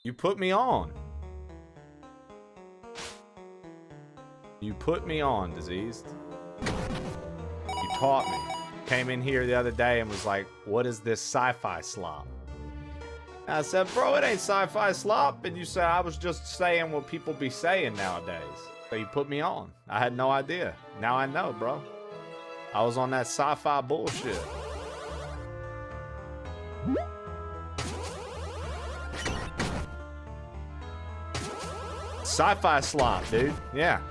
You put me on. You put me on, Diseased. You taught me. Came in here the other day and was like, what is this sci-fi slop? And I said, bro, it ain't sci-fi slop. And you said, I was just saying what people be saying nowadays. So you put me on. I had no idea. Now I know, bro. I was on that sci-fi bullshit. Sci-fi slop, dude. Yeah.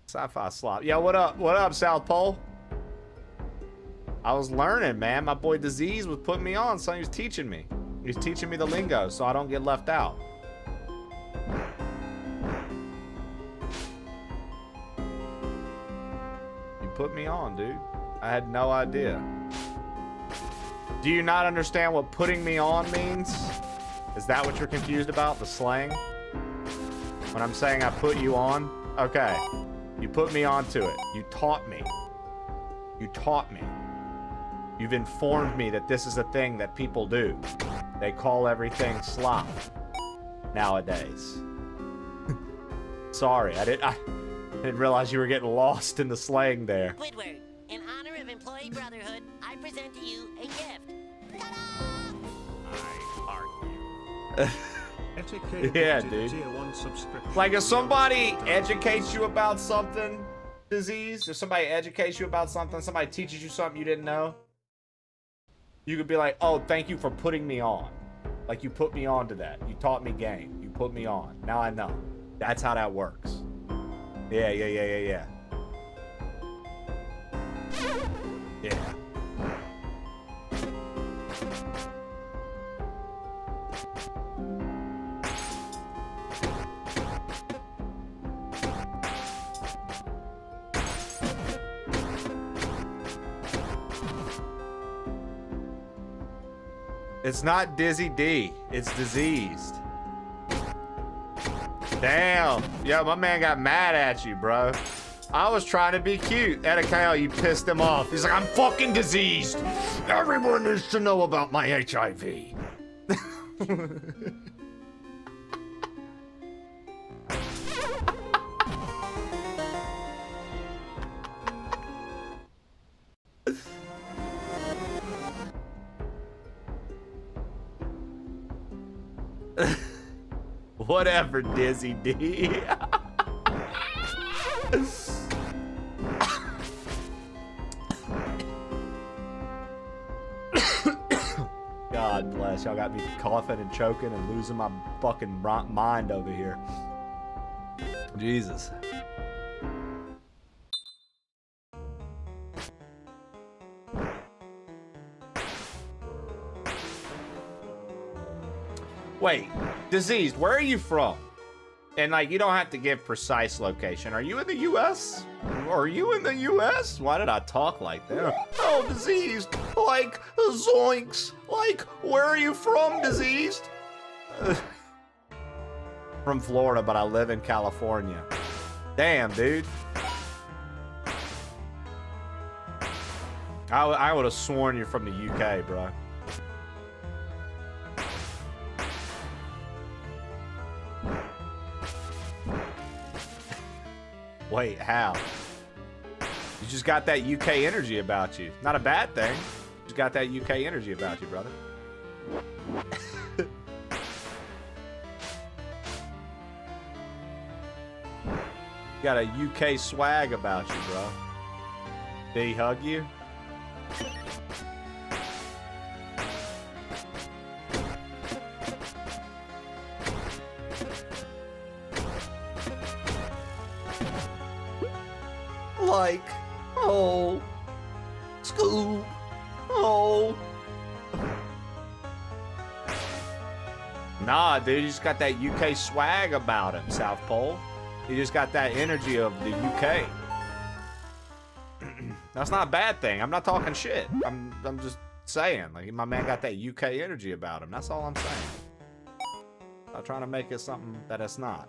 Sci-fi slop. Yeah, what up? What up, South Pole? I was learning, man. My boy Disease was putting me on, so he was teaching me. He was teaching me the lingo so I don't get left out. You put me on, dude. I had no idea. Do you not understand what putting me on means? Is that what you're confused about? The slang? When I'm saying I put you on? Okay. You put me onto it. You taught me. You taught me. You've informed me that this is a thing that people do. They call everything slop nowadays. Sorry, I didn't realize you were getting lost in the slang there. Squidward, in honor of Employee Brotherhood, I present to you a gift. Yeah, dude. Like if somebody educates you about something, Disease, if somebody educates you about something, somebody teaches you something you didn't know, you could be like, oh, thank you for putting me on. Like you put me on to that. You taught me game. You put me on. Now I know. That's how that works. Yeah. Yeah. It's not Dizzy D. It's Diseased. Damn. Yo, my man got mad at you, bro. I was trying to be cute. Etakao, you pissed him off. He's like, I'm fucking diseased. Everyone needs to know about my HIV. Whatever, Dizzy D. God bless. Y'all got me coughing and choking and losing my fucking mind over here. Jesus. Wait, Diseased, where are you from? And like, you don't have to give precise location. Are you in the U.S.? Are you in the U.S.? Why did I talk like that? Oh, Diseased, like, zoinks. Like, where are you from, Diseased? From Florida, but I live in California. Damn, dude. I would have sworn you're from the UK, bro. Wait, how? You just got that UK energy about you. Not a bad thing. You just got that UK energy about you, brother. You got a UK swag about you, bro. Did he hug you? Like, oh, Scoob, oh. Nah, dude, he just got that UK swag about him, South Pole. He just got that energy of the UK. That's not a bad thing. I'm not talking shit. I'm just saying, like, my man got that UK energy about him. That's all I'm saying. I'm not trying to make it something that it's not.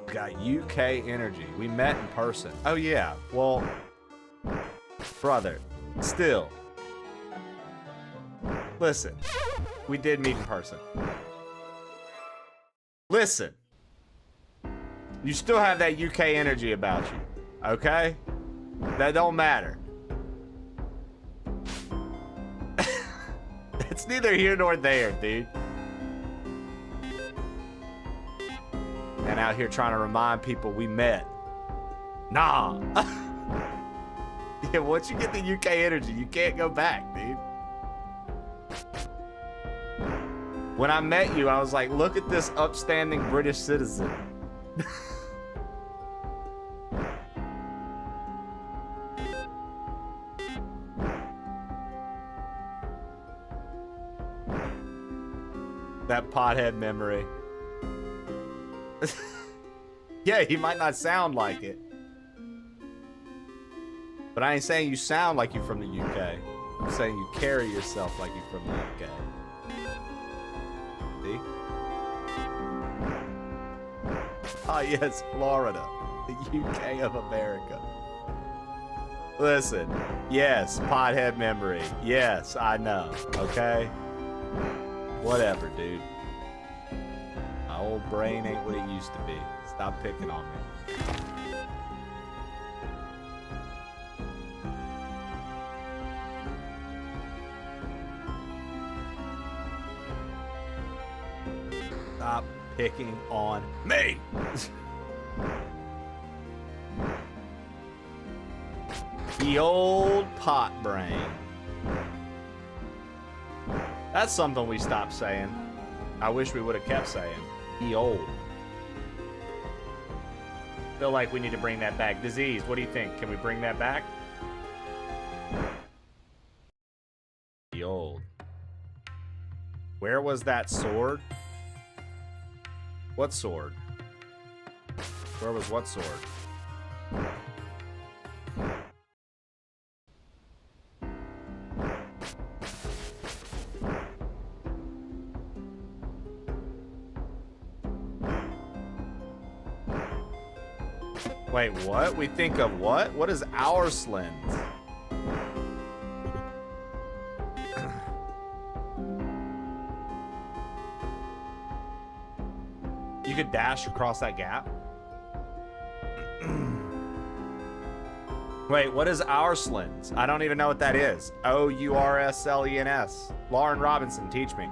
Got UK energy. We met in person. Oh yeah. Well, brother, still. Listen, we did meet in person. Listen, you still have that UK energy about you, okay? That don't matter. It's neither here nor there, dude. And out here trying to remind people we met. Nah. Yeah, once you get the UK energy, you can't go back, dude. When I met you, I was like, look at this upstanding British citizen. That pothead memory. Yeah, he might not sound like it. But I ain't saying you sound like you're from the UK. I'm saying you carry yourself like you're from the UK. See? Ah, yes, Florida. The UK of America. Listen. Yes, pothead memory. Yes, I know. Okay? Whatever, dude. My old brain ain't what it used to be. Stop picking on me. Stop picking on me. The old pot brain. That's something we stopped saying. I wish we would have kept saying. The old. Feel like we need to bring that back. Disease, what do you think? Can we bring that back? The old. Where was that sword? What sword? Where was what sword? Wait, what? We think of what? What is our slins? You could dash across that gap? Wait, what is our slins? I don't even know what that is. O-U-R-S-L-E-N-S. Lauren Robinson, teach me.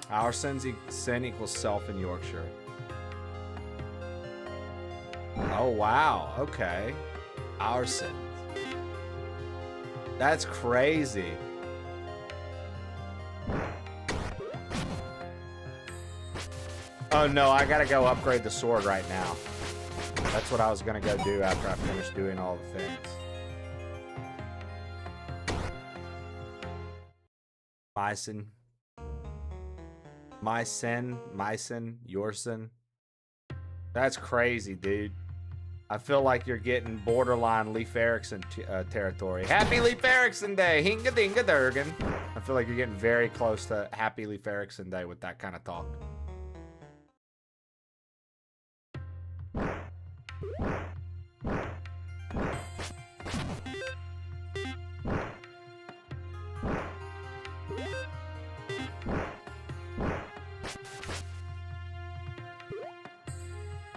Our sin equals self in Yorkshire. Oh, wow. Okay. Our sins. That's crazy. Oh, no. I gotta go upgrade the sword right now. That's what I was gonna go do after I finish doing all the things. Mycen, Yorson. That's crazy, dude. I feel like you're getting borderline Leif Erikson territory. Happy Leif Erikson Day! Hinga dinga durgan. I feel like you're getting very close to Happy Leif Erikson Day with that kind of talk.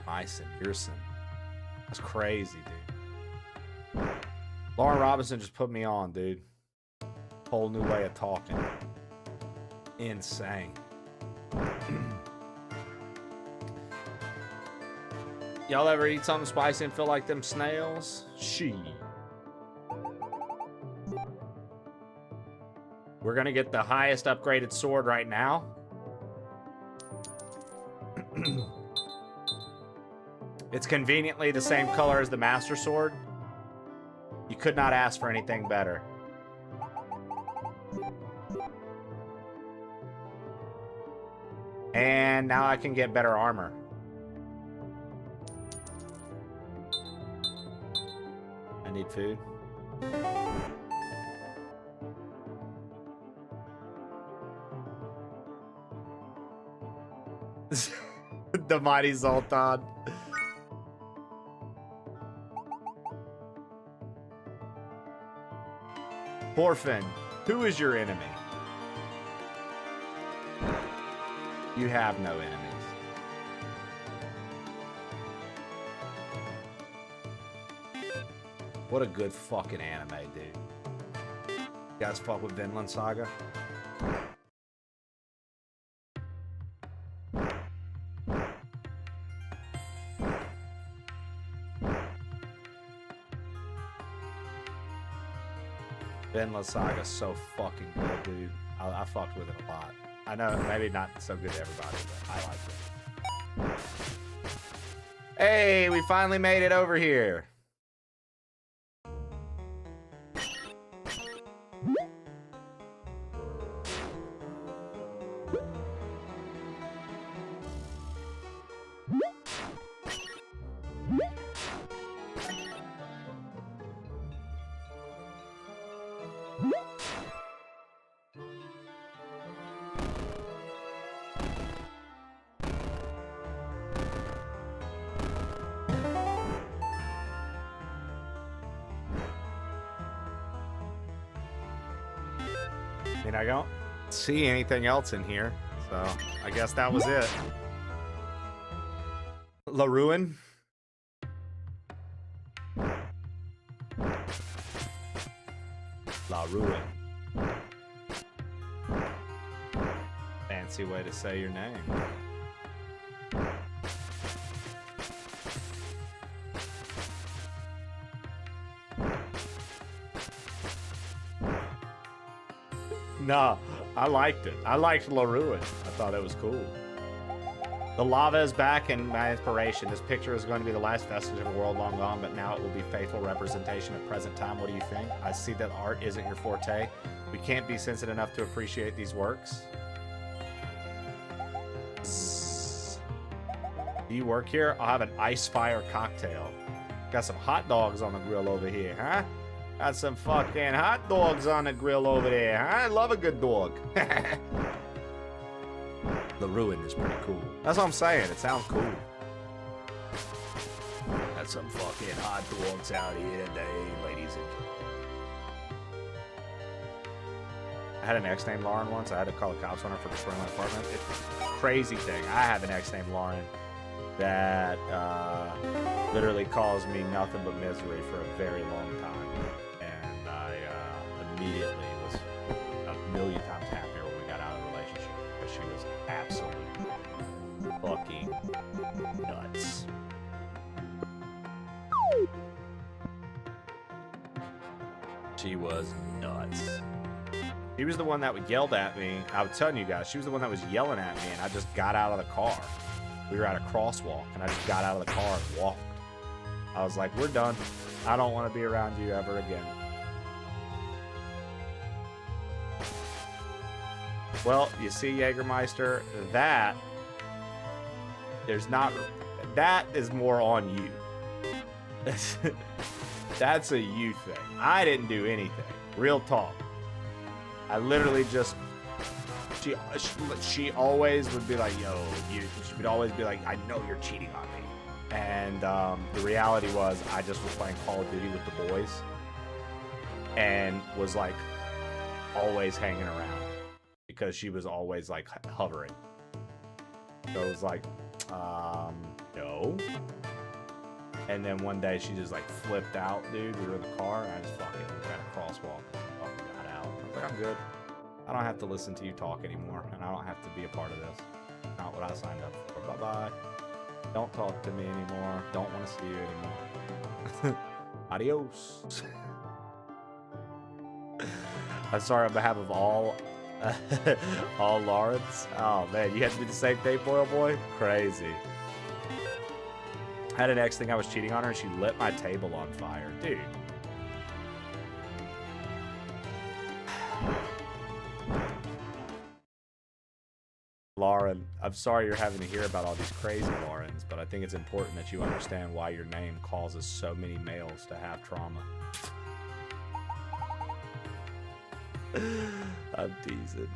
Mycen, Yerson. That's crazy, dude. Lauren Robinson just put me on, dude. Whole new way of talking. Insane. Y'all ever eat something spicy and feel like them snails? She. We're gonna get the highest upgraded sword right now. It's conveniently the same color as the Master Sword. You could not ask for anything better. And now I can get better armor. I need food. The mighty Zoltan. Orphan, who is your enemy? You have no enemies. What a good fucking anime, dude. You guys fuck with Vinland Saga? Vinland Saga is so fucking good, dude. I fucked with it a lot. I know, maybe not so good to everybody, but I like it. Hey, we finally made it over here. I mean, I don't see anything else in here, so I guess that was it. La Ruin. La Ruin. Fancy way to say your name. Nah, I liked it. I liked La Ruin. I thought it was cool. The lava is back, and my inspiration. This picture is going to be the last vestige of a world long gone, but now it will be faithful representation of present time. What do you think? I see that art isn't your forte. We can't be sensitive enough to appreciate these works. Do you work here? I'll have an ice fire cocktail. Got some hot dogs on the grill over here, huh? Got some fucking hot dogs on the grill over there, huh? I love a good dog. The Ruin is pretty cool. That's what I'm saying. It sounds cool. Got some fucking hot dogs out here today, ladies and gentlemen. I had an ex named Lauren once. I had to call the cops on her for destroying my apartment. It's a crazy thing. I have an ex named Lauren that literally caused me nothing but misery for a very long time. And I immediately was a million times happier when we got out of the relationship because she was was absolutely fucking nuts. She was nuts. She was the one that yelled at me. I was telling you guys, she was the one that was yelling at me, and I just got out of the car. We were at a crosswalk, and I just got out of the car and walked. I was like, we're done. I don't want to be around you ever again. Well, you see, Jägermeister, that is more on you. That's a you thing. I didn't do anything. Real talk. I literally just, she always would be like, yo, she would always be like, I know you're cheating on me. And the reality was I just was playing Call of Duty with the boys and was like always hanging around because she was always like hovering. So it was like, no. And then one day she just like flipped out, dude. We were in the car and I just fucking got a crosswalk and fucking got out. I was like, I'm good. I don't have to listen to you talk anymore, and I don't have to be a part of this. Not what I signed up for. Bye-bye. Don't talk to me anymore. Don't want to see you anymore. Adios. I'm sorry on behalf of all Lawrence. Oh man, you had to do the same thing, Boyle Boy? Crazy. I had an ex think I was cheating on her and she lit my table on fire. Dude. Lauren, I'm sorry you're having to hear about all these crazy Laurens, but I think it's important that you understand why your name causes so many males to have trauma. I'm teasing.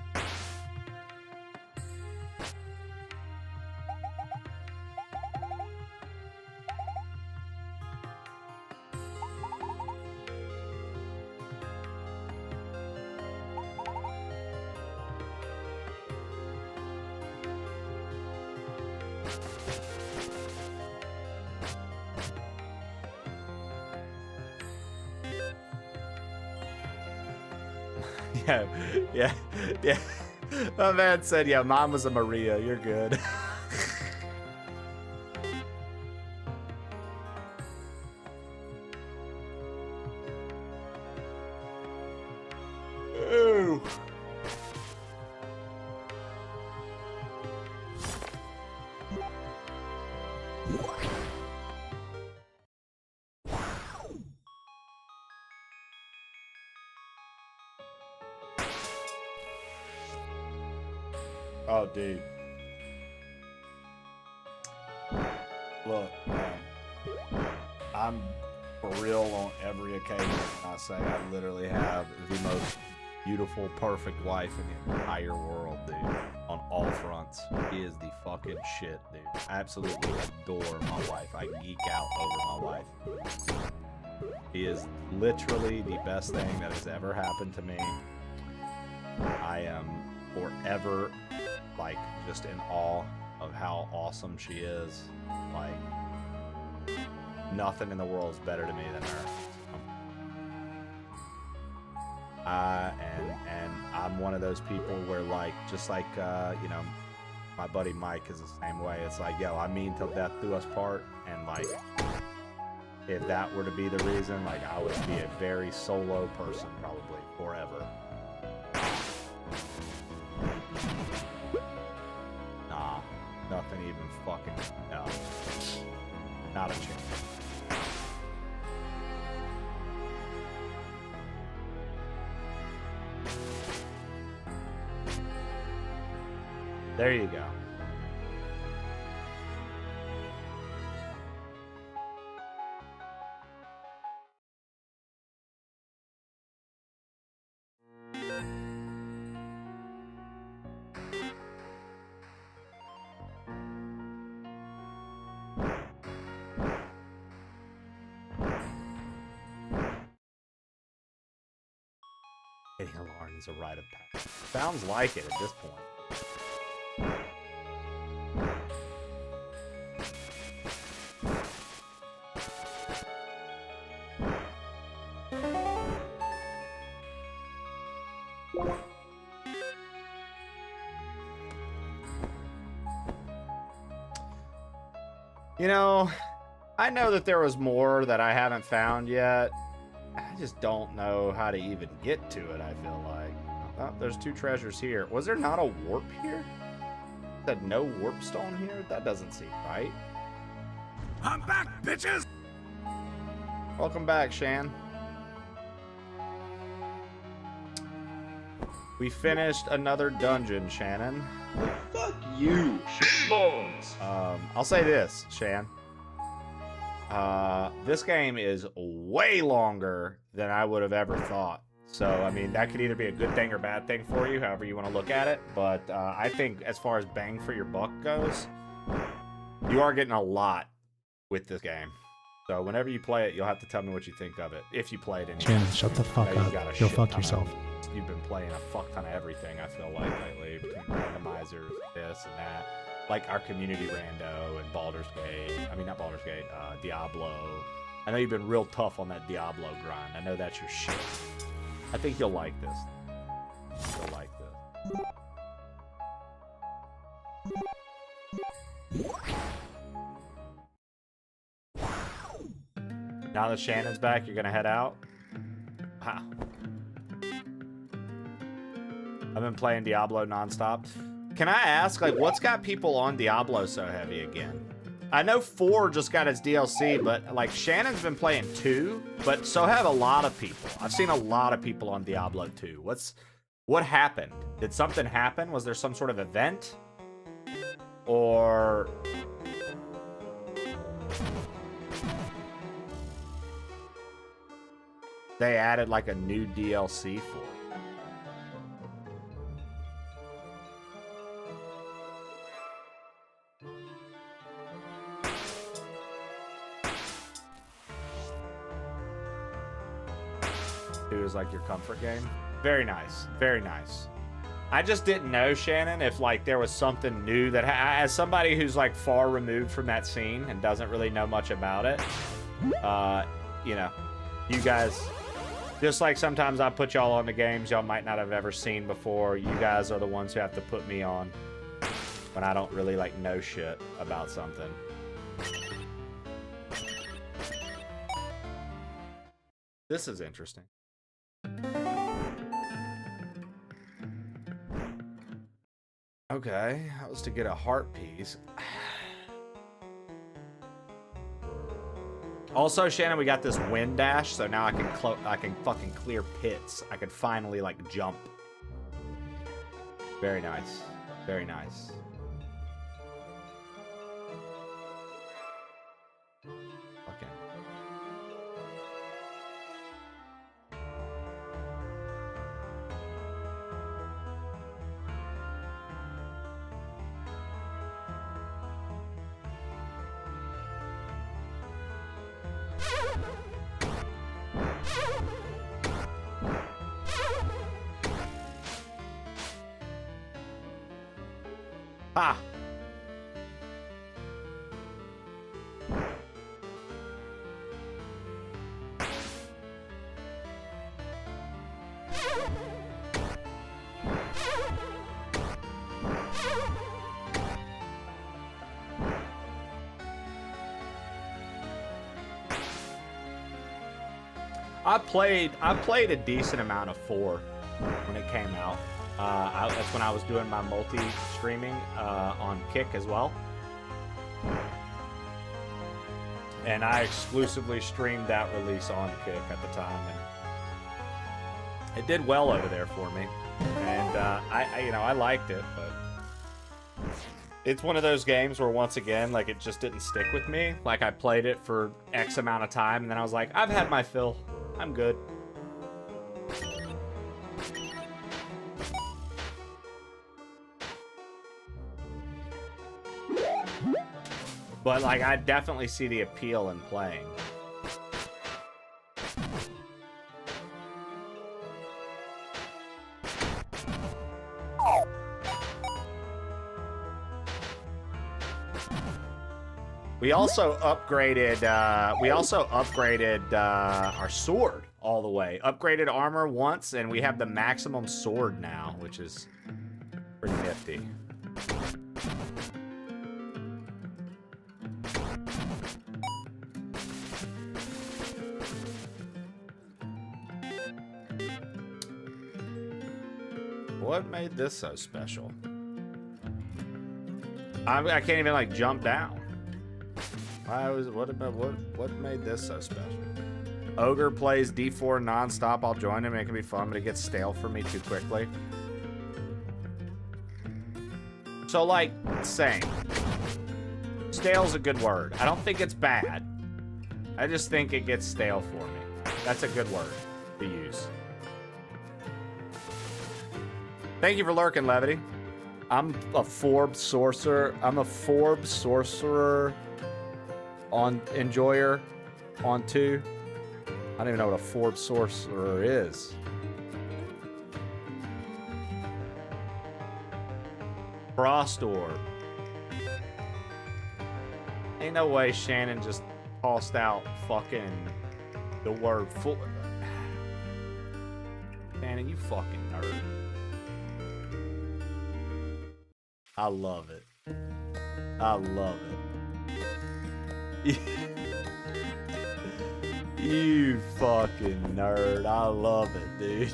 Yeah. My man said, yeah, mine was a Maria. You're good. Ooh. Oh, dude. Look, man. I'm for real on every occasion. I say I literally have the most beautiful, perfect wife in the entire world, dude. On all fronts. She is the fucking shit, dude. I absolutely adore my wife. I geek out over my wife. She is literally the best thing that has ever happened to me. I am forever like just in awe of how awesome she is. Like nothing in the world is better to me than her. And I'm one of those people where like just like you know, my buddy Mike is the same way. It's like, yo, I mean till death do us part, and like if that were to be the reason, like I would be a very solo person probably forever. Nah, nothing even fucking, no. Not a chance. There you go. Getting alarmed is a rite of passage. Sounds like it at this point. You know, I know that there was more that I haven't found yet. I just don't know how to even get to it, I feel like. Oh, there's 2 treasures here. Was there not a warp here? Said no warp stone here? That doesn't seem right. I'm back, bitches! Welcome back, Shan. We finished another dungeon, Shannon. Fuck you, shitballs. I'll say this, Shan. This game is way longer than I would have ever thought. So, I mean, that could either be a good thing or bad thing for you, however you want to look at it. But I think as far as bang for your buck goes, you are getting a lot with this game. So whenever you play it, you'll have to tell me what you think of it. If you play it anyway. Shannon, shut the fuck up. You'll fuck yourself. You've been playing a fuck ton of everything, I feel like, lately. Between randomizers, this and that. Like our community rando and Baldur's Gate. I mean, not Baldur's Gate, Diablo. I know you've been real tough on that Diablo grind. I know that's your shit. I think you'll like this. You'll like this. Now that Shannon's back, you're gonna head out? Wow. I've been playing Diablo nonstop. Can I ask, like, what's got people on Diablo so heavy again? I know 4 just got its DLC, but, like, Shannon's been playing 2, but so have a lot of people. I've seen a lot of people on Diablo 2. What happened? Did something happen? Was there some sort of event? Or... they added, like, a new DLC for it. It was like your comfort game. Very nice. Very nice. I just didn't know, Shannon, if like there was something new that as somebody who's like far removed from that scene and doesn't really know much about it, you know, you guys, just like sometimes I put y'all on the games y'all might not have ever seen before, you guys are the ones who have to put me on when I don't really like know shit about something. This is interesting. Okay, that was to get a heart piece. Also, Shannon, we got this wind dash, so now I can fucking clear pits. I can finally like jump. Very nice. Very nice. Okay. Ah. I played a decent amount of 4 when it came out. That's when I was doing my multi-streaming on Kick as well. And I exclusively streamed that release on Kick at the time. And it did well over there for me. And I liked it, but it's one of those games where once again, like it just didn't stick with me. Like I played it for X amount of time and then I was like, I've had my fill. I'm good. But, like, I definitely see the appeal in playing. We also upgraded, our sword all the way. Upgraded armor once, and we have the maximum sword now, which is pretty nifty. What made this so special? I can't even like jump down. What made this so special? Ogre plays D4 non-stop. I'll join him. It can be fun, but it gets stale for me too quickly. So like, same. Stale's a good word. I don't think it's bad. I just think it gets stale for me. That's a good word to use. Thank you for lurking, Levity. I'm a Forbes sorcerer. I'm a Forbes sorcerer on enjoyer on 2. I don't even know what a Forbes sorcerer is. Frost orb. Ain't no way Shannon just tossed out fucking the word full. Shannon, you fucking nerd. I love it. I love it. You fucking nerd. I love it, dude.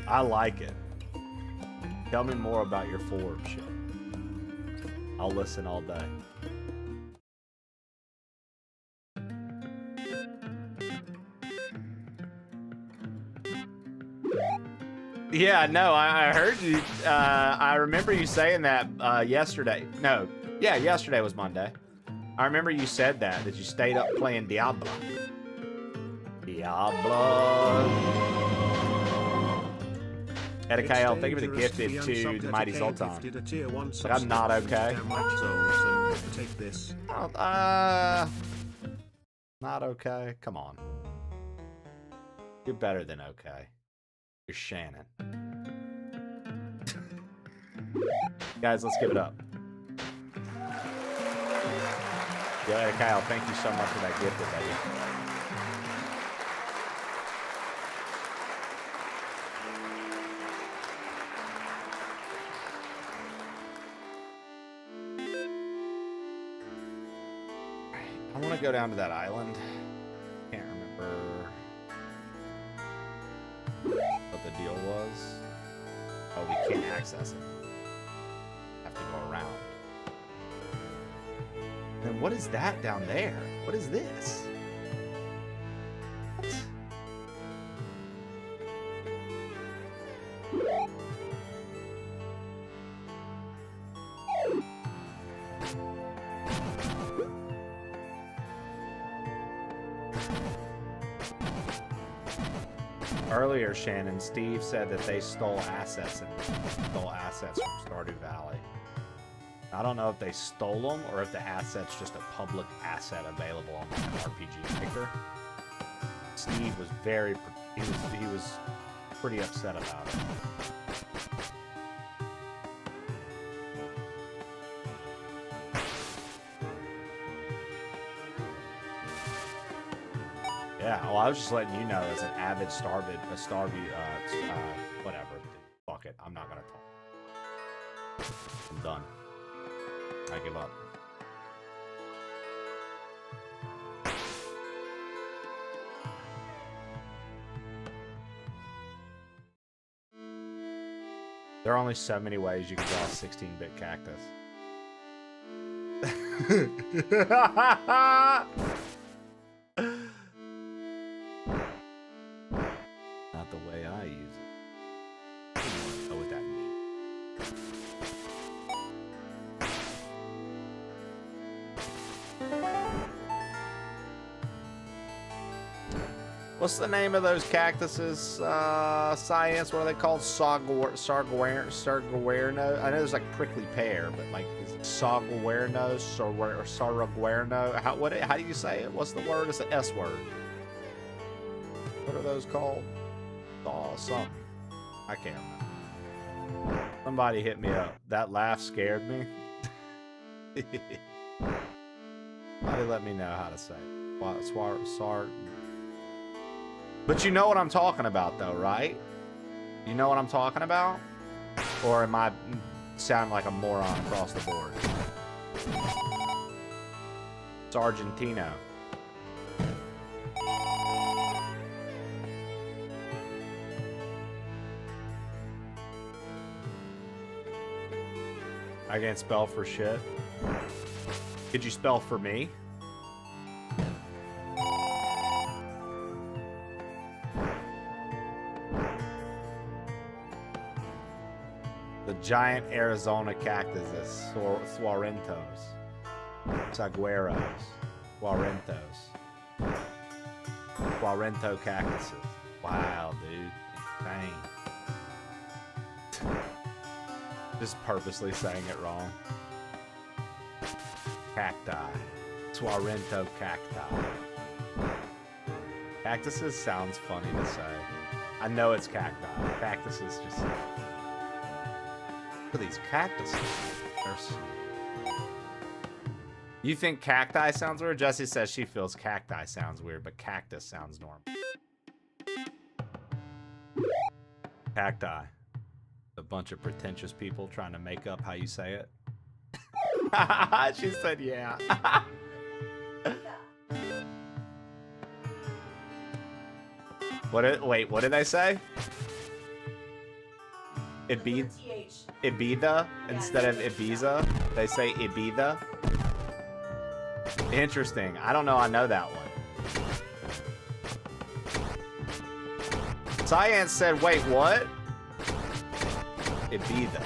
I like it. Tell me more about your Forbes shit. I'll listen all day. Yeah, no, I heard you. I remember you saying that yesterday. No, yeah, yesterday was Monday. I remember you said that you stayed up playing Diablo. Diablo. Edikael, thank you for the gifted to the Mighty Zoltan. But I'm not okay. Take this. Not okay. Come on. You're better than okay. You're Shannon. Guys, let's give it up. Yo, Edikael, thank you so much for that gifted, baby. I want to go down to that island. Can't remember what the deal was. Oh, we can't access it. Have to go around. Then what is that down there? What is this? What? Earlier, Shannon, Steve said that they stole assets from Stardew Valley. I don't know if they stole them or if the asset's just a public asset available on the RPG Maker. Steve was he was pretty upset about it. Yeah, well, I was just letting you know as an avid Stardew, whatever. Fuck it, I'm not gonna talk. I'm done. I give up. There are only so many ways you can draw a 16-bit cactus. Not the way I use it. Oh, what that means. What's the name of those cactuses? Science, what are they called? Sarguerno? I know there's like prickly pear, but like is it Sarguerno or Sarguerno? How do you say it? What's the word? It's an S word. What are those called? Something. I can't remember. Somebody hit me up. That laugh scared me. Somebody let me know how to say it. Swar. But you know what I'm talking about, though, right? You know what I'm talking about? Or am I sounding like a moron across the board? It's Argentino. I can't spell for shit. Could you spell for me? The giant Arizona cactuses, Suarentos, Sagueros, Suarento cactuses. Wow, dude. Dang. Just purposely saying it wrong. Cacti. Suarento cacti. Cactuses sounds funny to say. I know it's cacti. Cactuses just... Look at these cactuses. You think cacti sounds weird? Jessie says she feels cacti sounds weird, but cactus sounds normal. Cacti. A bunch of pretentious people trying to make up how you say it. She said, yeah. Wait, what did I say? Ibiza instead of Ibiza. They say Ibiza. Interesting. I don't know. I know that one. Cyan said, wait, what? Ibiza.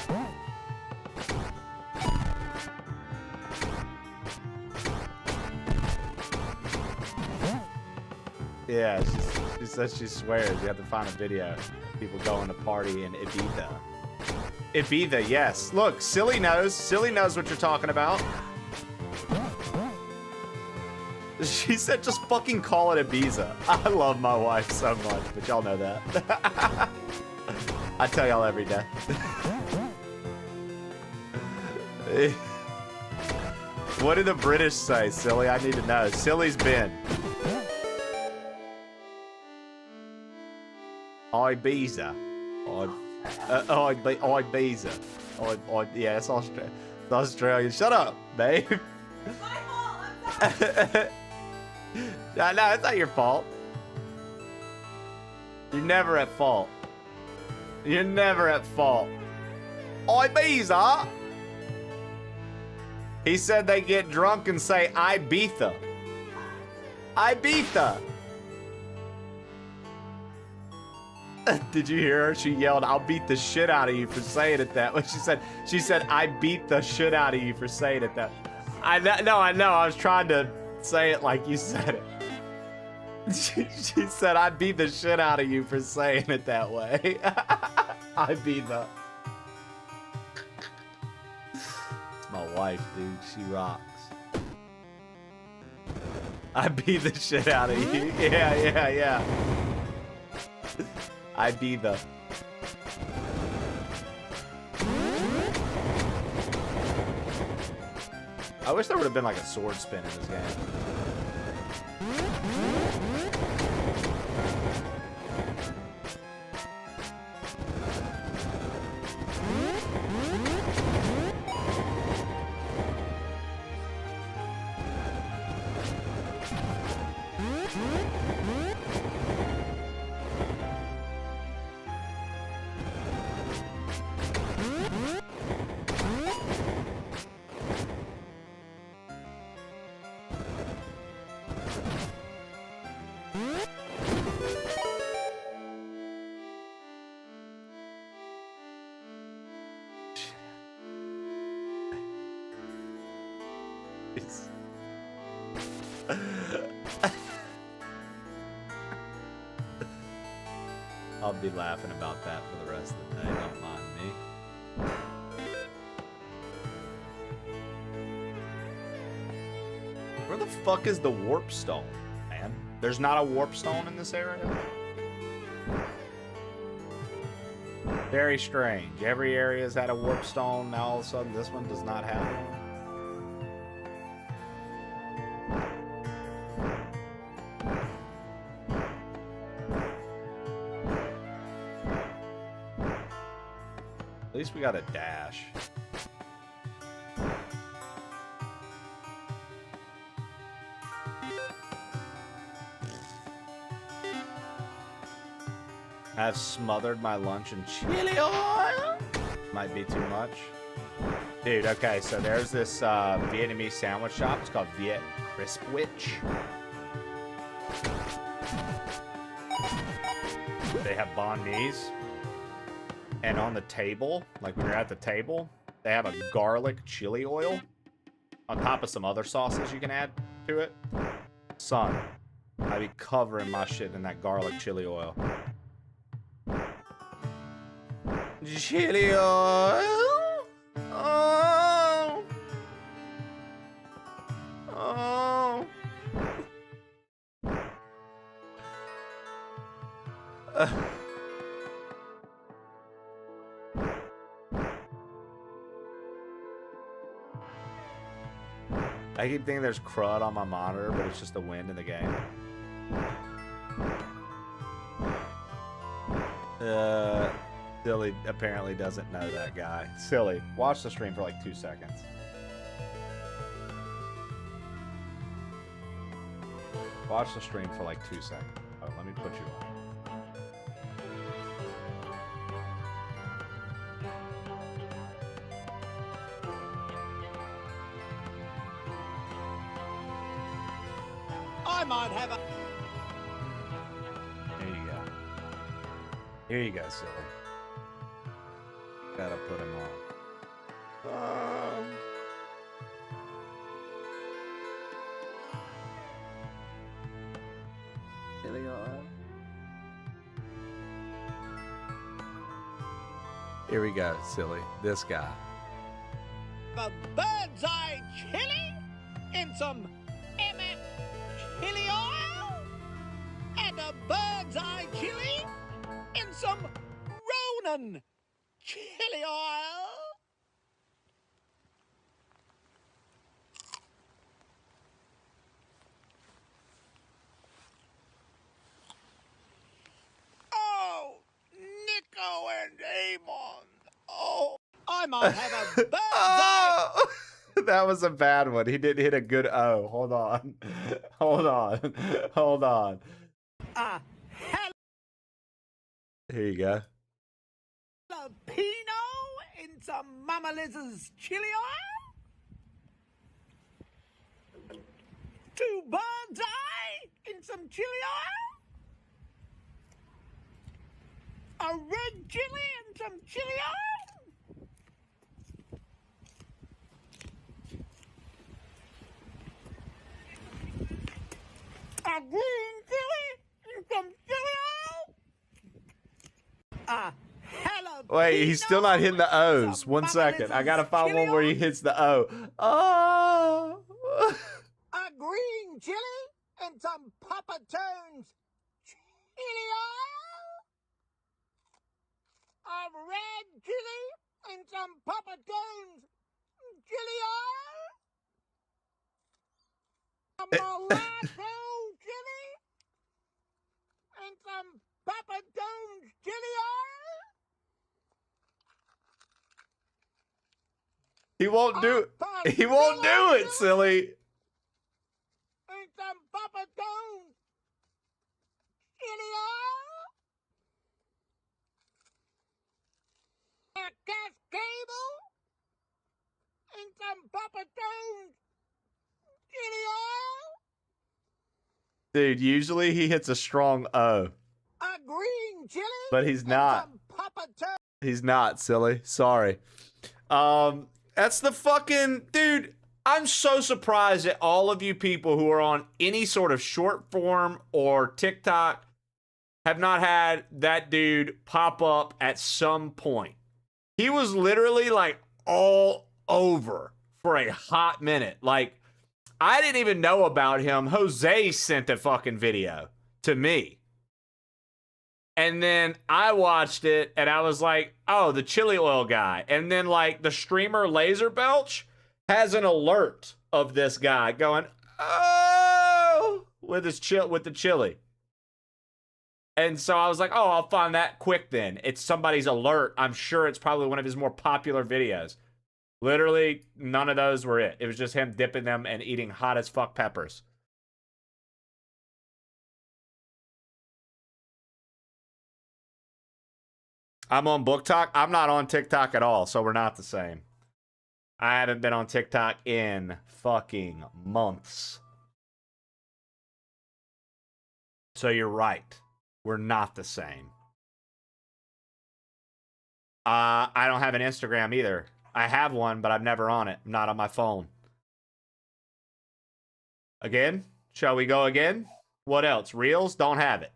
Yeah, she says she swears. You have to find a video. People going to party in Ibiza. Ibiza, yes. Look, Silly knows. Silly knows what you're talking about. She said just fucking call it Ibiza. I love my wife so much, but y'all know that. I tell y'all every day. What do the British say, Silly? I need to know. Silly's been. Ibiza. Ibiza. Yeah, it's Australian. Shut up, babe. It's my fault. I'm sorry. No, it's not your fault. You're never at fault. You're never at fault. Ibiza. He said they get drunk and say Ibiza. Ibiza. Did you hear her? She yelled, "I'll beat the shit out of you for saying it that way." She said, "I beat the shit out of you for saying it that." I know. I was trying to say it like you said it. She said, "I beat the shit out of you for saying it that way." I beat the. It's my wife, dude. She rocks. I beat the shit out of you. Yeah. I be the. I wish there would have been like a sword spin in this game. I'll be laughing about that for the rest of the day. Don't mind me. Where the fuck is the warp stone, man? There's not a warp stone in this area? Very strange. Every area's had a warp stone. Now all of a sudden this one does not have one. least we got a dash. I've smothered my lunch in chili oil. Might be too much. Dude, okay, so there's this Vietnamese sandwich shop. It's called Viet Crispwich. They have banh mi's. And on the table, like when you're at the table, they have a garlic chili oil on top of some other sauces you can add to it. Son, I be covering my shit in that garlic chili oil. Chili oil? Oh. Oh. I keep thinking there's crud on my monitor, but it's just the wind in the game. Silly apparently doesn't know that guy. Silly, watch the stream for like 2 seconds. Watch the stream for like 2 seconds. Oh, let me put you on. I might have a... There you go. Here you go, silly. Gotta put him on. Silly on. Here we go, silly. This guy. A bird's eye chili and some chili oil and a bird's eye chili and some Ronan chili oil. Oh, Nico and Amon. Oh, I might have a bird's eye. Oh! That was a bad one. He didn't hit a good O. Hold on. Hold on. Hold on. Here you go. Jalapeno in some Mama Liz's chili oil. 2 bird's eye in some chili oil. A red chili and some chili oil. A green chili and some chili oil. Wait, he's still not hitting the O's. 1 second. I gotta find one where he hits the O. Oh! A green chili and some Papa Tone's chili oil. A red chili and some Papa Tone's chili oil. A mulatto chili and some Papa Tone's chili oil. He won't do it. He won't do it, silly. And some Papa John's chili oil. A Cascable. And some Papa John's chili oil. Dude, usually he hits a strong O. A green chili. But he's not. Papa John's. He's not, silly. Sorry. That's the fucking... Dude, I'm so surprised at all of you people who are on any sort of short form or TikTok have not had that dude pop up at some point. He was literally, like, all over for a hot minute. Like, I didn't even know about him. Jose sent a fucking video to me. And then I watched it, and I was like, oh, the chili oil guy. And then, like, the streamer Laser Belch has an alert of this guy going, oh, with the chili. And so I was like, oh, I'll find that quick then. It's somebody's alert. I'm sure it's probably one of his more popular videos. Literally, none of those were it. It was just him dipping them and eating hot as fuck peppers. I'm on BookTok. I'm not on TikTok at all, so we're not the same. I haven't been on TikTok in fucking months. So you're right. We're not the same. I don't have an Instagram either. I have one, but I'm never on it. I'm not on my phone. Again? Shall we go again? What else? Reels? Don't have it.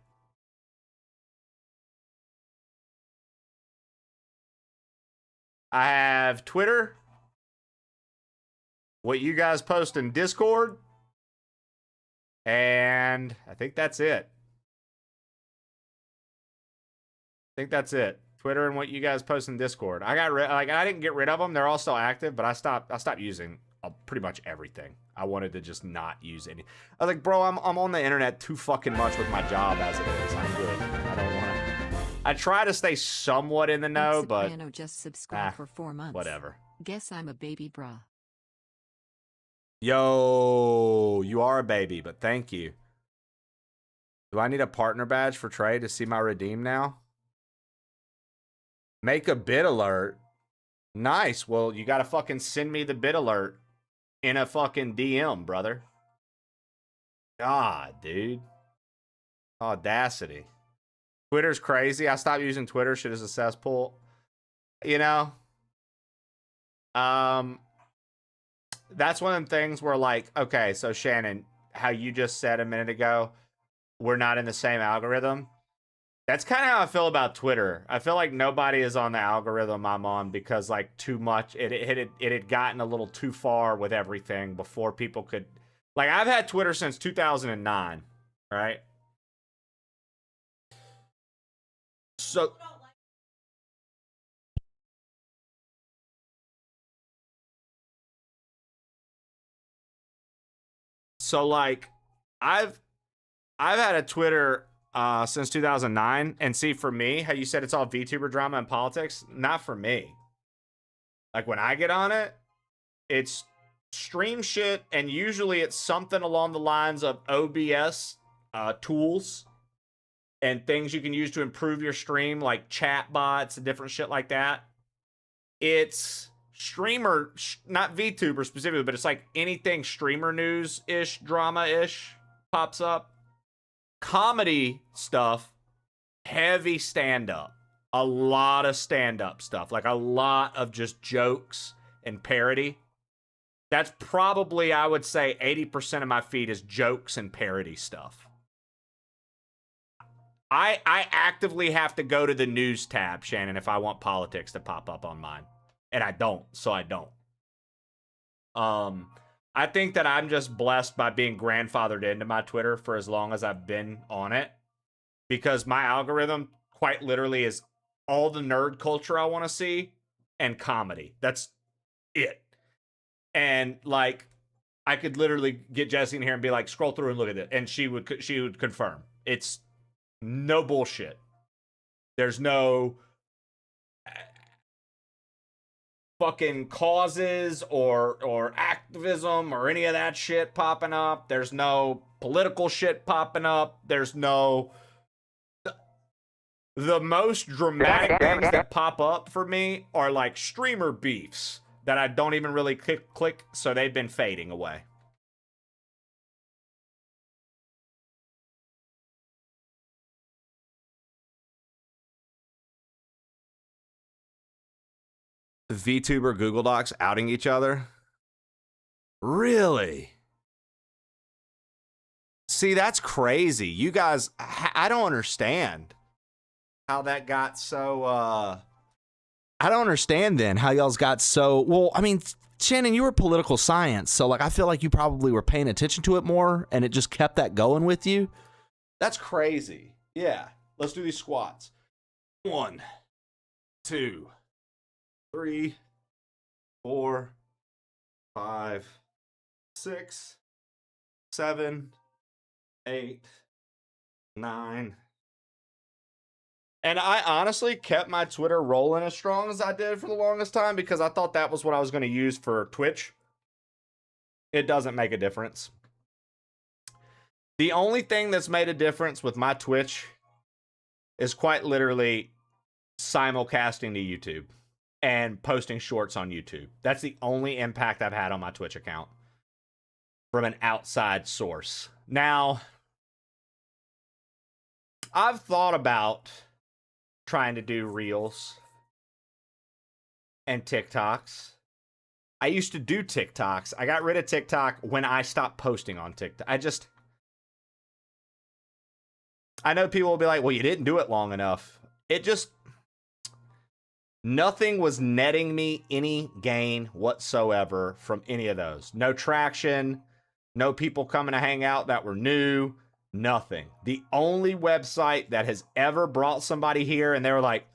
I have Twitter. What you guys post in Discord. And I think that's it. Twitter and what you guys post in Discord. I didn't get rid of them. They're all still active, but I stopped using pretty much everything. I wanted to just not use any. I was like, bro, I'm on the internet too fucking much with my job as it is. I'm good. I don't want to. I try to stay somewhat in the know, but Soprano just subscribed for 4 months. Whatever. Guess I'm a baby bruh. Yo, you are a baby, but thank you. Do I need a partner badge for Trey to see my redeem now? Make a bid alert. Nice. Well, you gotta fucking send me the bid alert in a fucking DM, brother. God, dude. Audacity. Twitter's crazy. I stopped using Twitter. Shit is a cesspool. You know? That's one of them things where, like, okay, so Shannon, how you just said a minute ago, we're not in the same algorithm. That's kind of how I feel about Twitter. I feel like nobody is on the algorithm I'm on because, like, too much. It had gotten a little too far with everything before people could. Like, I've had Twitter since 2009, right? So like, I've had a Twitter since 2009, and see, for me, how you said it's all VTuber drama and politics, not for me. Like, when I get on it, it's stream shit, and usually it's something along the lines of OBS tools and things you can use to improve your stream, like chat bots and different shit like that. It's streamer, not VTuber specifically, but it's like anything streamer news-ish, drama-ish pops up. Comedy stuff, heavy stand-up. A lot of stand-up stuff. Like a lot of just jokes and parody. That's probably, I would say, 80% of my feed is jokes and parody stuff. I actively have to go to the news tab, Shannon, if I want politics to pop up on mine. And I don't, so I don't. I think that I'm just blessed by being grandfathered into my Twitter for as long as I've been on it. Because my algorithm, quite literally, is all the nerd culture I want to see and comedy. That's it. And, like, I could literally get Jessie in here and be like, scroll through and look at it. And she would confirm. It's no bullshit. There's no fucking causes or activism or any of that shit popping up. There's no political shit popping up. There's no... The most dramatic things that pop up for me are like streamer beefs that I don't even really click, so they've been fading away. VTuber Google Docs outing each other? Really? See, that's crazy. You guys, I don't understand how that got so, I don't understand then how y'all's got so, well, I mean, Shannon, you were political science, so like I feel like you probably were paying attention to it more and it just kept that going with you. That's crazy. Yeah. Let's do these squats. 1, 2, 3, 4, 5, 6, 7, 8, 9, And I honestly kept my Twitter rolling as strong as I did for the longest time because I thought that was what I was going to use for Twitch. It doesn't make a difference. The only thing that's made a difference with my Twitch is quite literally simulcasting to YouTube and posting shorts on YouTube. That's the only impact I've had on my Twitch account from an outside source. Now, I've thought about trying to do Reels and TikToks. I used to do TikToks. I got rid of TikTok when I stopped posting on TikTok. I know people will be like, well, you didn't do it long enough. Nothing was netting me any gain whatsoever from any of those. No traction, no people coming to hang out that were new, nothing. The only website that has ever brought somebody here and they were like,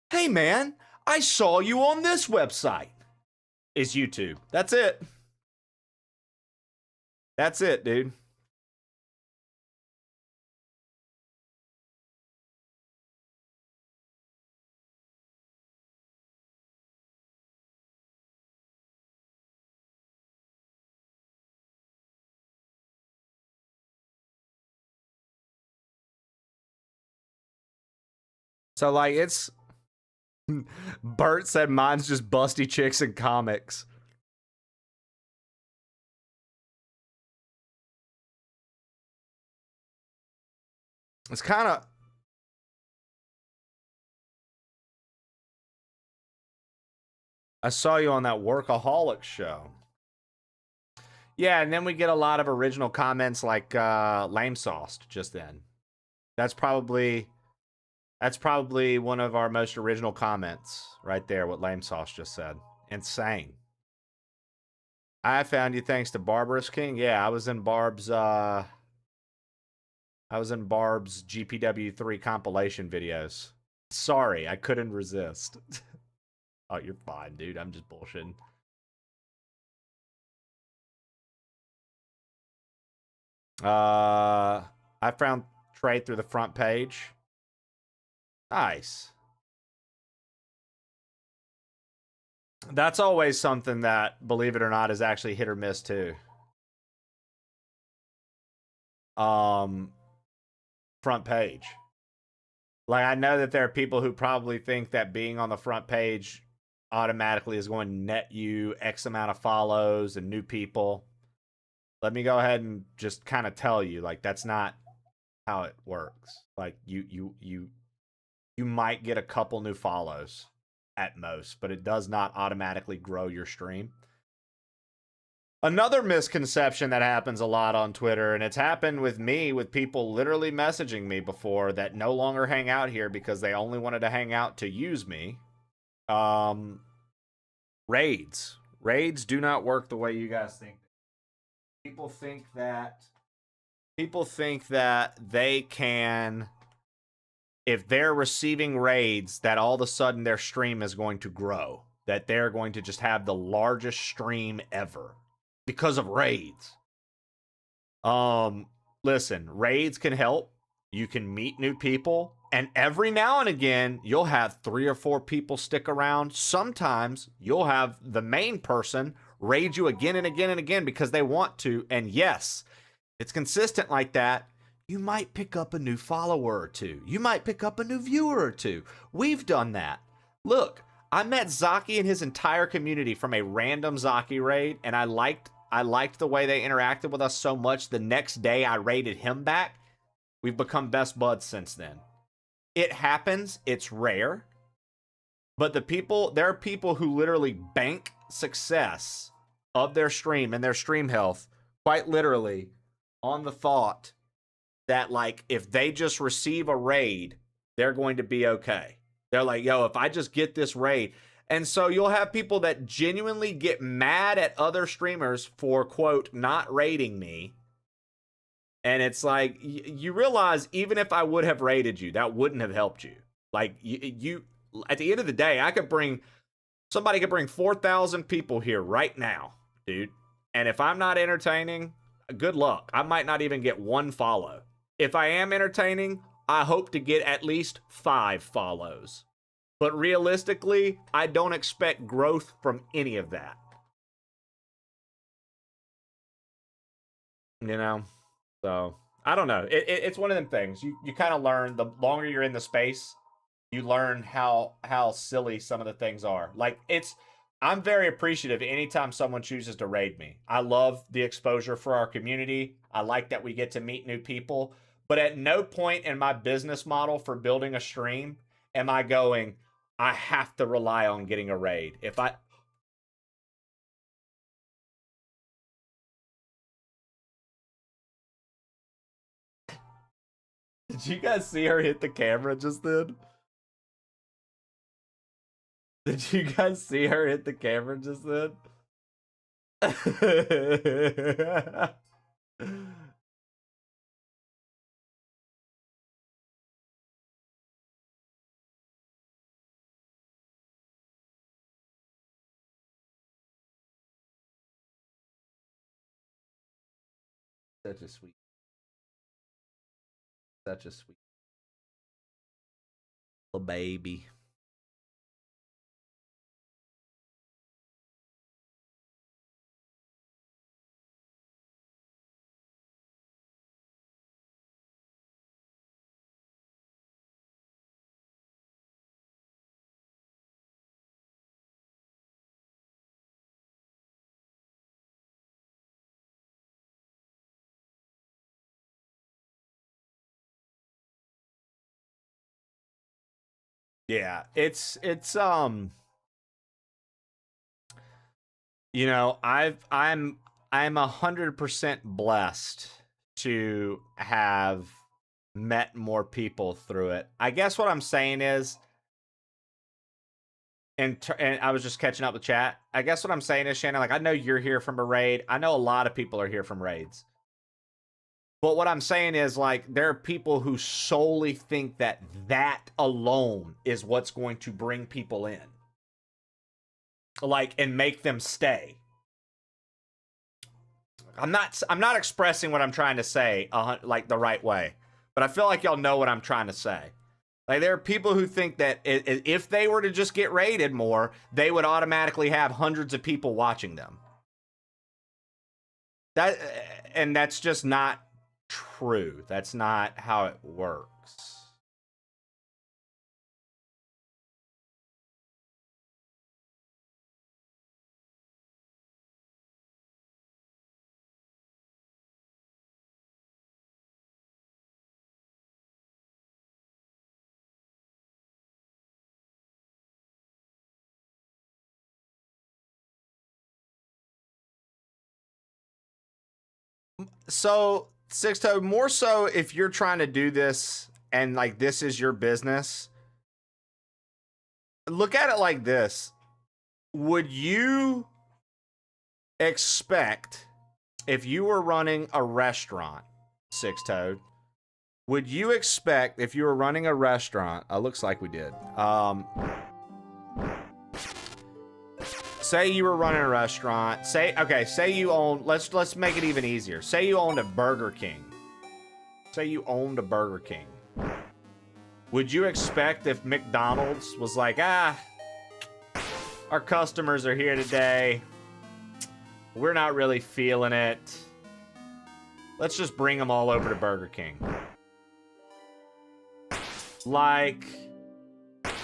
hey man, I saw you on this website is YouTube. That's it. That's it, dude. So, like, it's... Bert said mine's just busty chicks and comics. It's kind of... I saw you on that Workaholic show. Yeah, and then we get a lot of original comments like lame sauced just then. That's probably one of our most original comments right there, what Lame Sauce just said. Insane. I found you thanks to Barbarous King. Yeah, I was in Barb's GPW3 compilation videos. Sorry, I couldn't resist. Oh, you're fine, dude. I'm just bullshitting. I found Trey through the front page. Nice. That's always something that, believe it or not, is actually hit or miss too. Front page. Like, I know that there are people who probably think that being on the front page automatically is going to net you X amount of follows and new people. Let me go ahead and just kind of tell you, like, that's not how it works. Like, you might get a couple new follows at most, but it does not automatically grow your stream. Another misconception that happens a lot on Twitter, and it's happened with me, with people literally messaging me before that no longer hang out here because they only wanted to hang out to use me. Raids. Raids do not work the way you guys think. People think that they can, if they're receiving raids, that all of a sudden their stream is going to grow. That they're going to just have the largest stream ever because of raids. Listen, raids can help. You can meet new people. And every now and again, you'll have 3 or 4 people stick around. Sometimes you'll have the main person raid you again and again and again because they want to. And yes, it's consistent like that. You might pick up a new follower or two. You might pick up a new viewer or two. We've done that. Look, I met Zaki and his entire community from a random Zaki raid, and I liked the way they interacted with us so much. The next day I raided him back. We've become best buds since then. It happens. It's rare. But there are people who literally bank success of their stream and their stream health, quite literally, on the thought that, like, if they just receive a raid, they're going to be okay. They're like, yo, if I just get this raid. And so you'll have people that genuinely get mad at other streamers for, quote, not raiding me. And it's like, you realize even if I would have raided you, that wouldn't have helped you. Like, you at the end of the day, somebody could bring 4,000 people here right now, dude. And if I'm not entertaining, good luck. I might not even get one follow. If I am entertaining, I hope to get at least 5 follows. But realistically, I don't expect growth from any of that. You know? So, I don't know. It's one of them things. You kind of learn, the longer you're in the space, you learn how silly some of the things are. Like, I'm very appreciative anytime someone chooses to raid me. I love the exposure for our community. I like that we get to meet new people. But at no point in my business model for building a stream am I going, I have to rely on getting a raid. Did you guys see her hit the camera just then? Did you guys see her hit the camera just then? Such a sweet little baby. Yeah, it's you know, I'm 100% blessed to have met more people through it. I guess what I'm saying is, and I was just catching up with chat. I guess what I'm saying is, Shannon, like, I know you're here from a raid. I know a lot of people are here from raids. But what I'm saying is, like, there are people who solely think that that alone is what's going to bring people in. Like, and make them stay. I'm not expressing what I'm trying to say like the right way. But I feel like y'all know what I'm trying to say. Like, there are people who think that if they were to just get raided more, they would automatically have hundreds of people watching them. And that's just not true. That's not how it works. So, Sixto, more so if you're trying to do this and, like, this is your business, look at it like this. Would you expect, if you were running a restaurant, Six-Toed, would you expect, if you were running a restaurant, looks like we did, say you were running a restaurant, say you own, let's make it even easier. Say you owned a Burger King. Would you expect if McDonald's was like, our customers are here today, we're not really feeling it, let's just bring them all over to Burger King? Like,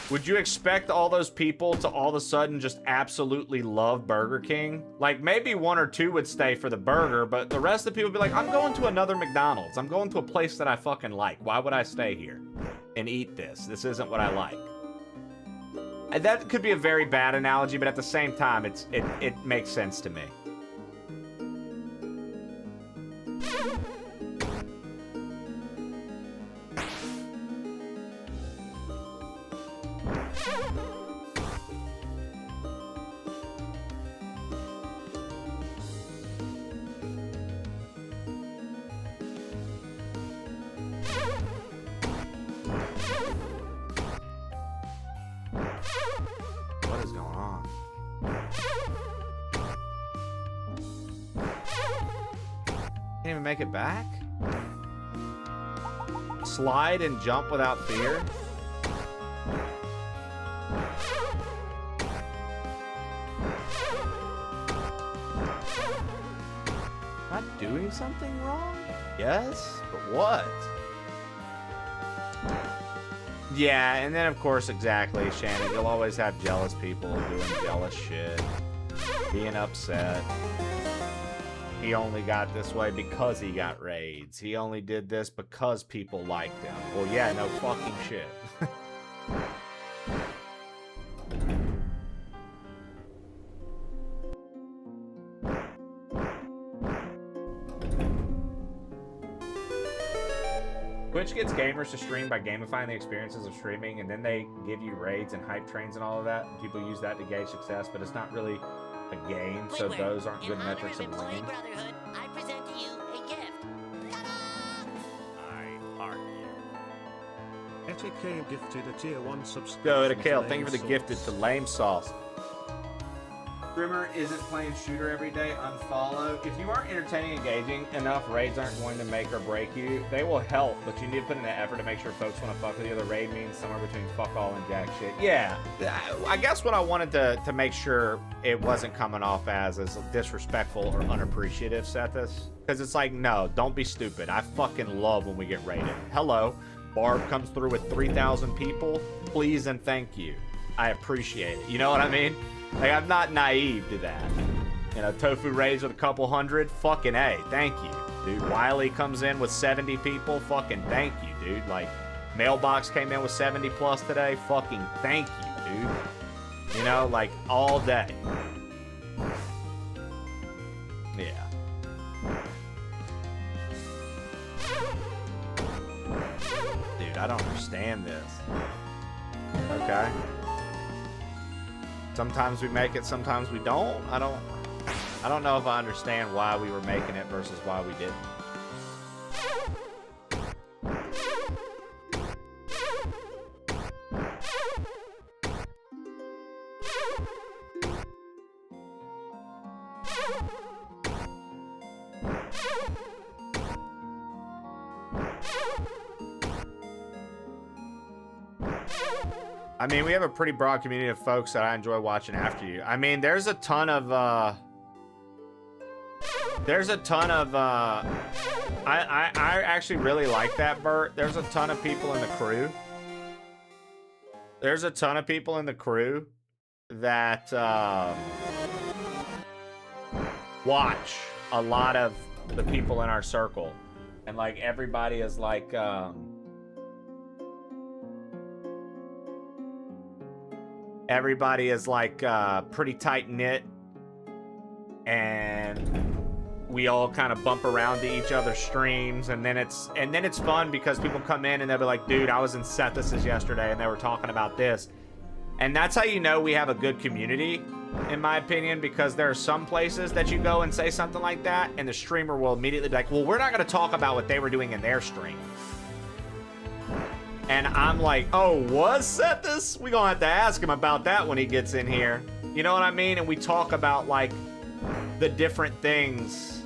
would you expect all those people to all of a sudden just absolutely love Burger King? Like, maybe 1 or 2 would stay for the burger, but the rest of the people would be like, I'm going to another McDonald's. I'm going to a place that I fucking like. Why would I stay here and eat this? This isn't what I like. And that could be a very bad analogy, but at the same time, it makes sense to me. What is going on? Can't even make it back? slide and jump without fear? Am I doing something wrong? Yes, but what? Yeah, and then of course, exactly, Shannon, you'll always have jealous people doing jealous shit, being upset. He only got this way because he got raids. He only did this because people liked him. Well, yeah, no fucking shit. Twitch gets gamers to stream by gamifying the experiences of streaming, and then they give you raids and hype trains and all of that. And people use that to gauge success, but it's not really a game, so those aren't good metrics of winning. I present to you a gift. I heart you. Etikale gifted a tier 1 subscription. Go, Etikale, thank you for the gifted to lame sauce. Streamer isn't playing shooter every day, unfollow. If you aren't entertaining, engaging, enough raids aren't going to make or break you. They will help, but you need to put in the effort to make sure folks want to fuck with you. The raid means somewhere between fuck all and jack shit. Yeah, I guess what I wanted to make sure it wasn't coming off as disrespectful or unappreciative, Sethis. Because it's like, no, don't be stupid. I fucking love when we get raided. Hello, Barb comes through with 3,000 people. Please and thank you. I appreciate it. You know what I mean? Like, I'm not naive to that. You know, Tofu raids with a couple hundred, fucking A, thank you. Dude, Wiley comes in with 70 people, fucking thank you, dude. Like, Mailbox came in with 70 plus today, fucking thank you, dude. You know, like, all day. Yeah. Dude, I don't understand this. Okay. Sometimes we make it, sometimes we don't. I don't know if I understand why we were making it versus why we didn't. I mean, we have a pretty broad community of folks that I enjoy watching after you. I mean, there's a ton of, I actually really like that, Bert. There's a ton of people in the crew. There's a ton of people in the crew that, watch a lot of the people in our circle. And, like, everybody is, like, everybody is like pretty tight knit, and we all kind of bump around to each other's streams, and then it's fun because people come in and they'll be like, dude, I was in Sethis's yesterday and they were talking about this. And that's how you know we have a good community, in my opinion, because there are some places that you go and say something like that and the streamer will immediately be like, well, we're not going to talk about what they were doing in their stream. And I'm like, oh, was Sethis? We gonna have to ask him about that when he gets in here. You know what I mean? And we talk about, like, the different things.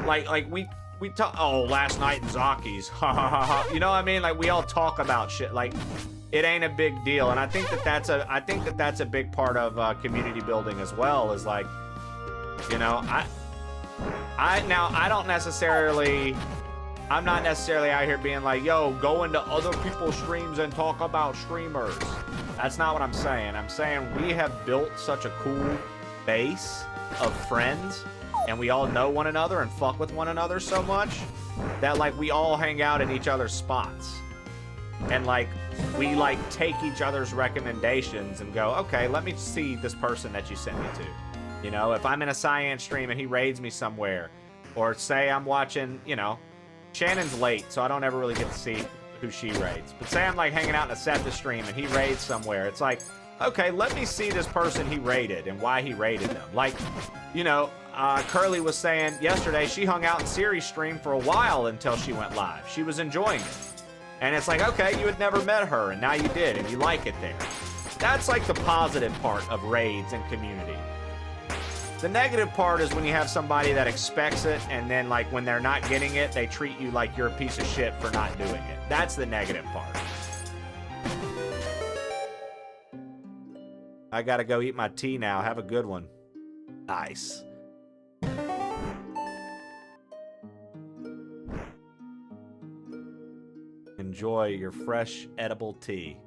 Like we talk, oh, last night in Zaki's. Ha ha ha ha. You know what I mean? Like, we all talk about shit. Like, it ain't a big deal. And I think that that's a big part of community building as well, is like, you know, I'm not necessarily out here being like, yo, go into other people's streams and talk about streamers. That's not what I'm saying. I'm saying we have built such a cool base of friends, and we all know one another and fuck with one another so much that, like, we all hang out in each other's spots. And, like, we, like, take each other's recommendations and go, okay, let me see this person that you sent me to. You know, if I'm in a Cyan stream and he raids me somewhere, or say I'm watching, you know, Shannon's late, so I don't ever really get to see who she raids. But say I'm, like, hanging out in a Sethis stream and he raids somewhere. It's like, okay, let me see this person he raided and why he raided them. Like, you know, Curly was saying yesterday she hung out in Siri's stream for a while until she went live. She was enjoying it. And it's like, okay, you had never met her, and now you did, and you like it there. That's, like, the positive part of raids and community. The negative part is when you have somebody that expects it, and then like when they're not getting it, they treat you like you're a piece of shit for not doing it. That's the negative part. I gotta go eat my tea now. Have a good one. Nice. Enjoy your fresh edible tea.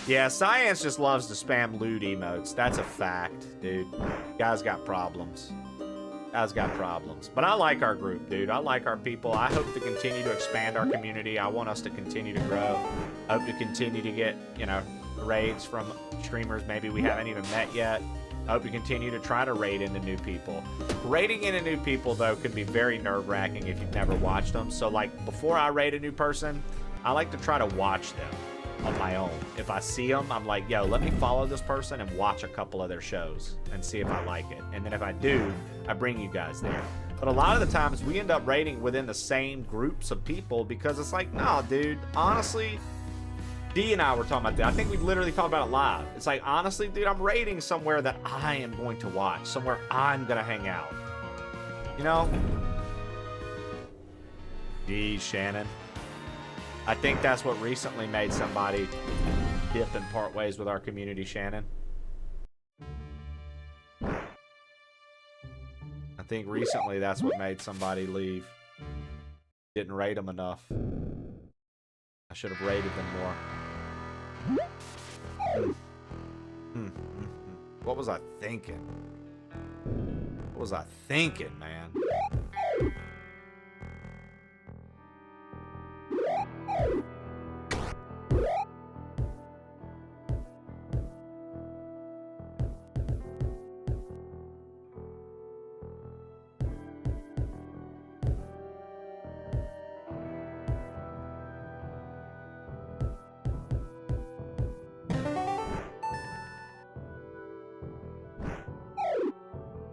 Yeah, Science just loves to spam lewd emotes. That's a fact, dude. Guy's got problems. Guy's got problems. But I like our group, dude. I like our people. I hope to continue to expand our community. I want us to continue to grow. I hope to continue to get, you know, raids from streamers maybe we haven't even met yet. I hope to continue to try to raid into new people. Raiding into new people, though, can be very nerve-wracking if you've never watched them. So, like, before I raid a new person, I like to try to watch them on my own. If I see them, I'm like, yo, let me follow this person and watch a couple of their shows and see if I like it. And then if I do, I bring you guys there. But a lot of the times, we end up raiding within the same groups of people because it's like, no, dude, honestly, D and I were talking about that. I think we literally talked about it live. It's like, honestly, dude, I'm raiding somewhere that I am going to watch, somewhere I'm going to hang out. You know? Geez, Shannon. I think that's what recently made somebody dip and part ways with our community, Shannon. I think recently that's what made somebody leave. Didn't rate them enough. I should have rated them more. What was I thinking? What was I thinking, man?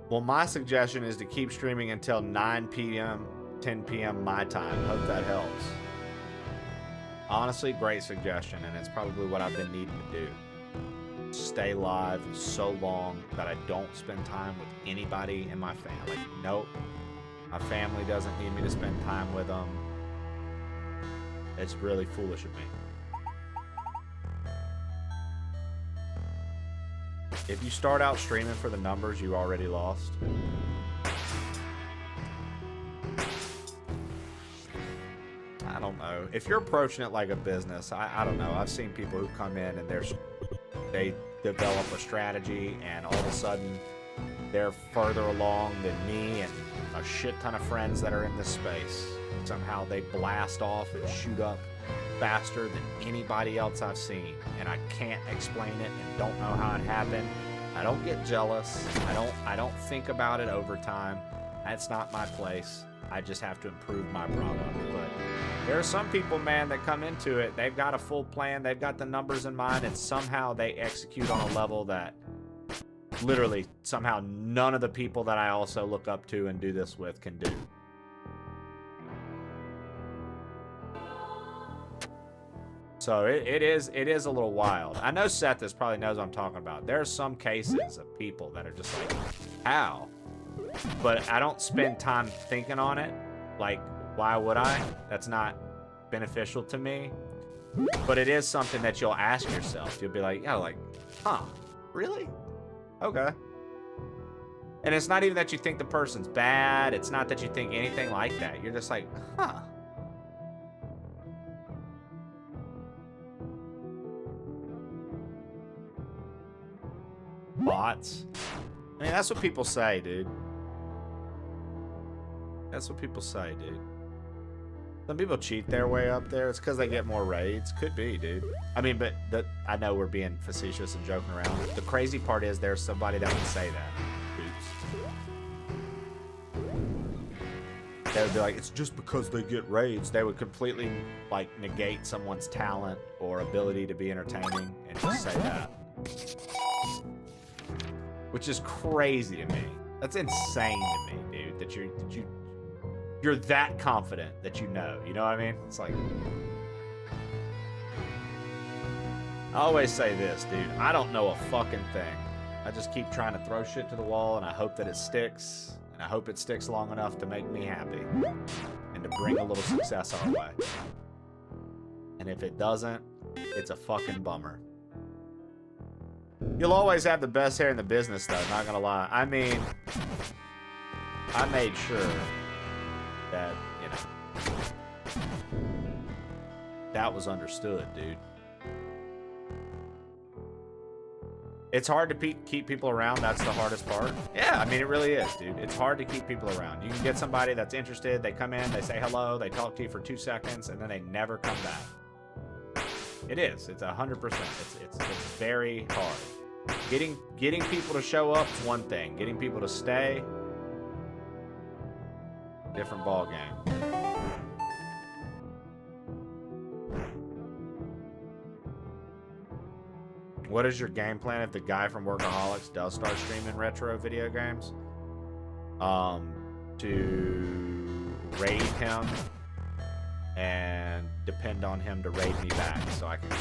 Well, my suggestion is to keep streaming until 9 p.m., 10 p.m. my time. Hope that helps. Honestly, great suggestion, and it's probably what I've been needing to do. Stay live so long that I don't spend time with anybody in my family. Nope. My family doesn't need me to spend time with them. It's really foolish of me. If you start out streaming for the numbers, you already lost. I don't know. If you're approaching it like a business, I don't know. I've seen people who come in and they develop a strategy, and all of a sudden they're further along than me and a shit ton of friends that are in this space. Somehow they blast off and shoot up faster than anybody else I've seen, and I can't explain it and don't know how it happened. I don't get jealous. I don't think about it over time. That's not my place. I just have to improve my product. But there are some people, man, that come into it. They've got a full plan. They've got the numbers in mind, and somehow they execute on a level that literally somehow none of the people that I also look up to and do this with can do. So it is a little wild. I know Seth probably knows what I'm talking about. There are some cases of people that are just like, how? But I don't spend time thinking on it. Like, why would I? That's not beneficial to me. But it is something that you'll ask yourself. You'll be like, yeah, like, huh, really? Okay. And it's not even that you think the person's bad. It's not that you think anything like that. You're just like, huh. Bots. I mean, that's what people say, dude. That's what people say, dude. Some people cheat their way up there. It's because they get more raids. Could be, dude. I mean, but I know we're being facetious and joking around. The crazy part is there's somebody that would say that. Oops. They would be like, it's just because they get raids. They would completely, like, negate someone's talent or ability to be entertaining and just say that. Which is crazy to me. That's insane to me, dude. That you're that confident that you know. You know what I mean? It's like, I always say this, dude. I don't know a fucking thing. I just keep trying to throw shit to the wall, and I hope that it sticks. And I hope it sticks long enough to make me happy. And to bring a little success our way. And if it doesn't, it's a fucking bummer. You'll always have the best hair in the business, though, not gonna lie. I mean, I made sure that, you know, that was understood, dude. It's hard to keep people around. That's the hardest part. Yeah, I mean, it really is, dude. It's hard to keep people around. You can get somebody that's interested. They come in, they say hello, they talk to you for 2 seconds, and then they never come back. It is. It's 100%. It's very hard. Getting people to show up is one thing. Getting people to stay, different ball game. What is your game plan if the guy from Workaholics does start streaming retro video games? To raid him and depend on him to raid me back so I can grow.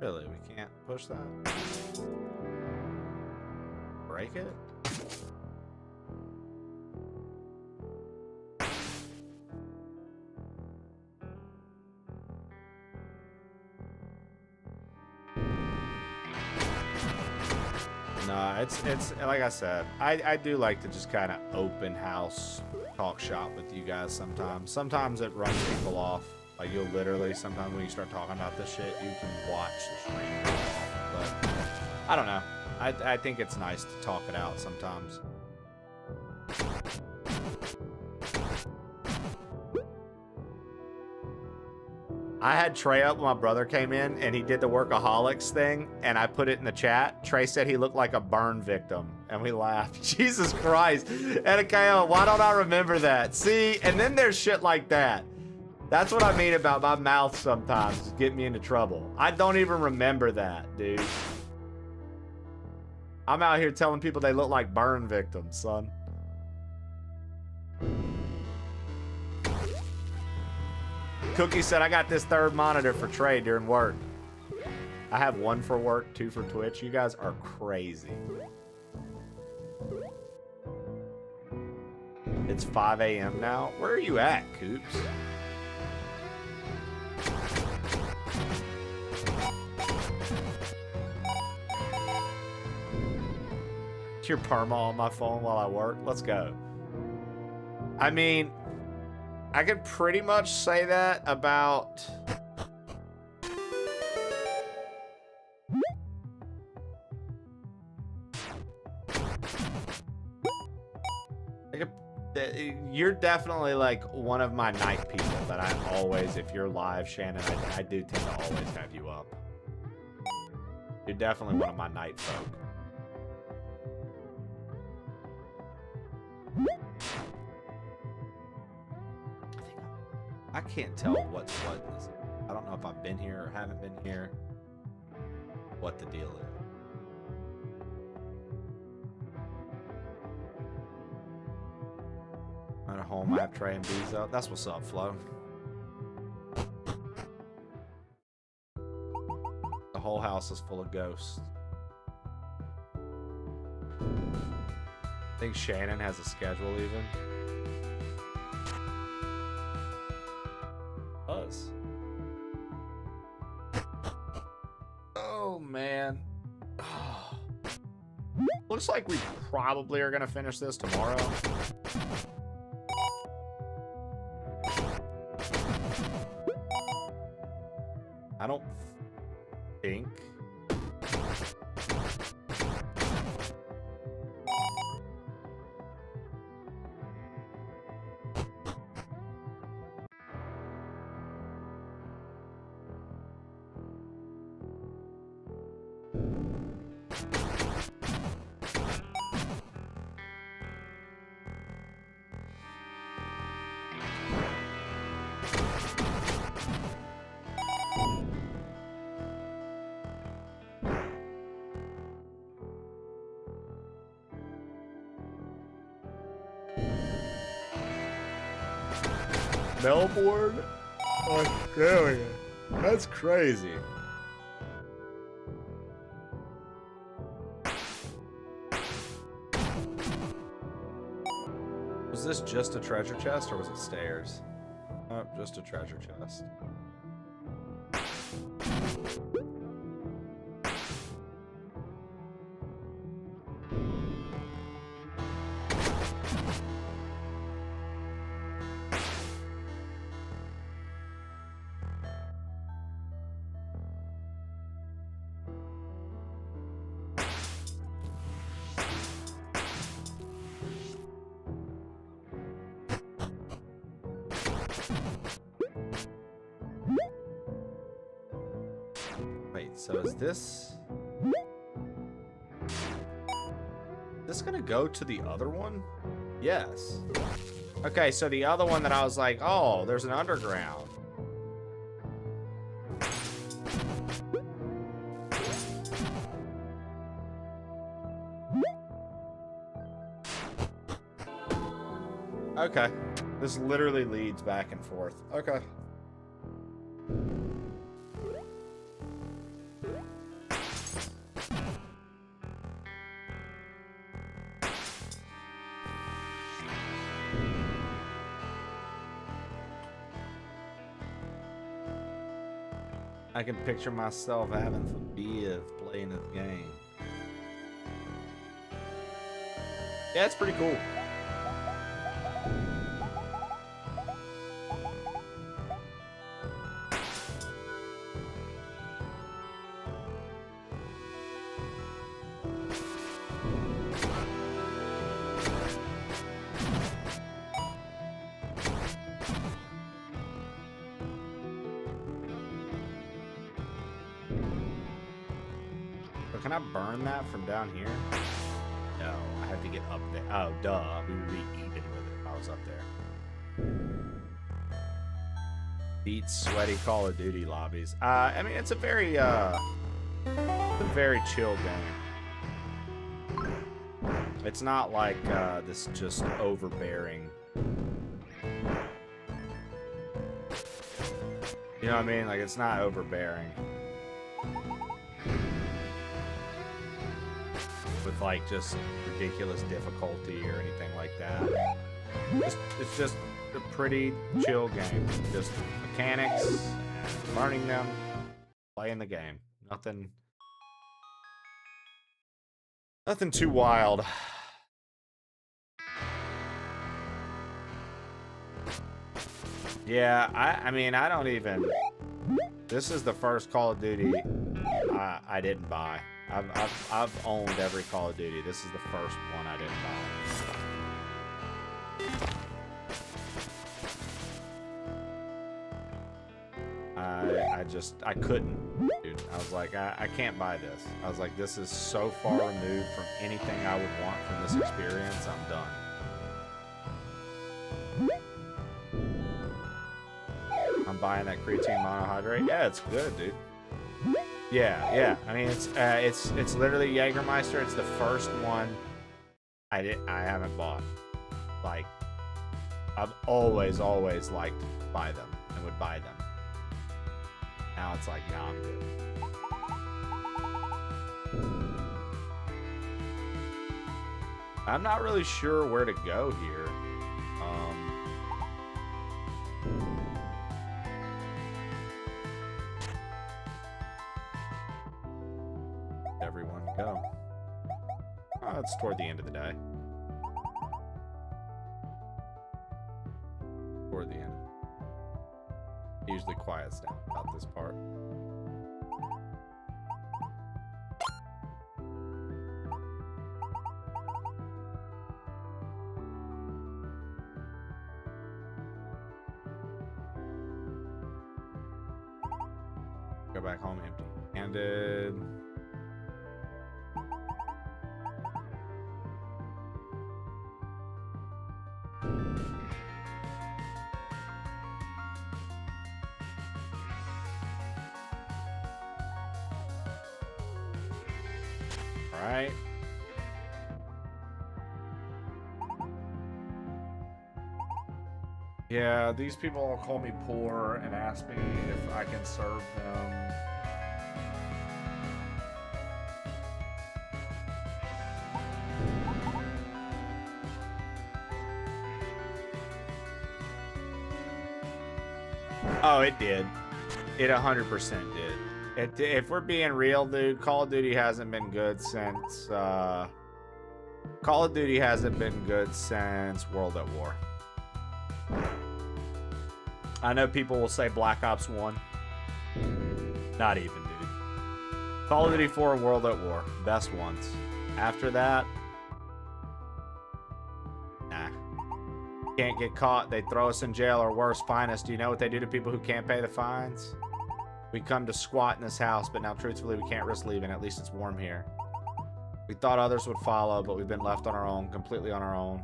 Really, we can't push that? Break it? Nah, it's like I said, I do like to just kind of open house talk shop with you guys sometimes. Sometimes it runs people off. Like, you'll literally, sometimes when you start talking about this shit, you can watch the stream go off. But, I don't know. I think it's nice to talk it out sometimes. I had Trey up when my brother came in, and he did the Workaholics thing, and I put it in the chat. Trey said he looked like a burn victim, and we laughed. Jesus Christ. Edakayo, why don't I remember that? See, and then there's shit like that. That's what I mean about my mouth sometimes, get me into trouble. I don't even remember that, dude. I'm out here telling people they look like burn victims, son. Cookie said, I got this third monitor for Trey during work. I have 1 for work, 2 for Twitch. You guys are crazy. It's 5 a.m. now. Where are you at, Coops? Your perma on my phone while I work. Let's go. I mean, I could pretty much say that about you're definitely like one of my night people that I always, if you're live, Shannon, I do tend to always have you up. You're definitely one of my night folk. I can't tell what's what in this. I don't know if I've been here or haven't been here. What the deal is. I'm at home. I have Trey and Bees up. That's what's up, Flo. The whole house is full of ghosts. I think Shannon has a schedule even. Us. Oh man. Looks like we probably are gonna finish this tomorrow. I don't think. Melbourne, Australia. That's crazy. Was this just a treasure chest or was it stairs? Oh, just a treasure chest. Wait, so is this gonna go to the other one? Yes. Okay, so the other one that I was like, oh, there's an underground. Okay. This literally leads back and forth. Okay. I can picture myself having some beers playing this game. Yeah, it's pretty cool. Can I burn that from down here? No, I have to get up there. Oh, duh. We would be even with it if I was up there. Beat sweaty Call of Duty lobbies. I mean, it's a very chill game. It's not like this just overbearing. You know what I mean? Like, it's not overbearing. With like just ridiculous difficulty or anything like that. It's just a pretty chill game. Just mechanics, learning them, playing the game. Nothing too wild. Yeah, I mean, I don't even. This is the first Call of Duty I didn't buy. I've owned every Call of Duty. This is the first one I didn't buy. I couldn't, dude. I was like, I can't buy this. I was like, this is so far removed from anything I would want from this experience. I'm done. I'm buying that creatine monohydrate. Yeah, it's good, dude. Yeah. I mean, it's literally Jägermeister. It's the first one I haven't bought. Like, I've always liked to buy them and would buy them. Now it's like, nah, I'm good. I'm not really sure where to go here. Everyone go. Oh, it's toward the end of the day. Toward the end. Usually quiets down about this part. Go back home empty-handed. Alright. Yeah, these people all call me poor and ask me if I can serve them. Oh, it did. It 100% did. If we're being real, dude, Call of Duty hasn't been good since World at War. I know people will say Black Ops 1. Not even, dude. Call of Duty 4 and World at War. Best ones. After that, nah. Can't get caught, they throw us in jail, or worse, fine us. Do you know what they do to people who can't pay the fines? We come to squat in this house, but now truthfully we can't risk leaving. At least it's warm here. We thought others would follow, but we've been left on our own, completely on our own.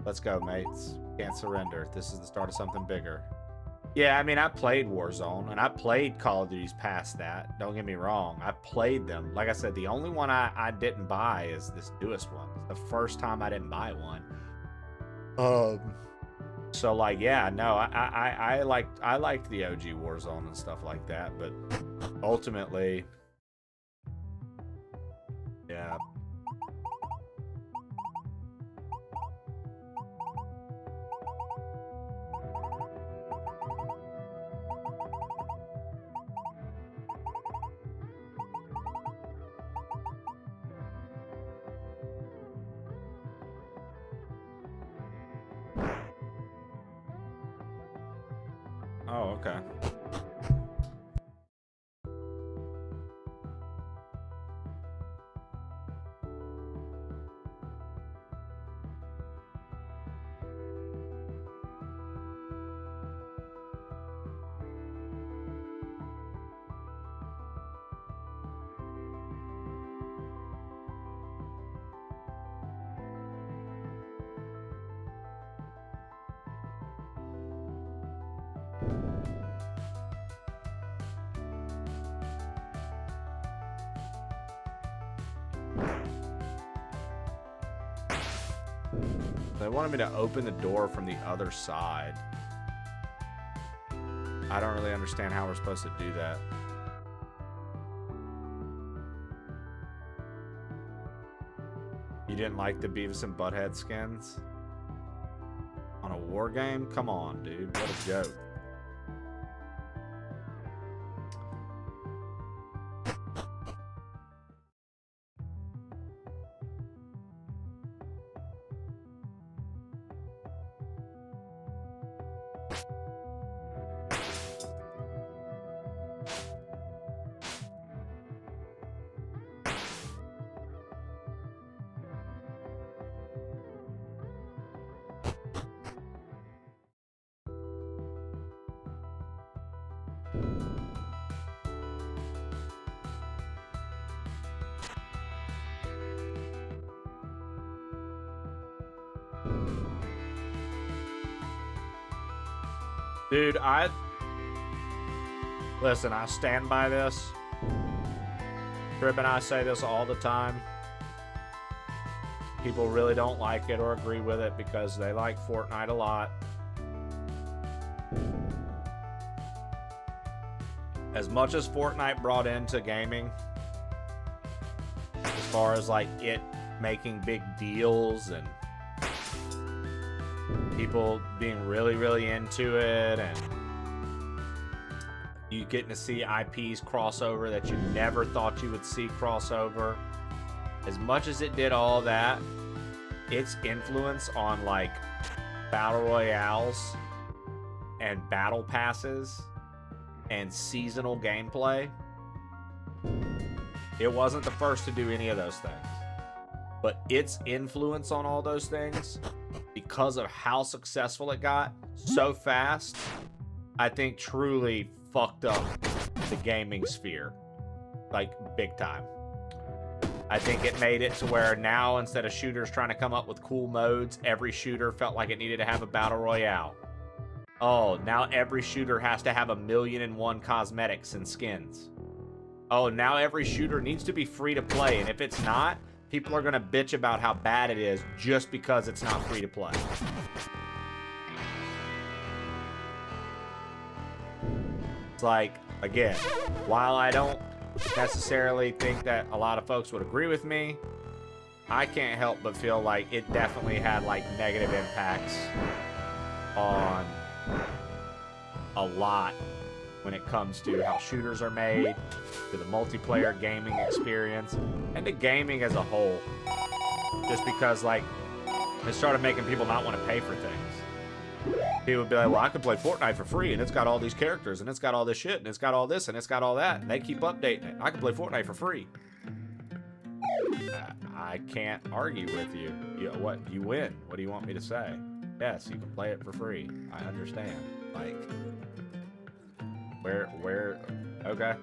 Let's go, mates. Can't surrender. This is the start of something bigger. Yeah, I mean, I played Warzone, and I played Call of Duty's past that. Don't get me wrong. I played them. Like I said, the only one I didn't buy is this newest one. It's the first time I didn't buy one. So, like, yeah, no, I liked the OG Warzone and stuff like that, but ultimately, yeah. Oh, okay. They wanted me to open the door from the other side. I don't really understand how we're supposed to do that. You didn't like the Beavis and Butthead skins? On a war game? Come on, dude. What a joke. Dude, listen, I stand by this. Trip and I say this all the time. People really don't like it or agree with it because they like Fortnite a lot. As much as Fortnite brought into gaming, as far as like it making big deals and people being really, really into it, and you getting to see IPs crossover that you never thought you would see crossover. As much as it did all that, its influence on like battle royales and battle passes and seasonal gameplay, it wasn't the first to do any of those things. But its influence on all those things, because of how successful it got so fast, I think truly fucked up the gaming sphere, like big time. I think it made it to where now, instead of shooters trying to come up with cool modes, every shooter felt like it needed to have a battle royale. Oh, now every shooter has to have 1,000,001 cosmetics and skins. Oh, now every shooter needs to be free to play, and if it's not, people are gonna bitch about how bad it is just because it's not free to play. It's like, again, while I don't necessarily think that a lot of folks would agree with me, I can't help but feel like it definitely had like negative impacts on a lot when it comes to how shooters are made, to the multiplayer gaming experience, and to gaming as a whole. Just because, like, it started making people not want to pay for things. People would be like, well, I can play Fortnite for free, and it's got all these characters, and it's got all this shit, and it's got all this, and it's got all that, and they keep updating it. I can play Fortnite for free. I can't argue with you. What? You win. What do you want me to say? Yes, you can play it for free. I understand. Like, where, okay.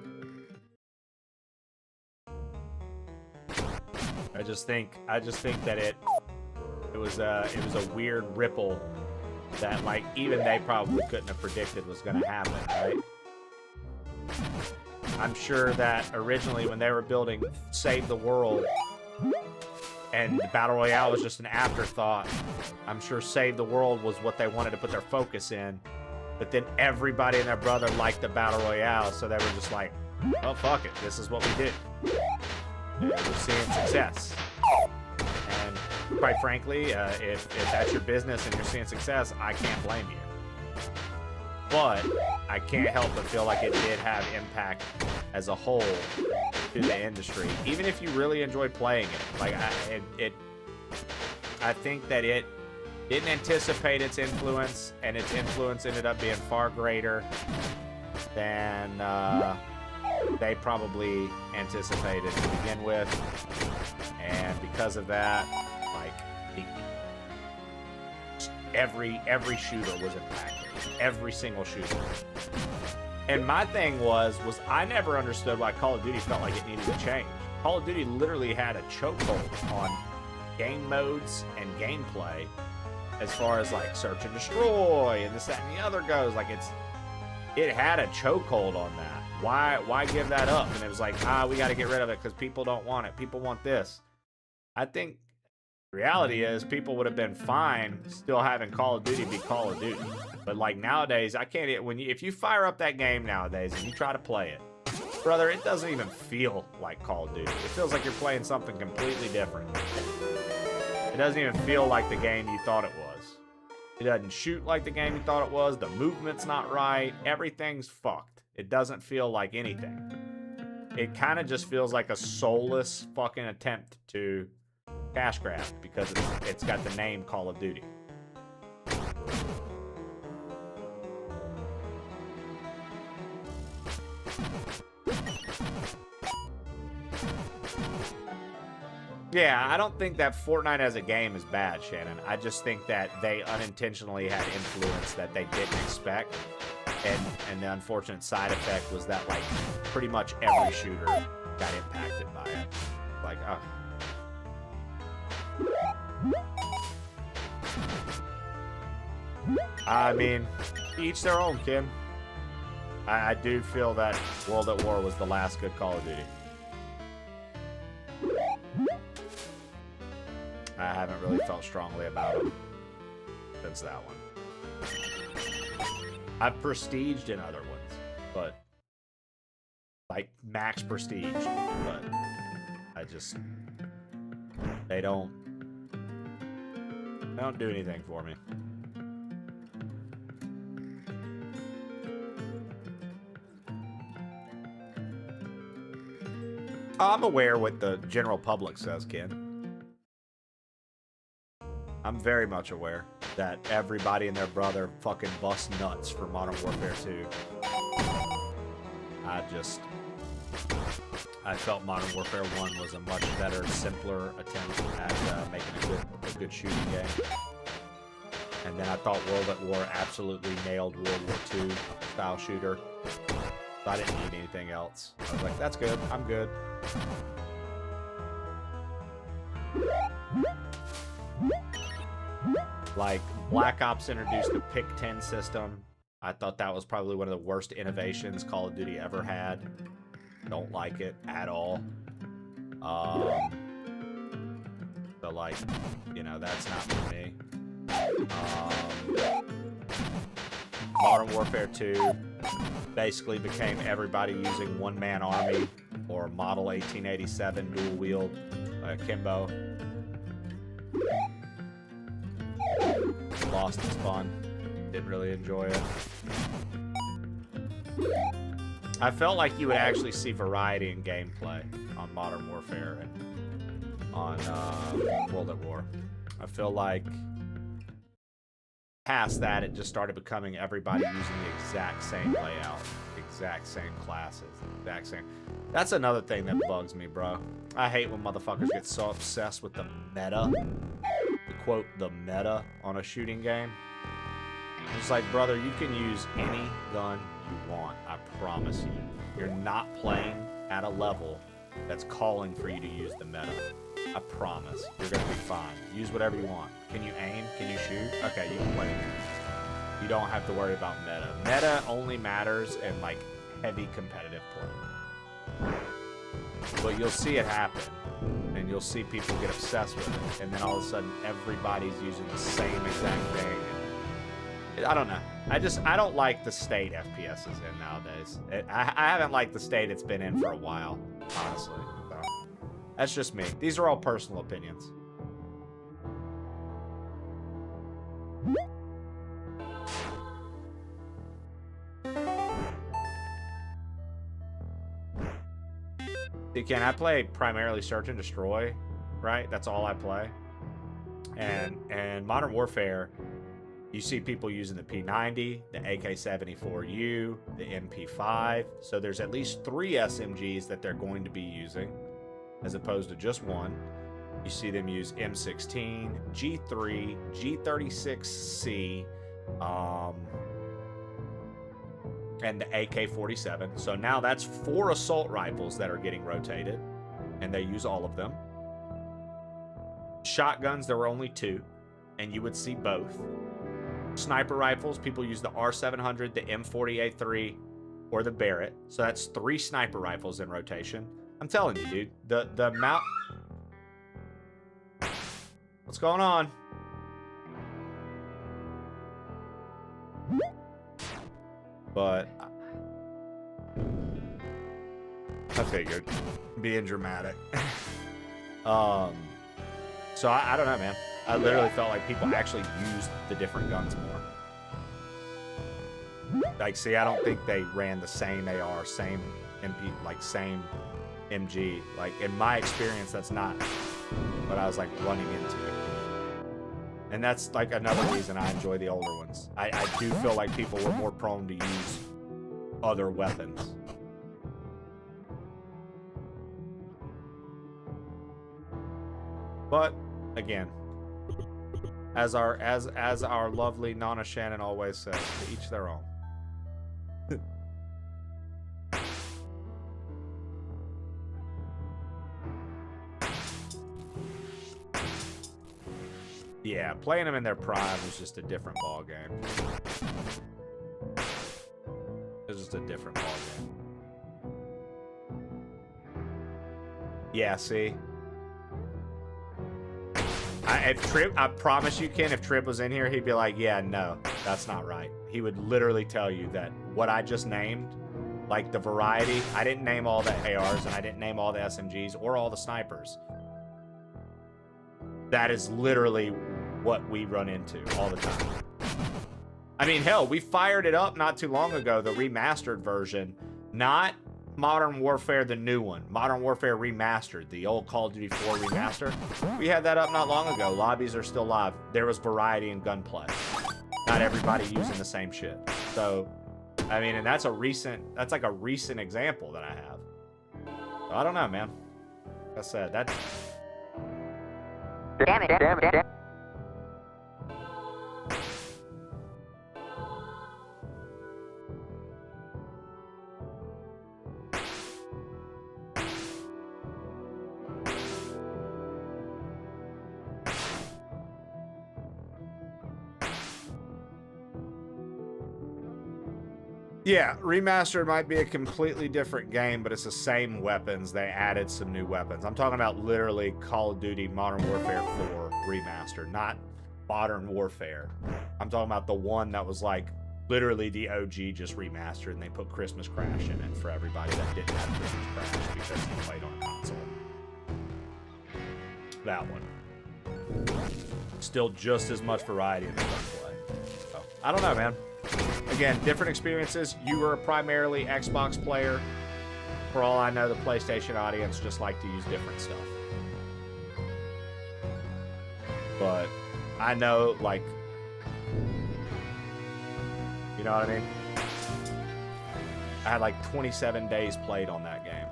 I just think that it was a weird ripple that, like, even they probably couldn't have predicted was going to happen, right? I'm sure that originally when they were building Save the World and the Battle Royale was just an afterthought, I'm sure Save the World was what they wanted to put their focus in. But then everybody and their brother liked the Battle Royale, so they were just like, well, fuck it, this is what we did. And we're seeing success. And quite frankly, if that's your business and you're seeing success, I can't blame you. But I can't help but feel like it did have impact as a whole to the industry. Even if you really enjoyed playing it. Like, I think that it didn't anticipate its influence, and its influence ended up being far greater than they probably anticipated to begin with. And because of that, like, every shooter was impacted. Every single shooter. And my thing was I never understood why Call of Duty felt like it needed to change. Call of Duty literally had a chokehold on game modes and gameplay as far as, like, search and destroy and this, that, and the other goes. Like, it had a chokehold on that. Why give that up? And it was like, we got to get rid of it because people don't want it. People want this. I think the reality is people would have been fine still having Call of Duty be Call of Duty. But, like, nowadays, I can't. If you fire up that game nowadays and you try to play it, brother, it doesn't even feel like Call of Duty. It feels like you're playing something completely different. It doesn't even feel like the game you thought it was. It doesn't shoot like the game you thought it was. The movement's not right. Everything's fucked. It doesn't feel like anything. It kind of just feels like a soulless fucking attempt to cash grab because it's got the name Call of Duty. Yeah, I don't think that Fortnite as a game is bad, Shannon. I just think that they unintentionally had influence that they didn't expect. And the unfortunate side effect was that, like, pretty much every shooter got impacted by it. Like, I mean, each their own, Kim. I do feel that World at War was the last good Call of Duty. I haven't really felt strongly about it since that one. I've prestiged in other ones, but like max prestige, but they don't do anything for me. I'm aware what the general public says, Ken. I'm very much aware that everybody and their brother fucking busts nuts for Modern Warfare 2. I felt Modern Warfare 1 was a much better, simpler attempt at making a good shooting game. And then I thought World at War absolutely nailed World War 2 style shooter. So I didn't need anything else. I was like, that's good. I'm good. Like, Black Ops introduced the Pick-10 system. I thought that was probably one of the worst innovations Call of Duty ever had. Don't like it at all. So, like, you know, that's not for me. Modern Warfare 2, basically became everybody using one-man army or Model 1887 dual-wield Kimbo. Lost its fun. Didn't really enjoy it. I felt like you would actually see variety in gameplay on Modern Warfare and on World at War. I feel like past that, it just started becoming everybody using the exact same layout, exact same classes, exact same. That's another thing that bugs me, bro. I hate when motherfuckers get so obsessed with the meta. To quote, the meta on a shooting game. It's like, brother, you can use any gun you want, I promise you. You're not playing at a level that's calling for you to use the meta. I promise. You're gonna be fine. Use whatever you want. Can you aim? Can you shoot? Okay, you can play the game. You don't have to worry about meta. Meta only matters in, like, heavy competitive play. But you'll see it happen. And you'll see people get obsessed with it. And then all of a sudden, everybody's using the same exact thing. I don't know. I don't like the state FPS is in nowadays. I haven't liked the state it's been in for a while, honestly. So, that's just me. These are all personal opinions. Again, I play primarily Search and Destroy, right? That's all I play. And Modern Warfare, you see people using the P90, the AK-74U, the MP5. So there's at least 3 SMGs that they're going to be using, as opposed to just one. You see them use M16, G3, G36C, and the AK-47. So now that's 4 assault rifles that are getting rotated, and they use all of them. Shotguns, there were only 2, and you would see both. Sniper rifles, people use the R700, the M40A3, or the Barrett. So that's 3 sniper rifles in rotation. I'm telling you, dude, the amount... What's going on? But I figured, being dramatic. So I don't know, man. I literally felt like people actually used the different guns more. Like, see, I don't think they ran the same AR, same MP, like same MG. Like, in my experience, that's not what I was like running into. And that's like another reason I enjoy the older ones. I do feel like people were more prone to use other weapons. But again, as our lovely Nana Shannon always says, to each their own. Yeah, playing them in their prime was just a different ball game. It was just a different ball game. Yeah, see. I promise you, Ken, if Trip was in here, he'd be like, yeah, no, that's not right. He would literally tell you that what I just named, like the variety, I didn't name all the ARs and I didn't name all the SMGs or all the snipers. That is literally what we run into all the time. I mean, hell, we fired it up not too long ago, the remastered version, not Modern Warfare, the new one. Modern Warfare Remastered, the old Call of Duty 4 remaster. We had that up not long ago. Lobbies are still live. There was variety in gunplay. Not everybody using the same shit. So, I mean, and that's like a recent example that I have. So, I don't know, man. Like I said, that's... Damn it. Yeah, remastered might be a completely different game, but it's the same weapons. They added some new weapons. I'm talking about literally Call of Duty Modern Warfare 4 remastered, not Modern Warfare. I'm talking about the one that was like Literally, the OG just remastered, and they put Christmas Crash in it for everybody that didn't have Christmas Crash because they played on a console. That one. Still just as much variety in the gunplay. So, I don't know, man. Again, different experiences. You were a primarily Xbox player. For all I know, the PlayStation audience just like to use different stuff. But I know, like, you know what I mean? I had like 27 days played on that game.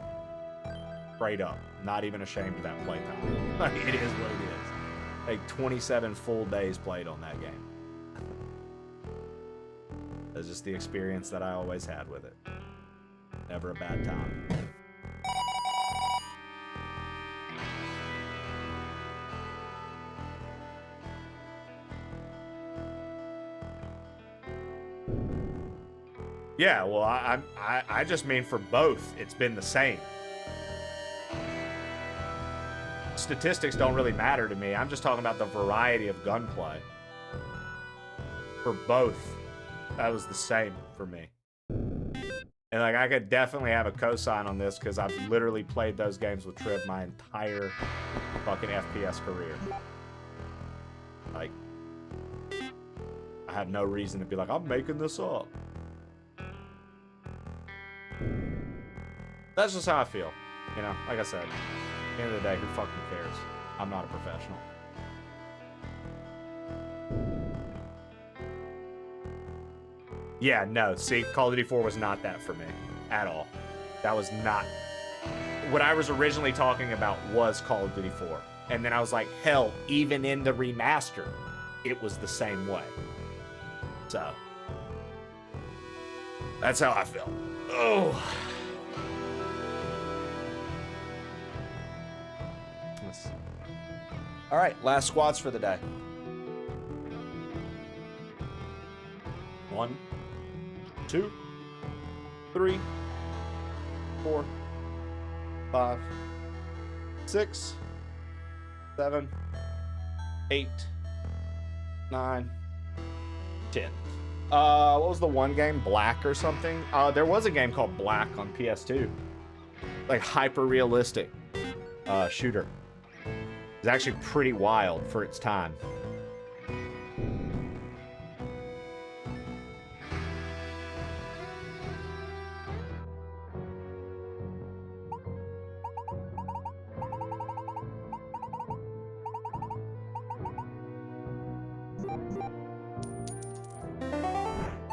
Straight up. Not even ashamed of that playtime. Like, it is what it is. Like 27 full days played on that game. That's just the experience that I always had with it. Never a bad time. Yeah, well, I just mean for both, it's been the same. Statistics don't really matter to me. I'm just talking about the variety of gunplay. For both, that was the same for me. And like, I could definitely have a cosign on this because I've literally played those games with Trib my entire fucking FPS career. Like, I have no reason to be like, I'm making this up. That's just how I feel. You know, like I said, at the end of the day, who fucking cares? I'm not a professional. Yeah, no, see, Call of Duty 4 was not that for me at all. That was not... What I was originally talking about was Call of Duty 4. And then I was like, hell, even in the remaster, it was the same way. So, that's how I feel. Oh. All right, last squads for the day. 1, 2, 3, 4, 5, 6, 7, 8, 9, 10. What was the one game? Black or something? There was a game called Black on PS2. Like hyper realistic shooter. It's actually pretty wild for its time.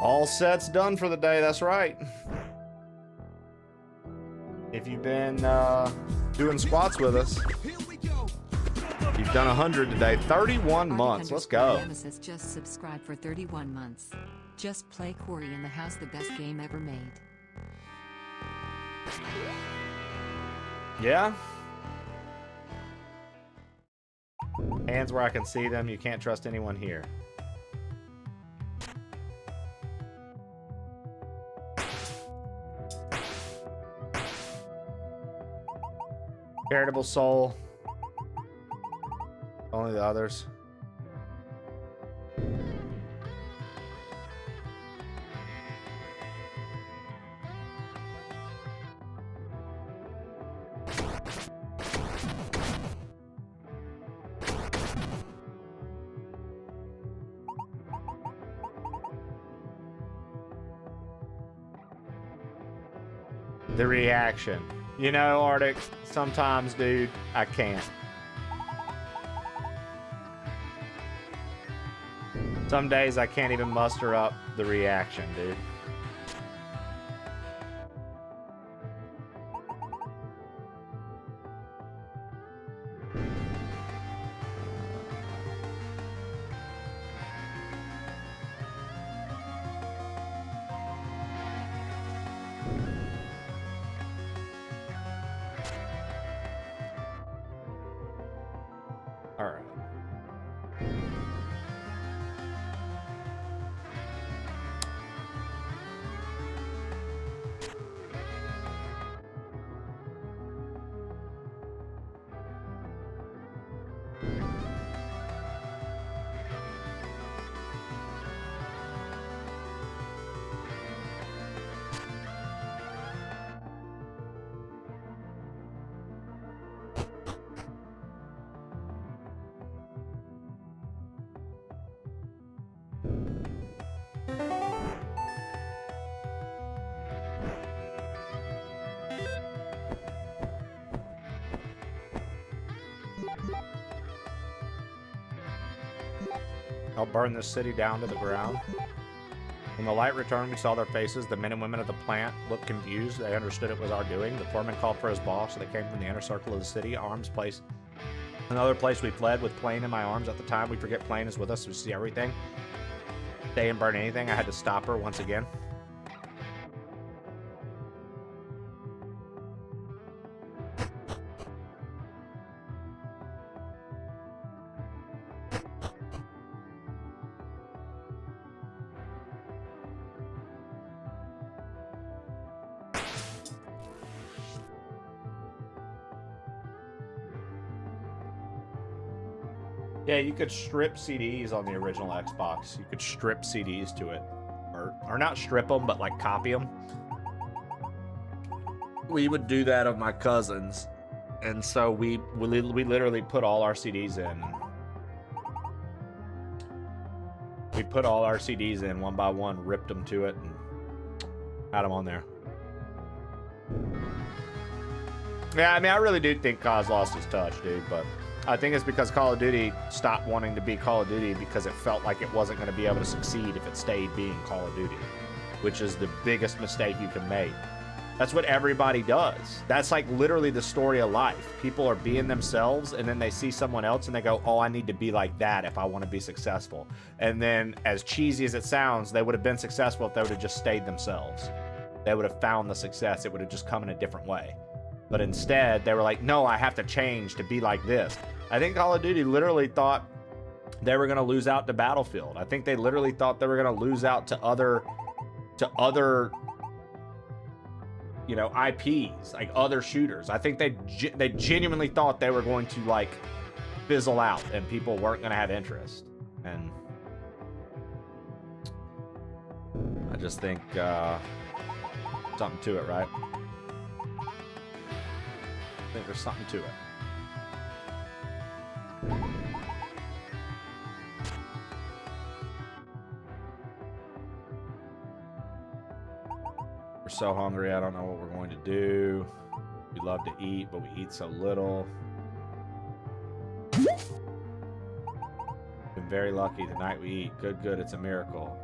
All sets done for the day, that's right. If you've been doing squats with us, you've done 100 today. 31 months. Let's go. Nemesis just subscribed for 31 months. Just play Corey in the House, the best game ever made. Yeah. Hands where I can see them. You can't trust anyone here. Charitable soul. Only the others. The reaction. You know, Arctic, sometimes, dude, I can't. Some days I can't even muster up the reaction, dude. All right. I'll burn this city down to the ground. When the light returned, we saw their faces. The men and women of the plant looked confused. They understood it was our doing. The foreman called for his boss. They came from the inner circle of the city. Arms placed. Another place we fled with Plane in my arms. At the time, we forget Plane is with us. We see everything. Stay and burn anything. I had to stop her once again. Yeah, you could strip CDs on the original Xbox. You could strip CDs to it. Or not strip them, but like copy them. We would do that of my cousins. And so we literally put all our CDs in. We put all our CDs in one by one, ripped them to it, and had them on there. Yeah, I mean, I really do think Cause lost his touch, dude, but I think it's because Call of Duty stopped wanting to be Call of Duty because it felt like it wasn't going to be able to succeed if it stayed being Call of Duty, which is the biggest mistake you can make. That's what everybody does. That's like literally the story of life. People are being themselves, and then they see someone else and they go, oh, I need to be like that if I want to be successful. And then, as cheesy as it sounds, they would have been successful if they would have just stayed themselves. They would have found the success. It would have just come in a different way. But instead, they were like, no, I have to change to be like this. I think Call of Duty literally thought they were going to lose out to Battlefield. I think they literally thought they were going to lose out to other, you know, IPs, like other shooters. I think they genuinely thought they were going to like fizzle out and people weren't going to have interest. And I just think something to it, right? I think there's something to it. We're so hungry, I don't know what we're going to do. We love to eat, but we eat so little. Been very lucky tonight we eat. Good, it's a miracle.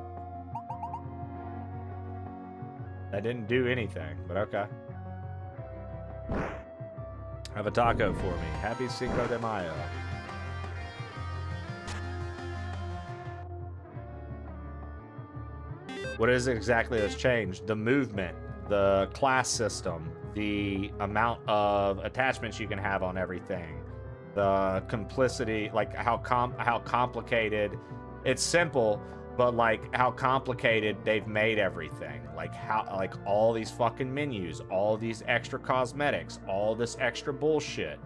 That didn't do anything, but okay. Have a taco for me. Happy Cinco de Mayo. What is it exactly that's changed? The movement, the class system, the amount of attachments you can have on everything, the complicity, like how complicated. It's simple, but like how complicated they've made everything. Like how, like all these fucking menus, all these extra cosmetics, all this extra bullshit.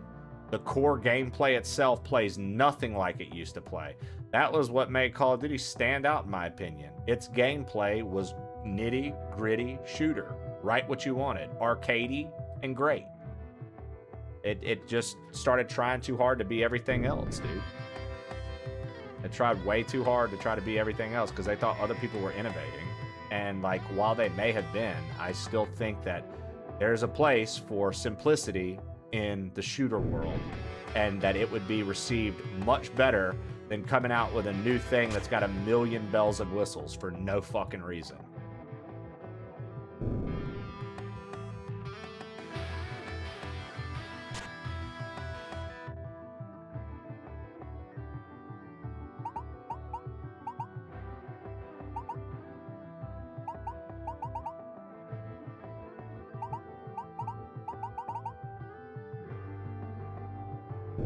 The core gameplay itself plays nothing like it used to play. That was what made Call of Duty stand out, in my opinion. Its gameplay was nitty gritty shooter, right what you wanted, arcadey and great. It just started trying too hard to be everything else, dude. It tried way too hard to try to be everything else because they thought other people were innovating. And like, while they may have been, I still think that there's a place for simplicity in the shooter world, and that it would be received much better than coming out with a new thing that's got a million bells and whistles for no fucking reason.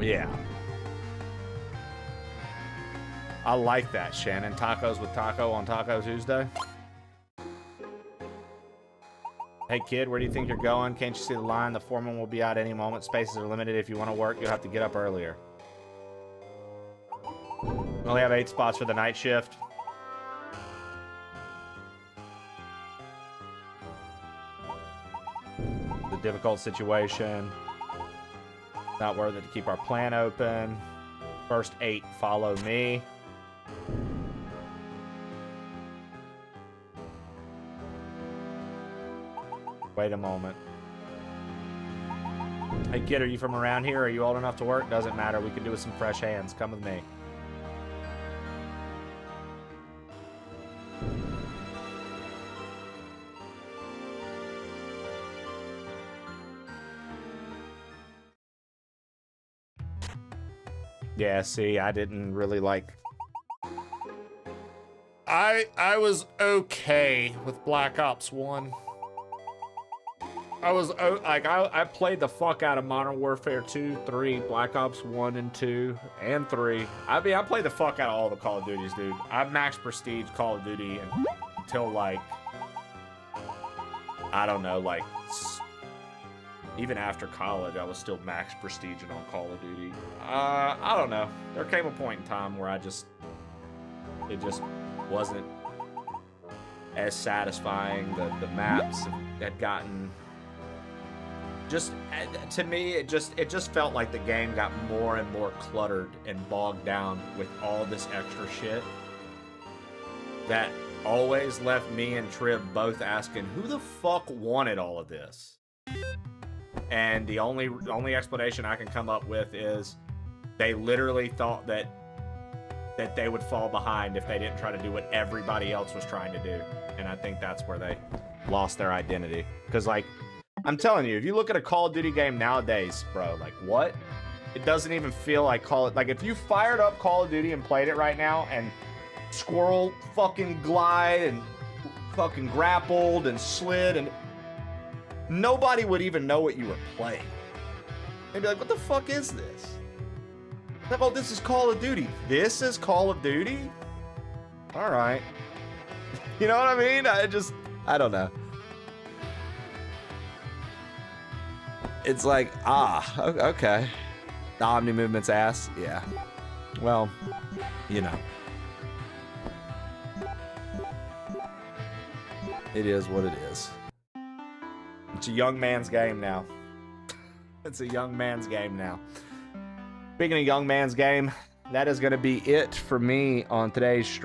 Yeah. I like that, Shannon. Tacos with Taco on Taco Tuesday. Hey, kid, where do you think you're going? Can't you see the line? The foreman will be out any moment. Spaces are limited. If you want to work, you'll have to get up earlier. We only have 8 spots for the night shift. The difficult situation. Not worth it to keep our plan open. First 8 follow me. Wait a moment. Hey kid, are you from around here? Are you old enough to work? Doesn't matter. We can do with some fresh hands. Come with me. Yeah, see, I didn't really like... I was okay with Black Ops 1. I played the fuck out of Modern Warfare 2, 3, Black Ops 1 and 2, and 3. I mean, I played the fuck out of all the Call of Duties, dude. I maxed Prestige Call of Duty until, like, I don't know, like, even after college, I was still max prestiging on Call of Duty. I don't know. There came a point in time where it just wasn't as satisfying. The maps had gotten... Just, to me, it just felt like the game got more and more cluttered and bogged down with all this extra shit that always left me and Trib both asking, who the fuck wanted all of this? And the only explanation I can come up with is they literally thought that they would fall behind if they didn't try to do what everybody else was trying to do. And I think that's where they lost their identity. Because, like, I'm telling you, if you look at a Call of Duty game nowadays, bro, like, what? It doesn't even feel like like, if you fired up Call of Duty and played it right now, and Squirrel fucking glide and fucking grappled and slid, and nobody would even know what you were playing. They'd be like, what the fuck is this? Oh, this is Call of Duty. This is Call of Duty? All right. You know what I mean? I don't know. It's like, okay. The Omni movement's ass? Yeah. Well, you know. It is what it is. It's a young man's game now. It's a young man's game now. Speaking of young man's game, that is going to be it for me on today's stream.